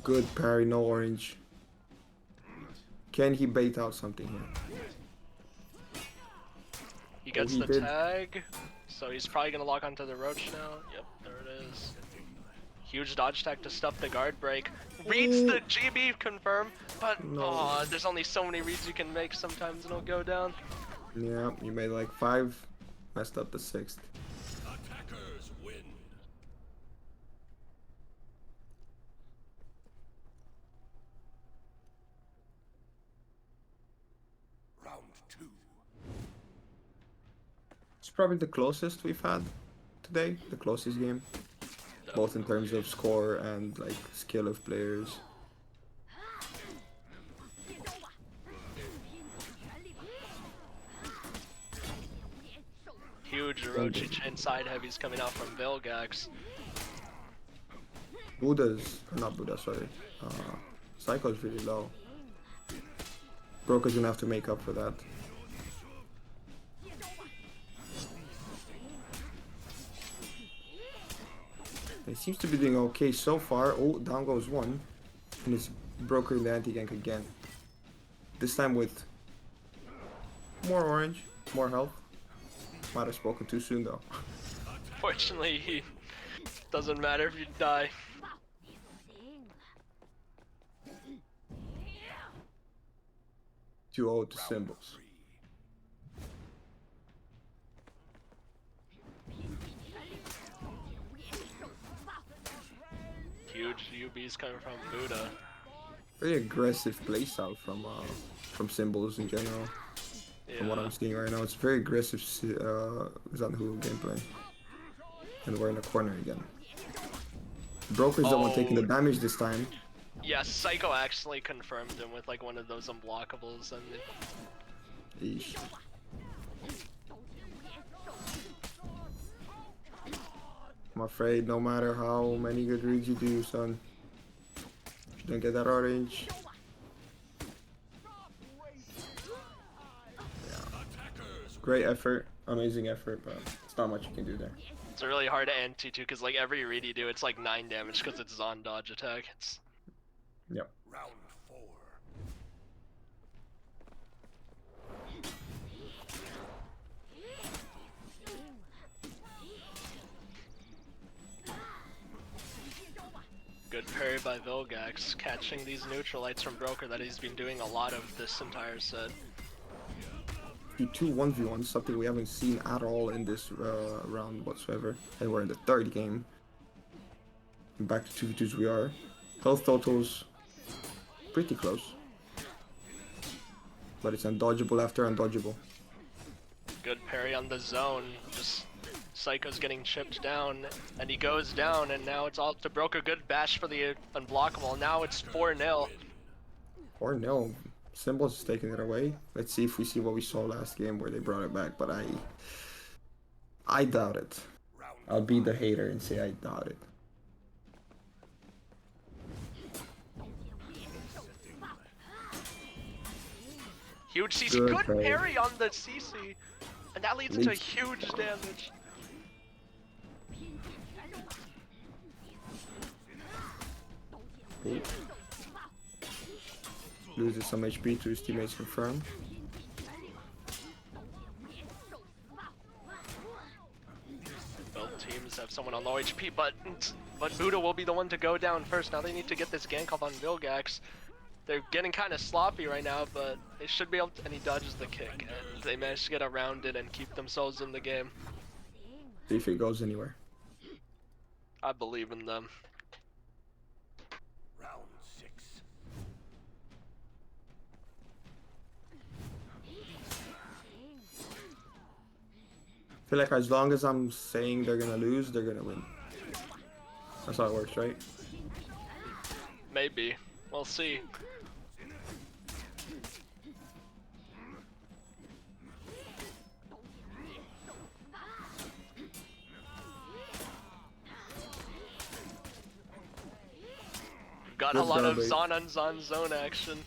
Good parry, no orange. Can he bait out something here? He gets he the did. tag, so he's probably gonna lock onto the roach now. Yep, there it is. Huge dodge tag to stuff the guard break. Reads the GB confirm, but No. aw, there's only so many reads you can make. Sometimes it'll go down. Yeah, you made like 5, messed up the 6th. Attackers win. Round two. It's probably the closest we've had today, the closest game. Both in terms of score and like skill of players. Huge Orochi chin side heavies coming out from Vilgax. Buddha's, not Buddha, sorry. Psycho's really low. Broker's gonna have to make up for that. He seems to be doing okay so far. Oh, down goes one. And it's Broker in the anti-gank again. This time with more orange, more health. Might have spoken too soon though. Fortunately, he doesn't matter if you die. Too old to symbols. Huge UBs coming from Buddha. Very aggressive playstyle from symbols in general. From what Yeah. I'm seeing right now, it's very aggressive Zanhu gameplay. And we're in a corner again. Broker's the one taking the damage this time. Yeah, Psycho actually confirmed him with like one of those unblockables, and Eesh. I'm afraid no matter how many good reads you do, son, if you don't get that orange. Yeah. Great effort, amazing effort, but it's not much you can do there. it's really hard to anti too, because like every read you do, it's like 9 damage because it's on dodge attack. It's Yep. Round four. good parry by Vilgax, catching these neutralites from Broker that he's been doing a lot of this entire set. Do 2 1v1s, something we haven't seen at all in this round whatsoever. And we're in the 3rd game. And back to 2v2s we are. Health totals pretty close. But it's undodgeable after undodgeable. Good parry on the zone, just Psycho's getting chipped down, and he goes down, and now it's all to Broker. Good bash for the unblockable. Now it's 4-0. Or no, Symbols is taking it away. Let's see if we see what we saw last game where they brought it back, but I doubt it. I'll be the hater and say I doubt it. Huge CC. Good Good parry. parry on the CC. And that leads into huge damage. Cool. Loses some HP to his teammates confirm. Both teams have someone on low HP, but Buddha will be the one to go down first. Now they need to get this gank up on Vilgax. They're getting kind of sloppy right now, but they should be able to, and he dodges the kick, and they managed to get around it and keep themselves in the game. See if it goes anywhere. I believe in them. Round 6. I feel like as long as I'm saying they're gonna lose, they're gonna win. That's how it works, right? Maybe. We'll see. Got a Good lot job, of babe. Zon on Zon zone action.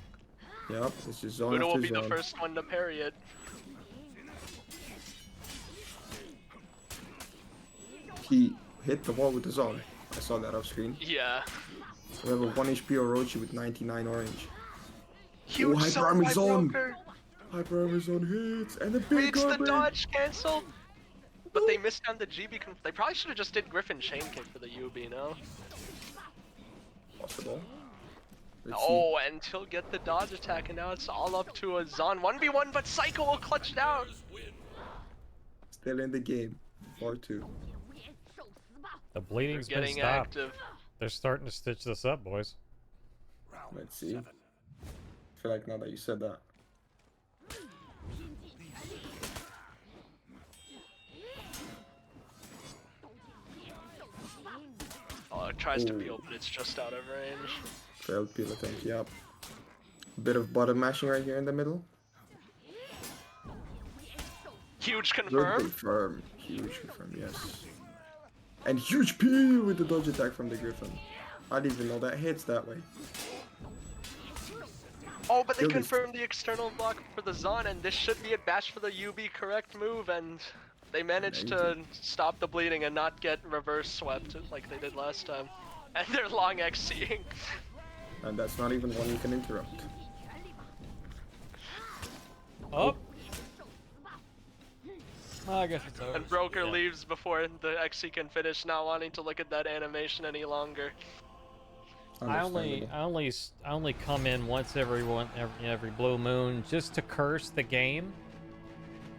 Yep, this is zone Buddha will after be the zone. first one to parry it. He hit the wall with the zone. I saw that off screen. Yeah. We have a 1 HP Orochi with 99 orange. Huge Hyper zone Armor by zone. Broker. Hyper Armor zone hits and the big Reads the garbage. dodge cancel. But they missed on the GB. They probably should have just did Griffin chain kick for the UB, no? Possible. Let's see. Oh, and he'll get the dodge attack, and now it's all up to a Zon 1v1, but Psycho will clutch it out. Still in the game. 4-2. The bleeding's been Getting stopped. active. They're starting to stitch this up, boys. Round Let's see. 7. I feel like now that you said that. Oh, it tries to Ooh. peel, but it's just out of range. Failed peel attempt, yep. Bit of bottom mashing right here in the middle. Huge Good confirm. confirm. Huge confirm, yes. And huge peel with the dodge attack from the Griffin. I didn't even know that hits that way. Oh, but they Kill this. confirmed the external block for the Zon, and this should be a bash for the UB correct move, and they managed to stop the bleeding and not get reverse swept like they did last time. And they're long XCing. And that's not even one you can interrupt. Oh. I guess it's over. And Broker Yeah. leaves before the XC can finish, not wanting to look at that animation any longer. I only come in once every blue moon just to curse the game.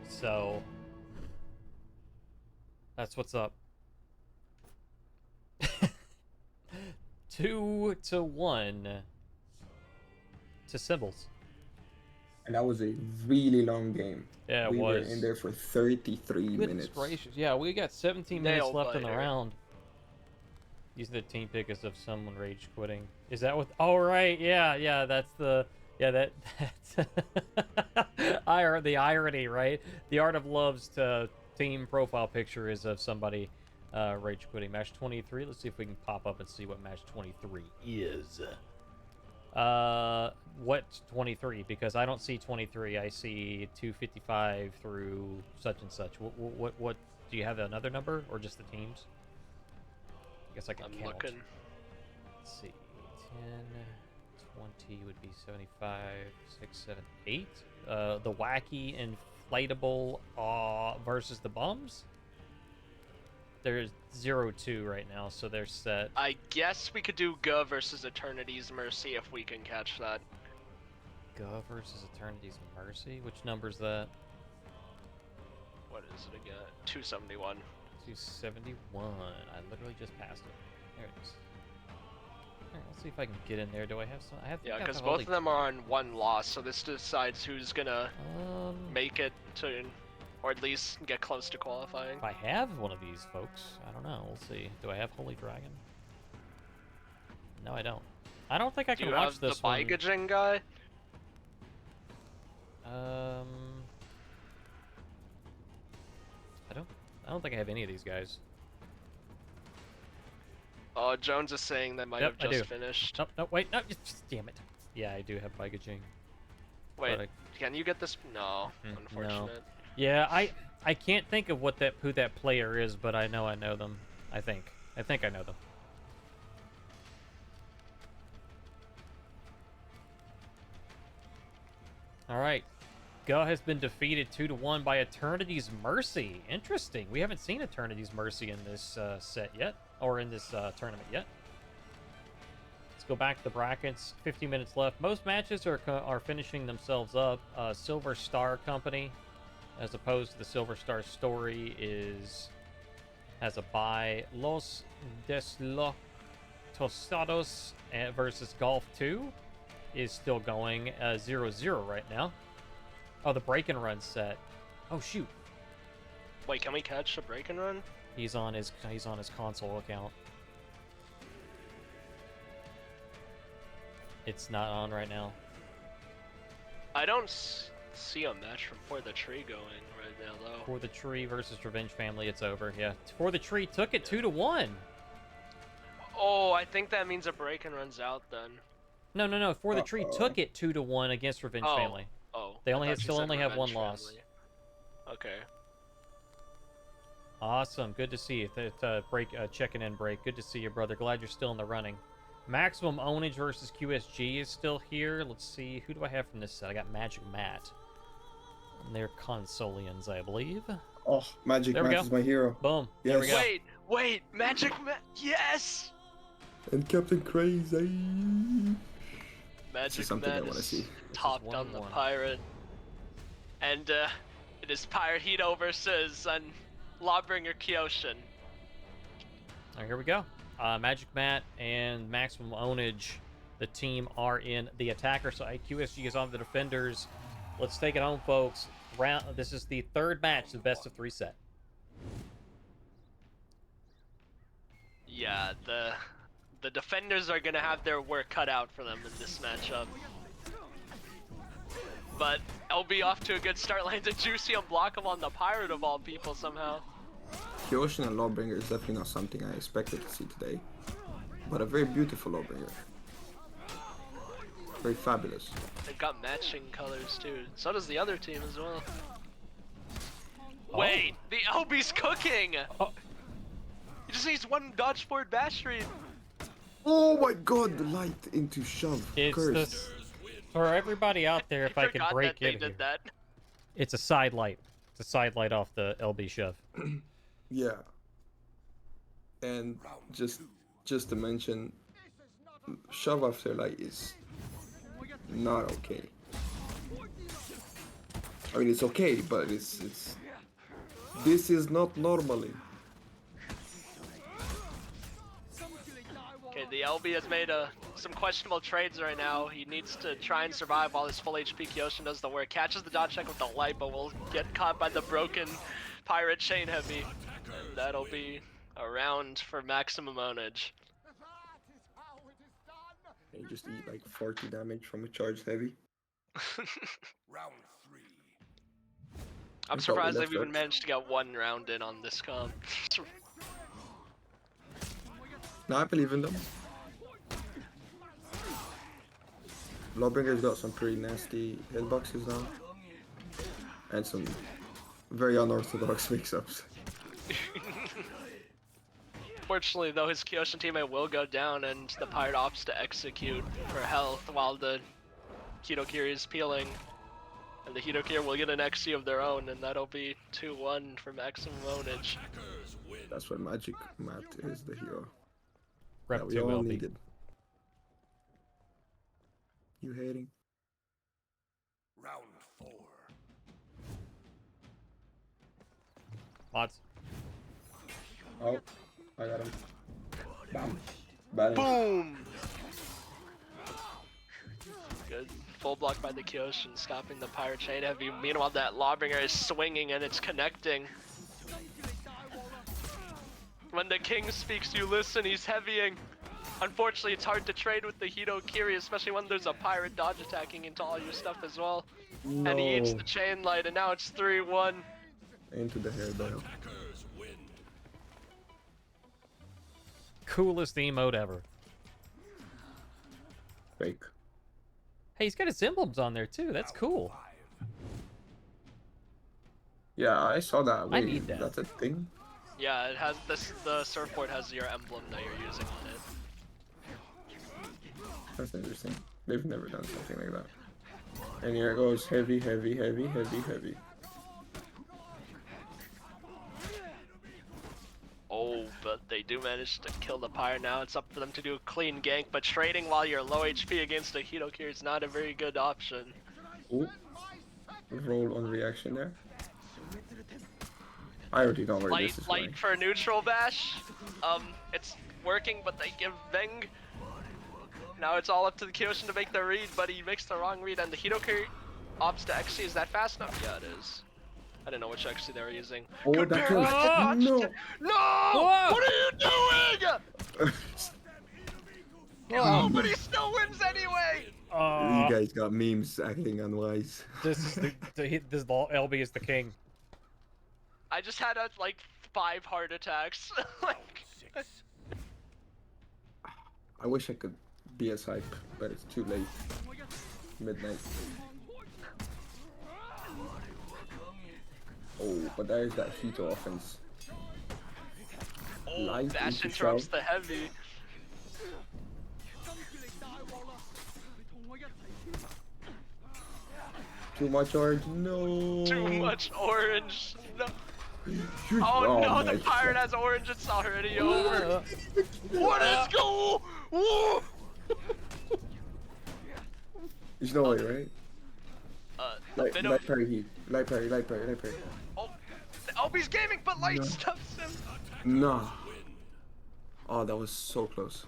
So that's what's up. 2-1 to Symbols. And that was a really long game. Yeah, it we was. were in there for 33 Goodness minutes. gracious. Yeah, we got 17 minutes Nail left in the biter. round. Using the team pick as of someone rage quitting. Is that what? Oh right, yeah. That's the that's the irony, right? The Art of Love's team profile picture is of somebody rage quitting. Match 23. Let's see if we can pop up and see what match 23 is. What 23? Because I don't see 23. I see 255 through such and such. What do you have another number or just the teams? I guess I can I'm count. looking. Let's see. 10, 20 would be 75, 6, 7, 8. The wacky inflatable versus the bums. There's 0-2 right now, so they're set. I guess we could do Ga versus Eternity's Mercy if we can catch that. Go versus Eternity's Mercy. Which number's that? What is it again? 271. 271. I literally just passed it. There it is. Alright, let's see if I can get in there. Do I have some? I have. Yeah, think I because have both only- of them are on one loss, so this decides who's gonna make it to, or at least get close to qualifying. If I have one of these, folks, I don't know. We'll see. Do I have Holy Dragon? No, I don't. I don't think I Do can you watch have the this one. Baigajin guy? I don't think I have any of these guys. Oh, Jones is saying they might Yep, I have just do. finished. No, wait, no, damn it. Yeah, I do have Baigajing. Wait, but can you get this? No, No. unfortunate. Yeah, I can't think of who that player is, but I know them. I think I know them. All right. Go has been defeated 2-1 by Eternity's Mercy. Interesting. We haven't seen Eternity's Mercy in this set yet, or in this tournament yet. Let's go back to the brackets. 15 minutes left. Most matches are finishing themselves up. Silver Star Company, as opposed to the Silver Star Story, has a bye. Los Deslotosados versus Golf 2 is still going 0-0 right now. Oh, the break and run set. Oh shoot. Wait, can we catch the break and run? He's on his console account. It's not on right now. I don't see a match from For the Tree going right now, though. For the Tree versus Revenge Family, it's over. Yeah. For the Tree took it 2-1. Oh, I think that means a break and run's out then. No. For the Tree took it 2-1 against Revenge Family. Oh. They I only thought you still said only have one Revenge loss. Family. Okay. Awesome. Good to see you. Checking in break. Good to see you, brother. Glad you're still in the running. Maximum Ownage versus QSG is still here. Let's see. Who do I have from this set? I got Magic Matt. And they're Consolians, I believe. Oh, Magic There we Matt go. is my hero. Boom. There we Yes. go. Wait, Magic Matt, yes! And Captain Crazy. Magic something I Matt wanna is see. topped on the 1-1. pirate. And it is Pirate Hito versus Lawbringer Kyoshin. All right, here we go. Magic Matt and Maximum Ownage, the team are in the attacker side. QSG is on the defenders. Let's take it home, folks. This is the third match, the best of 3 set. Yeah, the defenders are gonna have their work cut out for them in this matchup. But LB off to a good start, lands a juicy unblockable on the pirate of all people somehow. Kyoshin and Lawbringer is definitely not something I expected to see today. But a very beautiful Lawbringer. Very fabulous. They've got matching colors too. So does the other team as well. Oh. Wait, the LB's cooking! Oh. He just needs one dodge forward bash read. Oh my god, the light into shove. It's Cursed. this, for everybody out there, if I could forgot break that they it did here. that. It's a side light. It's a side light off the LB shove. Yeah. And just to mention, shove after light is not okay. I mean, it's okay, but it's this is not normally. Okay, the LB has made some questionable trades right now. He needs to try and survive while his full HP Kyoshin does the work. Catches the dodge check with the light, but will get caught by the broken pirate chain heavy. And that'll be a round for maximum ownage. That is how it is done. And you just eat like 40 damage from a charged heavy. Round 3. I'm That's surprised probably they've even left managed to get one round in on this comp. No, I believe in them. Lawbringer's got some pretty nasty hitboxes now. And some very unorthodox mix-ups. Fortunately, though, his Kyoshin teammate will go down and the pirate opts to execute for health while the Hitokiri is peeling. And the Hitokiri will get an XC of their own, and that'll be 2-1 for maximum ownage. That's why Magic Matt is the hero Rep that we 2 all LB. needed. You hating? Round 4. Lots. Oh, I got him. Bam. Bang. Boom! Good. Full block by the Kyoshin, stopping the pirate chain heavy. Meanwhile, that Lawbringer is swinging and it's connecting. When the king speaks, you listen, he's heavying. Unfortunately, it's hard to trade with the Hitokiri, especially when there's a pirate dodge attacking into all your stuff as well. No. And he eats the chain light, and now it's 3-1. Into the hairdial. Coolest emote ever. Fake. Hey, he's got his emblems on there too. That's cool. Yeah, I saw that. I Wait, need that. That's a thing? Yeah, it has this. The surfboard has your emblem that you're using on it. That's interesting. They've never done something like that. And here goes heavy, heavy, heavy, heavy, heavy. Oh, but they do manage to kill the Pyre now. It's up for them to do a clean gank, but trading while you're low HP against a Hitokiri is not a very good option. Ooh. Roll on reaction there. I already know where this is going. Light for a neutral bash. It's working, but they give Veng. Now it's all up to the Kyoshin to make the read, but he makes the wrong read, and the Hitokiri opts to XC. Is that fast enough? Yeah, it is. I didn't know which XC they were using. Oh, Good that barrel was... dodge. No! No! Whoa! What are you doing? Oh, but he still wins anyway! You guys got memes acting unwise. This is this LB is the king. I just had like 5 heart attacks. Like, I wish I could be as hype, but it's too late. Midnight. Oh, but there's that Hito offense. oh, Light Bash into interrupts shove. the heavy. Too much orange, no. Too much orange. No. Shoot. Oh no, the my pirate God. has orange. It's already over. What is going? Whoa! There's no way, right? A Light, bit light of. parry heat. Light parry, light parry, light parry. Oh, the LB's gaming, but light No. stuffs him. Nah. Oh, that was so close.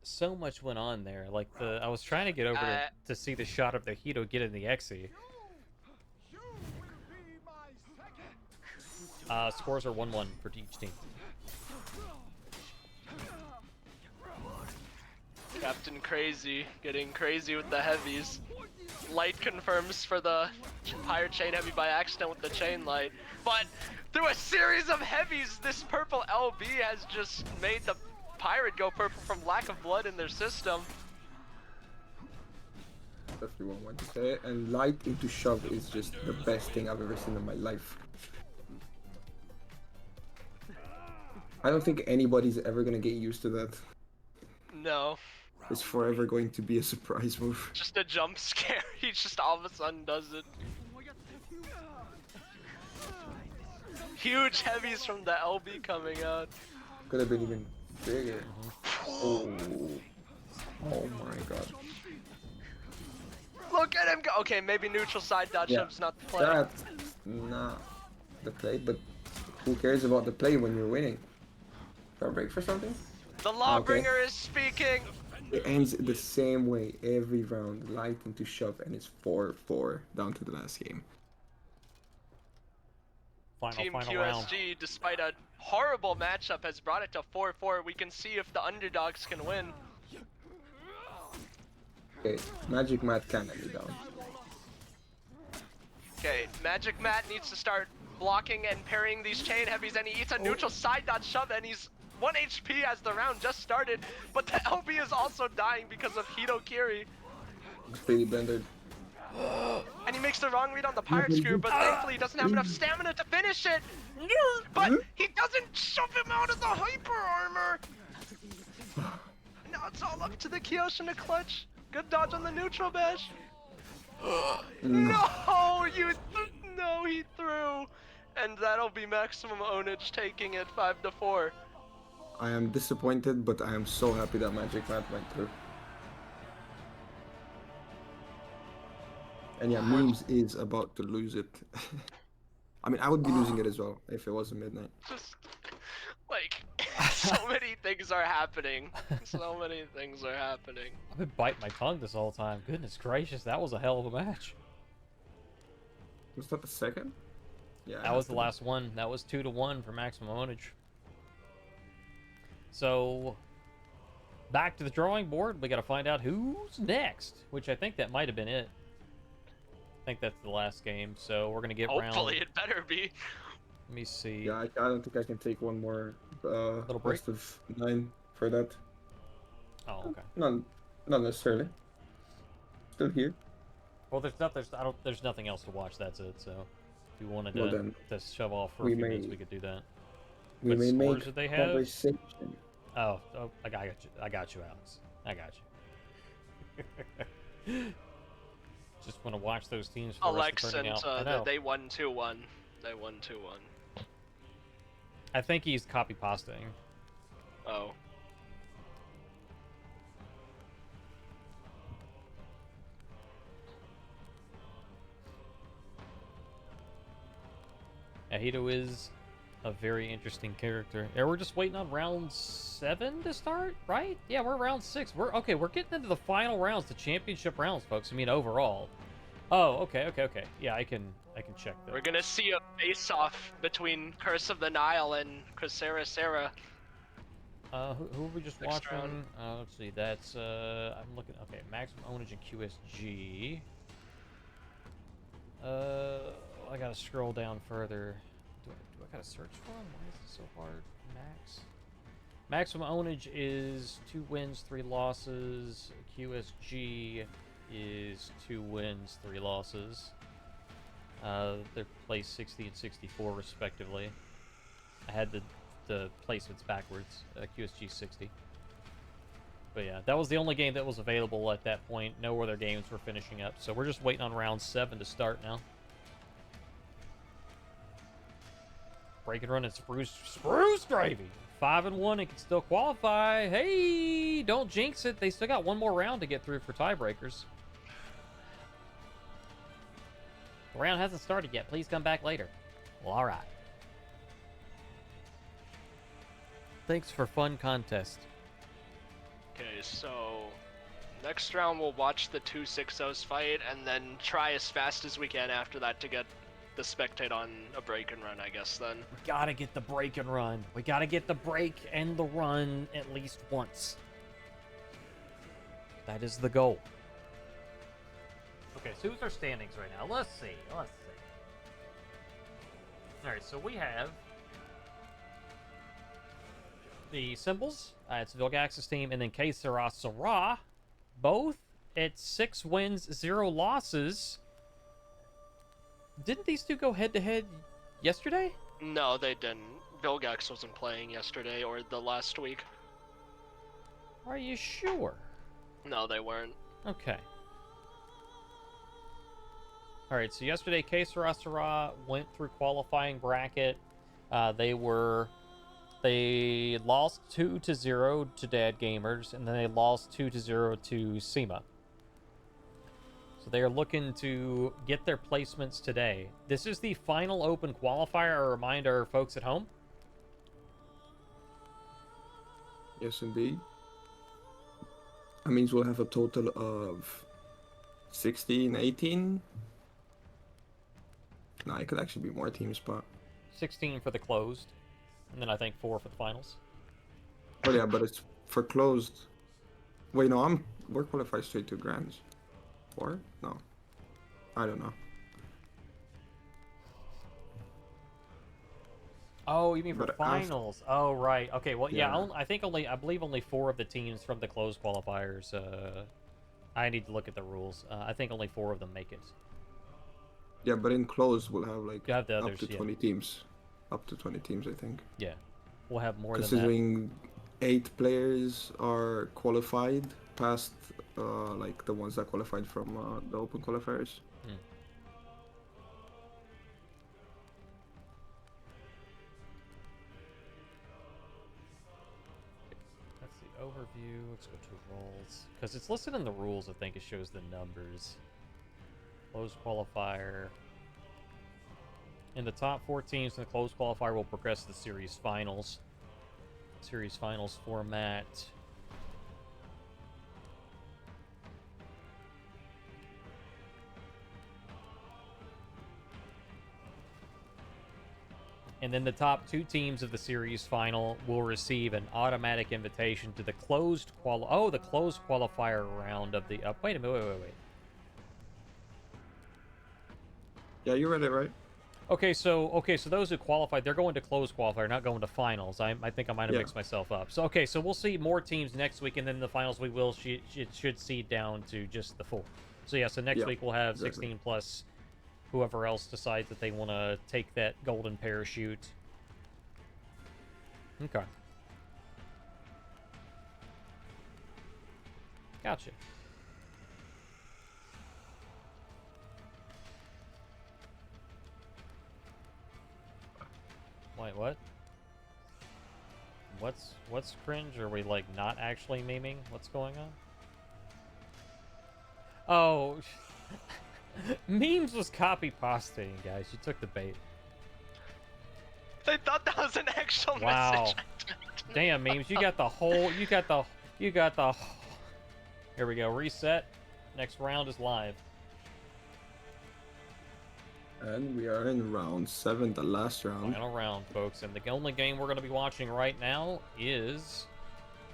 So much went on there. Like I was trying to get over to see the shot of the Hito get in the Exy. You will be my second. Scores are 1-1 for each team. Captain Crazy getting crazy with the heavies. Light confirms for the pirate chain heavy by accident with the chain light, but through a series of heavies, this purple LB has just made the pirate go purple from lack of blood in their system. Definitely won't want to say it. And light into shove is just the best thing I've ever seen in my life. I don't think anybody's ever gonna get used to that. No, It's forever going to be a surprise move. just a jump scare. He just all of a sudden does it. Huge heavies from the LB coming out. Could have been even bigger. Oh. Oh my god. Look at him go. Okay, maybe neutral side dodge Yeah. jumps not the play. That's not the play, but who cares about the play when you're winning? Got a break for something? The Lawbringer is speaking. It ends the same way every round. Light into shove, and it's 4-4 down to the last game. Team Final QSG, round. despite a horrible matchup, has brought it to 4-4. We can see if the underdogs can win. Okay, Magic Matt can let me down. Okay, Magic Matt needs to start blocking and parrying these chain heavies, and he eats a neutral side dodge shove, and he's 1 HP as the round just started, but the LB is also dying because of Hitokiri. Completely blended. And he makes the wrong read on the pirate screw, but thankfully he doesn't have enough stamina to finish it. But he doesn't shove him out of the hyper armor. Now it's all up to the Kyoshin to clutch. Good dodge on the neutral bash. No, no, he threw. And that'll be maximum ownage taking it 5-4. I am disappointed, but I am so happy that Magic Matt went through. And yeah, Memes is about to lose it. I mean, I would be losing it as well if it wasn't midnight. Just like so many things are happening. So many things are happening. I've been biting my tongue this whole time. Goodness gracious, that was a hell of a match. Was that the second? Yeah. That was the last one. That was 2-1 for maximum ownage. So, back to the drawing board. We got to find out who's next, which I think that might have been it. I think that's the last game. So we're gonna get Hopefully round. it better be. Let me see. Yeah, I don't think I can take one more Little break? best of 9 for that. Oh, okay. Not necessarily. Still here. Well, there's nothing else to watch. That's it. So, if you wanted Well, to, then, to shove off for a we few may- minutes, we could do that. We What may scores make did they have? conversation. Oh, I got you. I got you, Alex. I got you. Just want to watch those teams for the rest of the turning Alex out. I and know. they won 2-1. They won 2-1. I think he's copy pasting. Oh. Ahito is a very interesting character. Yeah, we're just waiting on round 7 to start, right? Yeah, we're round 6. We're getting into the final rounds, the championship rounds, folks. I mean, overall. Oh, okay. Yeah, I can check that. We're gonna see a face-off between Curse of the Nile and Cressera Sarah. Who are we just Next watching? round. Let's see. That's I'm looking. Okay, maximum ownage in QSG. I gotta scroll down further. Do I gotta search for him? Why is it so hard? Maximum ownage is 2 wins, 3 losses. QSG is 2 wins, 3 losses. They're placed 60 and 64 respectively. I had the placements backwards. QSG 60. But yeah, that was the only game that was available at that point. No other games were finishing up, so we're just waiting on round 7 to start now. Break and run and spruce gravy. 5-1 and can still qualify. Hey, don't jinx it. They still got one more round to get through for tiebreakers. The round hasn't started yet. Please come back later. Well, all right. Thanks for fun contest. Okay, so next round we'll watch the 2 6-0s fight and then try as fast as we can after that to get the spectate on a break and run, I guess, then. We gotta get the break and run. We gotta get the break and the run at least once. That is the goal. Okay, so who's our standings right now? Let's see. Alright, so we have the symbols. It's Vilgax's team, and then K Sarah, both at 6 wins, 0 losses. Didn't these two go head-to-head yesterday? No, they didn't. Vilgax wasn't playing yesterday or the last week. Are you sure? No, they weren't. Okay. Alright, so yesterday, K Sarah went through qualifying bracket. They lost 2-0 to Dad Gamers, and then they lost 2-0 to SEMA. So they are looking to get their placements today. This is the final open qualifier. A reminder, folks at home. Yes, indeed. That means we'll have a total of 16, 18. No, it could actually be more teams, but 16 for the closed, and then I think 4 for the finals. oh yeah, but it's for closed. Wait, no, we're qualified straight to grands. 4? No, I don't know. Oh, you mean for But finals? Oh, right. Okay, well, yeah, Yeah. I believe only 4 of the teams from the closed qualifiers. I need to look at the rules. I think only 4 of them make it. Yeah, but in closed we'll have like You have the up others, to yeah. 20 teams. Up to 20 teams, I think. Yeah, we'll have more than that. Considering 8 players are qualified past like the ones that qualified from the open qualifiers. That's the overview. Let's go to roles. Because it's listed in the rules, I think it shows the numbers. Closed qualifier. In the top 4 teams in the closed qualifier will progress to the series finals. Series finals format. And then the top 2 teams of the series final will receive an automatic invitation to the closed the closed qualifier round of the wait a minute, wait. Yeah, you read it right. Okay, so those who qualified, they're going to closed qualifier, not going to finals. I think I might have Yeah. mixed myself up. So so we'll see more teams next week, and then the finals it should seed down to just the 4. So yeah, so next Yeah, week we'll have exactly. 16 plus whoever else decides that they want to take that golden parachute. Okay. Gotcha. Wait, what? What's cringe? Are we like not actually memeing? What's going on? Oh, memes was copy pasting, guys. You took the bait. They thought that was an actual Wow. message. Damn, memes. You got the whole. You got the. Here we go. Reset. Next round is live. And we are in round 7, the last round. Final round, folks. And the only game we're going to be watching right now is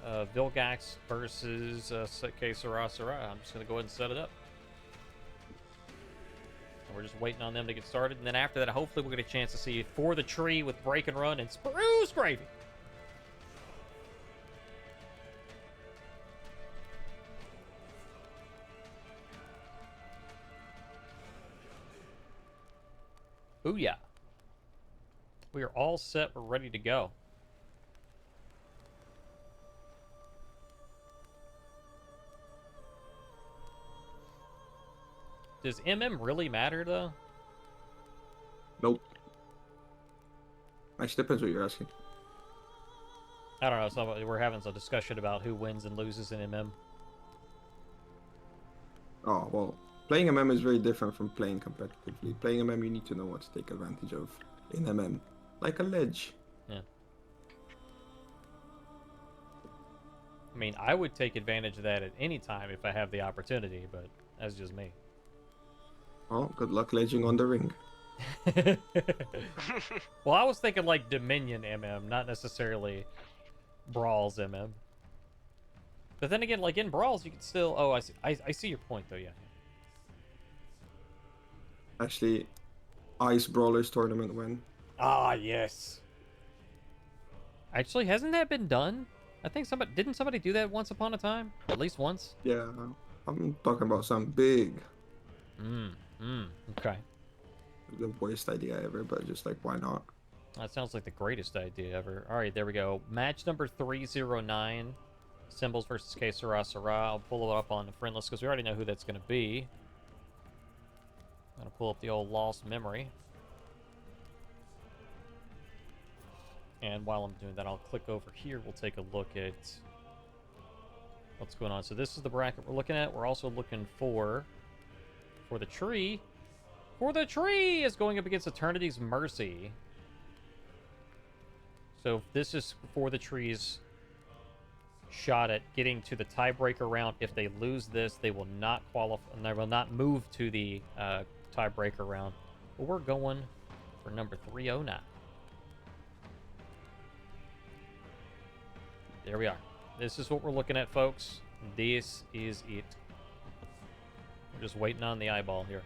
Vilgax versus Que Sera Sera. I'm just going to go ahead and set it up. And we're just waiting on them to get started. And then after that, hopefully we'll get a chance to see For the Tree with Break and Run and Spruce Gravy. Booyah. We are all set. We're ready to go. Does MM really matter, though? Nope. Actually, depends what you're asking. I don't know. We're having some discussion about who wins and loses in MM. Oh, well, playing MM is very different from playing competitively. Playing MM, you need to know what to take advantage of in MM. Like a ledge. Yeah. I mean, I would take advantage of that at any time if I have the opportunity, but that's just me. Oh, good luck ledging on the ring. Well, I was thinking like Dominion MM, not necessarily Brawl's MM. But then again, like in Brawls, you can still... Oh, I see your point, though, yeah. Actually, Ice Brawlers tournament win. Ah, yes. Actually, hasn't that been done? I think didn't somebody do that once upon a time? At least once? Yeah, I'm talking about something big. Okay. The worst idea ever, but just like, why not? That sounds like the greatest idea ever. All right, there we go. Match number 309. Symbols versus Que Sera Sera. I'll pull it up on the friend list because we already know who that's going to be. I'm going to pull up the old lost memory. And while I'm doing that, I'll click over here. We'll take a look at what's going on. So this is the bracket we're looking at. We're also looking for the Tree. For the Tree is going up against Eternity's Mercy. So this is For the Tree's shot at getting to the tiebreaker round. If they lose this, they will not qualify, and they will not move to the tiebreaker round. But we're going for number 309. There we are. This is what we're looking at, folks. This is it. We're just waiting on the eyeball here.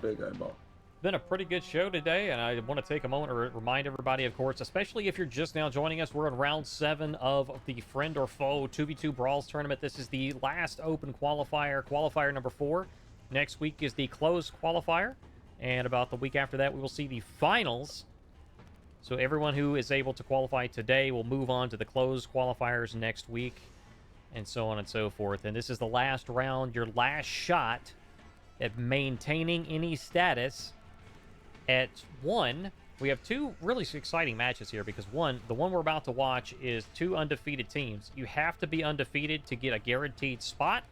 Big eyeball. Been a pretty good show today, and I want to take a moment to remind everybody, of course, especially if you're just now joining us, we're in round 7 of the Friend or Foe 2v2 Brawls tournament. This is the last open qualifier number 4. Next week is the closed qualifier, and about the week after that, we will see the finals. So everyone who is able to qualify today will move on to the closed qualifiers next week, and so on and so forth. And this is the last round, your last shot at maintaining any status. At 1, we have 2 really exciting matches here because the one we're about to watch is 2 undefeated teams. You have to be undefeated to get a guaranteed spot.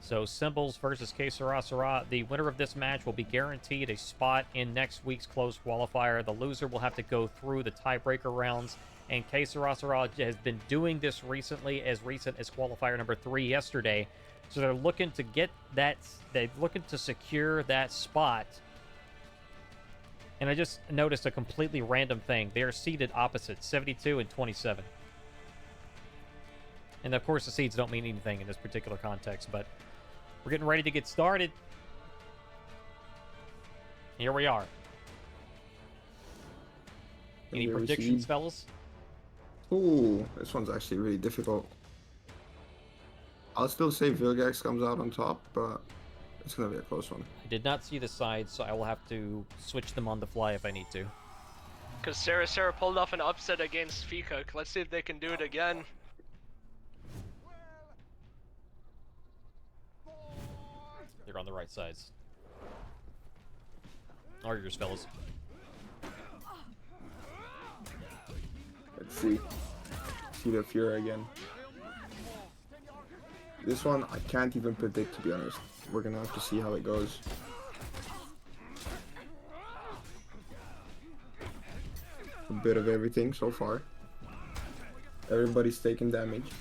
So Symbols versus Que Sera Sera. The winner of this match will be guaranteed a spot in next week's closed qualifier. The loser will have to go through the tiebreaker rounds. And Que Sera Sera has been doing this recently, as recent as qualifier number 3 yesterday. So they're looking to get that, they're looking to secure that spot. And I just noticed a completely random thing. They are seated opposite, 72 and 27. And of course, the seeds don't mean anything in this particular context, but we're getting ready to get started. Here we are. Any predictions, fellas? Ooh, this one's actually really difficult. I'll still say Vilgax comes out on top, but it's going to be a close one. I did not see the sides, so I will have to switch them on the fly if I need to. Because Sarah pulled off an upset against Fikuk. Let's see if they can do it again. They're on the right sides. Are yours, fellas. we see the Fury again. This one I can't even predict, to be honest. We're gonna have to see how it goes. A bit of everything so far. Everybody's taking damage.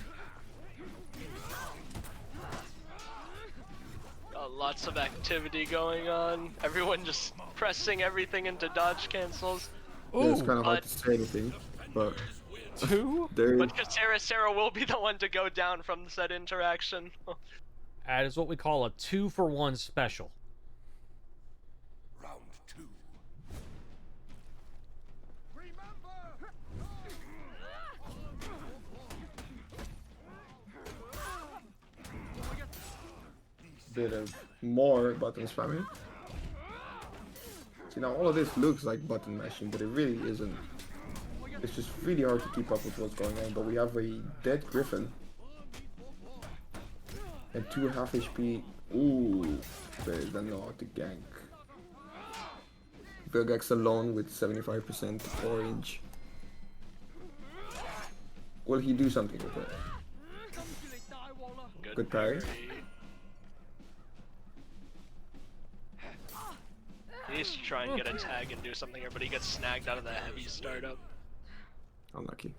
Lots of activity going on. Everyone just pressing everything into dodge cancels. Yeah, it's kind of hard to say anything, but there. But Sarah will be the one to go down from said interaction. That is what we call a 2-for-1 special. Round 2. Bit of more button spamming. See, now all of this looks like button mashing, but it really isn't. It's just really hard to keep up with what's going on, but we have a dead Griffin. And 2 half HP. Ooh, there's the not to gank. Vilgax alone with 75% orange. Will he do something with it? Good parry. He needs to try and get a tag and do something here, but he gets snagged out of the heavy startup. Unlucky.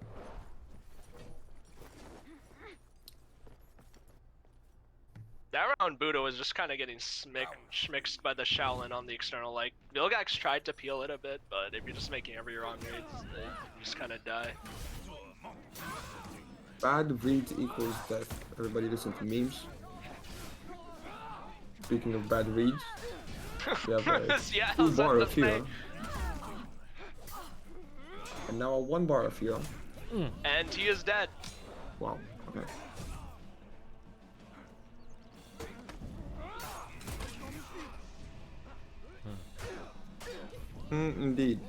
That round Buddha was just kind of getting schmixed by the Shaolin on the external. Like, Vilgax tried to peel it a bit, but if you're just making every wrong read, you just kind of die. Bad read equals death. Everybody listen to memes. Speaking of bad reads, we have a Yeah, 2 bar of thing. hero. And now a 1 bar of hero. And he is dead. Wow, okay. Indeed.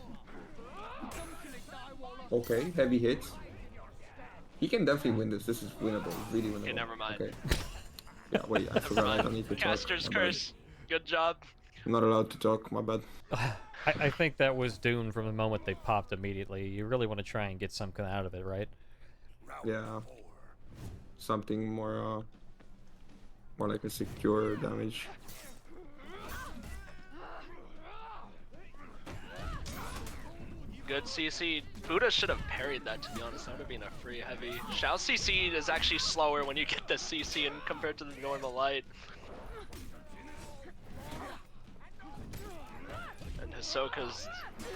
Okay, heavy hits. He can definitely win this. This is winnable. Really winnable. Okay, never mind. Okay. Yeah, wait, I forgot I don't need to talk. Caster's My bad. curse. Good job. I'm not allowed to talk, my bad. I think that was doomed from the moment they popped immediately. You really want to try and get something out of it, right? Yeah. Something more like a secure damage. Good CC. Buddha should have parried that, to be honest. That would have been a free heavy. Shao CC is actually slower when you get the CC and compared to the normal light. And Hisoka's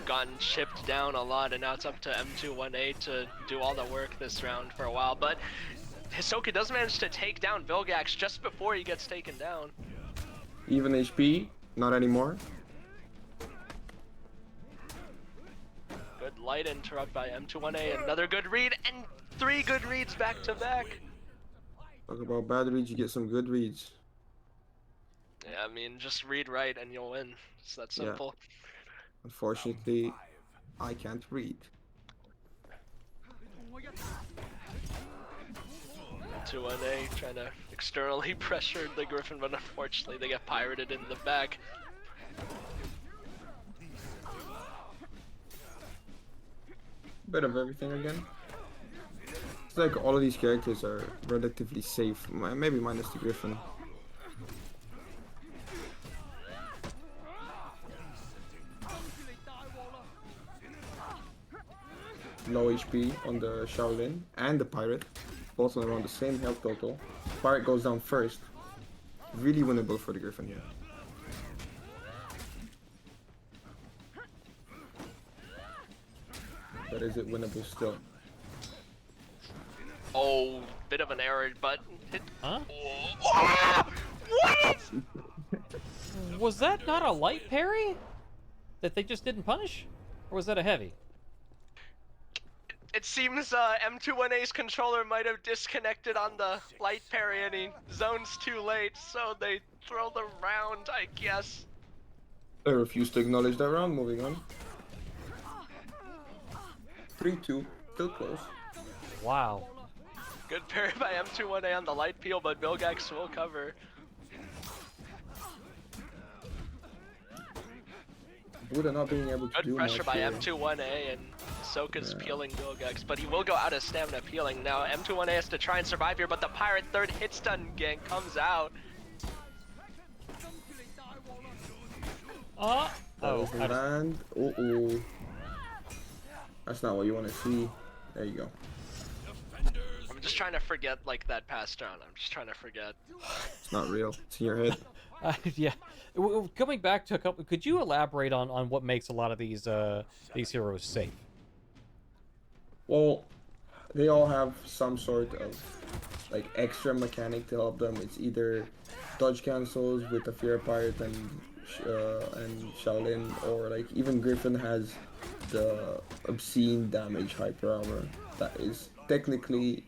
gotten chipped down a lot, and now it's up to M21A to do all the work this round for a while. But Hisoka does manage to take down Vilgax just before he gets taken down. Even HP, not anymore. Good light interrupt by M21A, another good read, and 3 good reads back to back. Talk about bad reads, you get some good reads. Yeah, I mean, just read right and you'll win. It's that simple. Unfortunately, I can't read. M21A trying to externally pressure the Griffin, but unfortunately they get pirated in the back. Bit of everything again. It's like all of these characters are relatively safe, maybe minus the Griffin. Low HP on the Shaolin and the Pirate, both on around the same health total. Pirate goes down first. Really winnable for the Griffin here. But is it winnable still? Oh, bit of an error, but it... Huh? Oh, what? Was that not a light parry that they just didn't punish? Or was that a heavy? It seems M21A's controller might have disconnected on the light parry and he zones too late, so they throw the round, I guess. I refuse to acknowledge that round, moving on. 3-2, still close. Wow. Good parry by M21A on the light peel, but Vilgax will cover. Buddha not being able to Good do pressure much by here. M21A, and Ahsoka's peeling Norg0z, but he will go out of stamina peeling. Now M21A has to try and survive here, but the Pirate third hit stun gang comes out. Oh, And uh-oh. That's not what you want to see. There you go. I'm just trying to forget like that past round. I'm just trying to forget. It's not real. It's in your head. yeah. Coming back to a couple, could you elaborate on what makes a lot of these heroes safe? Well, they all have some sort of like extra mechanic to help them. It's either dodge cancels with the Fear Pirate and Shaolin, or like even Griffin has the obscene damage hyper armor that is technically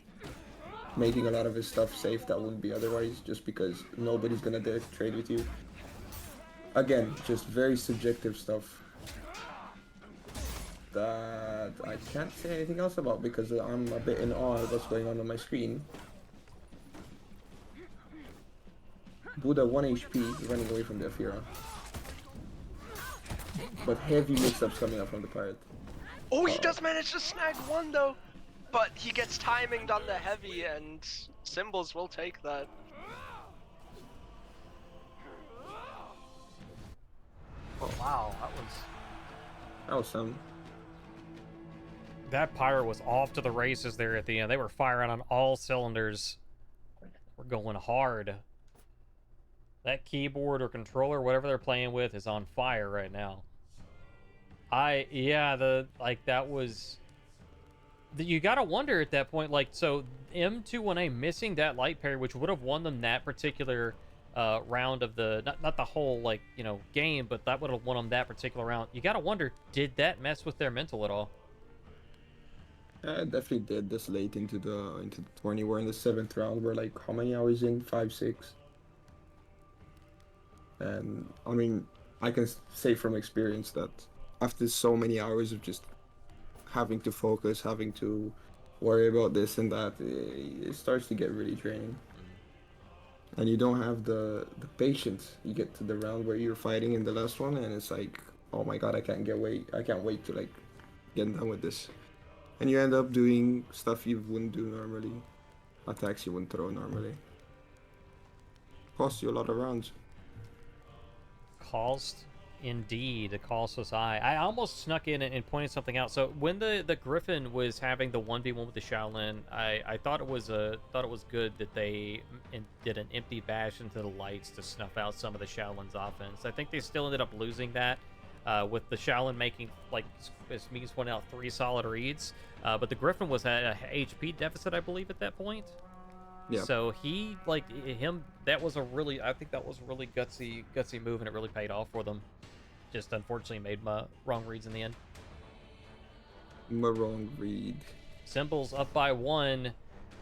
making a lot of his stuff safe that wouldn't be otherwise, just because nobody's gonna dare trade with you. Again, just very subjective stuff that I can't say anything else about because I'm a bit in awe of what's going on my screen. Buddha 1 HP running away from the Afira. But heavy mix-ups coming up from the Pirate. Oh, he does manage to snag one though, but he gets timinged on the heavy, and Symbols will take that. Oh, wow, That was some. That Pyre was off to the races there at the end. They were firing on all cylinders. We're going hard. That keyboard or controller, whatever they're playing with, is on fire right now. That was... You gotta wonder at that point, like, so M21A missing that light parry, which would have won them that particular round of the... Not the whole, like, you know, game, but that would have won them that particular round. You gotta wonder, did that mess with their mental at all? Yeah, it definitely did this late into the tourney. We're in the 7th round. We're like, how many hours in? 5, 6. And I mean, I can say from experience that after so many hours of just having to focus, having to worry about this and that, it starts to get really draining. And you don't have the patience. You get to the round where you're fighting in the last one, and it's like, oh my god, I can't wait to like get done with this. And you end up doing stuff you wouldn't do normally, attacks you wouldn't throw normally. Costs you a lot of rounds. Cost, indeed. The cost was high. I almost snuck in and pointed something out. So when the Griffin was having the 1v1 with the Shaolin, I thought it was good that they did an empty bash into the lights to snuff out some of the Shaolin's offense. I think they still ended up losing that. With the Shaolin making, like, as Mees pointed out, 3 solid reads. But the Griffin was at a HP deficit, I believe, at that point. Yeah. So he, like, that was a really, I think that was a really gutsy move, and it really paid off for them. Just unfortunately made my wrong reads in the end. My wrong read. Symbols up by 1,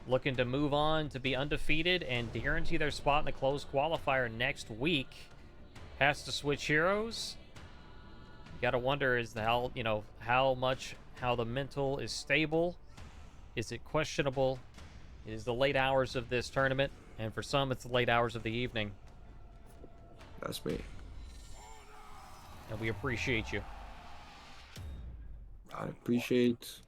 looking to move on to be undefeated and guarantee their spot in the closed qualifier next week. Has to switch heroes. Gotta wonder is how the mental is stable. Is it questionable? It is the late hours of this tournament, and for some it's the late hours of the evening. That's me. And we appreciate you. I appreciate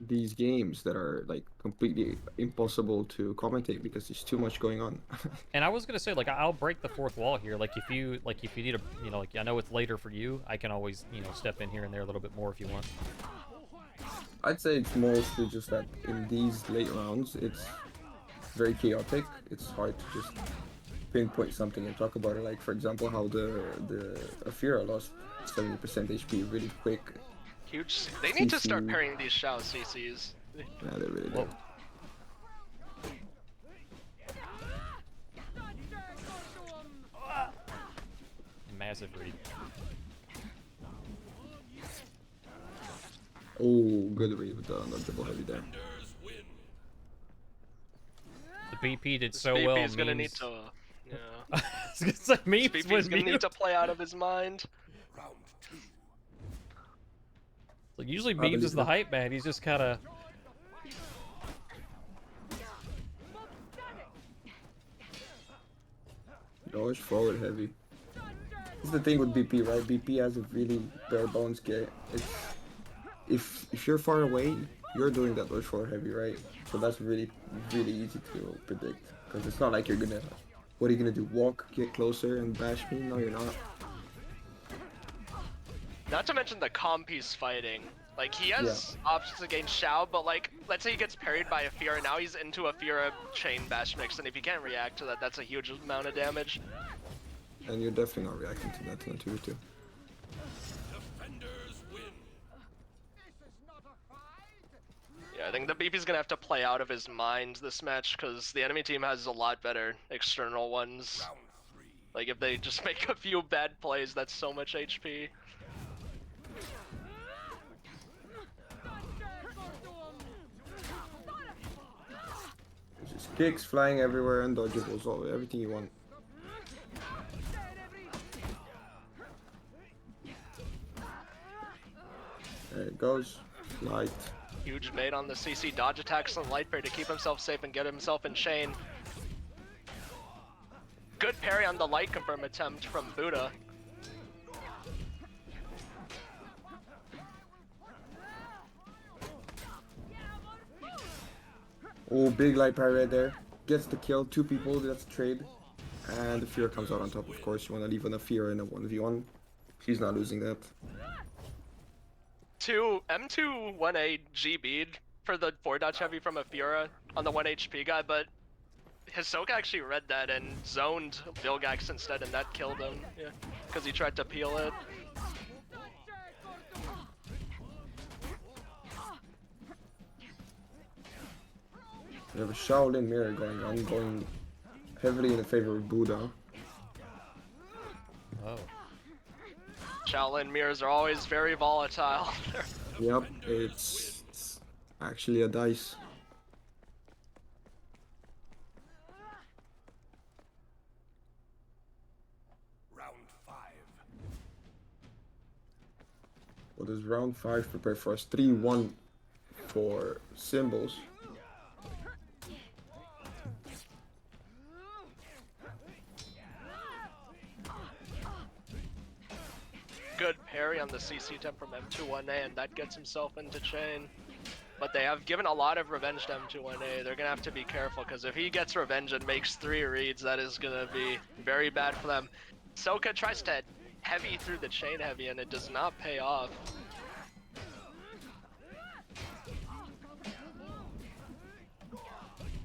these games that are like completely impossible to commentate because there's too much going on. And I was gonna say, like, I'll break the fourth wall here. Like, if you need a, like, I know it's later for you, I can always, step in here and there a little bit more if you want. I'd say it's mostly just that in these late rounds, it's very chaotic. It's hard to just pinpoint something and talk about it. Like, for example, how the Afira lost 70% HP really quick. Huge. They need to start parrying these Shao CCs. Yeah, they really do. Massive read. Oh, good read with the double heavy there. The BP did so BP well. is gonna need to. Yeah. It's like me. BP's gonna need to play out of his mind. Round 2. Like, usually Memes is the hype man. He's just kind of. Always forward heavy. This is the thing with BP, right? BP has a really bare bones game. if you're far away, you're doing that with 4 heavy, right? So that's really easy to predict because it's not like you're gonna. What are you gonna do? Walk, get closer, and bash me? No, you're not. Not to mention the comp he's fighting. Like, he Yeah. has options against Xiao, but like, let's say he gets parried by a Fiora, now he's into a Fiora chain bash mix, and if he can't react to that, that's a huge amount of damage. And you're definitely not reacting to that in a 2v2. Defenders win. This is not a fight. Yeah, I think the BP's gonna have to play out of his mind this match, because the enemy team has a lot better external ones. Round 3. Like, if they just make a few bad plays, that's so much HP. It's just kicks flying everywhere and dodgeables, all everything you want. There it goes. Light. Huge bait on the CC, dodge attacks on light parry to keep himself safe and get himself in chain. Good parry on the light confirm attempt from Buddha. Oh, big light parry right there. Gets the kill. 2 people. That's a trade. And the Fear comes out on top. Of course, you want to leave on a Fear in a 1v1. He's not losing that. M2 1A GB'd for the 4 dodge heavy from a Fiora on the 1 HP guy, but Hisoka actually read that and zoned Vilgax instead, and that killed him. Yeah, because he tried to peel it. We have a Shaolin mirror going on, going heavily in the favor of Buddha. Oh. Shaolin mirrors are always very volatile. Yep, it's actually a dice. Round 5. What does round 5 prepare for us? 3-1 for Symbols. Good parry on the CC temp from M2-1A, and that gets himself into chain. But they have given a lot of revenge to M2-1A. They're gonna have to be careful, because if he gets revenge and makes 3 reads, that is gonna be very bad for them. Soka tries to heavy through the chain heavy, and it does not pay off.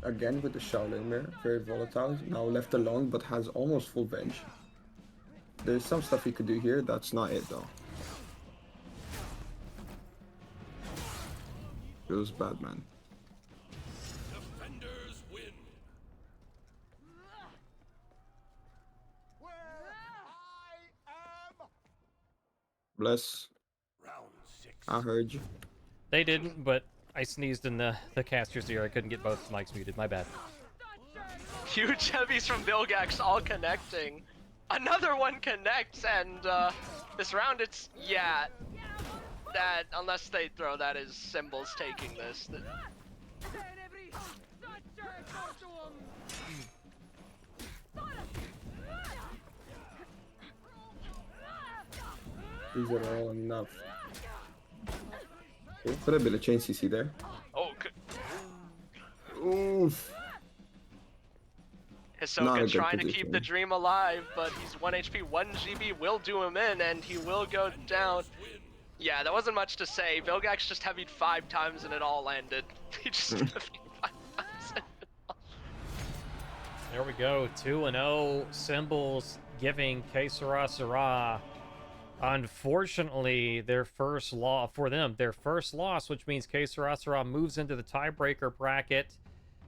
Again with the Shaolin mirror, very volatile. Now left alone, but has almost full bench. There's some stuff he could do here, that's not it though. It was bad, man. Defenders win. Where I am. Bless, Round 6. I heard you. They didn't, but I sneezed in the caster's ear. I couldn't get both mics muted. My bad. Huge heavies from Vilgax all connecting. Another one connects, and this round it's, yeah, that, unless they throw, that is Symbols taking this. These are all enough. Okay, put a bit of chain CC there. Oh, good. Oof. Not a Hisoka good trying to keep position. the dream alive, but he's 1 HP, 1 GB will do him in, and he will go down. Yeah, that wasn't much to say. Vilgax just heavied 5 times and it all landed. He just heavied 5 times and it all... There we go. 2-0. Symbols giving Que Sera Sera. Unfortunately, their first loss for them, their first loss, which means Que Sera Sera moves into the tiebreaker bracket.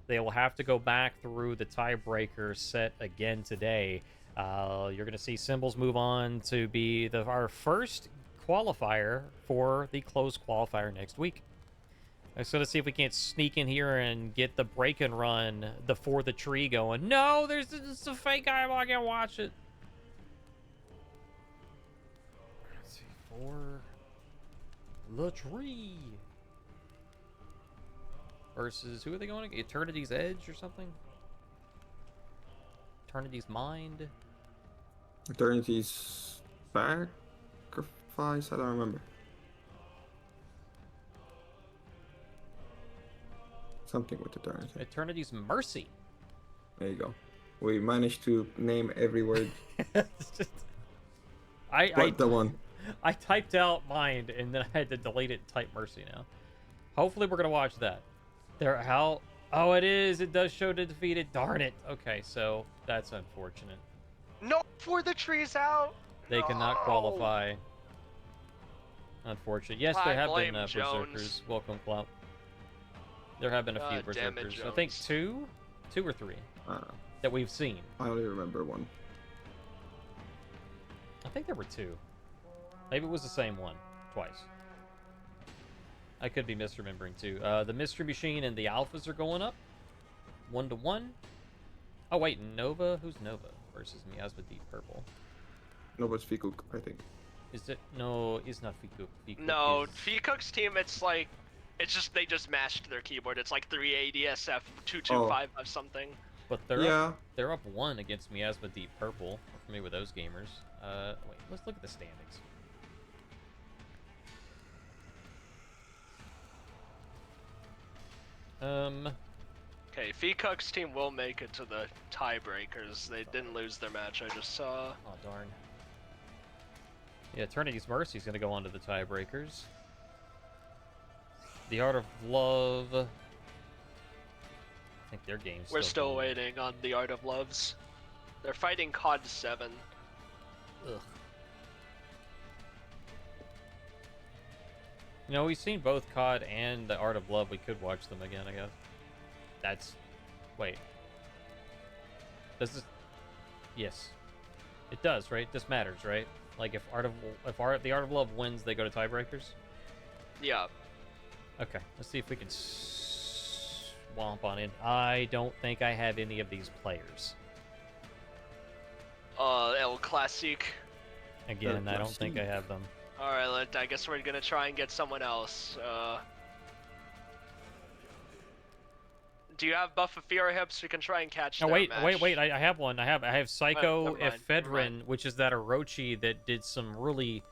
They will have to go back through the tiebreaker set again today. You're going to see Symbols move on to be our first qualifier for the closed qualifier next week. I'm just going to see if we can't sneak in here and get the break and run for the tree going. No, there's a fake eyeball. I can't watch it. Let's see, for the tree. Versus, who are they going against? Eternity's Edge or something? Eternity's Mind? Eternity's sacrifice? I don't remember. Something with eternity. Eternity's Mercy. There you go. We managed to name every word but the one. I typed out Mind, and then I had to delete it and type Mercy now. Hopefully we're going to watch that. How... Oh, it is. It does show to defeated. Darn it. Okay, so that's unfortunate. No, before the tree's out. They cannot No. qualify. Unfortunate. Yes, there I have been blame Jones. Berserkers. Welcome, Clout. There have been a few Damn it, Berserkers. I think Jones. two or three I don't know. that we've seen. I only remember one. I think there were two. Maybe it was the same one twice. I could be misremembering too. The Mystery Machine and the Alphas are going up 1-1. Oh wait, Nova. Who's Nova versus Miasma Deep Purple? No, but Fikuk, I think. Is it? No, it's not Fikuk. Fikuk No, is... Fecook's team, it's like, it's just, they just mashed their keyboard. It's like 380 SF 225 or something. But they're up 1 against Miasma Deep Purple. For me with those gamers. Wait, let's look at the standings. Okay, Fecook's team will make it to the tiebreakers. They didn't lose their match, I just saw. Oh darn. Yeah, Eternity's Mercy is going to go on to the tiebreakers. The Art of Love. I think their game's We're still going. waiting on the Art of Loves. They're fighting COD 7. Ugh. You know, we've seen both COD and the Art of Love. We could watch them again, I guess. That's... Wait. Does this... Yes. It does, right? This matters, right? Like, if the Art of Love wins, they go to tiebreakers? Yeah. Okay, let's see if we can swamp on in. I don't think I have any of these players. El Classic. Again, I don't think I have them. Alright, I guess we're gonna try and get someone else. Do you have Buff of Fear Hips? We can try and catch Oh, their wait, match. wait, I have one. I have Psycho never mind, Ephedrine, which is that Orochi that did some really...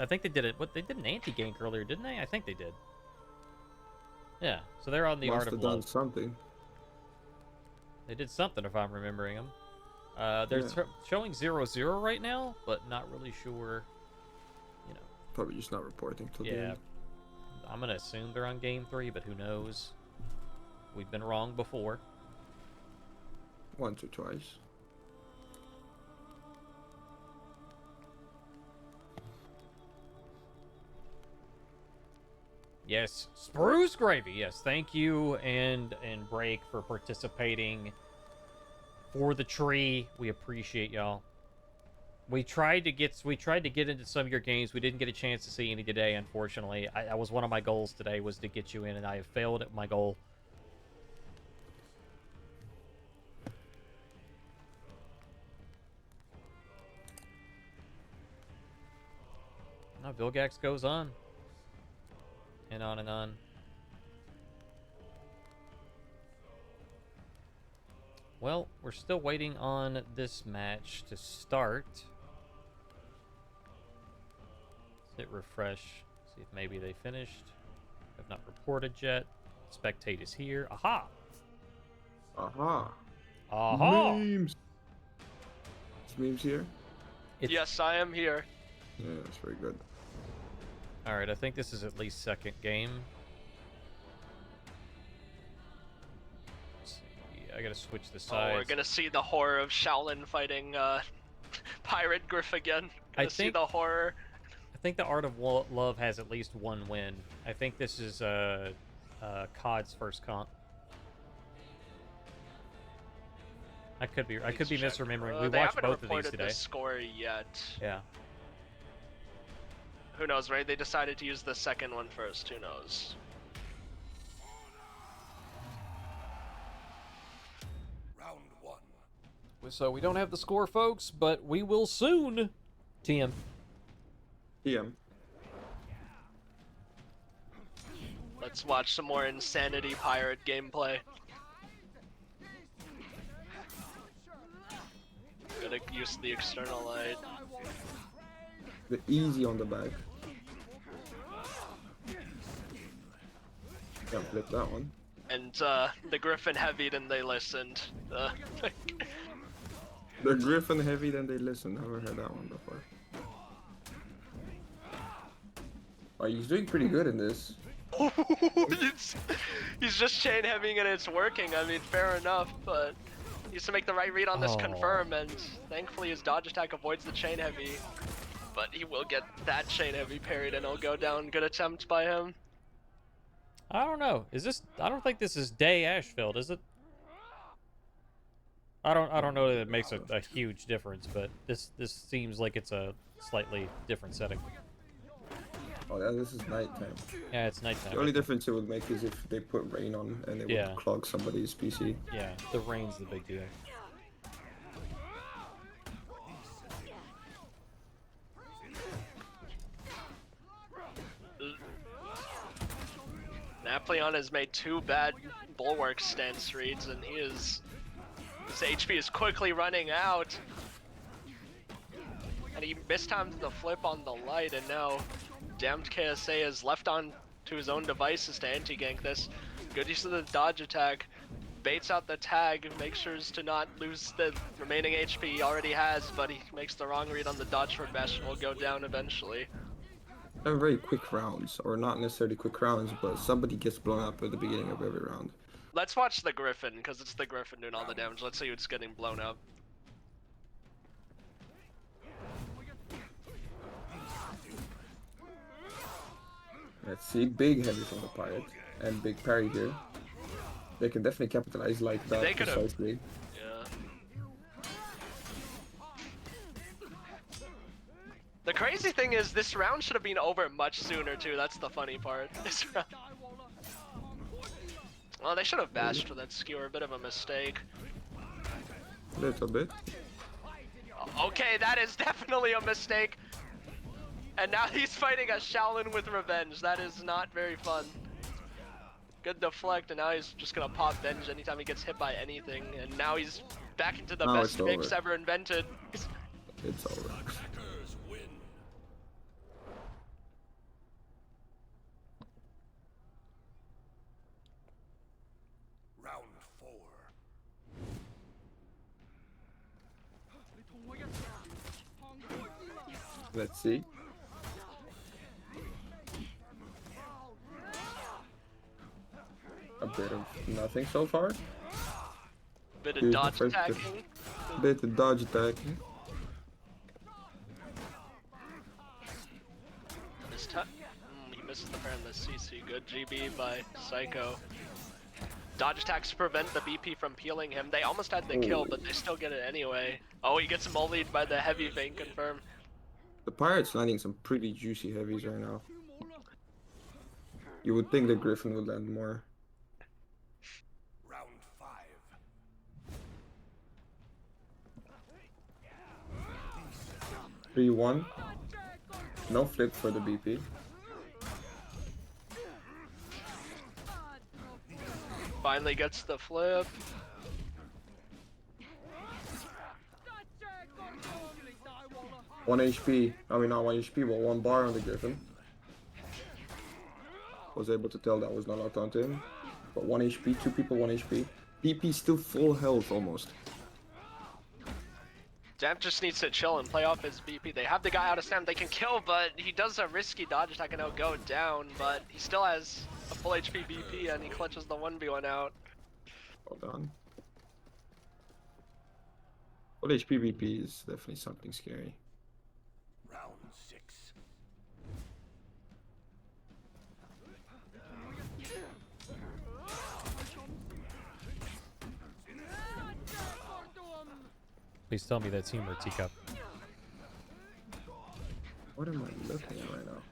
I think they did it. What they did an anti-gank earlier, didn't they? I think they did. Yeah, so they're on the Must Art of have done Love. something. They did something, if I'm remembering them. They're showing 0-0 right now, but not really sure. You know. Probably just not reporting till the Yeah, end. I'm gonna assume they're on game 3, but who knows? We've been wrong before. Once or twice. Yes, Spruce Gravy. Yes, thank you and Break for participating for the tree. We appreciate y'all. We tried to get into some of your games. We didn't get a chance to see any today, unfortunately. That was one of my goals today, was to get you in, and I have failed at my goal. Now Vilgax goes on. And on and on. Well, we're still waiting on this match to start. Let's hit refresh. See if maybe they finished. Have not reported yet. Spectate is here. Aha! Aha. Aha! Memes. Is Memes here? Yes, I am here. Yeah, that's very good. Alright, I think this is at least second game. Let's see. I gotta switch the sides. Oh, we're gonna see the horror of Shaolin fighting Pirate Griff again. Gonna see the horror. I think the Art of Love has at least one win. I think this is COD's first comp. I could be misremembering. We They watched haven't both of these reported today. the score yet. Yeah. Who knows, right? They decided to use the second one first. Who knows? Round 1. So we don't have the score, folks, but we will soon. TM. TM. Let's watch some more Insanity Pirate gameplay. Gotta use the external light. The easy on the back. Can't flip that one. And the Griffin heavied and they listened. The Griffin heavy, then they listen. Never heard that one before. Oh, he's doing pretty good in this. He's just chain heavying and it's working. I mean, fair enough, but he needs to make the right read on this confirm, and thankfully his dodge attack avoids the chain heavy. But he will get that chain heavy parried and it'll go down. Good attempt by him. I don't know. Is this? I don't think this is Day Ashfield, is it? I don't know that it makes a huge difference, but this seems like it's a slightly different setting. Oh yeah, this is nighttime. Yeah, it's nighttime. The only difference it would make is if they put rain on and it would clog somebody's PC. Yeah, the rain's the big deal. Napoleon has made 2 bad bulwark stance reads, and his HP is quickly running out. And he mistimed the flip on the light, and now damned KSA is left on to his own devices to anti-gank this. Good use of the dodge attack. Baits out the tag, makes sure to not lose the remaining HP he already has, but he makes the wrong read on the dodge for Bastion, will go down eventually. They're very quick rounds, or not necessarily quick rounds, but somebody gets blown up at the beginning of every round. Let's watch the Griffin, because it's the Griffin doing all the damage. Let's see who's getting blown up. Let's see, big heavy from the pirate, and big parry here. They can definitely capitalize like that They could've. precisely. Yeah. The crazy thing is, this round should have been over much sooner too. That's the funny part. This round. Well, they should have bashed with that skewer. A bit of a mistake. Little bit. Okay, that is definitely a mistake. And now he's fighting a Shaolin with revenge. That is not very fun. Good deflect, and now he's just gonna pop Venge anytime he gets hit by anything. And now he's back into the Now best it's mix over. ever invented. It's over. Attackers win. Round 4. Let's see. A bit of nothing so far. Bit of Here's the dodge first attacking. Bit of dodge attacking. This time, he misses the parry on the CC. Good GB by Psycho. Dodge attacks prevent the BP from peeling him. They almost had the kill, but they still get it anyway. Oh, he gets mollied by the heavy vein confirm. The pirate's landing some pretty juicy heavies right now. You would think the Griffin would land more. Round 5. 3-1. No flip for the BP. Finally gets the flip. One HP. I mean, not 1 HP, but 1 bar on the Griffin. Was able to tell that was not locked onto him. But 1 HP, 2 people, 1 HP. BP still full health almost. Damp just needs to chill and play off his BP. They have the guy out of stamina they can kill, but he does a risky dodge attack and he'll go down, but he still has a full HP BP and he clutches the 1v1 out. Well done. Full HP BP is definitely something scary. Round 6. Please tell me that's humor, Teacup. What am I looking at right now?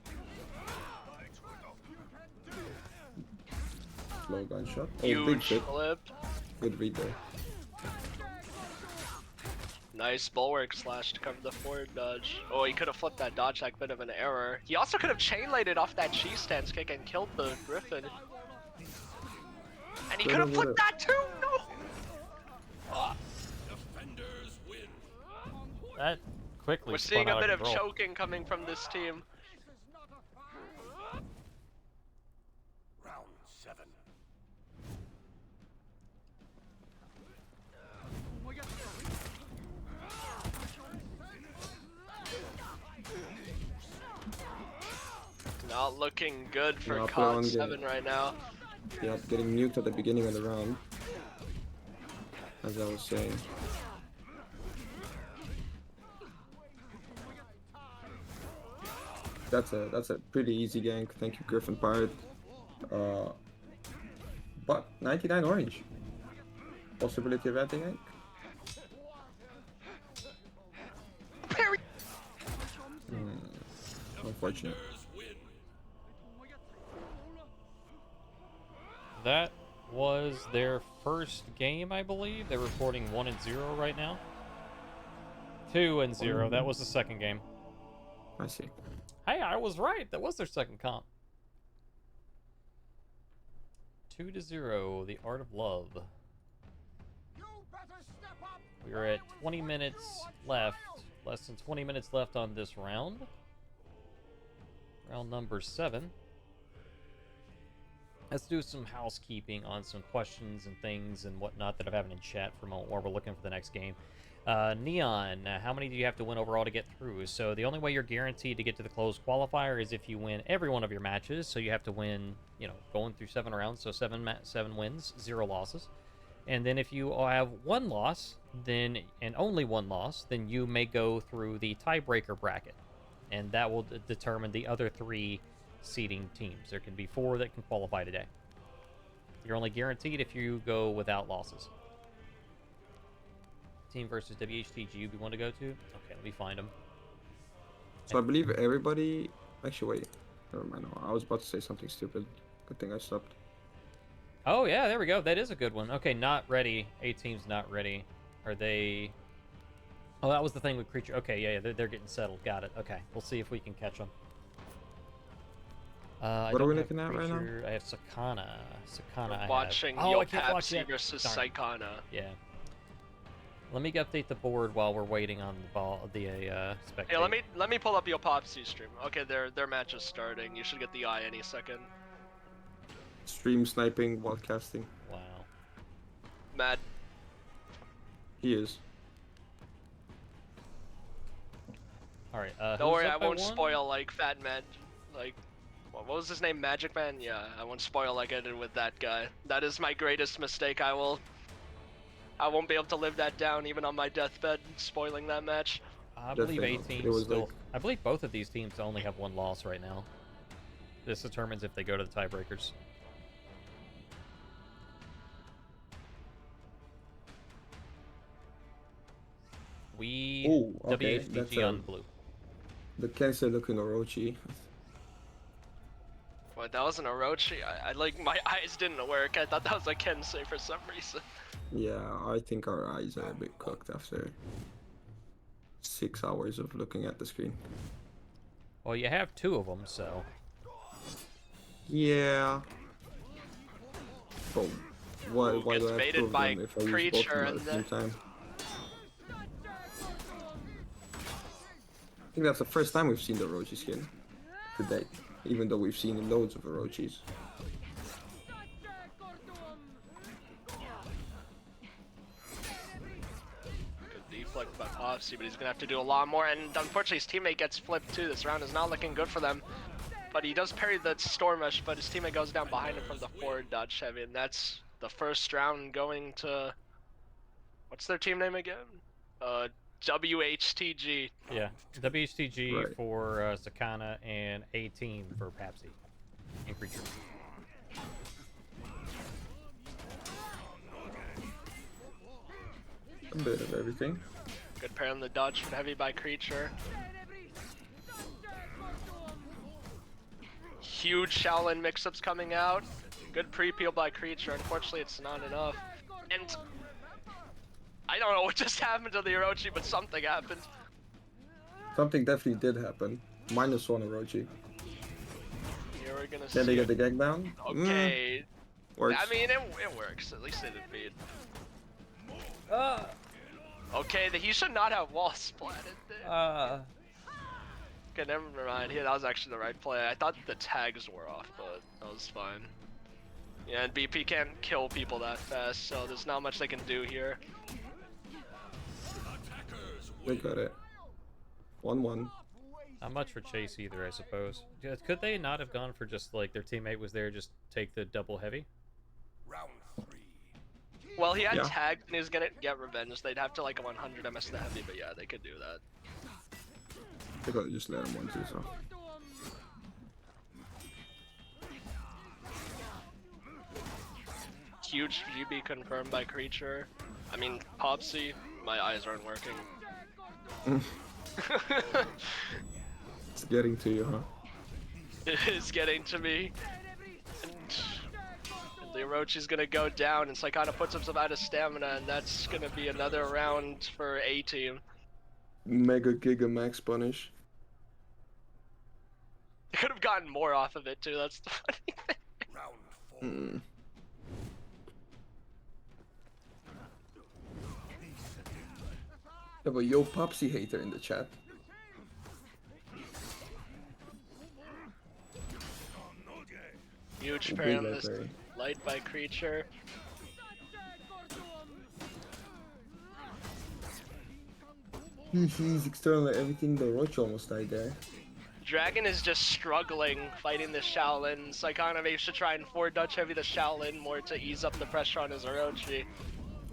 Low gunshot. Oh, big Huge hit. flip. Good read there. Nice bulwark slash to cover the forward dodge. Oh, he could have flipped that dodge attack, bit of an error. He also could have chain lighted off that cheese stance kick and killed the Griffin. And he could have flipped that too! No! Defenders win. That quickly. We're spun seeing a out bit of control. choking coming from this team. Round 7. not looking good for Yeah, I'll put it on COD game. 7 right now. Yeah, getting nuked at the beginning of the round. As I was saying. That's a pretty easy gank. Thank you, Griffin Pirate. But 99 orange. Possibility of adding gank. Unfortunate. That was their first game, I believe. They're reporting 1-0 right now. 2-0. That was the second game. I see. Hey, I was right. That was their second comp. 2-0. The Art of Love. You better step up. We're at 20 minutes left. Less than 20 minutes left on this round. Round number 7. Let's do some housekeeping on some questions and things and whatnot that I'm having in chat for a moment while we're looking for the next game. Neon, how many do you have to win overall to get through? So the only way you're guaranteed to get to the closed qualifier is if you win every one of your matches. So you have to win, you know, going through 7 rounds. So 7 wins, 0 losses. And then if you have 1 loss, then and only 1 loss, then you may go through the tiebreaker bracket, and that will determine the other 3 seeding teams. There can be 4 that can qualify today. You're only guaranteed if you go without losses. Team versus WHTG would be one to go to. Okay, let me find them. So I believe everybody. Actually, wait. Never mind. I was about to say something stupid. Good thing I stopped. Oh yeah, there we go. That is a good one. Okay, not ready. A team's not ready. Are they? Oh, that was the thing with Creature. Okay, yeah, they're getting settled. Got it. Okay, we'll see if we can catch them. What are we looking at right now? I have Sakana. Sakana. Watching I can't watch Yopapsi that. versus Darn. Saikana. Yeah. Let me update the board while we're waiting on the ball. The spectate. Yeah, let me pull up Yopapsi stream. Okay, their match is starting. You should get the eye any second. Stream sniping while casting. Wow. Mad. He is. All right. Don't worry, I won't spoil like Fat Man. Like, what was his name? Magic Man? Yeah, I won't spoil like I did with that guy. That is my greatest mistake. I won't be able to live that down even on my deathbed, spoiling that match. I believe A It teams was still. like- I believe both of these teams only have 1 loss right now. This determines if they go to the tiebreakers. We Ooh, okay, that's WHDG on blue. The Kensei looking Orochi. What, that wasn't Orochi? I like, my eyes didn't work. I thought that was a Kensei for some reason. Yeah, I think our eyes are a bit cooked after 6 hours of looking at the screen. Well, you have 2 of them, so. Yeah. Oh, why Ooh, do gets I have baited 2 of by them if I use both of Creature them at and the same the- time? I think that's the first time we've seen the Orochi skin to date, even though we've seen loads of Orochis. Good deflect by Popsy, but he's gonna have to do a lot more. And unfortunately, his teammate gets flipped too. This round is not looking good for them. But he does parry the Storm Rush, but his teammate goes down behind him from the forward dodge heavy. And that's the first round going to. What's their team name again? WHTG. Yeah, WHTG Right. for Sakana and A team for Papsy and Creature. A bit of everything. Good parry on the dodge from heavy by Creature. Huge Shaolin mix-ups coming out. Good pre-peel by Creature. Unfortunately, it's not enough. And I don't know what just happened to the Orochi, but something happened. Something definitely did happen. -1 Orochi. Here we're gonna Can see. they get the gang down? Okay. Works. I mean, it works. At least they didn't beat. Okay, he should not have wall splatted there. Okay, never mind. Yeah, that was actually the right play. I thought the tags were off, but that was fine. Yeah, and BP can't kill people that fast, so there's not much they can do here. They got it. 1-1. Not much for Chase either, I suppose. Could they not have gone for just like their teammate was there, just take the double heavy? Round 3. Well, he had Yeah. tagged and he was gonna get revenge. They'd have to like 100 MS the heavy, but yeah, they could do that. They could just let him one too, so. Huge GB confirmed by Creature. I mean, Popsy, my eyes aren't working. It's getting to you, huh? It is getting to me. And the Orochi's gonna go down, and Saikana puts himself out of stamina, and that's gonna be another round for A team. Mega Giga Max Punish. They could have gotten more off of it too, that's the funny thing. Round 4. Mm. We have a Yo Popsy hater in the chat. Huge Big parry on this library. light by Creature. He's external everything, the Roach almost died there. Dragon is just struggling fighting the Shaolin. Saikana maybe should try and forward Dutch heavy the Shaolin more to ease up the pressure on his Orochi.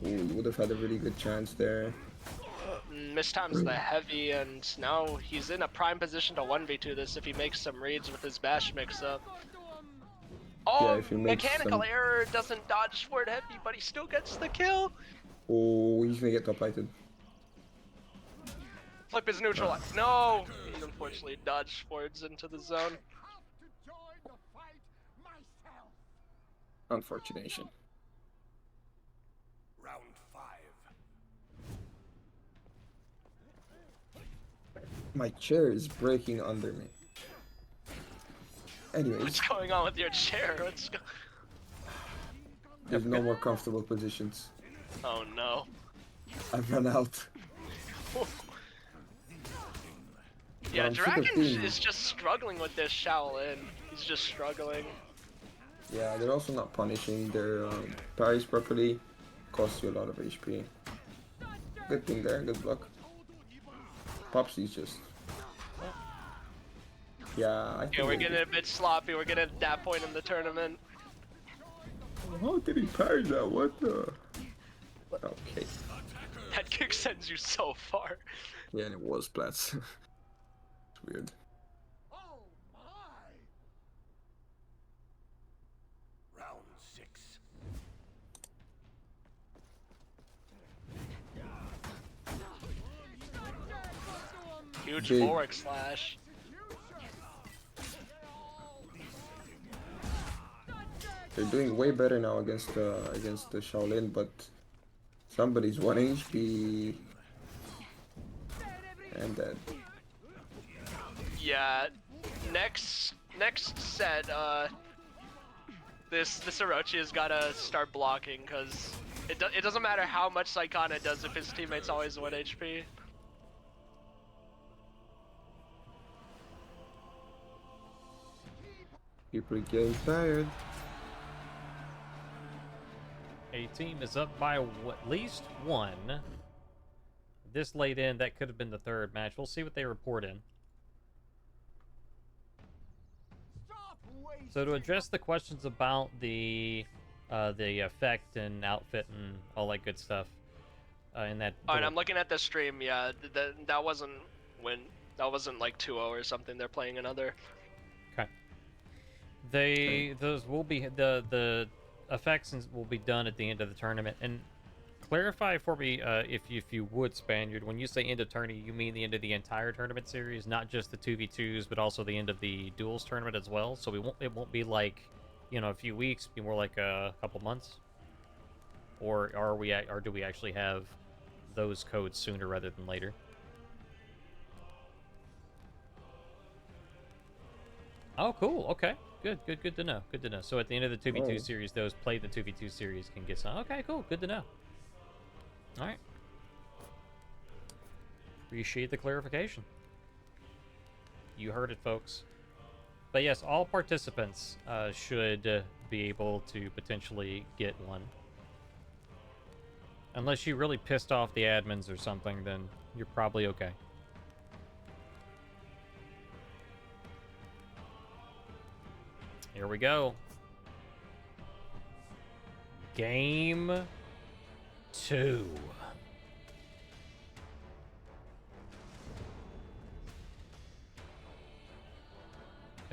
Ooh, he would have had a really good chance there. Mistimes the heavy, and now he's in a prime position to 1v2 this if he makes some reads with his bash mix-up. Oh, if he makes mechanical some- error, doesn't dodge forward heavy, but he still gets the kill. Oh, he's gonna get top lighted. Flip is neutral. No! He unfortunately dodged forwards into the zone. Have to join the fight myself. Unfortunation. Round 5. My chair is breaking under me. Anyways, What's going on with your chair? What's go- there's no more comfortable positions. Oh no. I've run out. Yeah, I'm super Dragon clean. is just struggling with this Shaolin. He's just struggling. Yeah, they're also not punishing their parries properly. Costs you a lot of HP. Good thing there, good block. Popsy's just... Yeah, I think... Yeah, we're they- getting a bit sloppy. We're getting at that point in the tournament. How did he parry that? What the... Okay. That kick sends you so far. Yeah, and it was Plats. It's weird. Oh my! Round 6. Huge Big. forward slash. They're doing way better now against the Shaolin, but somebody's 1 HP and dead. Yeah. Next set, this Orochi has gotta start blocking because it doesn't matter how much Saikana does if his teammate's always 1 HP. People are getting tired. A team is up by at least one. This late in, that could have been the third match. We'll see what they report in. Stop wasting. So to address the questions about the effect and outfit and all that good stuff, in that. Oh, and little- I'm looking at the stream. Yeah, that wasn't like 2-0 or something. They're playing another. Those will be the effects will be done at the end of the tournament. And clarify for me, if you would, Spaniard, when you say end of tourney, you mean the end of the entire tournament series, not just the 2v2s, but also the end of the duels tournament as well. So it won't be like, a few weeks, be more like a couple months. Or do we actually have those codes sooner rather than later? Oh, cool. Okay. Good to know. Good to know. So at the end of the 2v2 Oh. series, those played in the 2v2 series can get some. Okay, cool. Good to know. All right. Appreciate the clarification. You heard it, folks. But yes, all participants should be able to potentially get one. Unless you really pissed off the admins or something, then you're probably okay. Here we go. Game 2.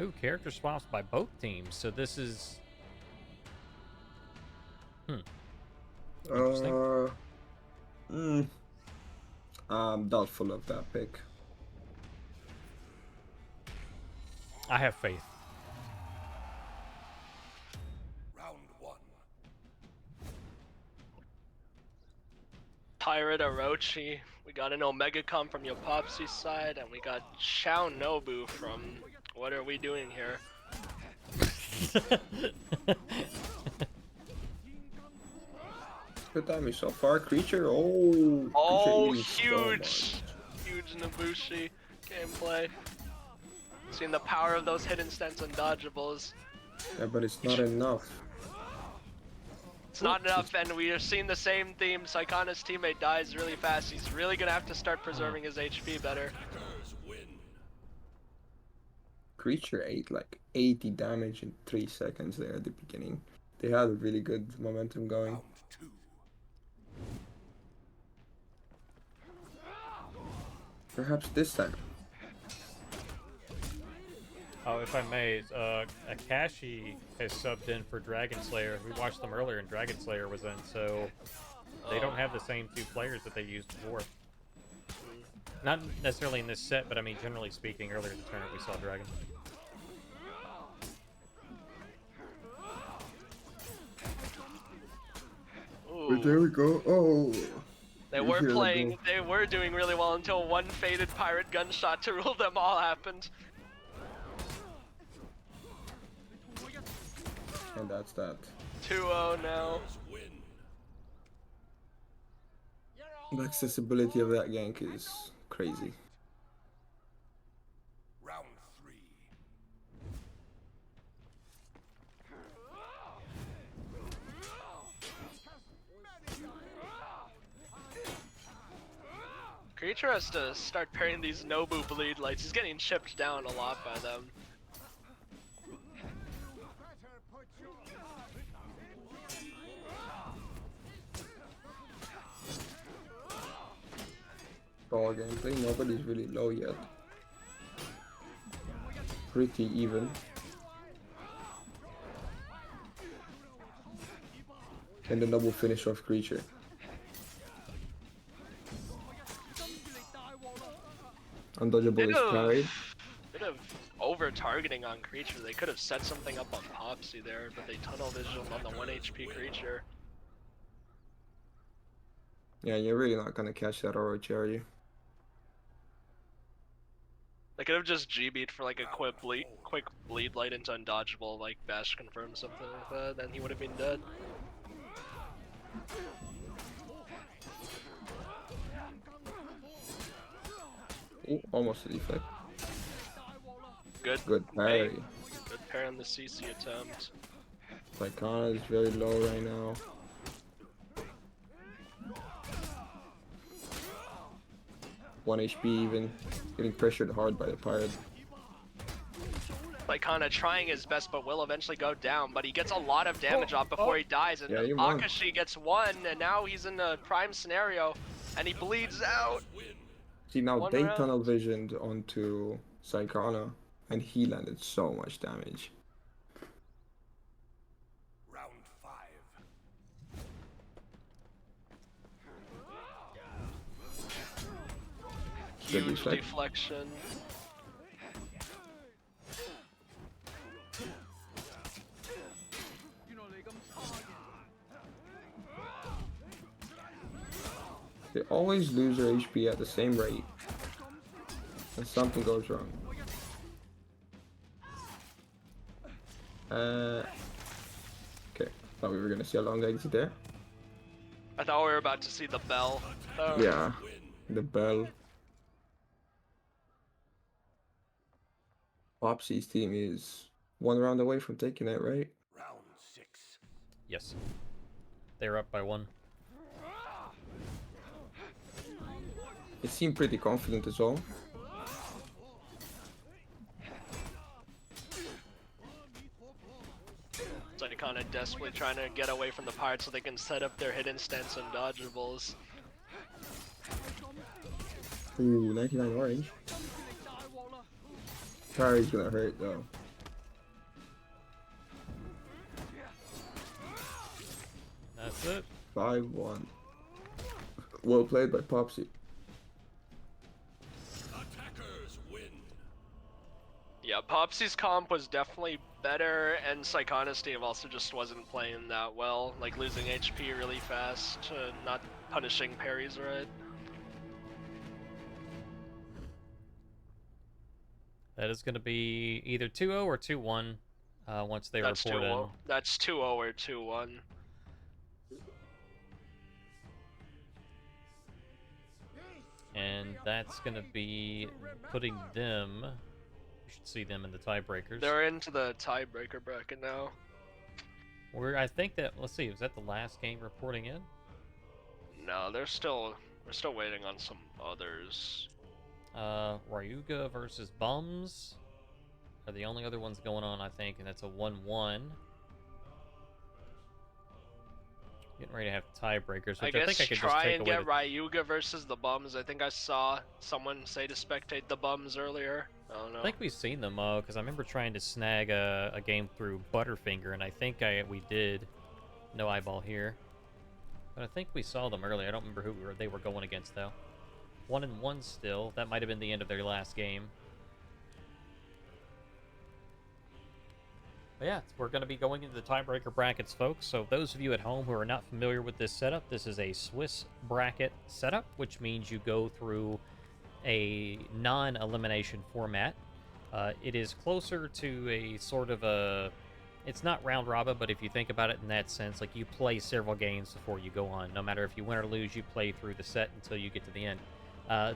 Ooh, character swaps by both teams. So this is... Interesting. I'm doubtful of that pick. I have faith. Round 1. Pirate Orochi. We got an Omega Com from Yopopsy's side, and we got Shao Nobu from What Are We Doing Here? Good damage so far. Creature, oh. Oh, Creature eating so much. huge Nabushi gameplay. Seeing the power of those hidden stents and dodgeables. Yeah, but it's not enough. It's not enough, and we are seeing the same theme. Saikana's teammate dies really fast. He's really gonna have to start preserving his HP better. Creature ate like 80 damage in 3 seconds there at the beginning. They had a really good momentum going. Round 2. Perhaps this time. Oh, if I may, Akashi has subbed in for Dragon Slayer. We watched them earlier, and Dragon Slayer was in, so they don't have the same 2 players that they used before. Not necessarily in this set, but I mean, generally speaking, earlier in the tournament we saw Dragon. Ooh. But there we go. Oh. They were playing, they were doing really well until one faded pirate gunshot to rule them all happened. And that's that. 2-0 now. The accessibility of that gank is crazy. Round 3. Creature has to start pairing these Nobu bleed lights. He's getting chipped down a lot by them. Brawl gameplay, nobody's really low yet. Pretty even. And the double finish of Creature. Undodgeable is carried. Bit of over targeting on Creature. They could have set something up on Popsy there, but they tunnel vision on the 1 HP Creature. Yeah, you're really not gonna catch that Orochi, are you? They could have just GB'd for like a quick bleed light into undodgeable, like Bash confirm something like that, then he would have been dead. Ooh, almost a deflect. Good parry. Good pair on the CC attempt. Saikana is very low right now. One HP even, getting pressured hard by the pirate. Like kinda trying his best, but will eventually go down. But he gets a lot of damage off before he dies, and Yeah, he won. Akashi gets 1, and now he's in a prime scenario, and he bleeds out. See, now One they round. tunnel visioned onto Saikana, and he landed so much damage. Round 5. Good Huge deflect. deflection. They always lose their HP at the same rate, and something goes wrong. Okay, thought we were gonna see a long exit there. I thought we were about to see the bell. Oh. Yeah, the bell. Popsy's team is 1 round away from taking it, right? Round 6. Yes. They're up by 1. They seem pretty confident as well. like kind of desperately trying to get away from the pirates so they can set up their hidden stance and dodgeables. Ooh, 99 orange. Kari's gonna hurt though. That's it. 5-1. Well played by Popsy. Attackers win. Yeah, Popsy's comp was definitely better, and Psychonesty also just wasn't playing that well. Like losing HP really fast, not punishing parries right. That is going to be either 2-0 or 2-1 once they That's report 2-0. in. That's 2-0 or 2-1. And that's going to be putting them... You should see them in the tiebreakers. They're into the tiebreaker bracket now. I think that... Let's see, was that the last game reporting in? No, we're still waiting on some others. Ryuga versus Bums are the only other ones going on, I think, and that's a 1-1. Getting ready to have tiebreakers, which I think I could just try take and away get Ryuga versus the Bums. I think I saw someone say to spectate the Bums earlier. I don't know. I think we've seen them, because I remember trying to snag a game through Butterfinger, and I think we did. No eyeball here. But I think we saw them earlier. I don't remember who they were going against, though. 1-1 still. That might have been the end of their last game. But yeah, we're going to be going into the tiebreaker brackets, folks. So those of you at home who are not familiar with this setup, this is a Swiss bracket setup, which means you go through a non-elimination format. It is closer to a sort of a... It's not round robin, but if you think about it in that sense, like you play several games before you go on. No matter if you win or lose, you play through the set until you get to the end.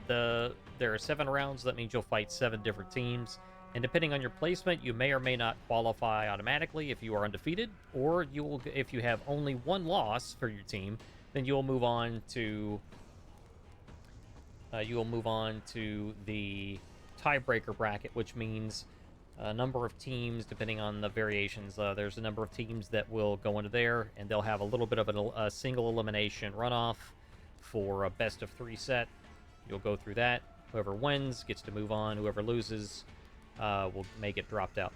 There are 7 rounds. That means you'll fight 7 different teams. And depending on your placement, you may or may not qualify automatically if you are undefeated, or you will, if you have only 1 loss for your team, then you'll move on to the tiebreaker bracket, which means a number of teams, depending on the variations. There's a number of teams that will go into there, and they'll have a little bit of a single elimination runoff for a best of 3 set. You'll go through that. Whoever wins gets to move on. Whoever loses will make it dropped out.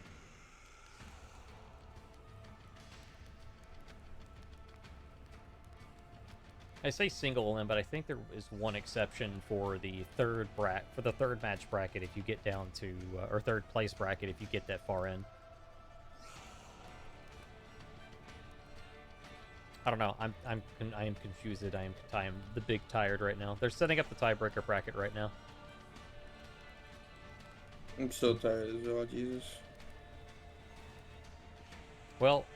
I say single elim, but I think there is one exception for the third match bracket if you get down to or third place bracket if you get that far in. I don't know. I am confused. I am the big tired right now. They're setting up the tiebreaker bracket right now. I'm so tired as well, Jesus. Well,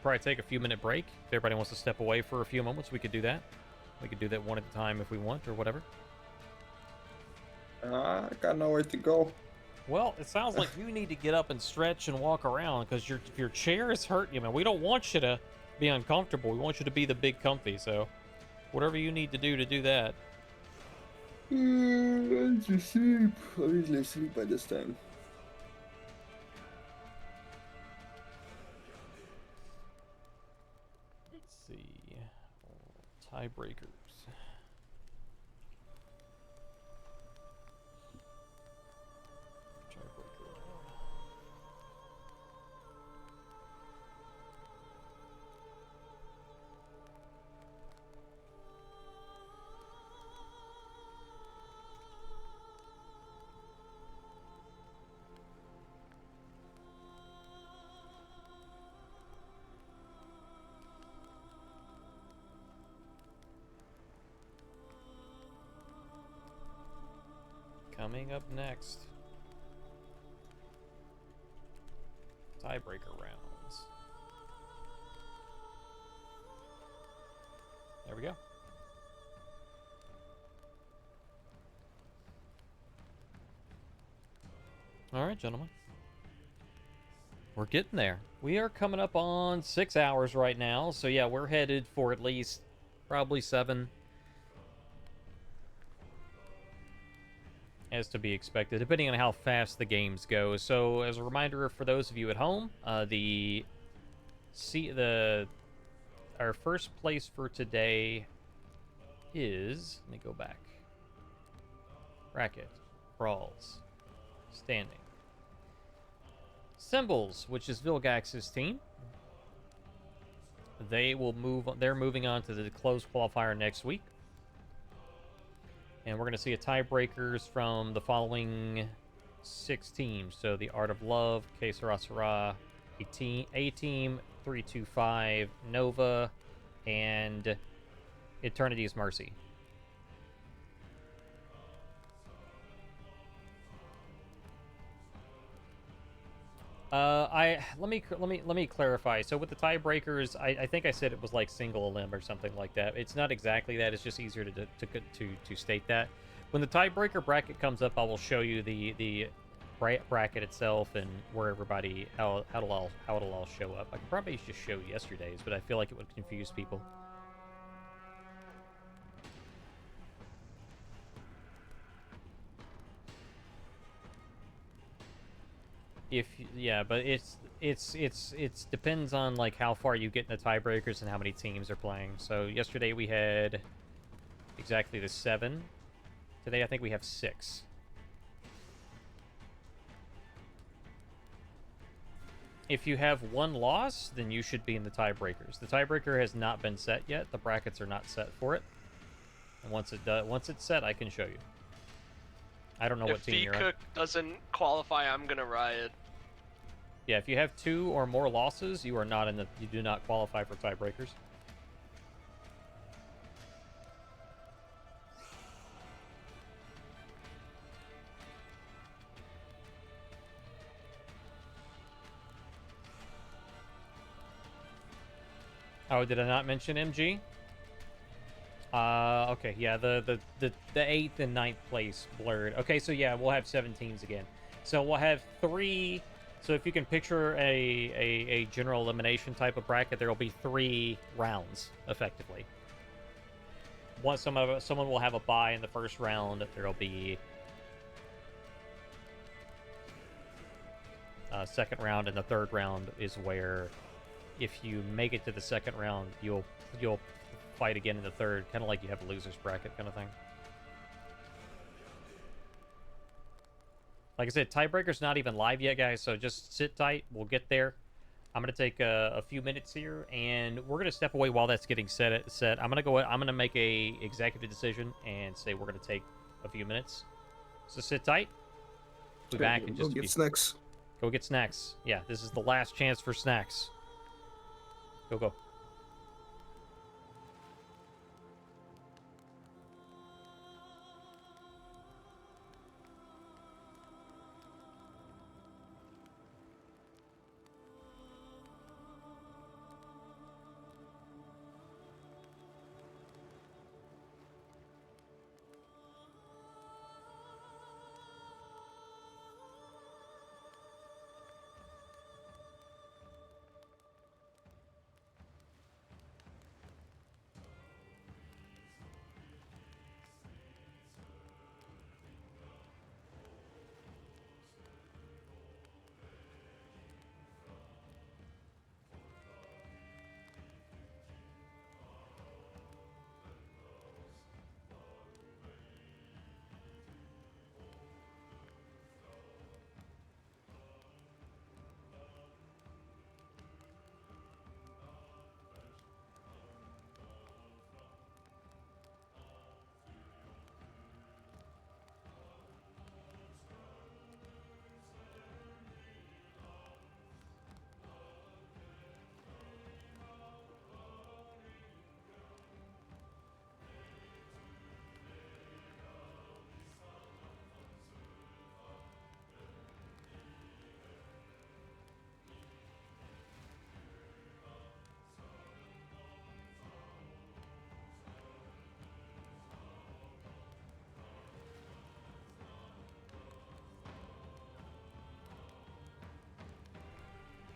probably take a few minute break. If everybody wants to step away for a few moments, we could do that. We could do that one at a time if we want, or whatever. I got nowhere to go. Well, it sounds like you need to get up and stretch and walk around, because your chair is hurting you, man. We don't want you to be uncomfortable. We want you to be the big comfy, so whatever you need to do that. I just sleep. I usually sleep by this time. Let's see. Tiebreakers. Coming up next, tiebreaker rounds. There we go. All right, gentlemen. We're getting there. We are coming up on 6 hours right now. So yeah, we're headed for at least probably 7. As to be expected, depending on how fast the games go. So, as a reminder for those of you at home, the see our first place for today is, let me go back. Bracket, brawls, standing. Symbols, which is Vilgax's team. They're moving on to the closed qualifier next week. And we're going to see a tiebreakers from the following 6 teams. So the Art of Love, Que Sera Sera, A-Team, 325, Nova, and Eternity's Mercy. Let me clarify. So with the tiebreakers, I think I said it was like single limb or something like that. It's not exactly that. It's just easier to state that. When the tiebreaker bracket comes up, I will show you the bracket itself and where everybody how it'll all show up. I could probably just show yesterday's, but I feel like it would confuse people. But it's depends on like how far you get in the tiebreakers and how many teams are playing. So yesterday we had exactly the 7. Today I think we have 6. If you have 1 loss, then you should be in the tiebreakers. The tiebreaker has not been set yet. The brackets are not set for it. And once it's set, I can show you. I don't know what team you're on. If VCook doesn't qualify, I'm gonna riot. Yeah, if you have 2 or more losses, you do not qualify for tiebreakers. Oh, did I not mention MG? Okay, yeah, the 8th and 9th place blurred. Okay, so yeah, we'll have 7 teams again. So we'll have 3. So if you can picture a general elimination type of bracket, there will be 3 rounds effectively. Someone will have a bye in the first round. There will be a second round, and the third round is where, if you make it to the second round, you'll fight again in the third, kind of like you have a loser's bracket kind of thing. Like I said, tiebreaker's not even live yet, guys, so just sit tight. We'll get there. I'm going to take a few minutes here, and we're going to step away while that's getting set. I'm going to make a executive decision and say we're going to take a few minutes. So sit tight. Be back in just a few. Go get snacks. Go get snacks. Yeah, this is the last chance for snacks. Go.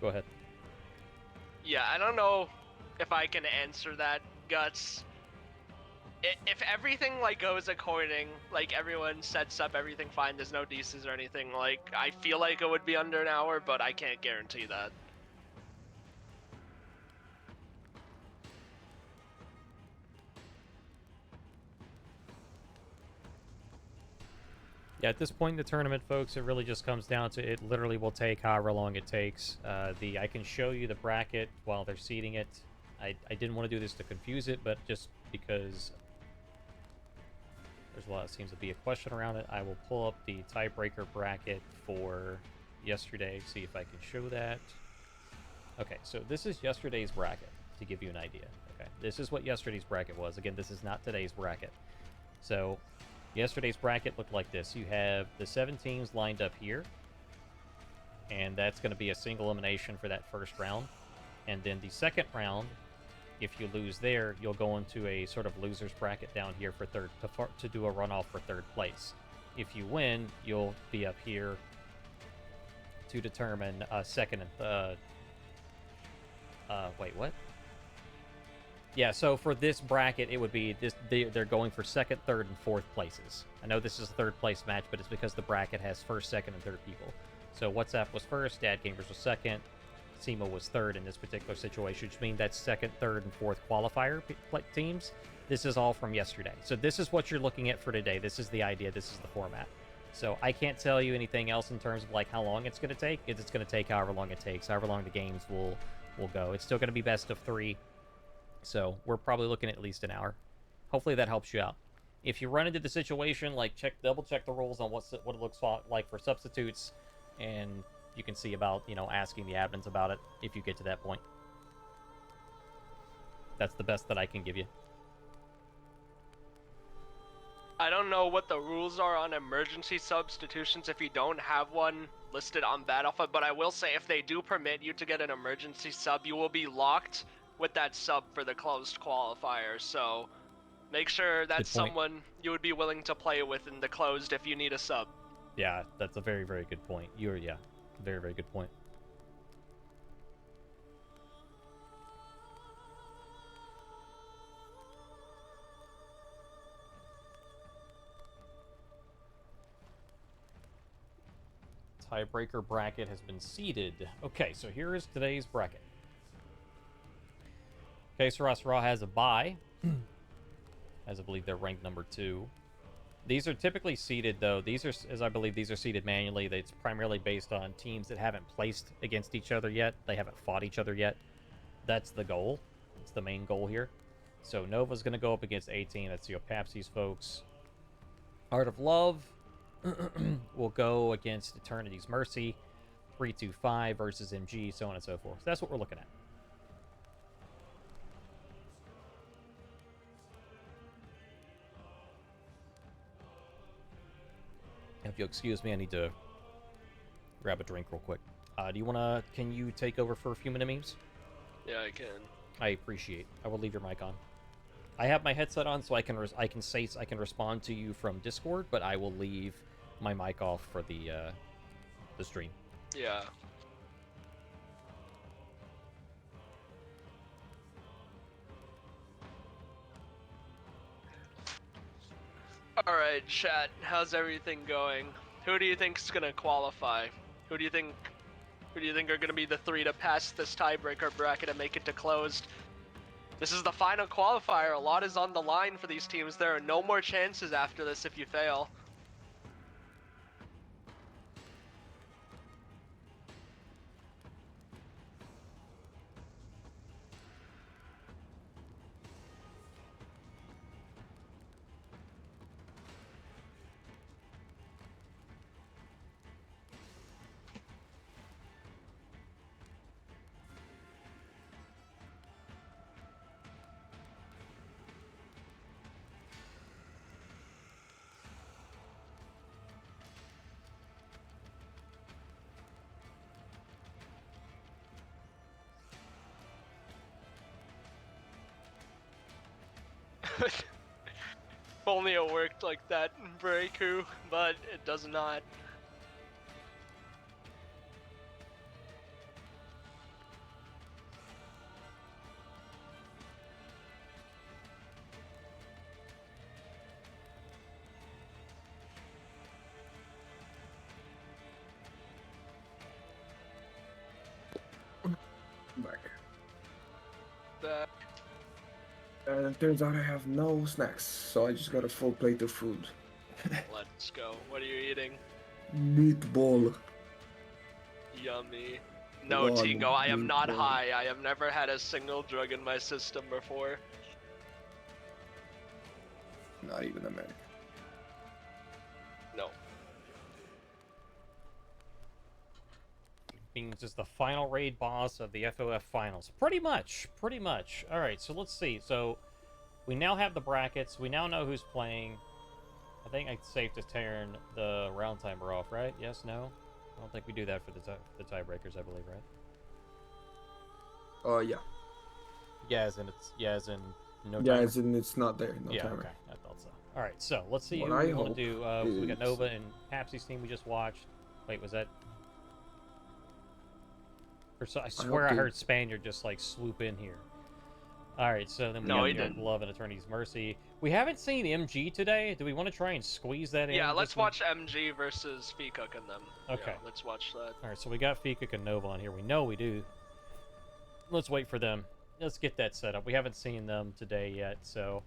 Go ahead. Yeah, I don't know if I can answer that, Guts. If everything like goes according, like everyone sets up everything fine, there's no deuces or anything, like I feel like it would be under an hour, but I can't guarantee that. Yeah, at this point in the tournament, folks, it really just comes down to it literally will take however long it takes. I can show you the bracket while they're seeding it. I didn't want to do this to confuse it, but just because there's a lot, seems to be a question around it, I will pull up the tiebreaker bracket for yesterday, see if I can show that. Okay, so this is yesterday's bracket, to give you an idea. Okay, this is what yesterday's bracket was. Again, this is not today's bracket. So yesterday's bracket looked like this. You have the 7 teams lined up here, and that's going to be a single elimination for that first round. And then the second round, if you lose there, you'll go into a sort of loser's bracket down here for third to do a runoff for third place. If you win, you'll be up here to determine second and wait, what? Yeah, so for this bracket, it would be this. They're going for second, third, and fourth places. I know this is a third place match, but it's because the bracket has first, second, and third people. So WhatsApp was first, Dad Gamers was second, SEMA was third in this particular situation, which means that's second, third, and fourth qualifier teams. This is all from yesterday. So this is what you're looking at for today. This is the idea. This is the format. So I can't tell you anything else in terms of like how long it's going to take. It's going to take however long it takes, however long the games will go. It's still going to be best of 3. So we're probably looking at least an hour. Hopefully that helps you out. If you run into the situation, like double check the rules on what it looks like for substitutes, and you can see about, asking the admins about it if you get to that point. That's the best that I can give you. I don't know what the rules are on emergency substitutions if you don't have one listed on Battlefield, but I will say if they do permit you to get an emergency sub, you will be locked with that sub for the closed qualifier. So make sure that's someone you would be willing to play with in the closed if you need a sub. Yeah, that's a very, very good point. Yeah, very, very good point. Tiebreaker bracket has been seeded. Okay, so here is today's bracket. Okay, so Raw has a bye, as I believe they're ranked number 2. These are typically seeded, though. These are, as I believe, these are seeded manually. It's primarily based on teams that haven't placed against each other yet. They haven't fought each other yet. That's the goal. It's the main goal here. So Nova's going to go up against 18. That's Papsy's folks. Art of Love will go against Eternity's Mercy. 325 versus MG, so on and so forth. So that's what we're looking at. If you'll excuse me, I need to grab a drink real quick. Can you take over for a few minute memes? Yeah, I can. I appreciate. I will leave your mic on. I have my headset on, so I can respond to you from Discord, but I will leave my mic off for the stream. Yeah. Alright, chat, how's everything going? Who do you think's gonna qualify? Who do you think are gonna be the 3 to pass this tiebreaker bracket and make it to closed? This is the final qualifier. A lot is on the line for these teams. There are no more chances after this if you fail. If only it worked like that in Breaku, but it does not. Back. And it turns out I have no snacks, so I just got a full plate of food. Let's go. What are you eating? Meatball. Yummy. No, One Tingo, I am not meatball. high. I have never had a single drug in my system before. Not even American. No. Being just the final raid boss of the FOF finals. Pretty much. All right, so let's see. So we now have the brackets. We now know who's playing. I think it's safe to turn the round timer off, right? Yes, no? I don't think we do that for the tiebreakers, I believe, right? Yeah. Yeah, as in no Yeah, timer. as in it's not there. No Yeah, timer. okay. I thought so. All right, so let's see What who I we want hope to do. So we got is- Nova and Papsy's team we just watched. Wait, was that? Or so, I swear I hope heard Spaniard just like swoop in here. All right, so then we No, he got didn't. Love and Eternity's Mercy. We haven't seen MG today. Do we want to try and squeeze that in? Yeah, let's this one? watch MG versus Fecook and them. Okay. Yeah, let's watch that. All right, so we got Fikuk and Nova on here. We know we do. Let's wait for them. Let's get that set up. We haven't seen them today yet, so.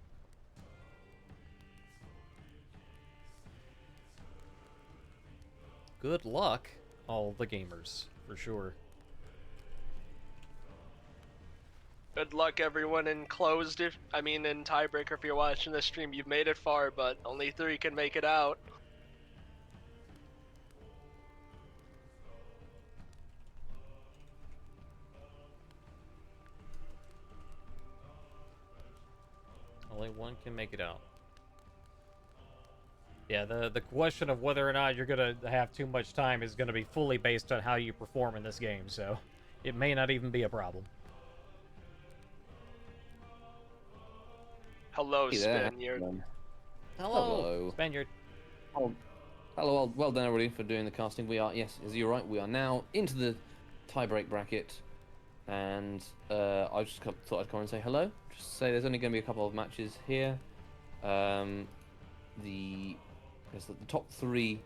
Good luck, all the gamers, for sure. Good luck, everyone in closed. In tiebreaker. If you're watching this stream, you've made it far, but only 3 can make it out. Only one can make it out. Yeah, the question of whether or not you're gonna have too much time is gonna be fully based on how you perform in this game, so it may not even be a problem. Hello, Hey there. Spaniard. Hello. Spaniard. Oh, hello, well done everybody for doing the casting. We are, yes, as you're right, we are now into the tiebreak bracket, and I just thought I'd come and say hello. Just say there's only going to be a couple of matches here. The top 3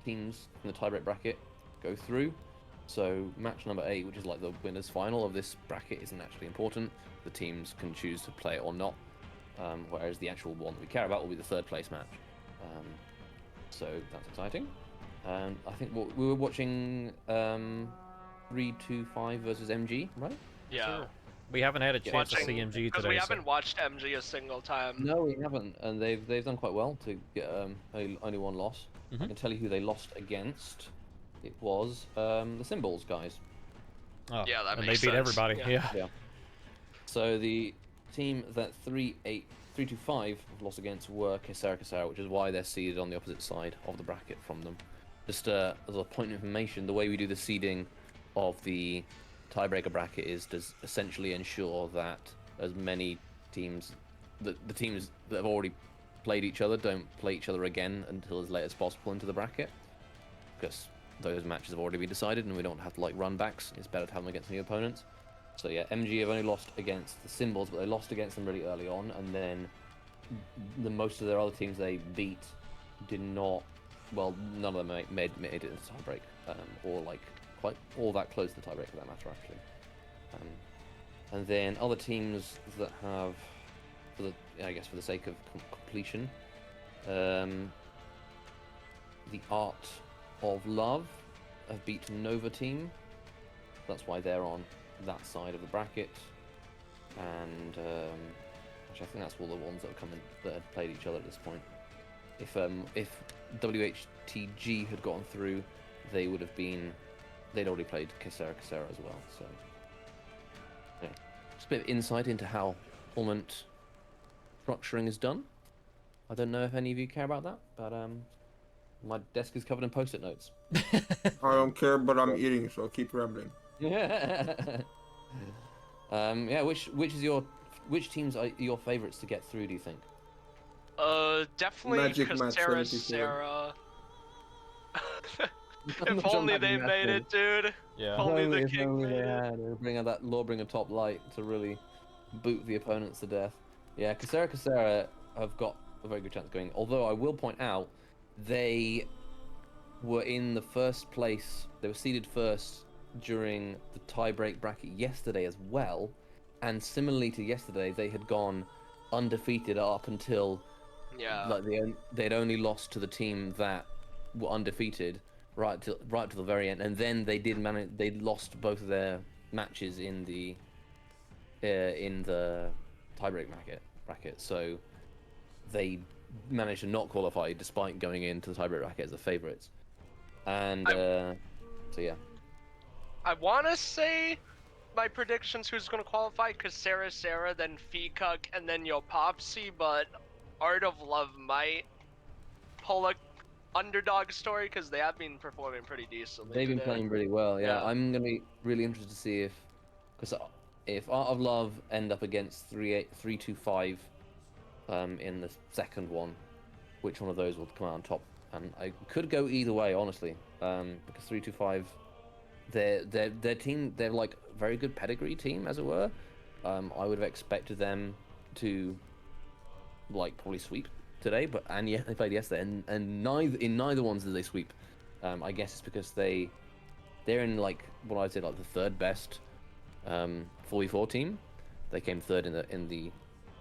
teams in the tiebreak bracket go through. So match number 8, which is like the winners' final of this bracket, isn't actually important. The teams can choose to play it or not. Whereas the actual one that we care about will be the 3rd place match. So that's exciting. I think we were watching 3-2-5 versus MG, right? Yeah. Sure. We haven't had a chance to see MG Because today. we so- haven't watched MG a single time. No, we haven't, and they've done quite well to get only one loss. I Mhm. can tell you who they lost against. It was the Symbols guys. Oh, Yeah, that and makes they beat sense. everybody. Yeah. Yeah. So the team that 3-2-5 have lost against were Kisara, which is why they're seeded on the opposite side of the bracket from them. Just as a point of information, the way we do the seeding of the tiebreaker bracket is to essentially ensure that as many teams, the teams that have already played each other don't play each other again until as late as possible into the bracket, because those matches have already been decided and we don't have to like run backs. It's better to have them against new opponents. So yeah, MG have only lost against the Symbols, but they lost against them really early on, and then most of their other teams they beat did not. Well, none of them made it into the tiebreak, or like quite all that close to the tiebreak for that matter actually. And then other teams that have, for the sake of completion, the Art of Love have beaten Nova team. That's why they're on that side of the bracket. And actually, I think that's all the ones that have come in that had played each other at this point. If WHTG had gotten through, they'd already played Kisara as well. So yeah, just a bit of insight into how tournament structuring is done. I don't know if any of you care about that, but my desk is covered in post-it notes. I don't care, but I'm eating, so keep rambling. Yeah. Which teams are your favorites to get through? Do you think? Definitely Magic match Sarah. 74. If only they made it, dude. Yeah. If only the If king only made they it. had. They would bring out that Lawbringer top light to really boot the opponents to death. Yeah, Kisara have got a very good chance of going. Although I will point out, they were in the first place. They were seeded first during the tiebreak bracket yesterday as well. And similarly to yesterday, they had gone undefeated up until Yeah. like they'd only lost to the team that were undefeated right to the very end, and then they did manage. They lost both of their matches in the tiebreak bracket. So they managed to not qualify despite going into the tiebreak bracket as the favorites. And so yeah. I want to say my predictions who's going to qualify, because Sarah, then Feekuk, and then Yo Popsy, but Art of Love might pull a underdog story because they have been performing pretty decently They've been today. playing really well. Yeah, Yeah. I'm gonna be really interested to see if Art of Love end up against 3-2-5 in the second one, which one of those will come out on top? And I could go either way, honestly, because 3-2-5, their team, they're like a very good pedigree team, as it were. I would have expected them to like probably sweep today, but yeah, they played yesterday, and neither ones did they sweep. I guess it's because they're in like what I'd say like the third best 4v4 team. They came third in the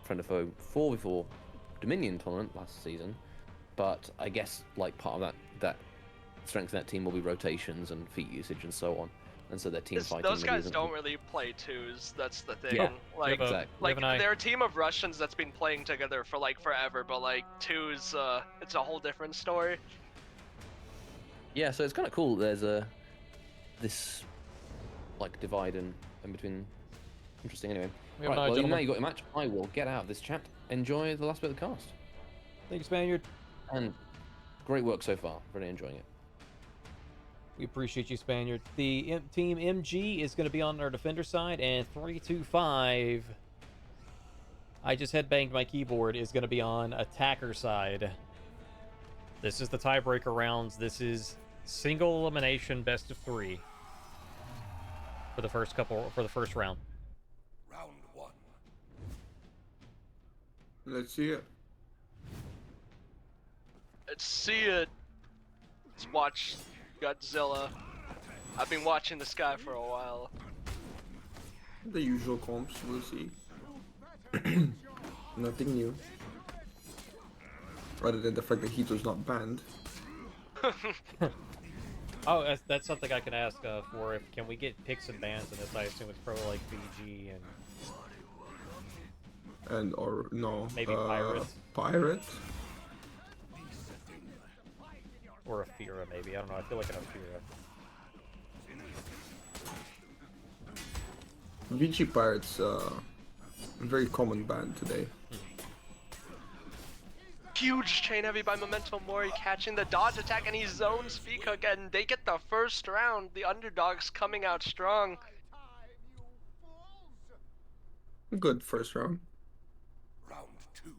Friend of Foe 4v4 Dominion tournament last season, but I guess like part of that strength of that team will be rotations and feat usage and so on, and so their team fighting. Those guys don't really play twos. That's the thing. Yeah. Like, exactly. they're a team of Russians that's been playing together for like forever, but like twos, it's a whole different story. Yeah, so it's kind of cool. There's this like divide in between. Interesting. Anyway, We have right. another Well, now gentleman. you got your match. I will get out of this chat. Enjoy the last bit of the cast. Thank you, Spaniard. And great work so far. Really enjoying it. We appreciate you, Spaniard. The team MG is going to be on our defender side, and 3-2-5. I just headbanged my keyboard. Is going to be on attacker side. This is the tiebreaker rounds. This is single elimination, best of 3 for the first round. Round 1. Let's see it. Let's see it. Let's watch Godzilla. I've been watching this guy for a while. The usual comps, we'll see. Nothing new. Other than the fact that Hito's not banned. Oh, that's something I can ask for. Can we get picks and bans in this? I assume it's probably like BG and Or no. Maybe Pirate. Pirate? or Afira maybe. I don't know. I feel like an Afira. VG Pirates, a very common ban today. Huge chain heavy by Memento Mori, catching the dodge attack, and he zones Feekuk, and they get the first round. The underdogs coming out strong. Good first round. Round 2.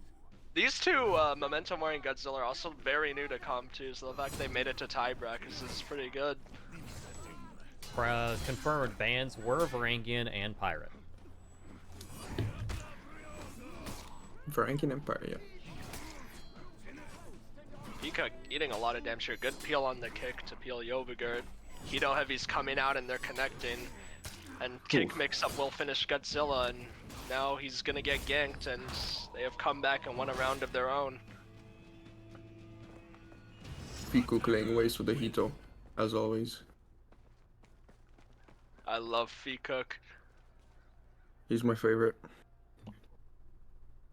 These two, Memento Mori and Godzilla, are also very new to Comp 2, so the fact they made it to tie brackets is pretty good. Confirmed bans were Varangian and Pirate. Varangian Empire, yeah. Feekuk eating a lot of damage here. Good peel on the kick to peel Yobagurt. Hito Heavy's coming out and they're connecting. And kick mix-up will finish Godzilla, and now he's gonna get ganked, and they have come back and won a round of their own. Feekuk laying waste with the Hito, as always. I love Feekuk. He's my favorite.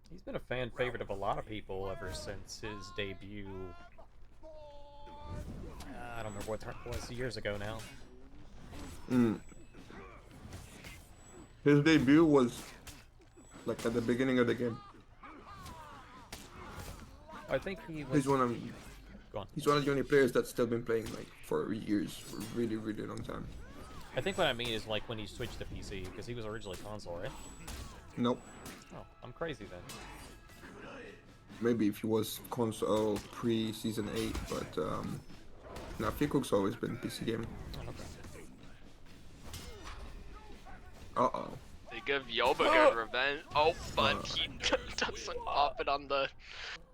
He's been a fan favorite of a lot of people ever since his debut. I don't remember what it was, years ago now. His debut was like at the beginning of the game. I think he was. He's one of Go on. He's one of the only players that's still been playing like for years, for a really, really long time. I think what I mean is like when he switched to PC, because he was originally console, right? Nope. Oh, I'm crazy then. Maybe if he was console pre-season 8, but nah, Feekuk's always been PC game. Uh-oh. They give Yobagurt revenge. Oh, but he doesn't pop it on the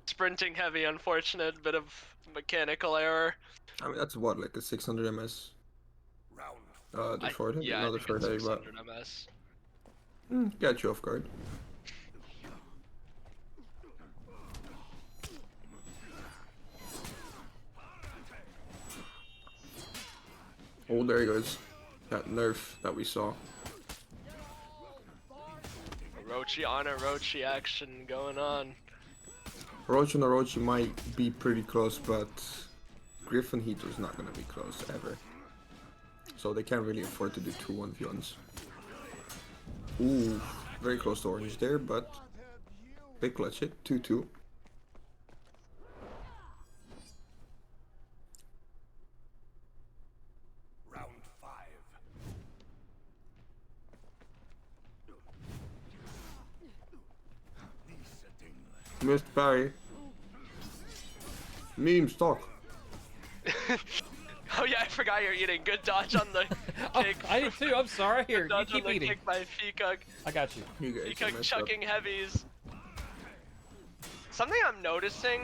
sprinting heavy, unfortunate bit of mechanical error. I mean, that's what, like a 600 MS? Round The short heavy? Yeah, No, I the think short it's heavy, but 600 MS. got you off guard. there goes that nerf that we saw. Orochi on Orochi action going on. Orochi and Orochi might be pretty close, but Griffin Heater's not gonna be close ever. So they can't really afford to do 2 1v1s. Ooh, very close to orange there, but they clutch it. 2-2. Round 5. Missed parry. Meme stock. Oh yeah, I forgot you're eating. Good dodge on the Oh, kick. I did too. I'm sorry. Here, Good you dodge on keep the eating. kick by Fikug. I got you. You guys Fikug messed up. chucking heavies. Something I'm noticing,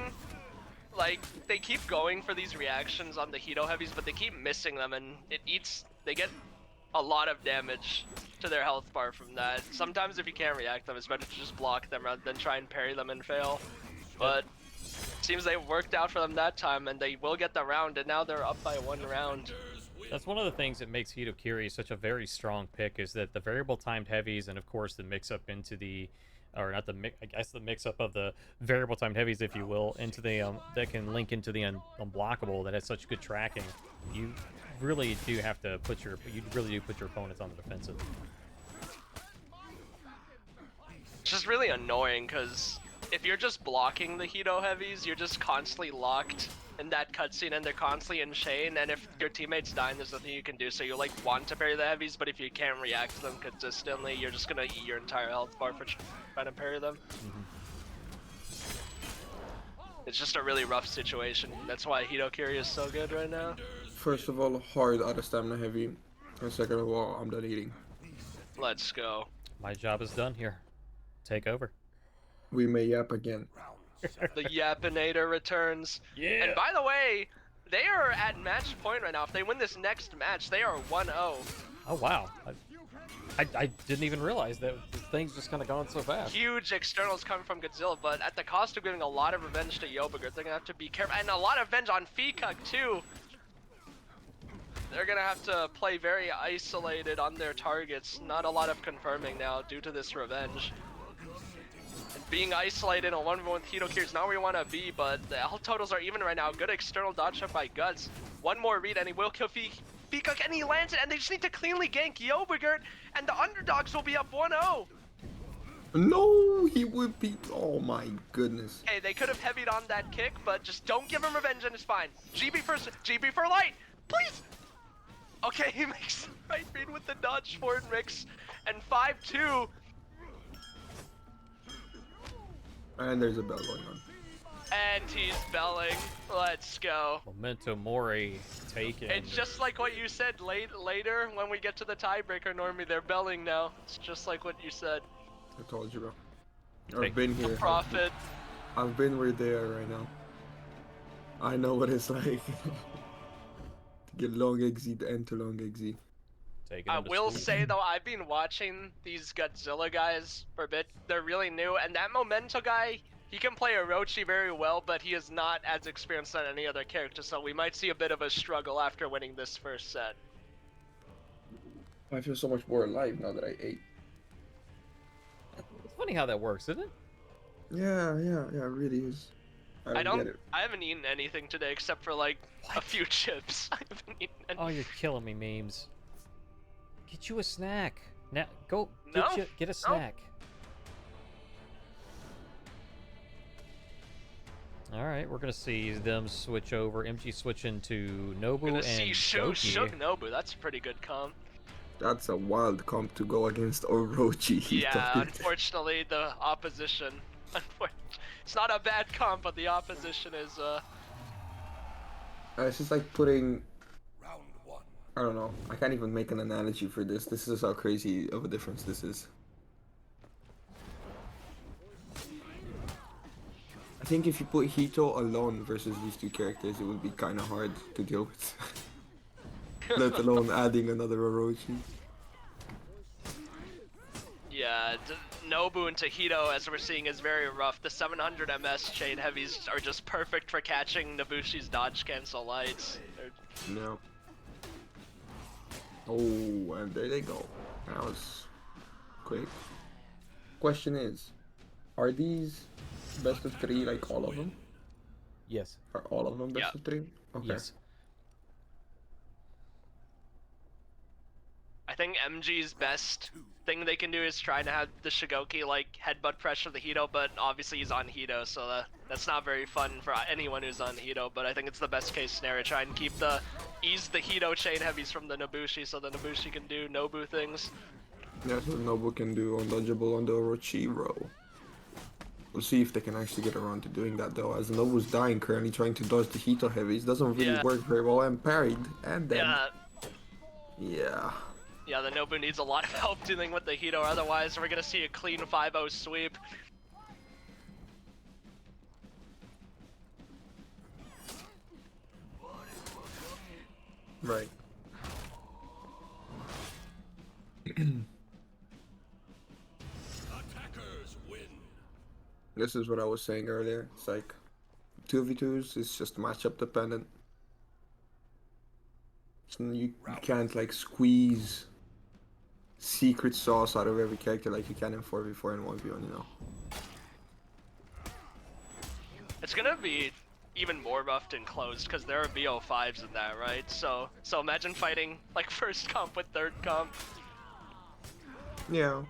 like, they keep going for these reactions on the Hito heavies, but they keep missing them, and they get a lot of damage to their health bar from that. Sometimes if you can't react them, it's better to just block them rather than try and parry them and fail. But seems they worked out for them that time, and they will get the round, and now they're up by 1 round. That's one of the things that makes Hitokiri such a very strong pick, is that the variable timed heavies and of course the mix up into the, or not the mix, I guess the mix up of the variable timed heavies, if you will, into the that can link into the unblockable that has such good tracking. You really do have to put your opponents on the defensive. It's just really annoying because if you're just blocking the Hito heavies, you're just constantly locked in that cutscene and they're constantly in chain, and if your teammate's dying, there's nothing you can do. So you like want to parry the heavies, but if you can't react to them consistently, you're just gonna eat your entire health bar for trying to parry them. It's just a really rough situation. That's why Hitokiri is so good right now. First of all, hard out of stamina heavy. And second of all, I'm done eating. Let's go. My job is done here. Take over. We may yap again. The Yapinator returns. Yeah. And by the way, they are at match point right now. If they win this next match, they are 1-0. Oh wow. I didn't even realize that things just kind of gone so fast. Huge externals coming from Godzilla, but at the cost of giving a lot of revenge to Yobagurt, they're gonna have to be careful, and a lot of revenge on Fikug too. They're gonna have to play very isolated on their targets. Not a lot of confirming now due to this revenge. And being isolated on 1v1 with Hitokiri is not where you want to be, but the health totals are even right now. Good external dodge up by Guts. One more read and he will kill Fikug, and he lands it, and they just need to cleanly gank Yobagurt, and the underdogs will be up 1-0. No, he would be. Oh my goodness. Hey, they could have heavied on that kick, but just don't give him revenge and it's fine. GB for light, please. Okay, he makes the right read with the dodge forward mix, and 5-2. And there's a bell going on. And he's belling. Let's go. Memento Mori taken. It's just like what you said later when we get to the tiebreaker, Normie. They're belling now. It's just like what you said. I told you, bro. I've been here. Profit. I've been where they are right now. I know what it's like. To get long XZ to enter long XZ. I will say though, I've been watching these Godzilla guys for a bit. They're really new, and that Memento guy, he can play Orochi very well, but he is not as experienced on any other character, so we might see a bit of a struggle after winning this first set. I feel so much more alive now that I ate. It's funny how that works, isn't it? Yeah, it really is. I get it. I haven't eaten anything today except for like a few chips. I haven't eaten anything. Oh, you're killing me, memes. Get you a snack. Now, go get a snack. All right, we're gonna see them switch over. MG switching to Nobu We're gonna and see Doki. Shug Nobu. That's a pretty good comp. That's a wild comp to go against Orochi. Yeah, unfortunately, the opposition. It's not a bad comp, but the opposition is. It's just like putting. Round 1. I don't know. I can't even make an analogy for this. This is how crazy of a difference this is. I think if you put Hito alone versus these two characters, it would be kind of hard to deal with. Let alone adding another Orochi. Yeah, Nobu and Hito, as we're seeing, is very rough. The 700 MS chain heavies are just perfect for catching Nobushi's dodge cancel lights. No. Oh, and there they go. That was quick. Question is, are these best of three, like all of them? Yes. Are all of them best Yeah. of three? Okay. Yes. I think MG's best thing they can do is try to have the Shigoki like headbutt pressure the Hito, but obviously he's on Hito, so that's not very fun for anyone who's on Hito. But I think it's the best case scenario. Try and ease the Hito chain heavies from the Nobushi, so the Nobushi can do Nobu things. That's what Nobu can do undodgeable on the Orochiro. We'll see if they can actually get around to doing that though, as Nobu's dying currently trying to dodge the Hito heavies. Doesn't really work very well and parried and then yeah. Yeah, the Nobu needs a lot of help dealing with the Hito, otherwise we're gonna see a clean 5-0 sweep. Right. Attackers win. This is what I was saying earlier. It's like 2v2s is just matchup dependent. So you can't like squeeze secret sauce out of every character like you can in 4v4 and 1v1, you know. It's gonna be even more roughed and closed because there are BO5s in that, right? So imagine fighting like first comp with third comp. Yeah.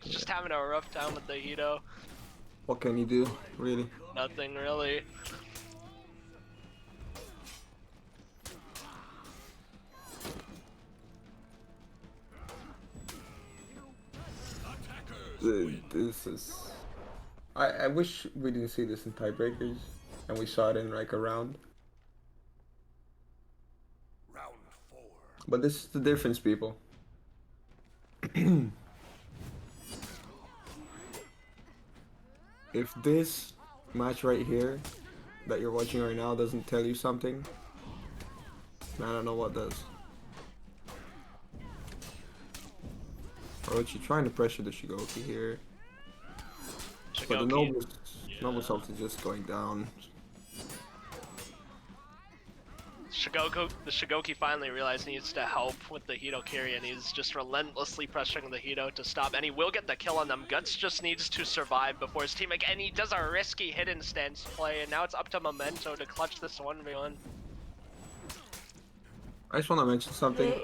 Just having a rough time with the Hito. What can you do, really? Nothing really. This is... I wish we didn't see this in tiebreakers and we saw it in like a round. Round 4. But this is the difference, people. If this match right here that you're watching right now doesn't tell you something, I don't know what does. Orochi trying to pressure the Shigoki here. But the Nobu's health is just going down. The Shigoki finally realized he needs to help with the Hito Kiri, and he's just relentlessly pressuring the Hito to stop, and he will get the kill on them. Guts just needs to survive before his teammate, and he does a risky hidden stance play, and now it's up to Memento to clutch this 1v1. I just want to mention something.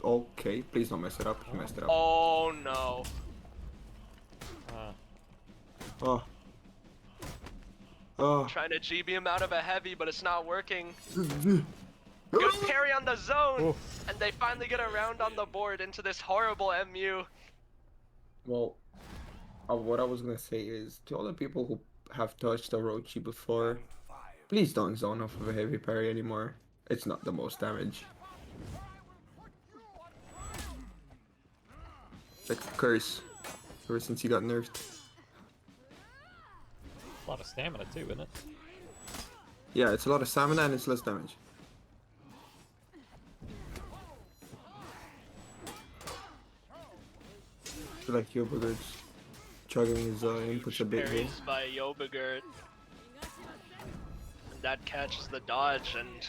Okay, please don't mess it up. You messed it up. Oh no. Oh. Oh. Trying to GB him out of a heavy, but it's not working. Good parry on the zone, and they finally get a round on the board into this horrible MU. Well, what I was gonna say is, to all the people who have touched Orochi before, please don't zone off of a heavy parry anymore. It's not the most damage. It's like a curse ever since he got nerfed. A lot of stamina too, isn't it? Yeah, it's a lot of stamina and it's less damage. I feel like Yobagurt's chugging his inputs a bit here. Parries by Yobagurt. And that catches the dodge, and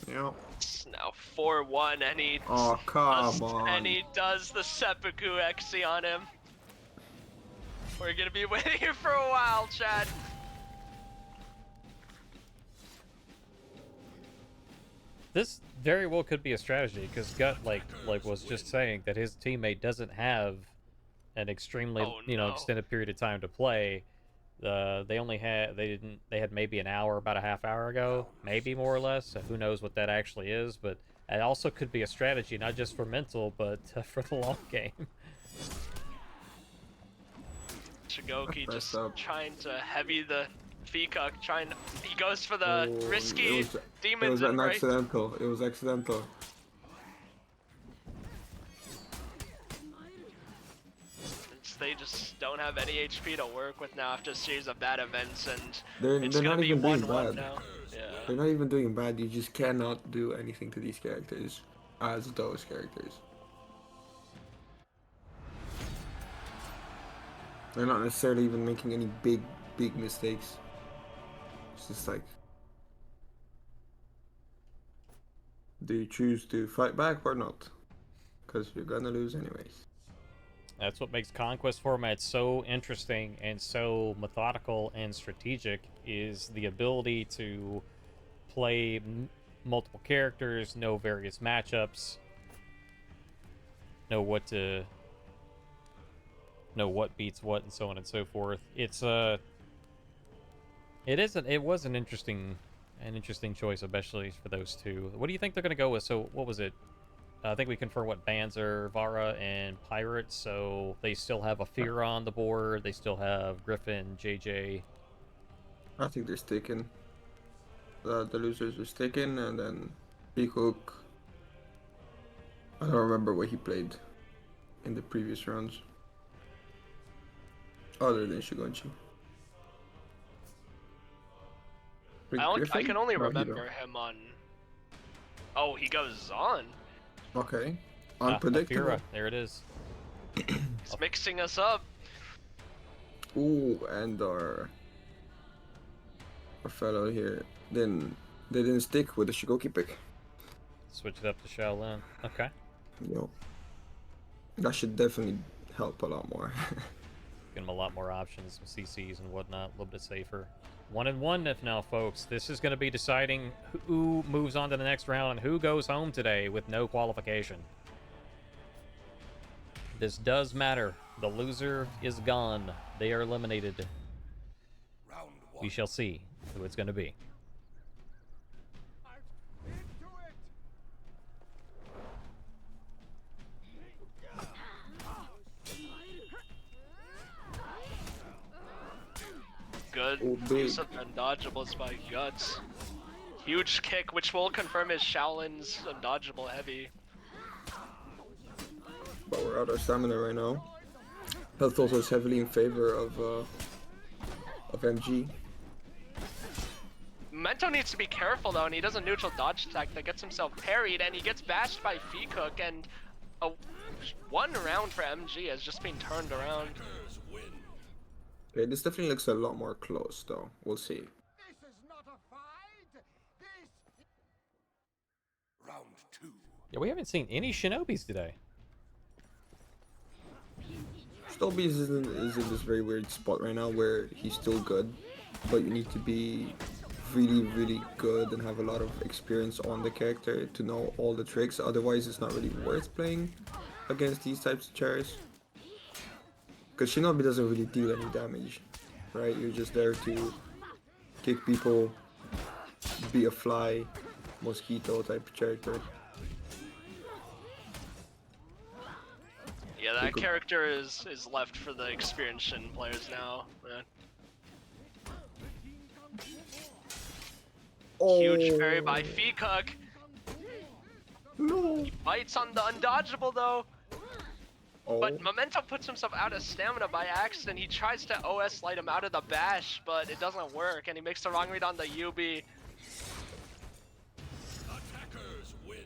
Yeah. it's now 4-1, and he Oh, come on. and he does the seppuku Exi on him. We're gonna be waiting here for a while, Chad. This very well could be a strategy, because Gut like was just saying that his teammate doesn't have an extremely extended period of time to play. They had maybe an hour, about a half hour ago, maybe more or less. So who knows what that actually is? But it also could be a strategy, not just for mental, but for the long game. Shigoki just trying to heavy the Fika, he goes for the risky demons. It was an accidental. It was accidental. They just don't have any HP to work with now after a series of bad events, and They're not even doing bad. now. Yeah. They're not even doing bad. You just cannot do anything to these characters as those characters. They're not necessarily even making any big mistakes. It's just like, do you choose to fight back or not? Because you're gonna lose anyways. That's what makes conquest formats so interesting and so methodical and strategic, is the ability to play multiple characters, know various matchups, know what beats what, and so on and so forth. It was an interesting choice, especially for those two. What do you think they're gonna go with? So what was it? I think we confirmed what bans are: Vara and Pirates. So they still have a Fear on the board. They still have Griffin, JJ. I think they're sticking. The losers are sticking, and then Peacock. I don't remember what he played in the previous rounds. Other than Shigonchi. I can only No, he don't. remember him on. Oh, he goes on. Okay. Unpredictable. Afira, there it is. He's mixing us up. Ooh, and our fellow here they didn't stick with the Shigoki pick. Switch it up to Shaolin. Okay. Yo. That should definitely help a lot more. Give him a lot more options, some CCs and whatnot, a little bit safer. 1-1 if now, folks. This is going to be deciding who moves on to the next round and who goes home today with no qualification. This does matter. The loser is gone. They are eliminated. Round We one. shall see who it's going to be. Into it! Good Oh, big. use of undodgeables by Guts. Huge kick, which will confirm is Shaolin's undodgeable heavy. But we're out of stamina right now. Health also is heavily in favor of MG. Mento needs to be careful though, and he does a neutral dodge attack that gets himself parried, and he gets bashed by Feacook, and a one round for MG has just been turned around. Hackers win. Okay, this definitely looks a lot more close though. We'll see. This is not a fight! This Round two. Yeah, we haven't seen any Shinobis today. Stolby is in this very weird spot right now where he's still good, but you need to be really good and have a lot of experience on the character to know all the tricks. Otherwise, it's not really worth playing against these types of chairs. Because Shinobi doesn't really deal any damage, right? You're just there to kick people, be a fly, mosquito type of character. Yeah, that character is left for the experienced Shin players now. Man. Huge parry by Feacook. No. He bites on the undodgeable though. Oh. But Memento puts himself out of stamina by accident. He tries to OS light him out of the bash, but it doesn't work, and he makes the wrong read on the UB. Attackers win.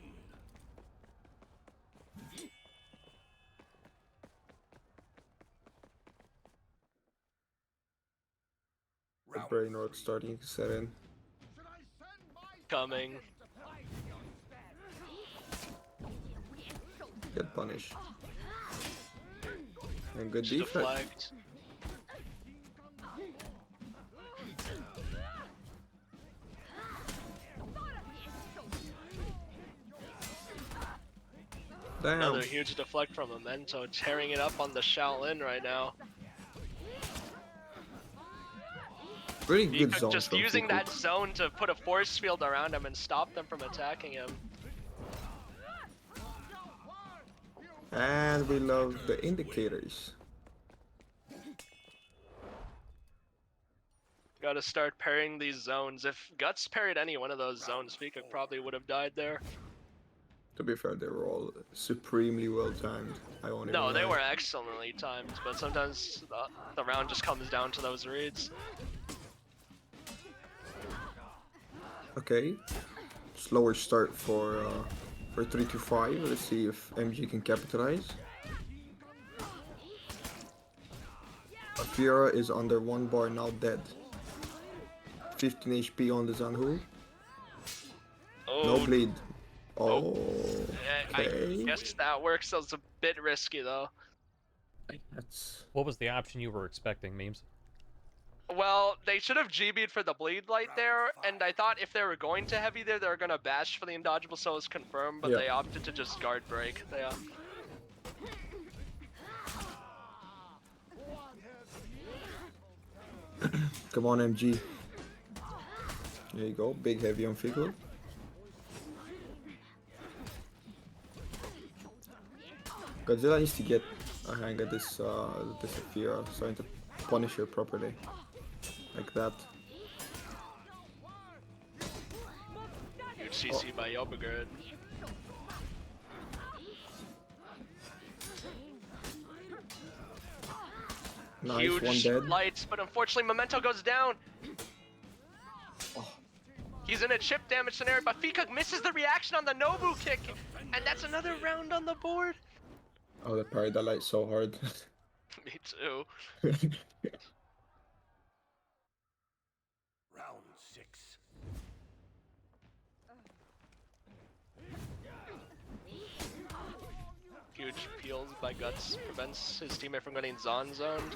The Round brain rot starting to set in. should I send my Coming. to fight your Get punished. And good Just defense. deflect. Damn. Another huge deflect from Memento, tearing it up on the Shaolin right now. Pretty good Feacook zone just from using Feacook. that zone to put a force field around him and stop them from attacking him. And we love the indicators. Gotta start parrying these zones. If Guts parried any one of those zones, Feacook probably would have died there. To be fair, they were all supremely well timed. I won't No, even they lie. were excellently timed, but sometimes the round just comes down to those reads. Okay. Slower start for 3-5. Let's see if MG can capitalize. Fiora is under 1 bar, now dead. 15 HP on the Zanhu. Oh, No bleed. Oh, I okay. guess that works. That was a bit risky though. That's... What was the option you were expecting, Memes? Well, they should have GB'd for the bleed light there, and I thought if they were going to heavy there, they were gonna bash for the indodgeable, so it was confirmed, but Yeah. they opted to just guard break. They, Come on, MG. There you go, big heavy on Fickle. Godzilla needs to get a hang at this Fiora, starting to punish her properly. Like that. huge CC by Yobagard. Nice, one Huge dead. lights, but unfortunately Memento goes down. Oh. He's in a chip damage scenario, but Fikuk misses the reaction on the Nobu kick, and that's another round on the board. Oh, that parried that light so hard. Me too. Round 6. Huge peels by Guts prevents his teammate from getting Zon zoned.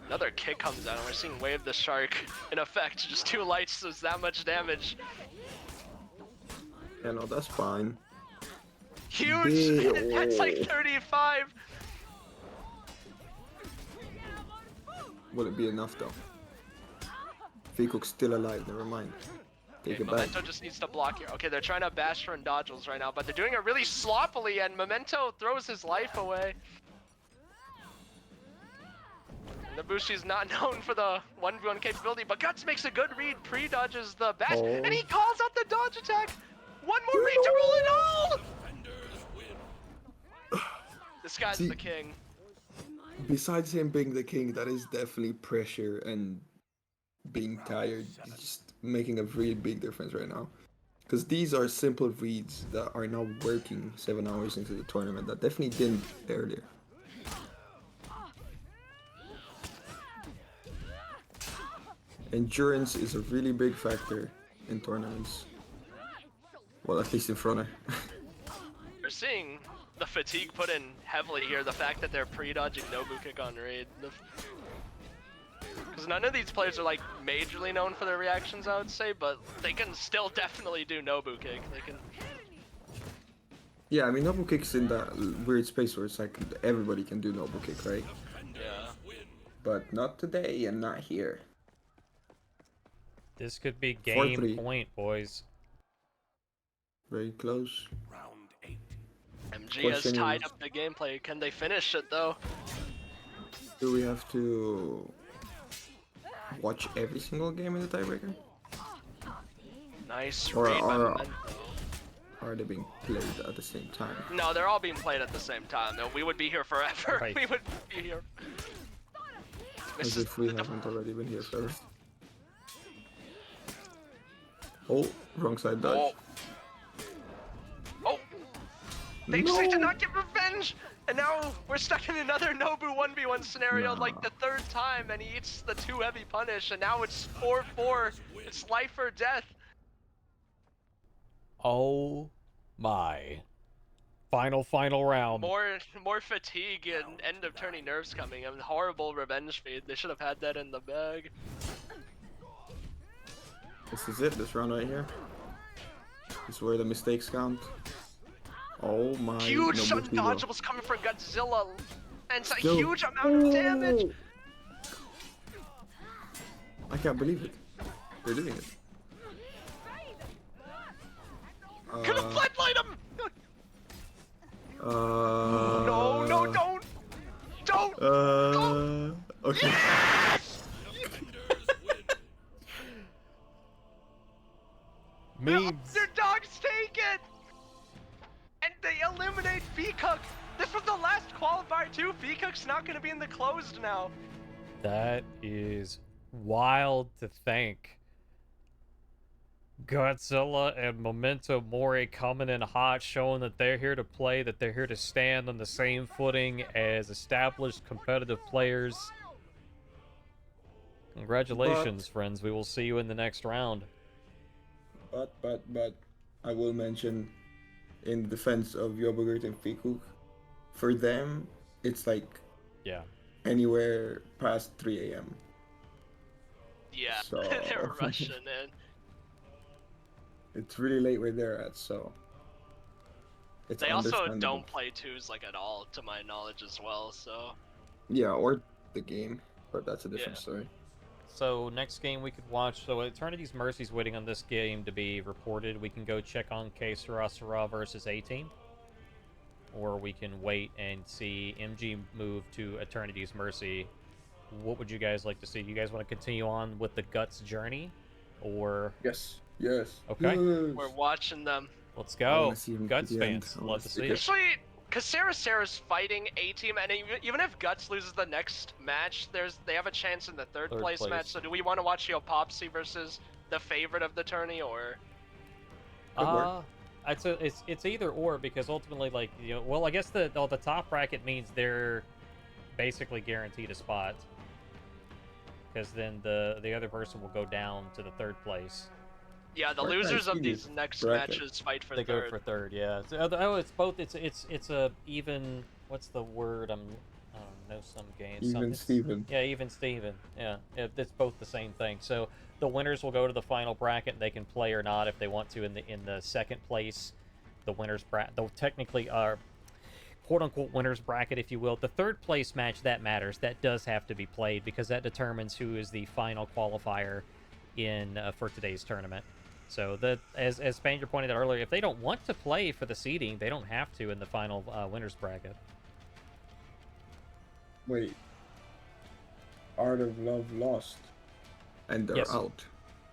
Another kick comes out, and we're seeing Wave the Shark in effect. Just 2 lights does that much damage. Yeah, no, that's fine. Huge! Big- That's like 35! Would it be enough though? Fikuk's still alive, never mind. Take it back. Memento just needs to block here. Okay, they're trying to bash for indodgeals right now, but they're doing it really sloppily, and Memento throws his life away. Nabushi's not known for the 1v1 capability, but Guts makes a good read, pre-dodges the bash, Oh. and he calls out the dodge attack! One more read to roll it all! This guy's See- the king. Besides him being the king, that is definitely pressure and being tired. It's just making a really big difference right now. Because these are simple reads that are now working 7 hours into the tournament that definitely didn't earlier. Endurance is a really big factor in tournaments. Well, at least in Fronter. We're seeing the fatigue put in heavily here, the fact that they're pre-dodging Nobu kick on raid. Because none of these players are like majorly known for their reactions, I would say, but they can still definitely do Nobu kick. They can. Yeah, I mean, Noble Kick's in that weird space where it's like everybody can do Noble Kick, right? Yeah. But not today and not here. This could be game 4-3. point, boys. Very close. Round 8. MG has Question tied is- up the gameplay. Can they finish it though? Do we have to watch every single game in the tiebreaker? Nice Or read by are- Memento. Or are they being played at the same time? No, they're all being played at the same time. No, we would be here forever. Right. We would be here. As Misses if we the- haven't already been here forever. Oh, wrong side dodge. Oh! They just did not get revenge! And now we're stuck in another Nobu 1v1 scenario like the 3rd time, and he eats the 2 heavy punish, and now it's 4-4. It's life or death. Oh my. Final round. More fatigue and end of turning nerves coming. I mean, horrible revenge feed. They should have had that in the bag. This is it, this round right here. This is where the mistakes count. Oh my. Huge Noble Hero. undodgeables coming from Godzilla. And it's a Still- huge amount of damage. I can't believe it. They're doing it. Gonna floodlight him! No, No, don't! Don't! Okay. Memes. Their dogs take it! And they eliminate Fikuk! This was the last qualifier too! Fikuk's not gonna be in the closed now! That is wild to think. Godzilla and Memento Mori coming in hot, showing that they're here to play, that they're here to stand on the same footing as established competitive players. Congratulations, friends. We will see you in the next round. But, I will mention, in defense of Yogurt and Fikuk, for them, it's like Yeah. anywhere past 3 a.m. Yeah, So they're rushing in. it's really late where they're at, so it's They also understandable. don't play twos like at all, to my knowledge as well. So Yeah, or the game, but that's a different Yeah. story. So next game we could watch. So Eternity's Mercy's waiting on this game to be reported. We can go check on K Sarah versus A-Team. Or we can wait and see MG move to Eternity's Mercy. What would you guys like to see? You guys want to continue on with the Guts journey? Or... Yes. Yes. Okay. Yes. we're watching them. Let's I go. wanna see him to Guts the end. fans. I wanna Love to see see it. it. Actually, because Sarah's fighting A-Team, and even if Guts loses the next match, they have a chance in the third place match. So do we want to watch Popsy versus the favorite of the tourney, or? Could work. It's either or, because ultimately, like, you know, well, I guess the top bracket means they're basically guaranteed a spot, because then the other person will go down to the third place. Yeah, the Where can I losers of see these this next bracket? matches fight for They third. go for third, yeah. It's both. It's a even. What's the word? I don't know some games. Even Steven. Yeah, even Steven. Yeah, it's both the same thing. So the winners will go to the final bracket. And they can play or not if they want to in the second place. The winners bracket. Though technically are quote unquote winners bracket, if you will. The third place match that matters. That does have to be played because that determines who is the final qualifier in for today's tournament. So as Spanier pointed out earlier, if they don't want to play for the seeding, they don't have to in the final winners bracket. Wait. Art of Love lost. And they're Yes. out.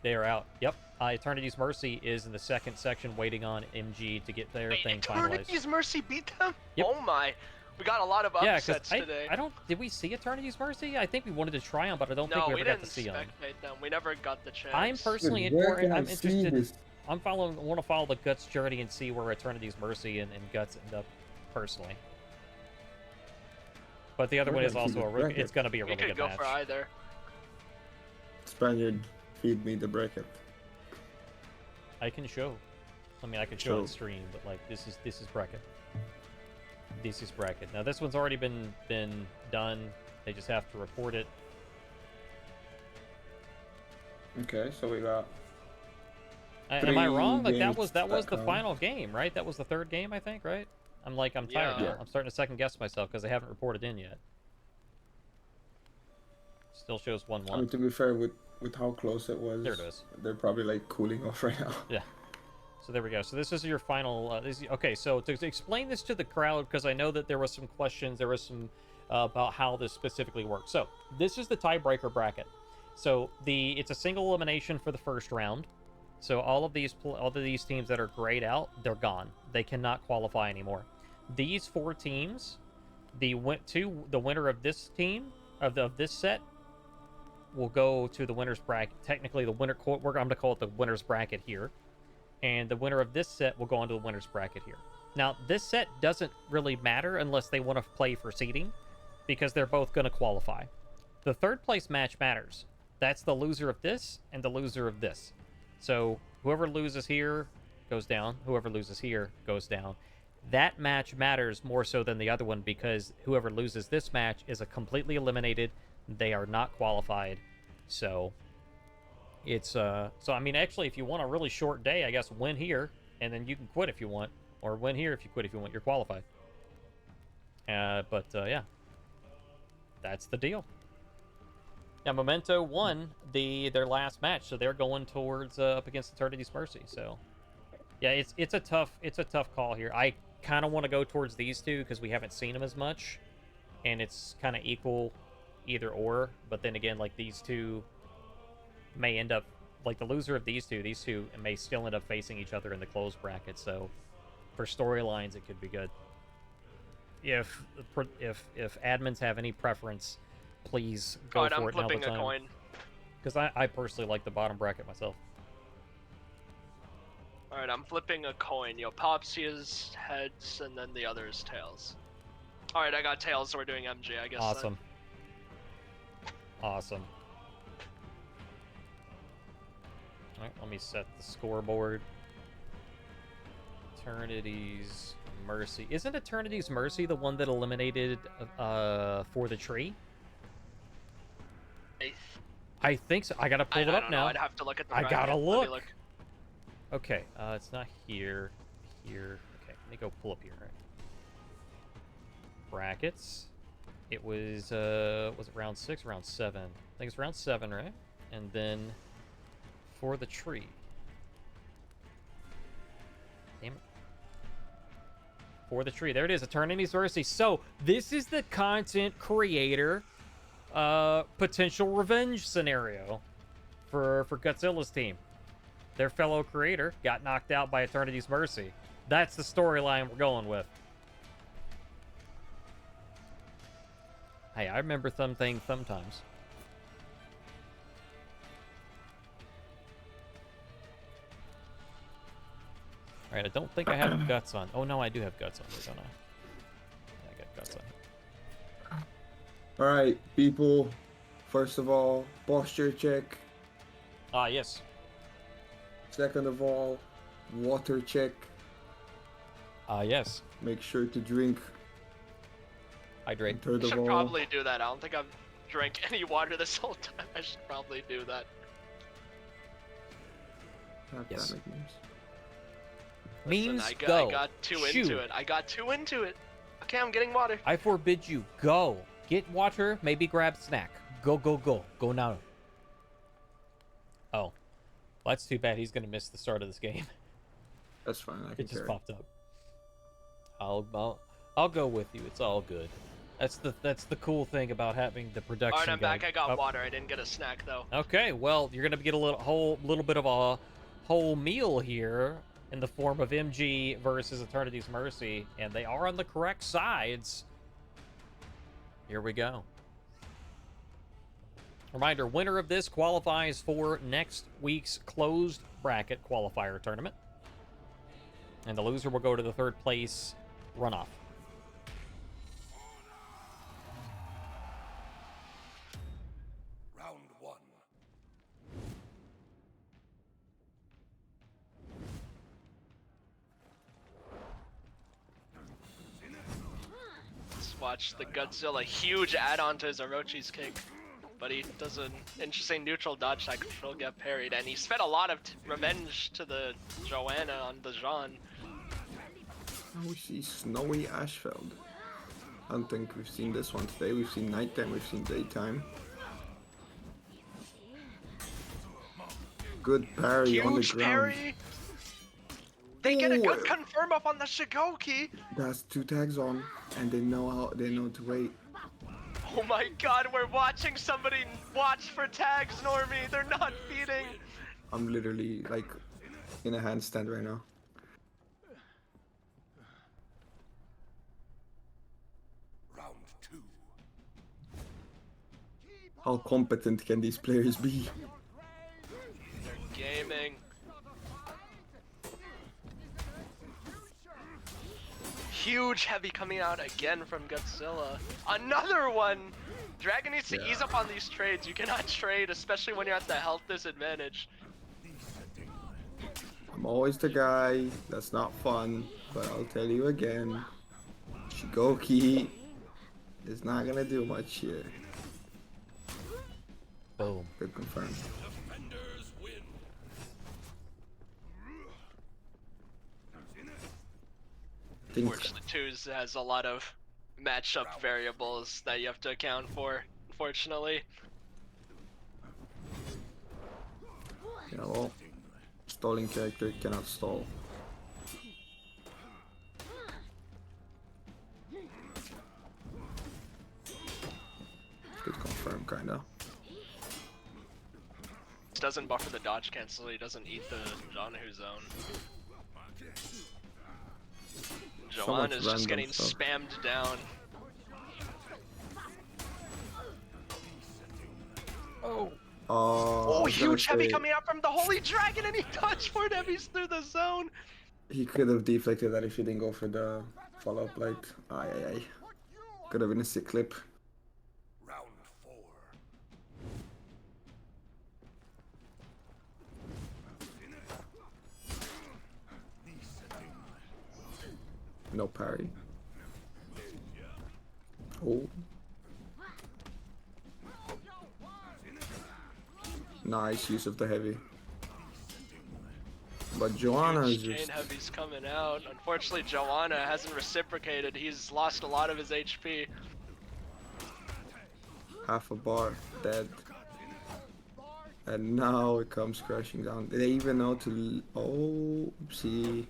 They are out. Yep. Eternity's Mercy is in the second section waiting on MG to get their Wait, thing Eternity's finalized. Mercy beat them? Yep. Oh my. We got a lot of Yeah, upsets because today. I don't... Did we see Eternity's Mercy? I think we wanted to try them, but I don't No, think we we ever got didn't to see them. spectate them. We never got the chance. I'm personally Wait, where can I I'm see interested. this? I want to follow the Guts journey and see where Eternity's Mercy and Guts end up, personally. But the other Where one is can I see also the a bracket? it's going to be a We really could good go match. for either. Spaniard, feed me the bracket. I can show. I mean, I can show Show. on stream, but like this is bracket. This is bracket. Now this one's already been done. They just have to report it. Okay, so we got Am I wrong? Like that was the games.com. final game, right? That was the third game, I think, right? I'm tired Yeah. now. Yeah. I'm starting to second guess myself because they haven't reported in yet. Still shows 1-1. I mean, to be fair, with how close it was, There it is. they're probably like cooling off right now. Yeah. So there we go. So this is your final. Okay, so to explain this to the crowd, because I know that there was some questions, there was some about how this specifically works. So this is the tiebreaker bracket. So it's a single elimination for the first round. So all of these teams that are grayed out, they're gone. They cannot qualify anymore. These 4 teams, the winner of this team of this set will go to the winner's bracket. Technically, I'm going to call it the winner's bracket here. And the winner of this set will go onto the winner's bracket here. Now, this set doesn't really matter unless they want to play for seeding, because they're both going to qualify. The third place match matters. That's the loser of this and the loser of this. So whoever loses here goes down. Whoever loses here goes down. That match matters more so than the other one, because whoever loses this match is completely eliminated. They are not qualified. So it's I mean, actually, if you want a really short day, I guess win here and then you can quit if you want, or win here if you quit if you want. You're qualified. Yeah, that's the deal. Yeah, Memento won their last match, so they're going towards up against Eternity's Mercy. So yeah, it's a tough call here. I kind of want to go towards these two because we haven't seen them as much, and it's kind of equal either or. But then again, like these two may end up, like the loser of these two may still end up facing each other in the closed bracket. So for storylines, it could be good. If admins have any preference, please go Alright, for I'm it now. flipping a coin. Because I personally like the bottom bracket myself. Alright, I'm flipping a coin. Popsy is heads, and then the other is tails. Alright, I got tails, so we're doing MG, I guess. Awesome. Awesome. Alright, let me set the scoreboard. Eternity's Mercy. Isn't Eternity's Mercy the one that eliminated For the Tree? I think so. I gotta pull it I up don't now. know. I'd have to look at the I bracket. gotta Let me look. Okay, it's not here. Here. Okay, let me go pull up here. Right. Brackets. It was it round 6, round 7? I think it's round 7, right? And then For the Tree. Damn it. For the Tree. There it is. Eternity's Mercy. So, this is the content creator potential revenge scenario for Godzilla's team. Their fellow creator got knocked out by Eternity's Mercy. That's the storyline we're going with. Hey, I remember things sometimes. Alright, I don't think I have guts on. Oh no, I do have guts on here, don't I? Yeah, I got guts on here. Alright, people. First of all, posture check. Ah, yes. Second of all, water check. Ah, yes. Make sure to drink. Hydrate. And third I of should all, probably do that. I don't think I've drank any water this whole time. I should probably do that. God Yes. damn it, memes. Memes, Listen, go. I got too Shoot. into it. I got too into it. Okay, I'm getting water. I forbid you. Go. Get water, maybe grab snack. Go, go, go. Go now. Oh. Well, that's too bad. He's going to miss the start of this game. That's fine. I can It just carry. popped up. I'll go with you. It's all good. That's the cool thing about having the production. Alright, I'm back. guy. I got Oh, water. I didn't get a snack though. Okay, well, you're gonna get a little bit of a whole meal here in the form of MG versus Eternity's Mercy, and they are on the correct sides. Here we go. Reminder, winner of this qualifies for next week's closed bracket qualifier tournament. And the loser will go to the third place runoff. Round 1. Let's watch the Godzilla huge add-on to his Orochi's kick. But he does an interesting neutral dodge that control get parried, and he spent a lot of revenge to the Joanna on the Jean. Now we see snowy Ashfeld. I don't think we've seen this one today. We've seen nighttime, we've seen daytime. Good parry on the Huge ground. parry! They get a good Ooh. confirm up on the Shigoki! That's 2 tags on, and they know to wait. Oh my god, we're watching somebody watch for tags, Normie! They're not feeding! I'm literally like in a handstand right now. Round 2. How competent can these players be? Gaming. Huge heavy coming out again from Godzilla. Another one! Dragon needs to ease up on these trades. You cannot trade, especially when you're at the health disadvantage. I'm always the guy that's not fun, but I'll tell you again, Shigoki is not gonna do much here. Boom. Good confirm. Defenders win. Think Unfortunately, twos has a lot of matchup variables that you have to account for, unfortunately. yeah, well, stalling character cannot stall. Good confirm, kinda. Doesn't buffer the dodge cancel, he doesn't eat the John-Hu zone. Joanne much is just random getting stuff. spammed down. Oh. Oh, I was gonna huge heavy say, coming out from the Holy Dragon, and he dodged 4 heavies through the zone. He could have deflected that if he didn't go for the follow-up light. Aye, aye, aye. Could have been a sick clip. Round 4. No parry. Oh. Nice use of the heavy. But Joanna is Huge chain just heavy's coming out. Unfortunately, Joanna hasn't reciprocated. He's lost a lot of his HP. half a bar dead. And now it comes crashing down. They even know to... Oh, see.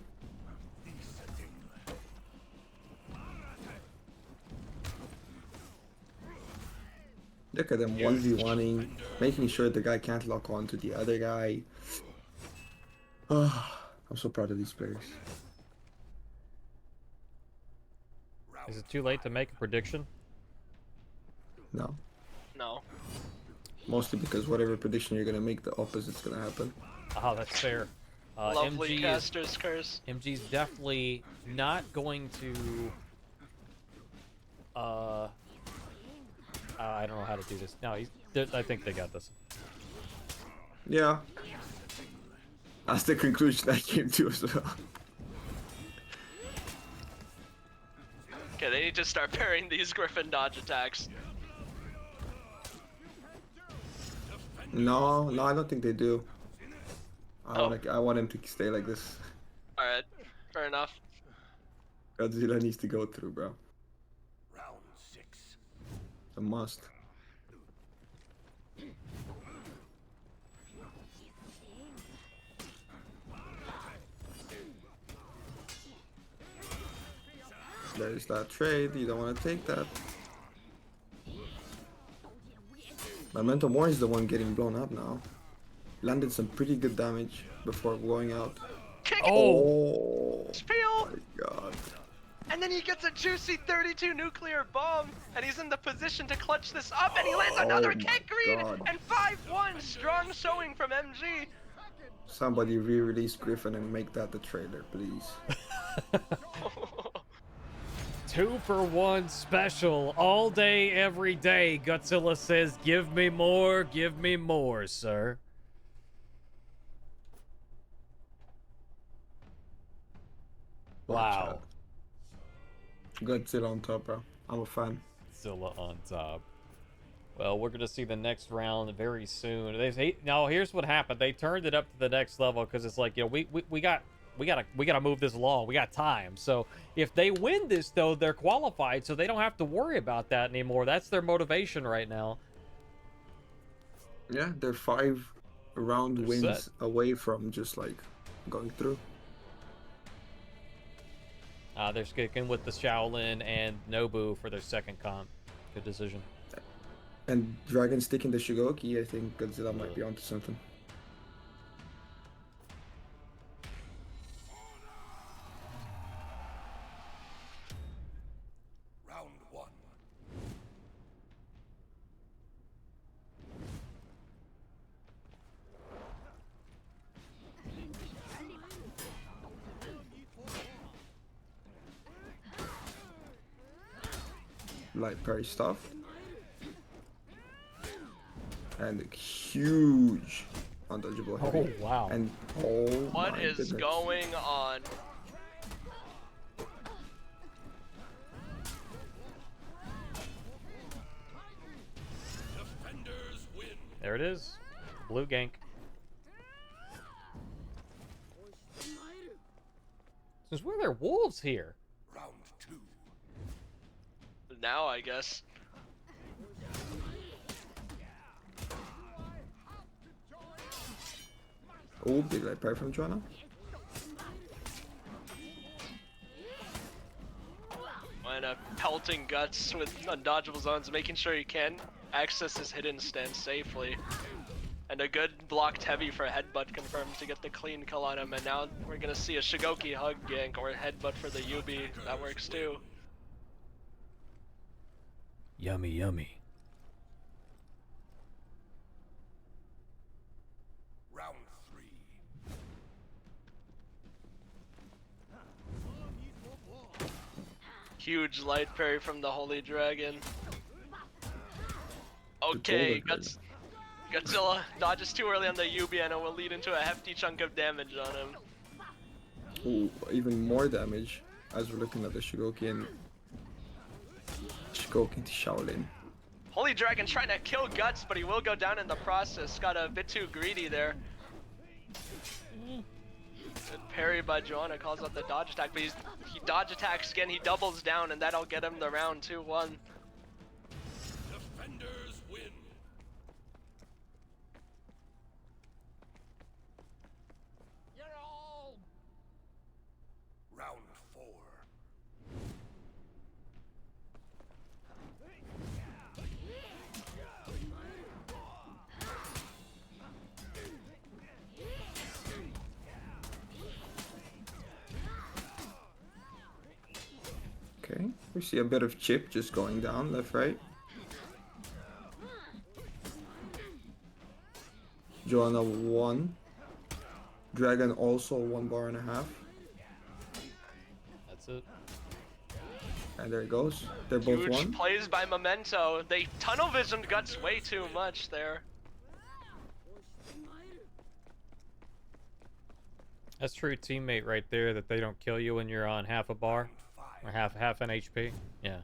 Look at them 1v1ing, making sure the guy can't lock on to the other guy. I'm so proud of these players. Is it too late to make a prediction? No. No. Mostly because whatever prediction you're gonna make, the opposite's gonna happen. Oh, that's fair. Lovely MG caster's curse. MG's definitely not going to. I don't know how to do this. No, I think they got this. Yeah. That's the conclusion I came to as well. Okay, they need to start parrying these Griffin dodge attacks. No, I don't think they do. I want him to stay like this. Alright, fair enough. Godzilla needs to go through, bro. Round 6. A must. There's that trade, you don't want to take that. Memento Mori is the one getting blown up now. Landed some pretty good damage before going out. Kick Oh Spiel! my god. And then he gets a juicy 32 nuclear bomb, and he's in the position to clutch this up, and he lands another my kick read, God. and 5-1, strong showing from MG. Somebody re-release Griffin and make that the trailer, please. 2-for-1 special all day, every day. Godzilla says, give me more, sir. Wow. Godzilla on top, bro. I'm a fan. Godzilla on top. Well, we're gonna see the next round very soon. Now, here's what happened. They turned it up to the next level because it's like, you know, we gotta move this along. We got time. So if they win this, though, they're qualified, so they don't have to worry about that anymore. That's their motivation right now. Yeah, they're 5-round They're wins set. away from just like going through. They're sticking with the Shaolin and Nobu for their second comp. Good decision. And Dragon sticking the Shigoki, I think Godzilla might be onto something. Round 1. Light parry stuff. And a huge undodgeable heavy. Oh, wow. And oh What my is goodness. going on? Defenders win. There it is. Blue gank. Since were there wolves here? Round 2. Now, I guess. Oh, big light parry from Joanna. And pelting guts with undodgeable zones, making sure he can access his hidden stance safely. And a good blocked heavy for headbutt confirmed to get the clean kill on him. And now we're gonna see a Shigoki hug gank or headbutt for the Yubi. That works too. Yummy, yummy. Round 3. Huge light parry from the Holy Dragon. Okay, Golden Godzilla dodges too early on the Yubi and it will lead into a hefty chunk of damage on him. Ooh, even more damage. as we're looking at the Shigoki to Shaolin. Holy Dragon trying to kill Guts, but he will go down in the process. Got a bit too greedy there. Good parry by Joanna, calls out the dodge attack, but he dodge attacks again, he doubles down, and that'll get him the round 2-1. Defenders win. You're all Round 4. Okay, we see a bit of chip just going down, left, right. Joanna 1. Dragon also 1 bar and a half. That's it. And there it goes. They're both Huge 1. plays by Memento. They tunnel visioned Guts way too much there. That's true teammate right there, that they don't kill you when you're on half a bar or half an HP. Yeah.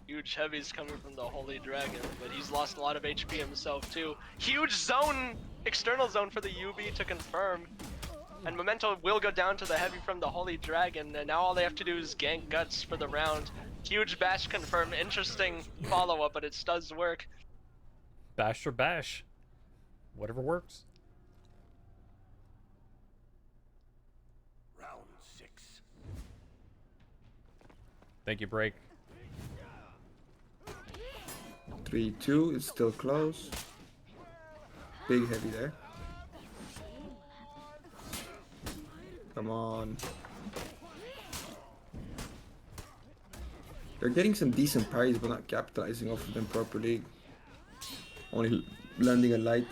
Huge heavies coming from the Holy Dragon, but he's lost a lot of HP himself too. Huge zone, external zone for the UB to confirm. And Memento will go down to the heavy from the Holy Dragon, and now all they have to do is gank Guts for the round. Huge bash confirmed. Interesting follow-up, but it does work. Bash or bash. Whatever works. Round 6. Thank you, Break. 3-2, it's still close. Big heavy there. Come on. They're getting some decent parries, but not capitalizing off of them properly. Only landing a light.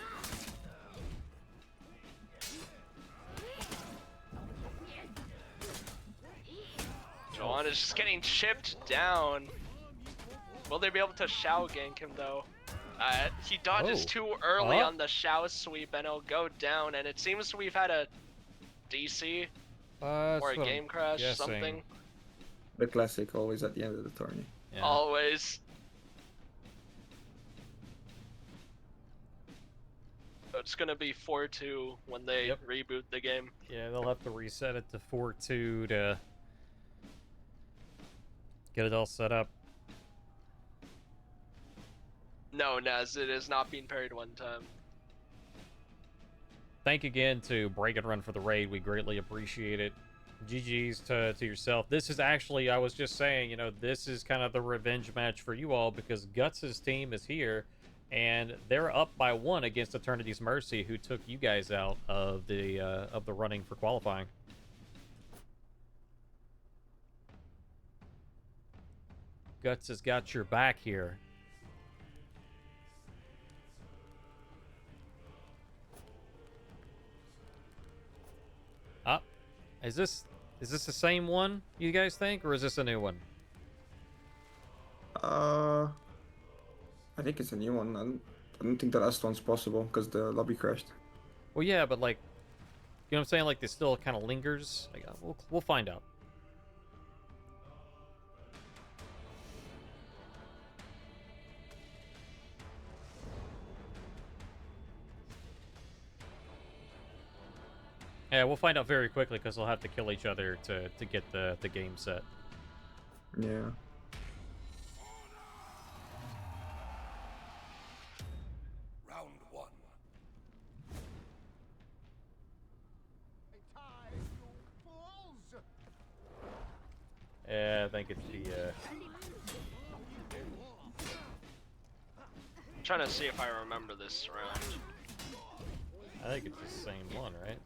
Joanna's just getting chipped down. Will they be able to Shao gank him though? He dodges too early on the Shao sweep and he'll go down, and it seems we've had a DC or a game crash, something. The classic, always at the end of the tourney. Yeah. Always. So it's gonna be 4-2 when they reboot the game. Yeah, they'll have to reset it to 4-2 to get it all set up. No, Naz, it is not being parried one time. Thank again to Break and Run for the raid. We greatly appreciate it. GG's to yourself. This is actually, I was just saying, you know, this is kind of the revenge match for you all, because Guts' team is here and they're up by 1 against Eternity's Mercy, who took you guys out of the running for qualifying. Guts has got your back here. Is this the same one, you guys think, or is this a new one? I think it's a new one. I don't think the last one's possible because the lobby crashed. Well, yeah, but like, you know what I'm saying? Like, this still kind of lingers. Like, we'll find out. Yeah, we'll find out very quickly because they'll have to kill each other to get the game set. Yeah. Round 1. time, you fools! Yeah, I think it's the. I'm trying to see if I remember this round. I think it's the same one, right?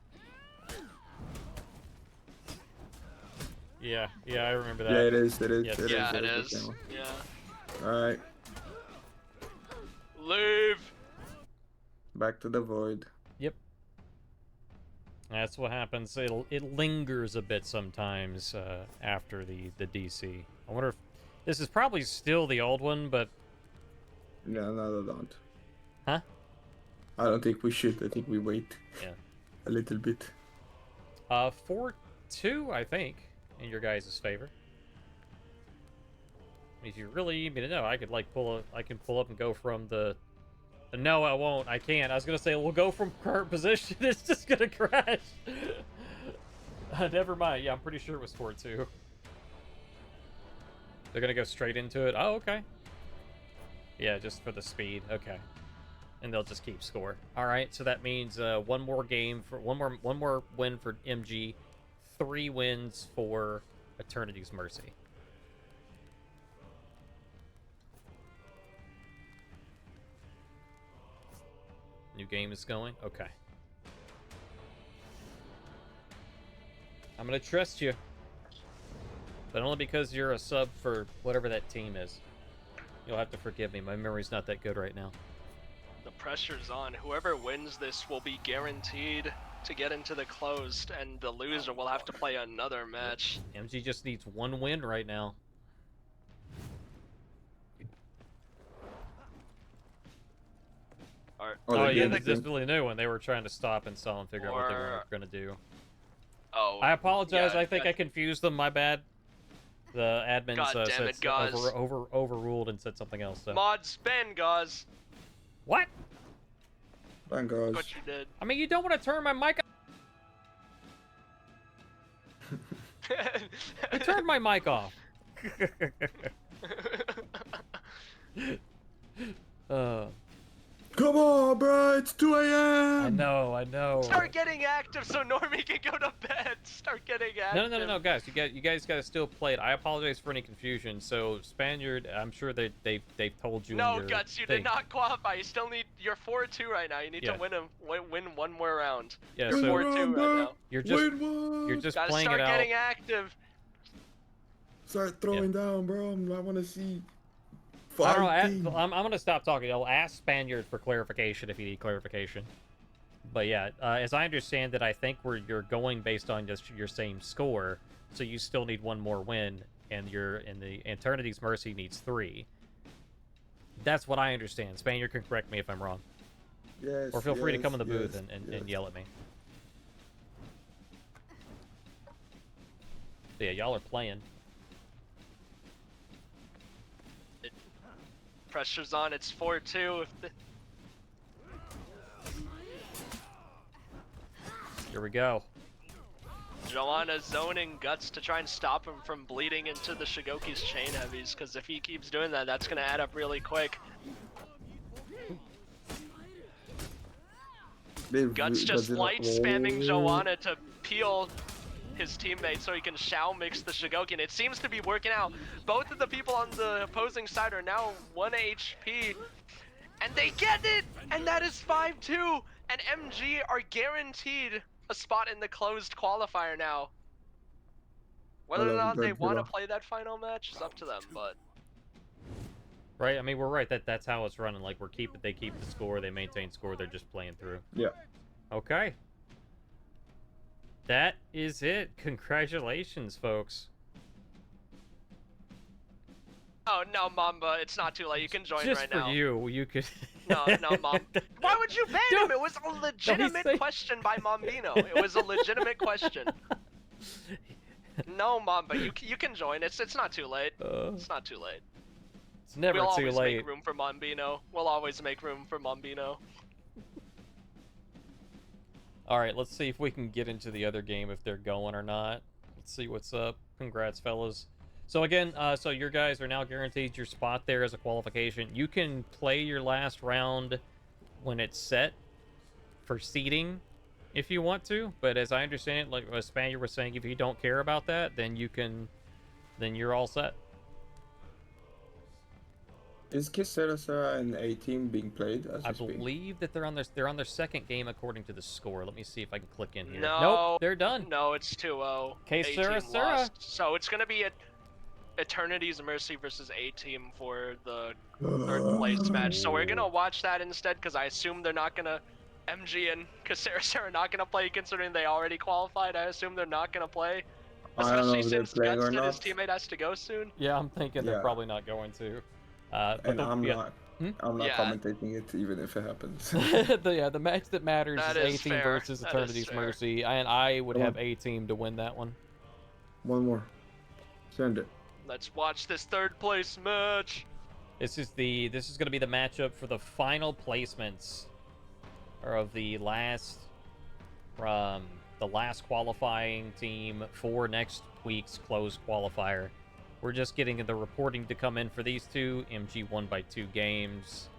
Yeah, I remember that. Yeah, it is. Yes. Yeah, it is. is. Yeah. Alright, Leave! back to the void. Yep. That's what happens. It lingers a bit sometimes after the DC. I wonder if this is probably still the old one, but No, no, I don't. huh? I don't think we should. I think we wait Yeah. a little bit. 4-2, I think, in your guys' favor. If you really need me to know, I could like I can pull up and go from the. No, I won't. I can't. I was gonna say we'll go from current position. It's just gonna crash. Never mind. Yeah, I'm pretty sure it was 4-2. They're gonna go straight into it. Oh, okay. Yeah, just for the speed. Okay. And they'll just keep score. All right. So that means one more game for one more win for MG, 3 wins for Eternity's Mercy. New game is going? Okay. I'm gonna trust you. But only because you're a sub for whatever that team is. You'll have to forgive me. My memory's not that good right now. The pressure's on. Whoever wins this will be guaranteed to get into the closed, and the loser will have to play another match. MG just needs 1 win right now. Oh yeah, this is really new when they were trying to stop and sell and figure out what they were gonna do. Oh. I apologize. Yeah, I think I confused them. My bad. The admins God damn it, guys. overruled and said something else. So. Mods ban, guys. What? Thank God. What you did. I mean, you don't want to turn my mic. I turned my mic off. Come on, bro, it's 2 a.m. I know. Start getting active so Normie can go to bed. Start getting active. No, guys. You guys got to still play it. I apologize for any confusion. So Spaniard, I'm sure they've told you. No, in your Guts, you thing. did not qualify. You still need. You're 4-2 right now. You need to win one more round. Yeah, you're so 4-2 right now. You're just Gotta playing start it out. getting active. Start throwing down, bro. I want to see. I don't know. I'm gonna stop talking. I'll ask Spaniard for clarification if you need clarification. But yeah, as I understand it, I think you're going based on just your same score, so you still need 1 more win, and the Eternity's Mercy needs 3. That's what I understand. Spaniard can correct me if I'm wrong. Yes. Or feel free to come in the booth and yell at me. So yeah, y'all are playing. Pressure's on. It's 4-2. Here we go. Joanna zoning Guts to try and stop him from bleeding into the Shigoki's chain heavies, because if he keeps doing that, that's going to add up really quick. Guts just light spamming Joanna to peel his teammate so he can Shao mix the Shigoki, and it seems to be working out. Both of the people on the opposing side are now 1 HP, and they get it! And that is 5-2, and MG are guaranteed a spot in the closed qualifier now. Whether or not they want to play that final match is up to them, but... Right, I mean, we're right. That's how it's running. Like, they keep the score, they maintain score, they're just playing through. Yeah. Okay. That is it. Congratulations, folks. Oh, no, Mamba, it's not too late. You can join Just right now. for you could... No, Mom. Why would you ban him? It was a legitimate question by Mombino. It was a legitimate question. No, Mamba, you can join. It's not too late. It's not too late. It's never we'll too always late. make room for Mombino. We'll always make room for Mombino. Alright, let's see if we can get into the other game if they're going or not. Let's see what's up. Congrats, fellas. So again, so your guys are now guaranteed your spot there as a qualification. You can play your last round when it's set for seeding if you want to, but as I understand it, like Spaniard was saying, if you don't care about that, then you're all set. Is Kisera and A team being played as I we speak? believe that they're on their second game according to the score. Let me see if I can click in here. No, nope, they're done. No, it's 2-0. Sarah. So it's gonna be Eternity's Mercy versus A team for the third place match. So we're gonna watch that instead, because I assume they're not gonna MG and Caceres are not gonna play considering they already qualified. I assume they're not gonna play. I don't know Especially if they're since playing Guts or said his not. teammate has to go soon. Yeah, I'm thinking they're Yeah. probably not going to. And I'm yeah. not. I'm not Yeah. commentating it even if it happens. The match that matters That is is A-Team fair. versus That is Eternity's fair. Mercy, and I would Come have on. A-Team to win that one. One more. Send it. Let's watch this third place match. This is going to be the matchup for the final placements of the last qualifying team for next week's closed qualifier. We're just getting the reporting to come in for these two. MG won by 2 games.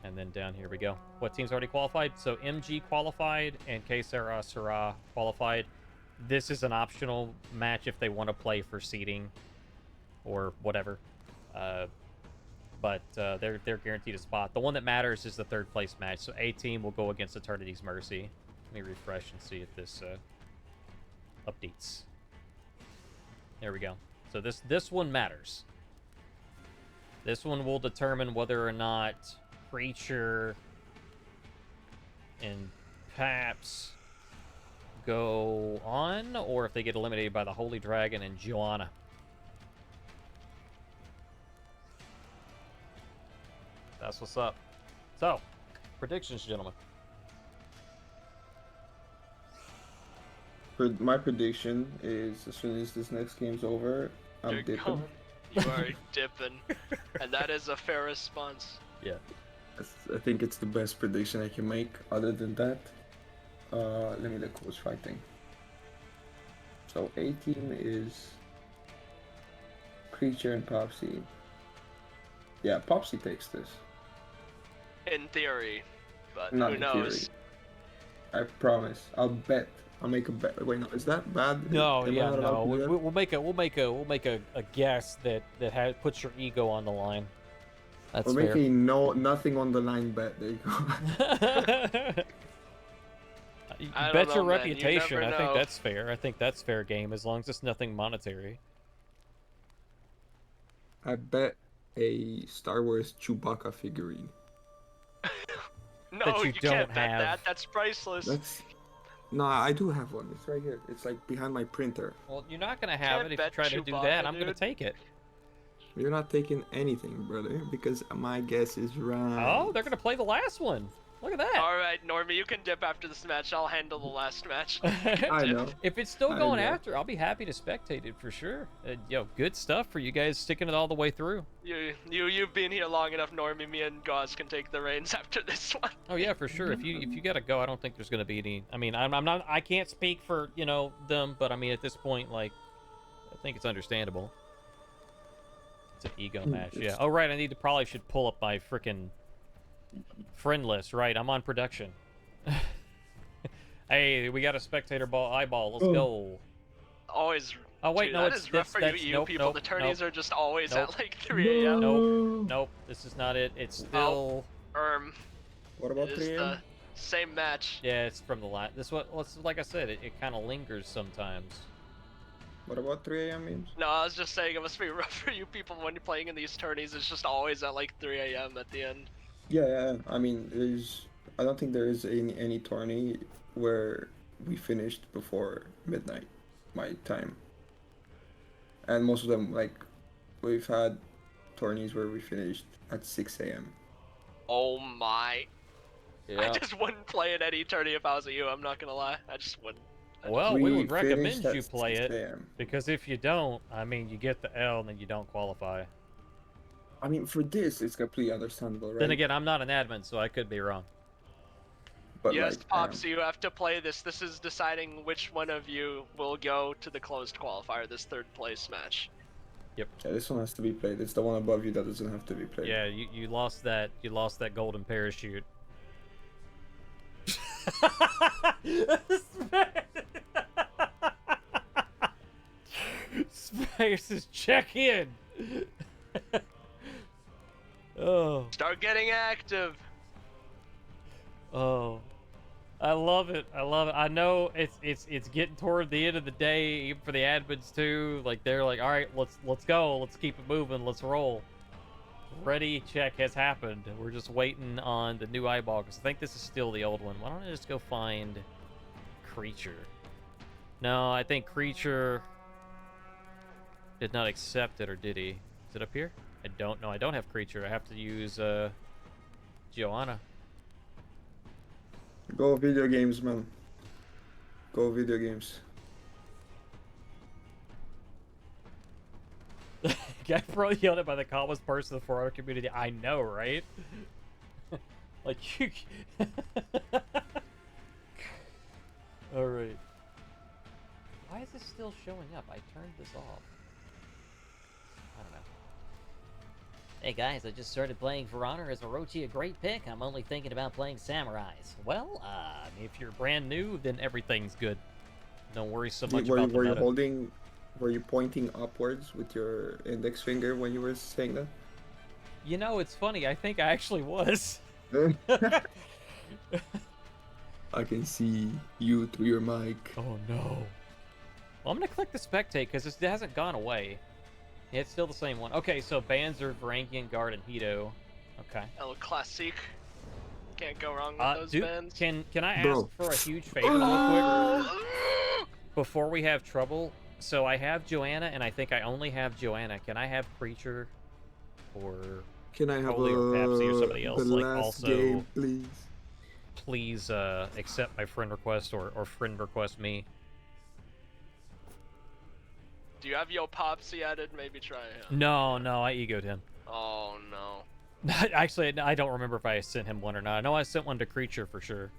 And then down here we go. What team's already qualified? So MG qualified and K Sarah qualified. This is an optional match if they want to play for seeding or whatever. But they're guaranteed a spot. The one that matters is the third place match. So A team will go against Eternity's Mercy. Let me refresh and see if this updates. There we go. So this one matters. This one will determine whether or not Preacher and Paps go on, or if they get eliminated by the Holy Dragon and Joanna. That's what's up. So, predictions, gentlemen. My prediction is as soon as this next game's over, I'm You're dipping. going. You are dipping. And that is a fair response. Yeah. I think it's the best prediction I can make. Other than that, let me look who's fighting. So A team is Creature and Popsy. Yeah, Popsy takes this. In theory. But Not who in knows? theory. I promise. I'll bet. I'll make a bet. Wait, no, is that bad? No, Am I yeah, not allowed no. to do that? We'll make a guess that puts your ego on the line. That's We'll make fair. a nothing on the line bet. There you go. You I bet don't your know, man. You reputation. never I think know. that's fair. I think that's fair game as long as it's nothing monetary. I bet a Star Wars Chewbacca figurine. No, That you you don't can't bet have. that. That's priceless. That's no, I do have one. It's right here. It's like behind my printer. Well, you're not gonna have Can't it if you bet try to do Chewbacca, that. I'm gonna dude. take it. You're not taking anything, brother, because my guess is right. Oh, they're gonna play the last one. Look at that. All right, Normie, you can dip after this match. I'll handle the last match. I know. If it's still I going know. after, I'll be happy to spectate it for sure. Good stuff for you guys sticking it all the way through. You've been here long enough, Normie. Me and Gauze can take the reins after this one. Oh yeah, for sure. If you gotta go, I don't think there's gonna be any. I mean, I'm not. I can't speak for them, but I mean at this point, like, I think it's understandable. It's an ego match. Yeah. Oh right, I probably should pull up my freaking friend list. Right, I'm on production. Hey, we got a spectator eyeball. Let's go. Always. Oh wait, Dude, no, that it's is rough for that's you nope, people. nope, The tourneys nope, are just always nope. at like 3 a.m. Nope. This is not it. It's still. What about It is 3 the a.m.? same match. Yeah, it's from the last. Like I said, it kind of lingers sometimes. What about 3 a.m. memes? No, I was just saying it must be rough for you people when you're playing in these tourneys. It's just always at like 3 a.m. at the end. Yeah. I mean, I don't think there is any tourney where we finished before midnight, my time. And most of them, like, we've had tourneys where we finished at 6 a.m. Oh my. I Yeah. just wouldn't play in any tourney if I was you, I'm not gonna lie. I just wouldn't. Well, we would recommend finished at you play 6 it a.m. because if you don't, I mean, you get the L and then you don't qualify. I mean, for this, it's completely understandable, right? Then again, I'm not an admin, so I could be wrong. But Yes, like, Pops, you have to play this. This is deciding which one of you will go to the closed qualifier, this third place match. yeah, this one has to be played. It's the one above you that doesn't have to be played. Yeah, you lost that. You lost that golden parachute. Space is check in. Oh. Start getting active. Oh, I love it. I love it. I know it's getting toward the end of the day, even for the admins too. Like they're like, all right, let's go. Let's keep it moving. Let's roll. Ready check has happened. We're just waiting on the new eyeball, because I think this is still the old one. Why don't I just go find Creature? No, I think Creature did not accept it, or did he? Is it up here? I don't know. I don't have Creature. I have to use Joanna. Go video games, man. Go video games. Guy probably yelled at by the calmest person in the 4 community. I know, right? Like you. All right. Why is this still showing up? I turned this off. I don't know. Hey guys, I just started playing For Honor. Is Orochi a great pick? I'm only thinking about playing Samurais. Well, if you're brand new, then everything's good. Don't worry so much Were about the you meta. holding? Were you pointing upwards with your index finger when you were saying that? You know, it's funny. I think I actually was. I can see you through your mic. Oh no. Well, I'm gonna click the spectate because this hasn't gone away. Yeah, it's still the same one. Okay, so Banzer, Varangian Guard, and Hito. Okay. El Classique. Can't go wrong with those dude, bands. can I ask Bro. for a huge favor real quick before we have trouble? So I have Joanna, and I think I only have Joanna. Can I have Creature, or Can I have Holy or Pepsi or somebody else? the Like, last also, game, please? please accept my friend request or friend request me. Do you have Yo Popsy added? Maybe try him. No, I egoed him. Oh no. Actually, I don't remember if I sent him one or not. I know I sent one to Creature for sure.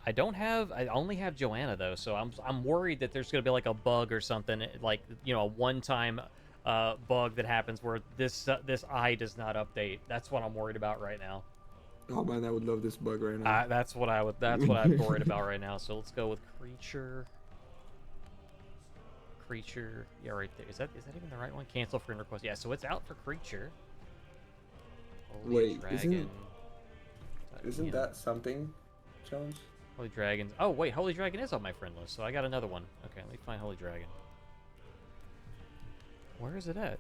I only have Joanna though, so I'm worried that there's gonna be like a bug or something, like, you know, a one-time bug that happens where this eye does not update. That's what I'm worried about right now. Oh man, I would love this bug right now. That's what I'm worried about right now. So let's go with Creature. Creature, yeah, right there. Is that even the right one? Cancel friend request. Yeah, so it's out for Creature. Holy Wait, Dragon. Isn't that something, Jones? Holy Dragons. Oh wait, Holy Dragon is on my friend list, so I got another one. Okay, let me find Holy Dragon. Where is it at?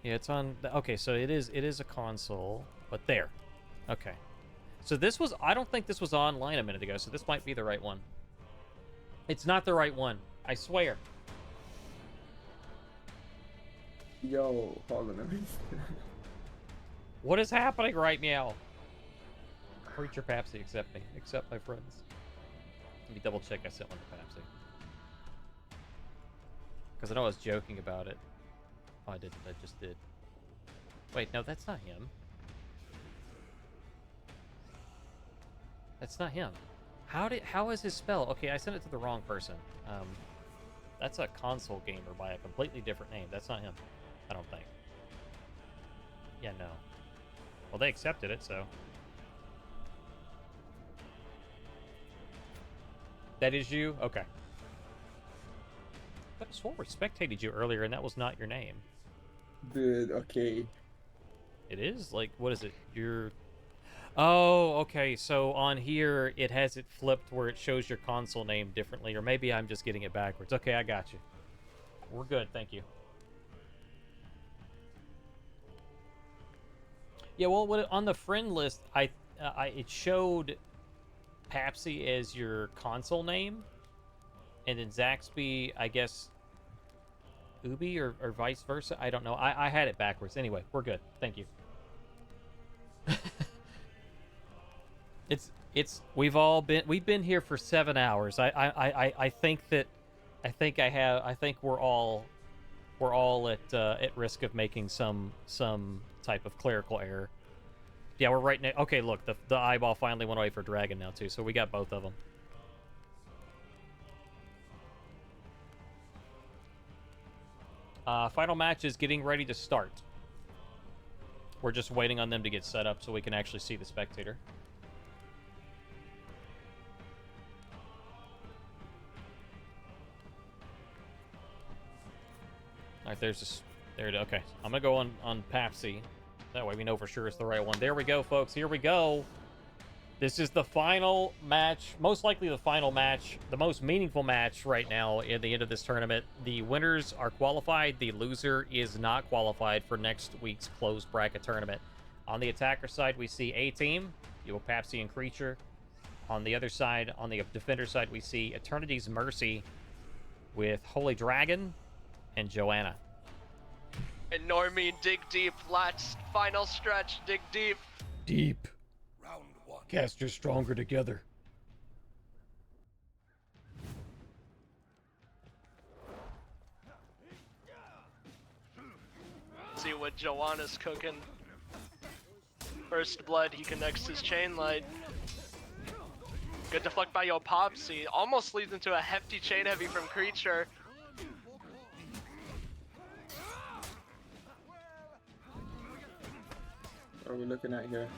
Yeah, it's on. Okay, so it is a console, but there. Okay. So this was. I don't think this was online a minute ago, so this might be the right one. It's not the right one. I swear. Yo, hold on a minute. What is happening right now? Creature Papsy, accept me. Accept my friends. Let me double check I sent one to Papsy. Because I know I was joking about it. Oh, I didn't. I just did. Wait, no, that's not him. That's not him. How is his spell? Okay, I sent it to the wrong person. That's a console gamer by a completely different name. That's not him. I don't think. Yeah, no. Well, they accepted it, so. That is you? Okay. I swore we spectated you earlier, and that was not your name. Dude, okay. It is? Like, what is it? You're... Oh, okay. So on here, it has it flipped where it shows your console name differently, or maybe I'm just getting it backwards. Okay, I got you. We're good, thank you. Yeah, well, on the friend list, it showed Papsy as your console name, and then Zaxby, I guess, Ubi or vice versa. I don't know. I had it backwards. Anyway, we're good. Thank you. We've been here for 7 hours. I think we're all at risk of making some type of clerical error. Yeah, we're right now. Okay, look, the eyeball finally went away for Dragon now too, so we got both of them. Final match is getting ready to start. We're just waiting on them to get set up so we can actually see the spectator. All right, there it is. Okay, I'm gonna go on Papsy. That way we know for sure it's the right one. There we go, folks. Here we go. This is the final match, most likely the final match, the most meaningful match right now at the end of this tournament. The winners are qualified. The loser is not qualified for next week's closed bracket tournament. On the attacker side, we see A-Team, Papsy and Creature. On the other side, on the defender side, we see Eternity's Mercy with Holy Dragon and Joanna. And Normie, dig deep. Last final stretch, dig deep. Deep. Round 1. Casters stronger together. See what Joanna's cooking. First blood, he connects his chain light. Good deflect by Popsy. Almost leads into a hefty chain heavy from Creature. What are we looking at here?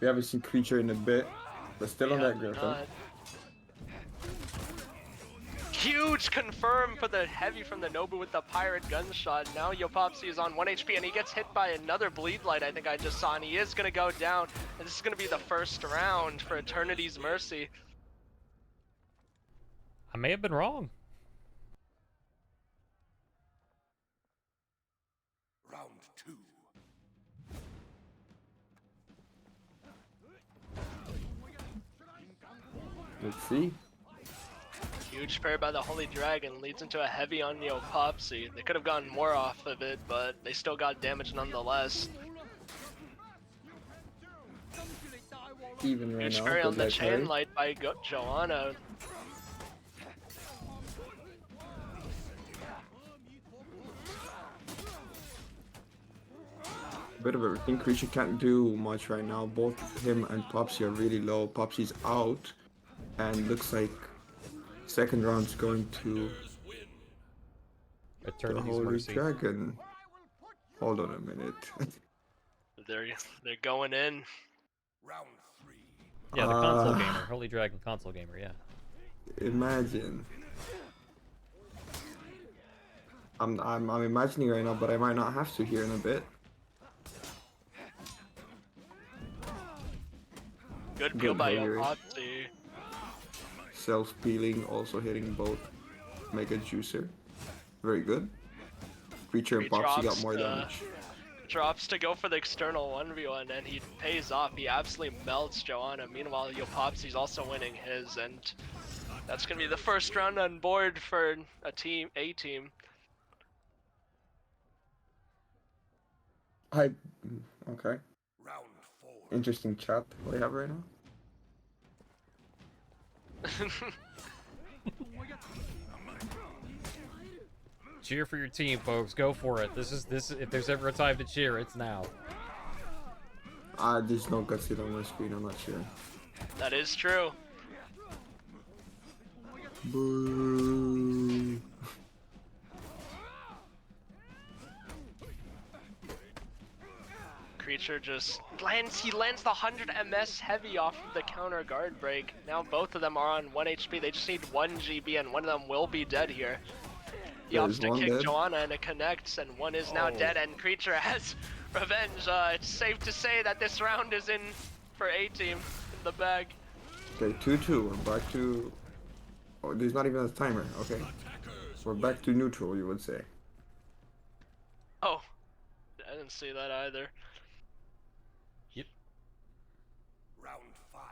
We haven't seen Creature in a bit, but still on that Griffin. Huge confirm for the heavy from the Nobu with the pirate gunshot. Now Popsy is on 1 HP and he gets hit by another bleed light I think I just saw, and he is going to go down. And this is going to be the first round for Eternity's Mercy. I may have been wrong. Round 2. Let's see. Huge parry by the Holy Dragon leads into a heavy on Popsy. They could have gotten more off of it, but they still got damage nonetheless. Even right Huge now. parry on good the light chain parry. light by Joanna. Bit of everything. Creature can't do much right now. Both him and Popsy are really low. Popsy's out, and looks like second round's going to the Eternity's Holy Mercy. Dragon. Hold on a minute. They're going in. Round 3. Yeah, the console gamer. Holy Dragon console gamer, yeah. Imagine. I'm imagining right now, but I might not have to here in a bit. Good peel by Good Popsy. Self-peeling, also hitting both Mega Juicer. Very good. Creature and He Popsy got drops more the- damage. Drops to go for the external 1v1 and he pays off. He absolutely melts Joanna. Meanwhile, Popsy's also winning his, and that's gonna be the first round on board for a team. Okay. Round 4. Interesting chat we have right now. Cheer for your team, folks. Go for it. This is if there's ever a time to cheer, it's now. There's no guts hit on my screen, I'm not sure. That is true. Boo. Creature just lands. He lands the 100 MS heavy off of the counter guard break. Now both of them are on 1 HP. They just need 1 GB, and one of them will be dead here. He opts to one kick dead. Joanna, and it connects, and one is now dead, and Creature has revenge. It's safe to say that this round is in for A-Team in the bag. Okay, 2-2. We're back to... Oh, there's not even a timer. Okay. We're back to neutral, you would say. Oh, I didn't see that either. Round 5.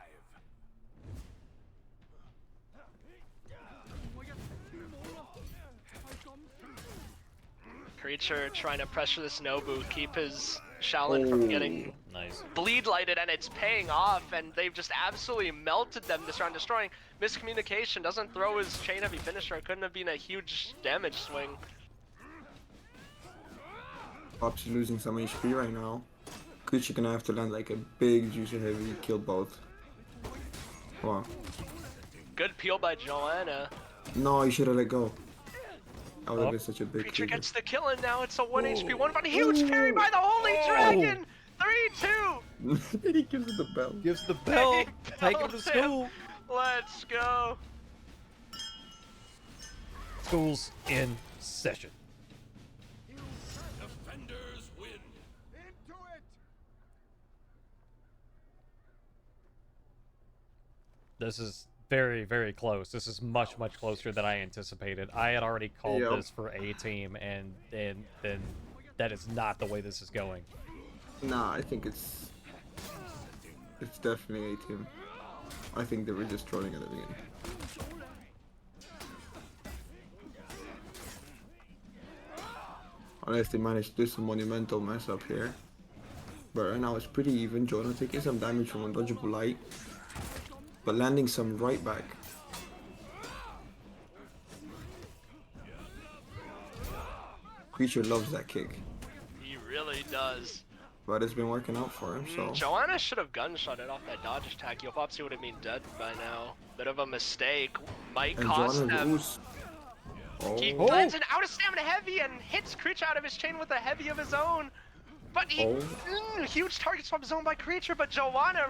Creature trying to pressure this Nobu, keep his Shaolin from getting Nice. bleed lighted, and it's paying off, and they've just absolutely melted them this round, destroying. Miscommunication, doesn't throw his chain heavy finisher. It couldn't have been a huge damage swing. Popsy losing some HP right now. Creature gonna have to land like a big juicer heavy, kill both. Wow. Good peel by Joanna. No, you should have let go. That would have Oh. been such a big Creature trigger. gets the kill, and now it's a 1 HP, one but huge parry by the Holy Dragon! 3-2! And he gives it the bell. Gives the bell. He Take him to bells school. Let's go! School's in session. Defenders win. Into it! This is very, very close. This is much, much closer than I anticipated. I had already called Yep. this for A team, and then that is not the way this is going. Nah, I think it's definitely a team. I think they were just trolling at the beginning. Unless they managed to do some monumental mess up here. But right now it's pretty even. Jonah taking some damage from undodgeable light, but landing some right back. Creature loves that kick, He really does. but it's been working out for him. So Joanna should have gunshot it off that dodge attack. Yo, Popsy would have been dead by now. Bit of a mistake. Might and cost Jonah them. lose. He Oh, lands an out of stamina heavy and hits Creature out of his chain with a heavy of his own. But he huge target swap zone by Creature, but Joanna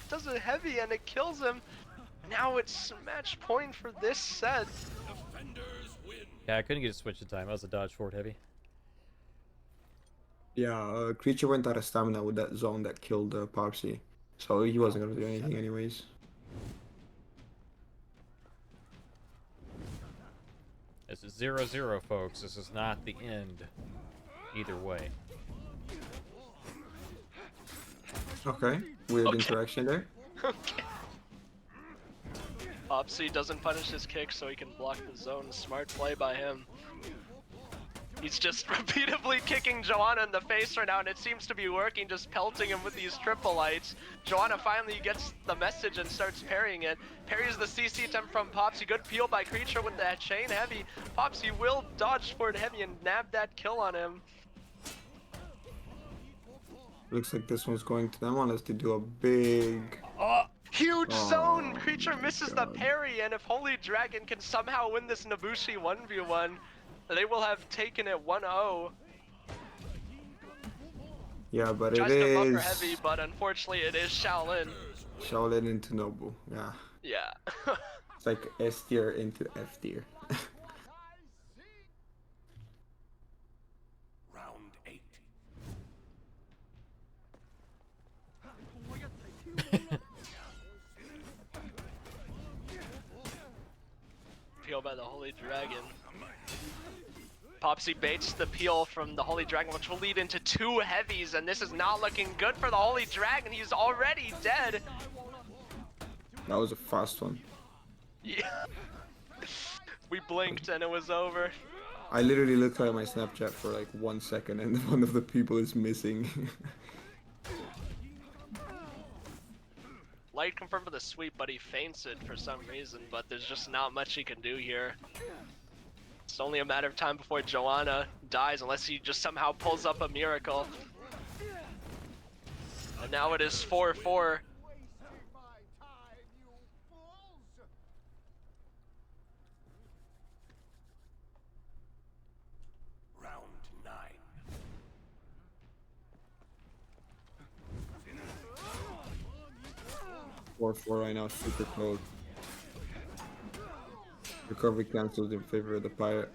does a heavy and it kills him. Now it's match point for this set. Defenders win. Yeah, I couldn't get a switch in time. I was a dodge forward heavy. yeah. Creature went out of stamina with that zone that killed Popsy, so he wasn't gonna do anything anyways. This is 0-0, folks. This is not the end. Either way. Okay, weird interaction there. Okay. Popsy doesn't punish his kick so he can block the zone. Smart play by him. He's just repeatedly kicking Joanna in the face right now, and it seems to be working, just pelting him with these triple lights. Joanna finally gets the message and starts parrying it. Parries the CC attempt from Popsy. Good peel by Creature with that chain heavy. Popsy will dodge forward heavy and nab that kill on him. Looks like this one's going to them unless they do a big. Huge Oh, zone! Creature misses the God. parry, and if Holy Dragon can somehow win this Nobushi 1v1, they will have taken it 1-0. Yeah, but Tries it to buffer is heavy, but unfortunately it is Shaolin. Shaolin into Nobu. Yeah, Yeah. it's like S tier into F tier. Round 8. Peel by the Holy Dragon. Popsy baits the peel from the Holy Dragon, which will lead into 2 heavies, and this is not looking good for the Holy Dragon. He's already dead. That was a fast one. Yeah. We blinked and it was over. I literally looked at my Snapchat for like 1 second and one of the people is missing. Light confirmed for the sweep, but he feints it for some reason, but there's just not much he can do here. It's only a matter of time before Joanna dies, unless he just somehow pulls up a miracle. And now it is 4-4. Wasting my time, you fools! Round 9. 4-4 right now, super close. Recovery cancelled in favor of the Pirate.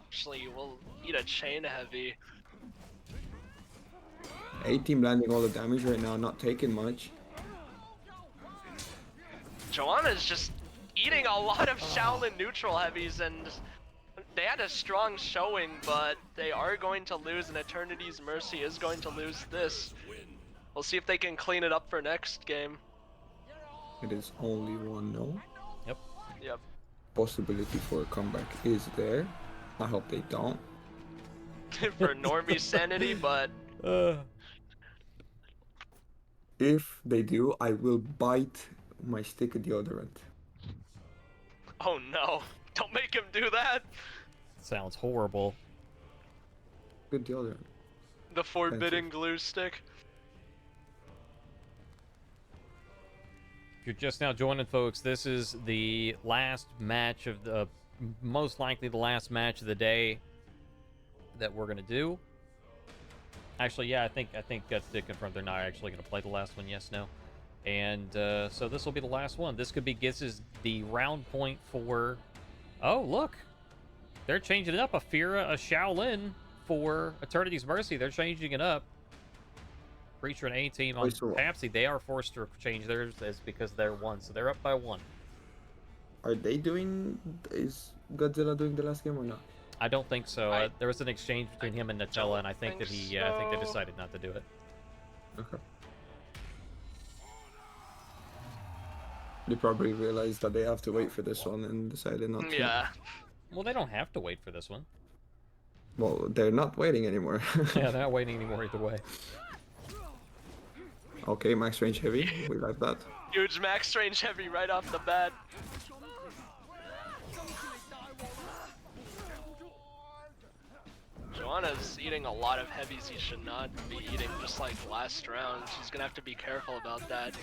Actually, we'll eat a chain heavy. A-team landing all the damage right now, not taking much. Joanna's just eating a lot of Shaolin neutral heavies, and they had a strong showing, but they are going to lose, and Eternity's Mercy is going to lose this. We'll see if they can clean it up for next game. It is only 1-0. Yep. Possibility for a comeback is there. I hope they don't. For Normie's sanity, but If they do, I will bite my stick of deodorant. oh no, don't make him do that. Sounds horrible. Good deodorant. The forbidden glue stick. If you're just now joining, folks, this is the last match of the, most likely the last match of the day that we're gonna do. Actually, yeah, I think Guts did confirm they're not actually gonna play the last one. Yes, no, and so this will be the last one. This could be Guts's the round point for. Oh, look, they're changing it up. A Fira, a Shaolin for Eternity's Mercy. They're changing it up. Creature and A team on Wait, so Papsy, they are forced to change theirs as because they're 1, so they're up by 1. are they doing? Is Godzilla doing the last game or not? I don't think so. I There was an exchange between him and Nutella, and I think think that I think they so. decided not to do it. Okay. They probably realized that they have to wait for this one and decided not to. Yeah. Well, they don't have to wait for this one. Well, they're not waiting anymore. Yeah, they're not waiting anymore either way. Okay, max range heavy. We like that. Huge max range heavy right off the bat. Joanna's eating a lot of heavies he should not be eating, just like last round. She's gonna have to be careful about that.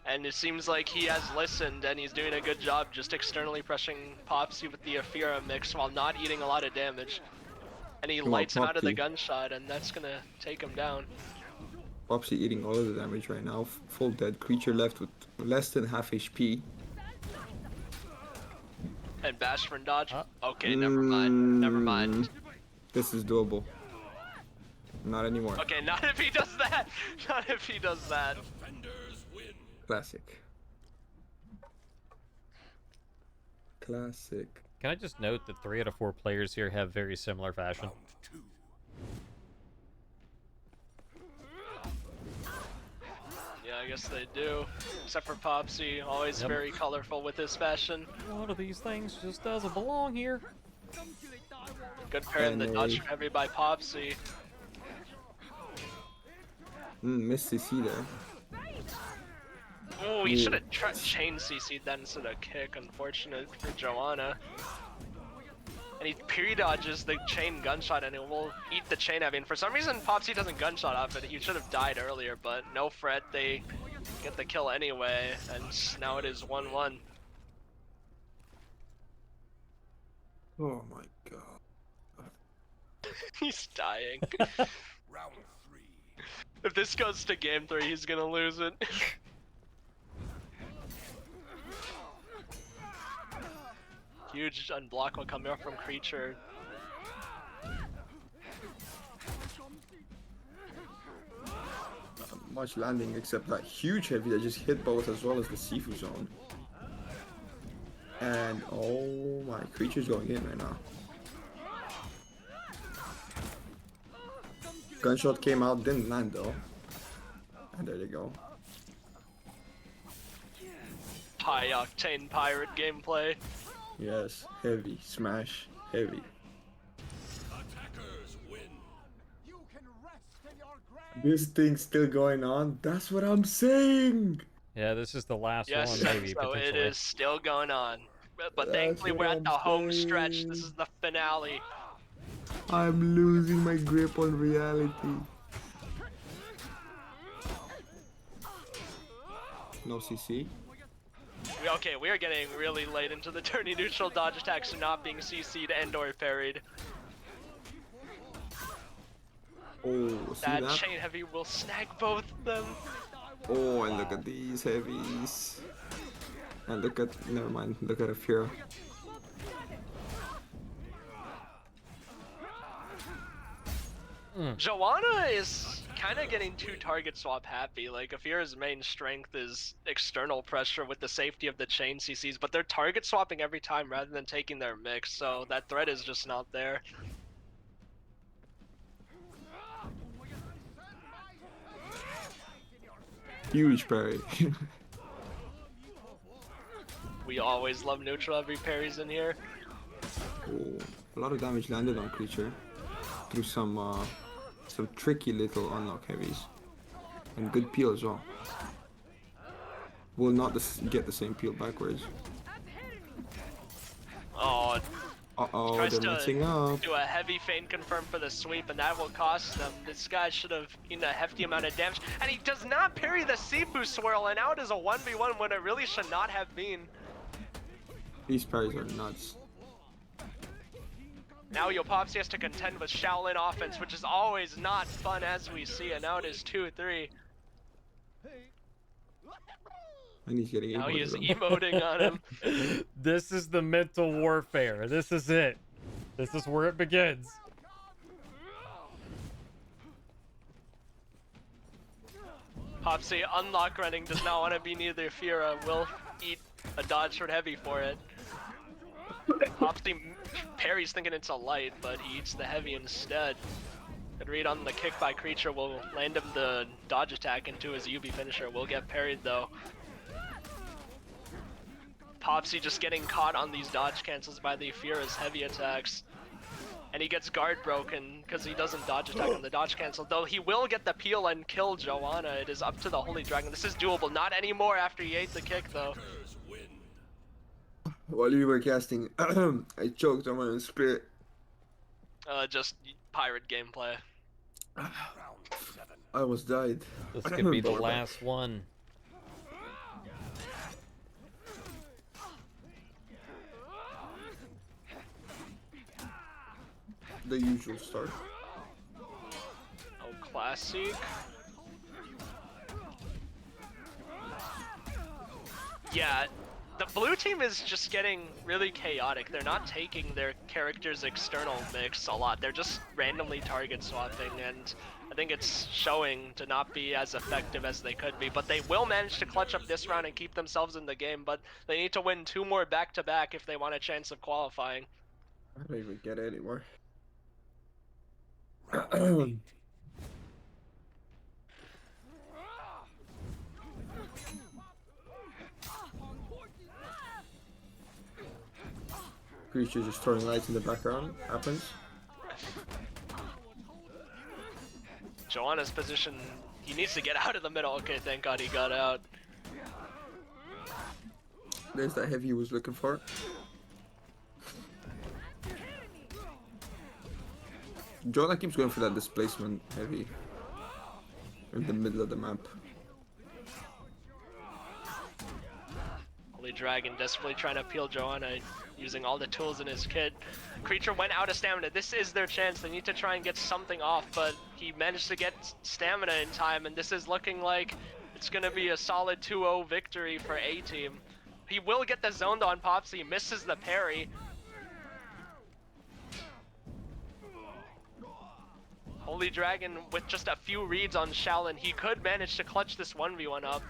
And it seems like he has listened and he's doing a good job just externally pressing Popsy with the Aphira mix while not eating a lot of damage. And he Come on, lights him out of the Popsy. gunshot, and that's gonna take him down. Popsy eating all of the damage right now. Full dead. Creature left with less than half HP. And Bashford dodge. Okay, never mind. Never mind. This is doable. Not anymore. Okay, not if he does that. Not if he does that. Defenders win. Classic. Classic. Can I just note that 3 out of 4 players here have very similar fashion? Round 2. Yeah, I guess they do. Except for Popsy, always Yep. very colorful with his fashion. One of these things just doesn't belong here. Good parry in the And dodge from heavy by Popsy. Missed CC there. Oh, he should have chain CC'd that instead of kick. Unfortunate for Joanna. And he parry dodges the chain gunshot and it will eat the chain heavy. And for some reason, Popsy doesn't gunshot off it. You should have died earlier, but no fret. They get the kill anyway. And now it is 1-1. Oh my god. He's dying. Round 3. If this goes to game 3, he's gonna lose it. Huge unblock will come up from Creature. Much landing except that huge heavy that just hit both as well as the Sifu zone. And oh my, Creature's going in right now. Gunshot came out, didn't land though. And there they go. High octane pirate gameplay. Yes, heavy, smash, heavy. Attackers win. You can rest in your grave. This thing's still going on, that's what I'm saying! Yeah, this is the last Yes, one, maybe, so it potentially. is still going on. But That's thankfully what we're at I'm the home stretch. This saying. is the finale. I'm losing my grip on reality. No CC. Okay, we are getting really late into the turny neutral dodge attacks not being CC'd and or parried. Oh, see That that? chain heavy will snag both of them. Oh, and look at these heavies. And look at, never mind, look at Aphira. Joanna is kind of getting too target swap happy. Like, Aphira's main strength is external pressure with the safety of the chain CCs, but they're target swapping every time rather than taking their mix, so that threat is just not there. Huge parry. We always love neutral heavy parries in here. Oh, a lot of damage landed on Creature through some tricky little unlock heavies and good peel as well. Will not get the same peel backwards. Oh, Uh-oh, tries they're to messing up. do a heavy feint confirm for the sweep, and that will cost them. This guy should have eaten a hefty amount of damage, and he does not parry the Sifu swirl, and now it is a 1v1 when it really should not have been. These parries are nuts. Now Yopopsy has to contend with Shaolin offense, which is always not fun as we see, and now it is 2-3. And he's getting Now he is emoted on. emoting on him. This is the mental warfare. This is it. This is where it begins. Popsy unlock running, does not want to be near the Fira, will eat a dodge short heavy for it. Popsy parries thinking it's a light, but he eats the heavy instead. Good read on the kick by Creature will land him the dodge attack into his UB finisher. Will get parried though. Popsy just getting caught on these dodge cancels by the Fira's heavy attacks. And he gets guard broken because he doesn't dodge attack on the dodge cancel. Though he will get the peel and kill Joanna. It is up to the Holy Dragon. This is doable. Not anymore after he ate the kick though. Hunters win. While you were casting, I choked on my own spirit. Just pirate gameplay. Round 7. I almost died. This could be the But we're back. last one. The usual start. Oh, classic. Yeah, the blue team is just getting really chaotic. They're not taking their character's external mix a lot. They're just randomly target swapping, and I think it's showing to not be as effective as they could be. But they will manage to clutch up this round and keep themselves in the game, but they need to win 2 more back-to-back if they want a chance of qualifying. I don't even get it anymore. Round 8. Creature just throwing lights in the background. Happens. Joanna's position, he needs to get out of the middle. Okay, thank God he got out. There's that heavy he was looking for. Jonah keeps going for that displacement heavy in the middle of the map. Holy Dragon desperately trying to peel Joanna, using all the tools in his kit. Creature went out of stamina. This is their chance. They need to try and get something off, but he managed to get stamina in time, and this is looking like it's going to be a solid 2-0 victory for A-Team. He will get the zoned on Popsy, misses the parry. Holy Dragon with just a few reads on Shaolin, he could manage to clutch this 1v1 up.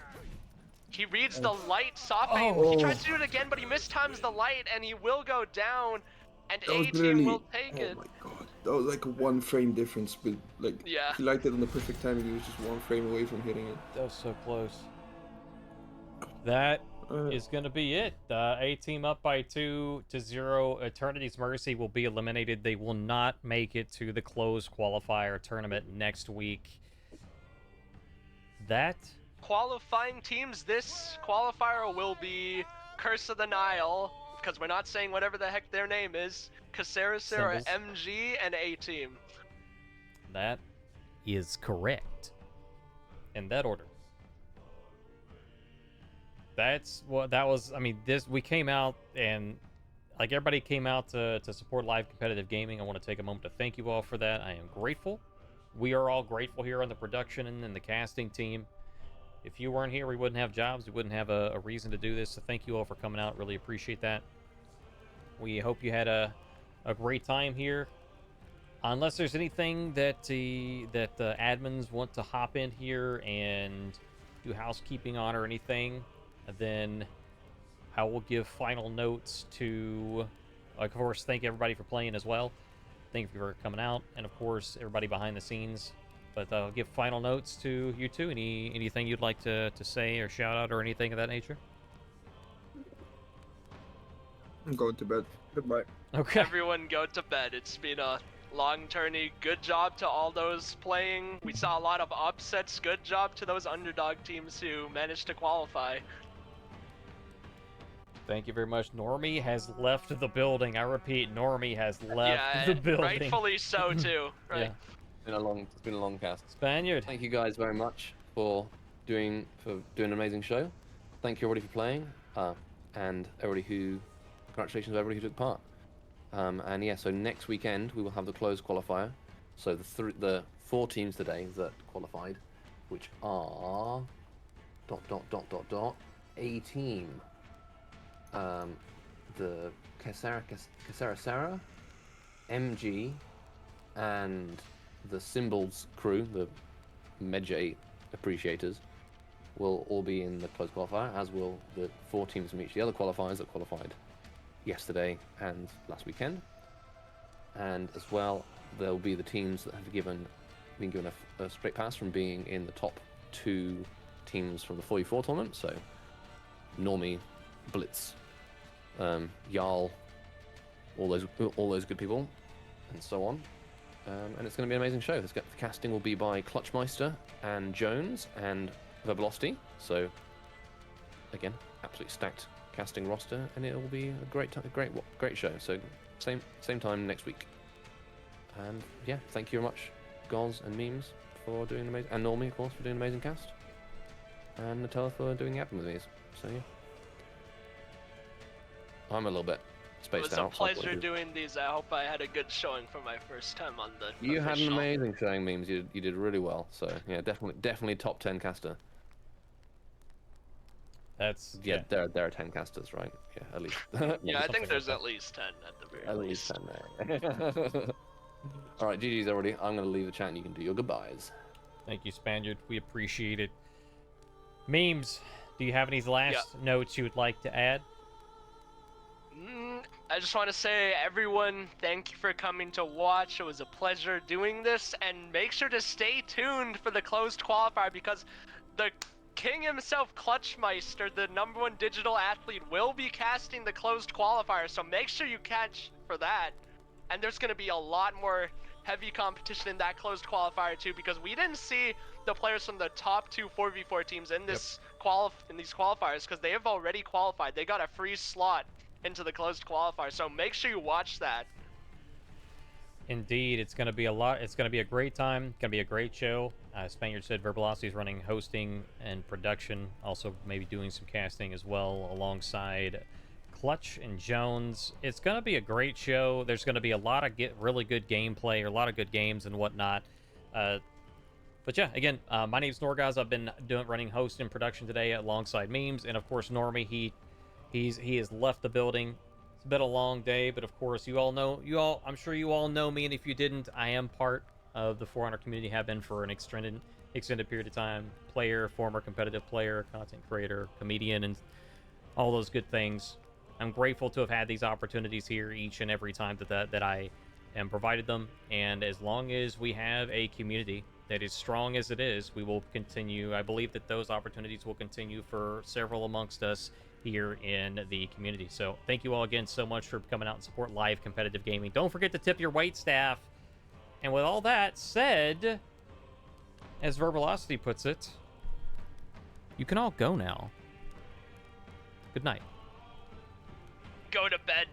He reads the light softening. Oh. He tries to do it again, but he mistimes the light, and he will go down, and That was A-Team literally- will take it. Oh my god. That was like a 1 frame difference, but like Yeah. he liked it on the perfect timing. He was just 1 frame away from hitting it. That was so close. That is going to be it. A-Team up by 2-0. Eternity's Mercy will be eliminated. They will not make it to the closed qualifier tournament next week. That... Qualifying teams this qualifier will be Curse of the Nile, because we're not saying whatever the heck their name is, Caceracera, Symbols. MG, and A-Team. That is correct. In that order. That's what that was. I mean, we came out and like everybody came out to support live competitive gaming. I want to take a moment to thank you all for that. I am grateful. We are all grateful here on the production and the casting team. If you weren't here, we wouldn't have jobs. We wouldn't have a reason to do this. So thank you all for coming out. Really appreciate that. We hope you had a great time here. Unless there's anything that the admins want to hop in here and do housekeeping on or anything, then I will give final notes to, of course, thank everybody for playing as well. Thank you for coming out, and of course, everybody behind the scenes. But I'll give final notes to you two. Anything you'd like to say or shout out or anything of that nature? I'm going to bed. Goodbye. Okay. Everyone go to bed. It's been a long tourney. Good job to all those playing. We saw a lot of upsets. Good job to those underdog teams who managed to qualify. Thank you very much. Normie has left the building. I repeat, Normie has left Yeah, the building. rightfully so too. Right. Yeah. It's been a long cast. Spaniard. Thank you guys very much for doing an amazing show. Thank you everybody for playing, and congratulations to everybody who took part. And yeah, so next weekend we will have the closed qualifier. So the 4 teams today that qualified, which are ... A-Team, the Caceracera, MG, and the Symbols crew, the Medjay appreciators, will all be in the closed qualifier, as will the 4 teams from each of the other qualifiers that qualified yesterday and last weekend. And as well, there will be the teams that have been given a straight pass from being in the top 2 teams from the 44 tournament. So Normie, Blitz, Jarl, all those good people, and so on. And it's going to be an amazing show. The casting will be by Clutchmeister and Jones and Verbalosity. So again, absolutely stacked casting roster, and it will be a great show. So same time next week. And yeah, thank you very much, Goz and Memes, for doing amazing, and Normie, of course, for doing an amazing cast, and Nutella for doing the admin with these. So yeah, I'm a little bit spaced out. It was a pleasure doing these. I hope I had a good showing for my first time on the You official. had an amazing showing, Memes. You did really well. So yeah, definitely top 10 caster. That's Yeah, there are 10 casters, right? Yeah, at least. Yeah, I think there's at least 10 at the very least. At least 10 there. All right, GG's already. I'm going to leave the chat and you can do your goodbyes. Thank you, Spaniard. We appreciate it. Memes, do you have any last notes you would like to add? I just want to say, everyone, thank you for coming to watch. It was a pleasure doing this, and make sure to stay tuned for the closed qualifier, because the king himself, Clutchmeister, the #1 digital athlete, will be casting the closed qualifier, so make sure you catch for that. And there's going to be a lot more heavy competition in that closed qualifier too, because we didn't see the players from the top 2 4v4 teams in this in these qualifiers, because they have already qualified. They got a free slot into the closed qualifier, so make sure you watch that. Indeed, it's going to be a lot. It's going to be a great time. It's going to be a great show. Spaniard said Verbalosity is running hosting and production, also maybe doing some casting as well alongside Clutch and Jones. It's going to be a great show. There's going to be a lot of really good gameplay, or a lot of good games and whatnot. But yeah, again, my name's Norg0z. I've been running host and production today alongside Memes, and of course Normie. He has left the building. It's been a long day, but of course I'm sure you all know me, and if you didn't, I am part of the For Honor community, have been for an extended period of time. Player, former competitive player, content creator, comedian, and all those good things. I'm grateful to have had these opportunities here each and every time that I am provided them, and as long as we have a community that is strong as it is, we will continue. I believe that those opportunities will continue for several amongst us here in the community. So thank you all again so much for coming out and support live competitive gaming. Don't forget to tip your wait staff. And with all that said, as Verbalosity puts it, you can all go now. Good night. Go to bed.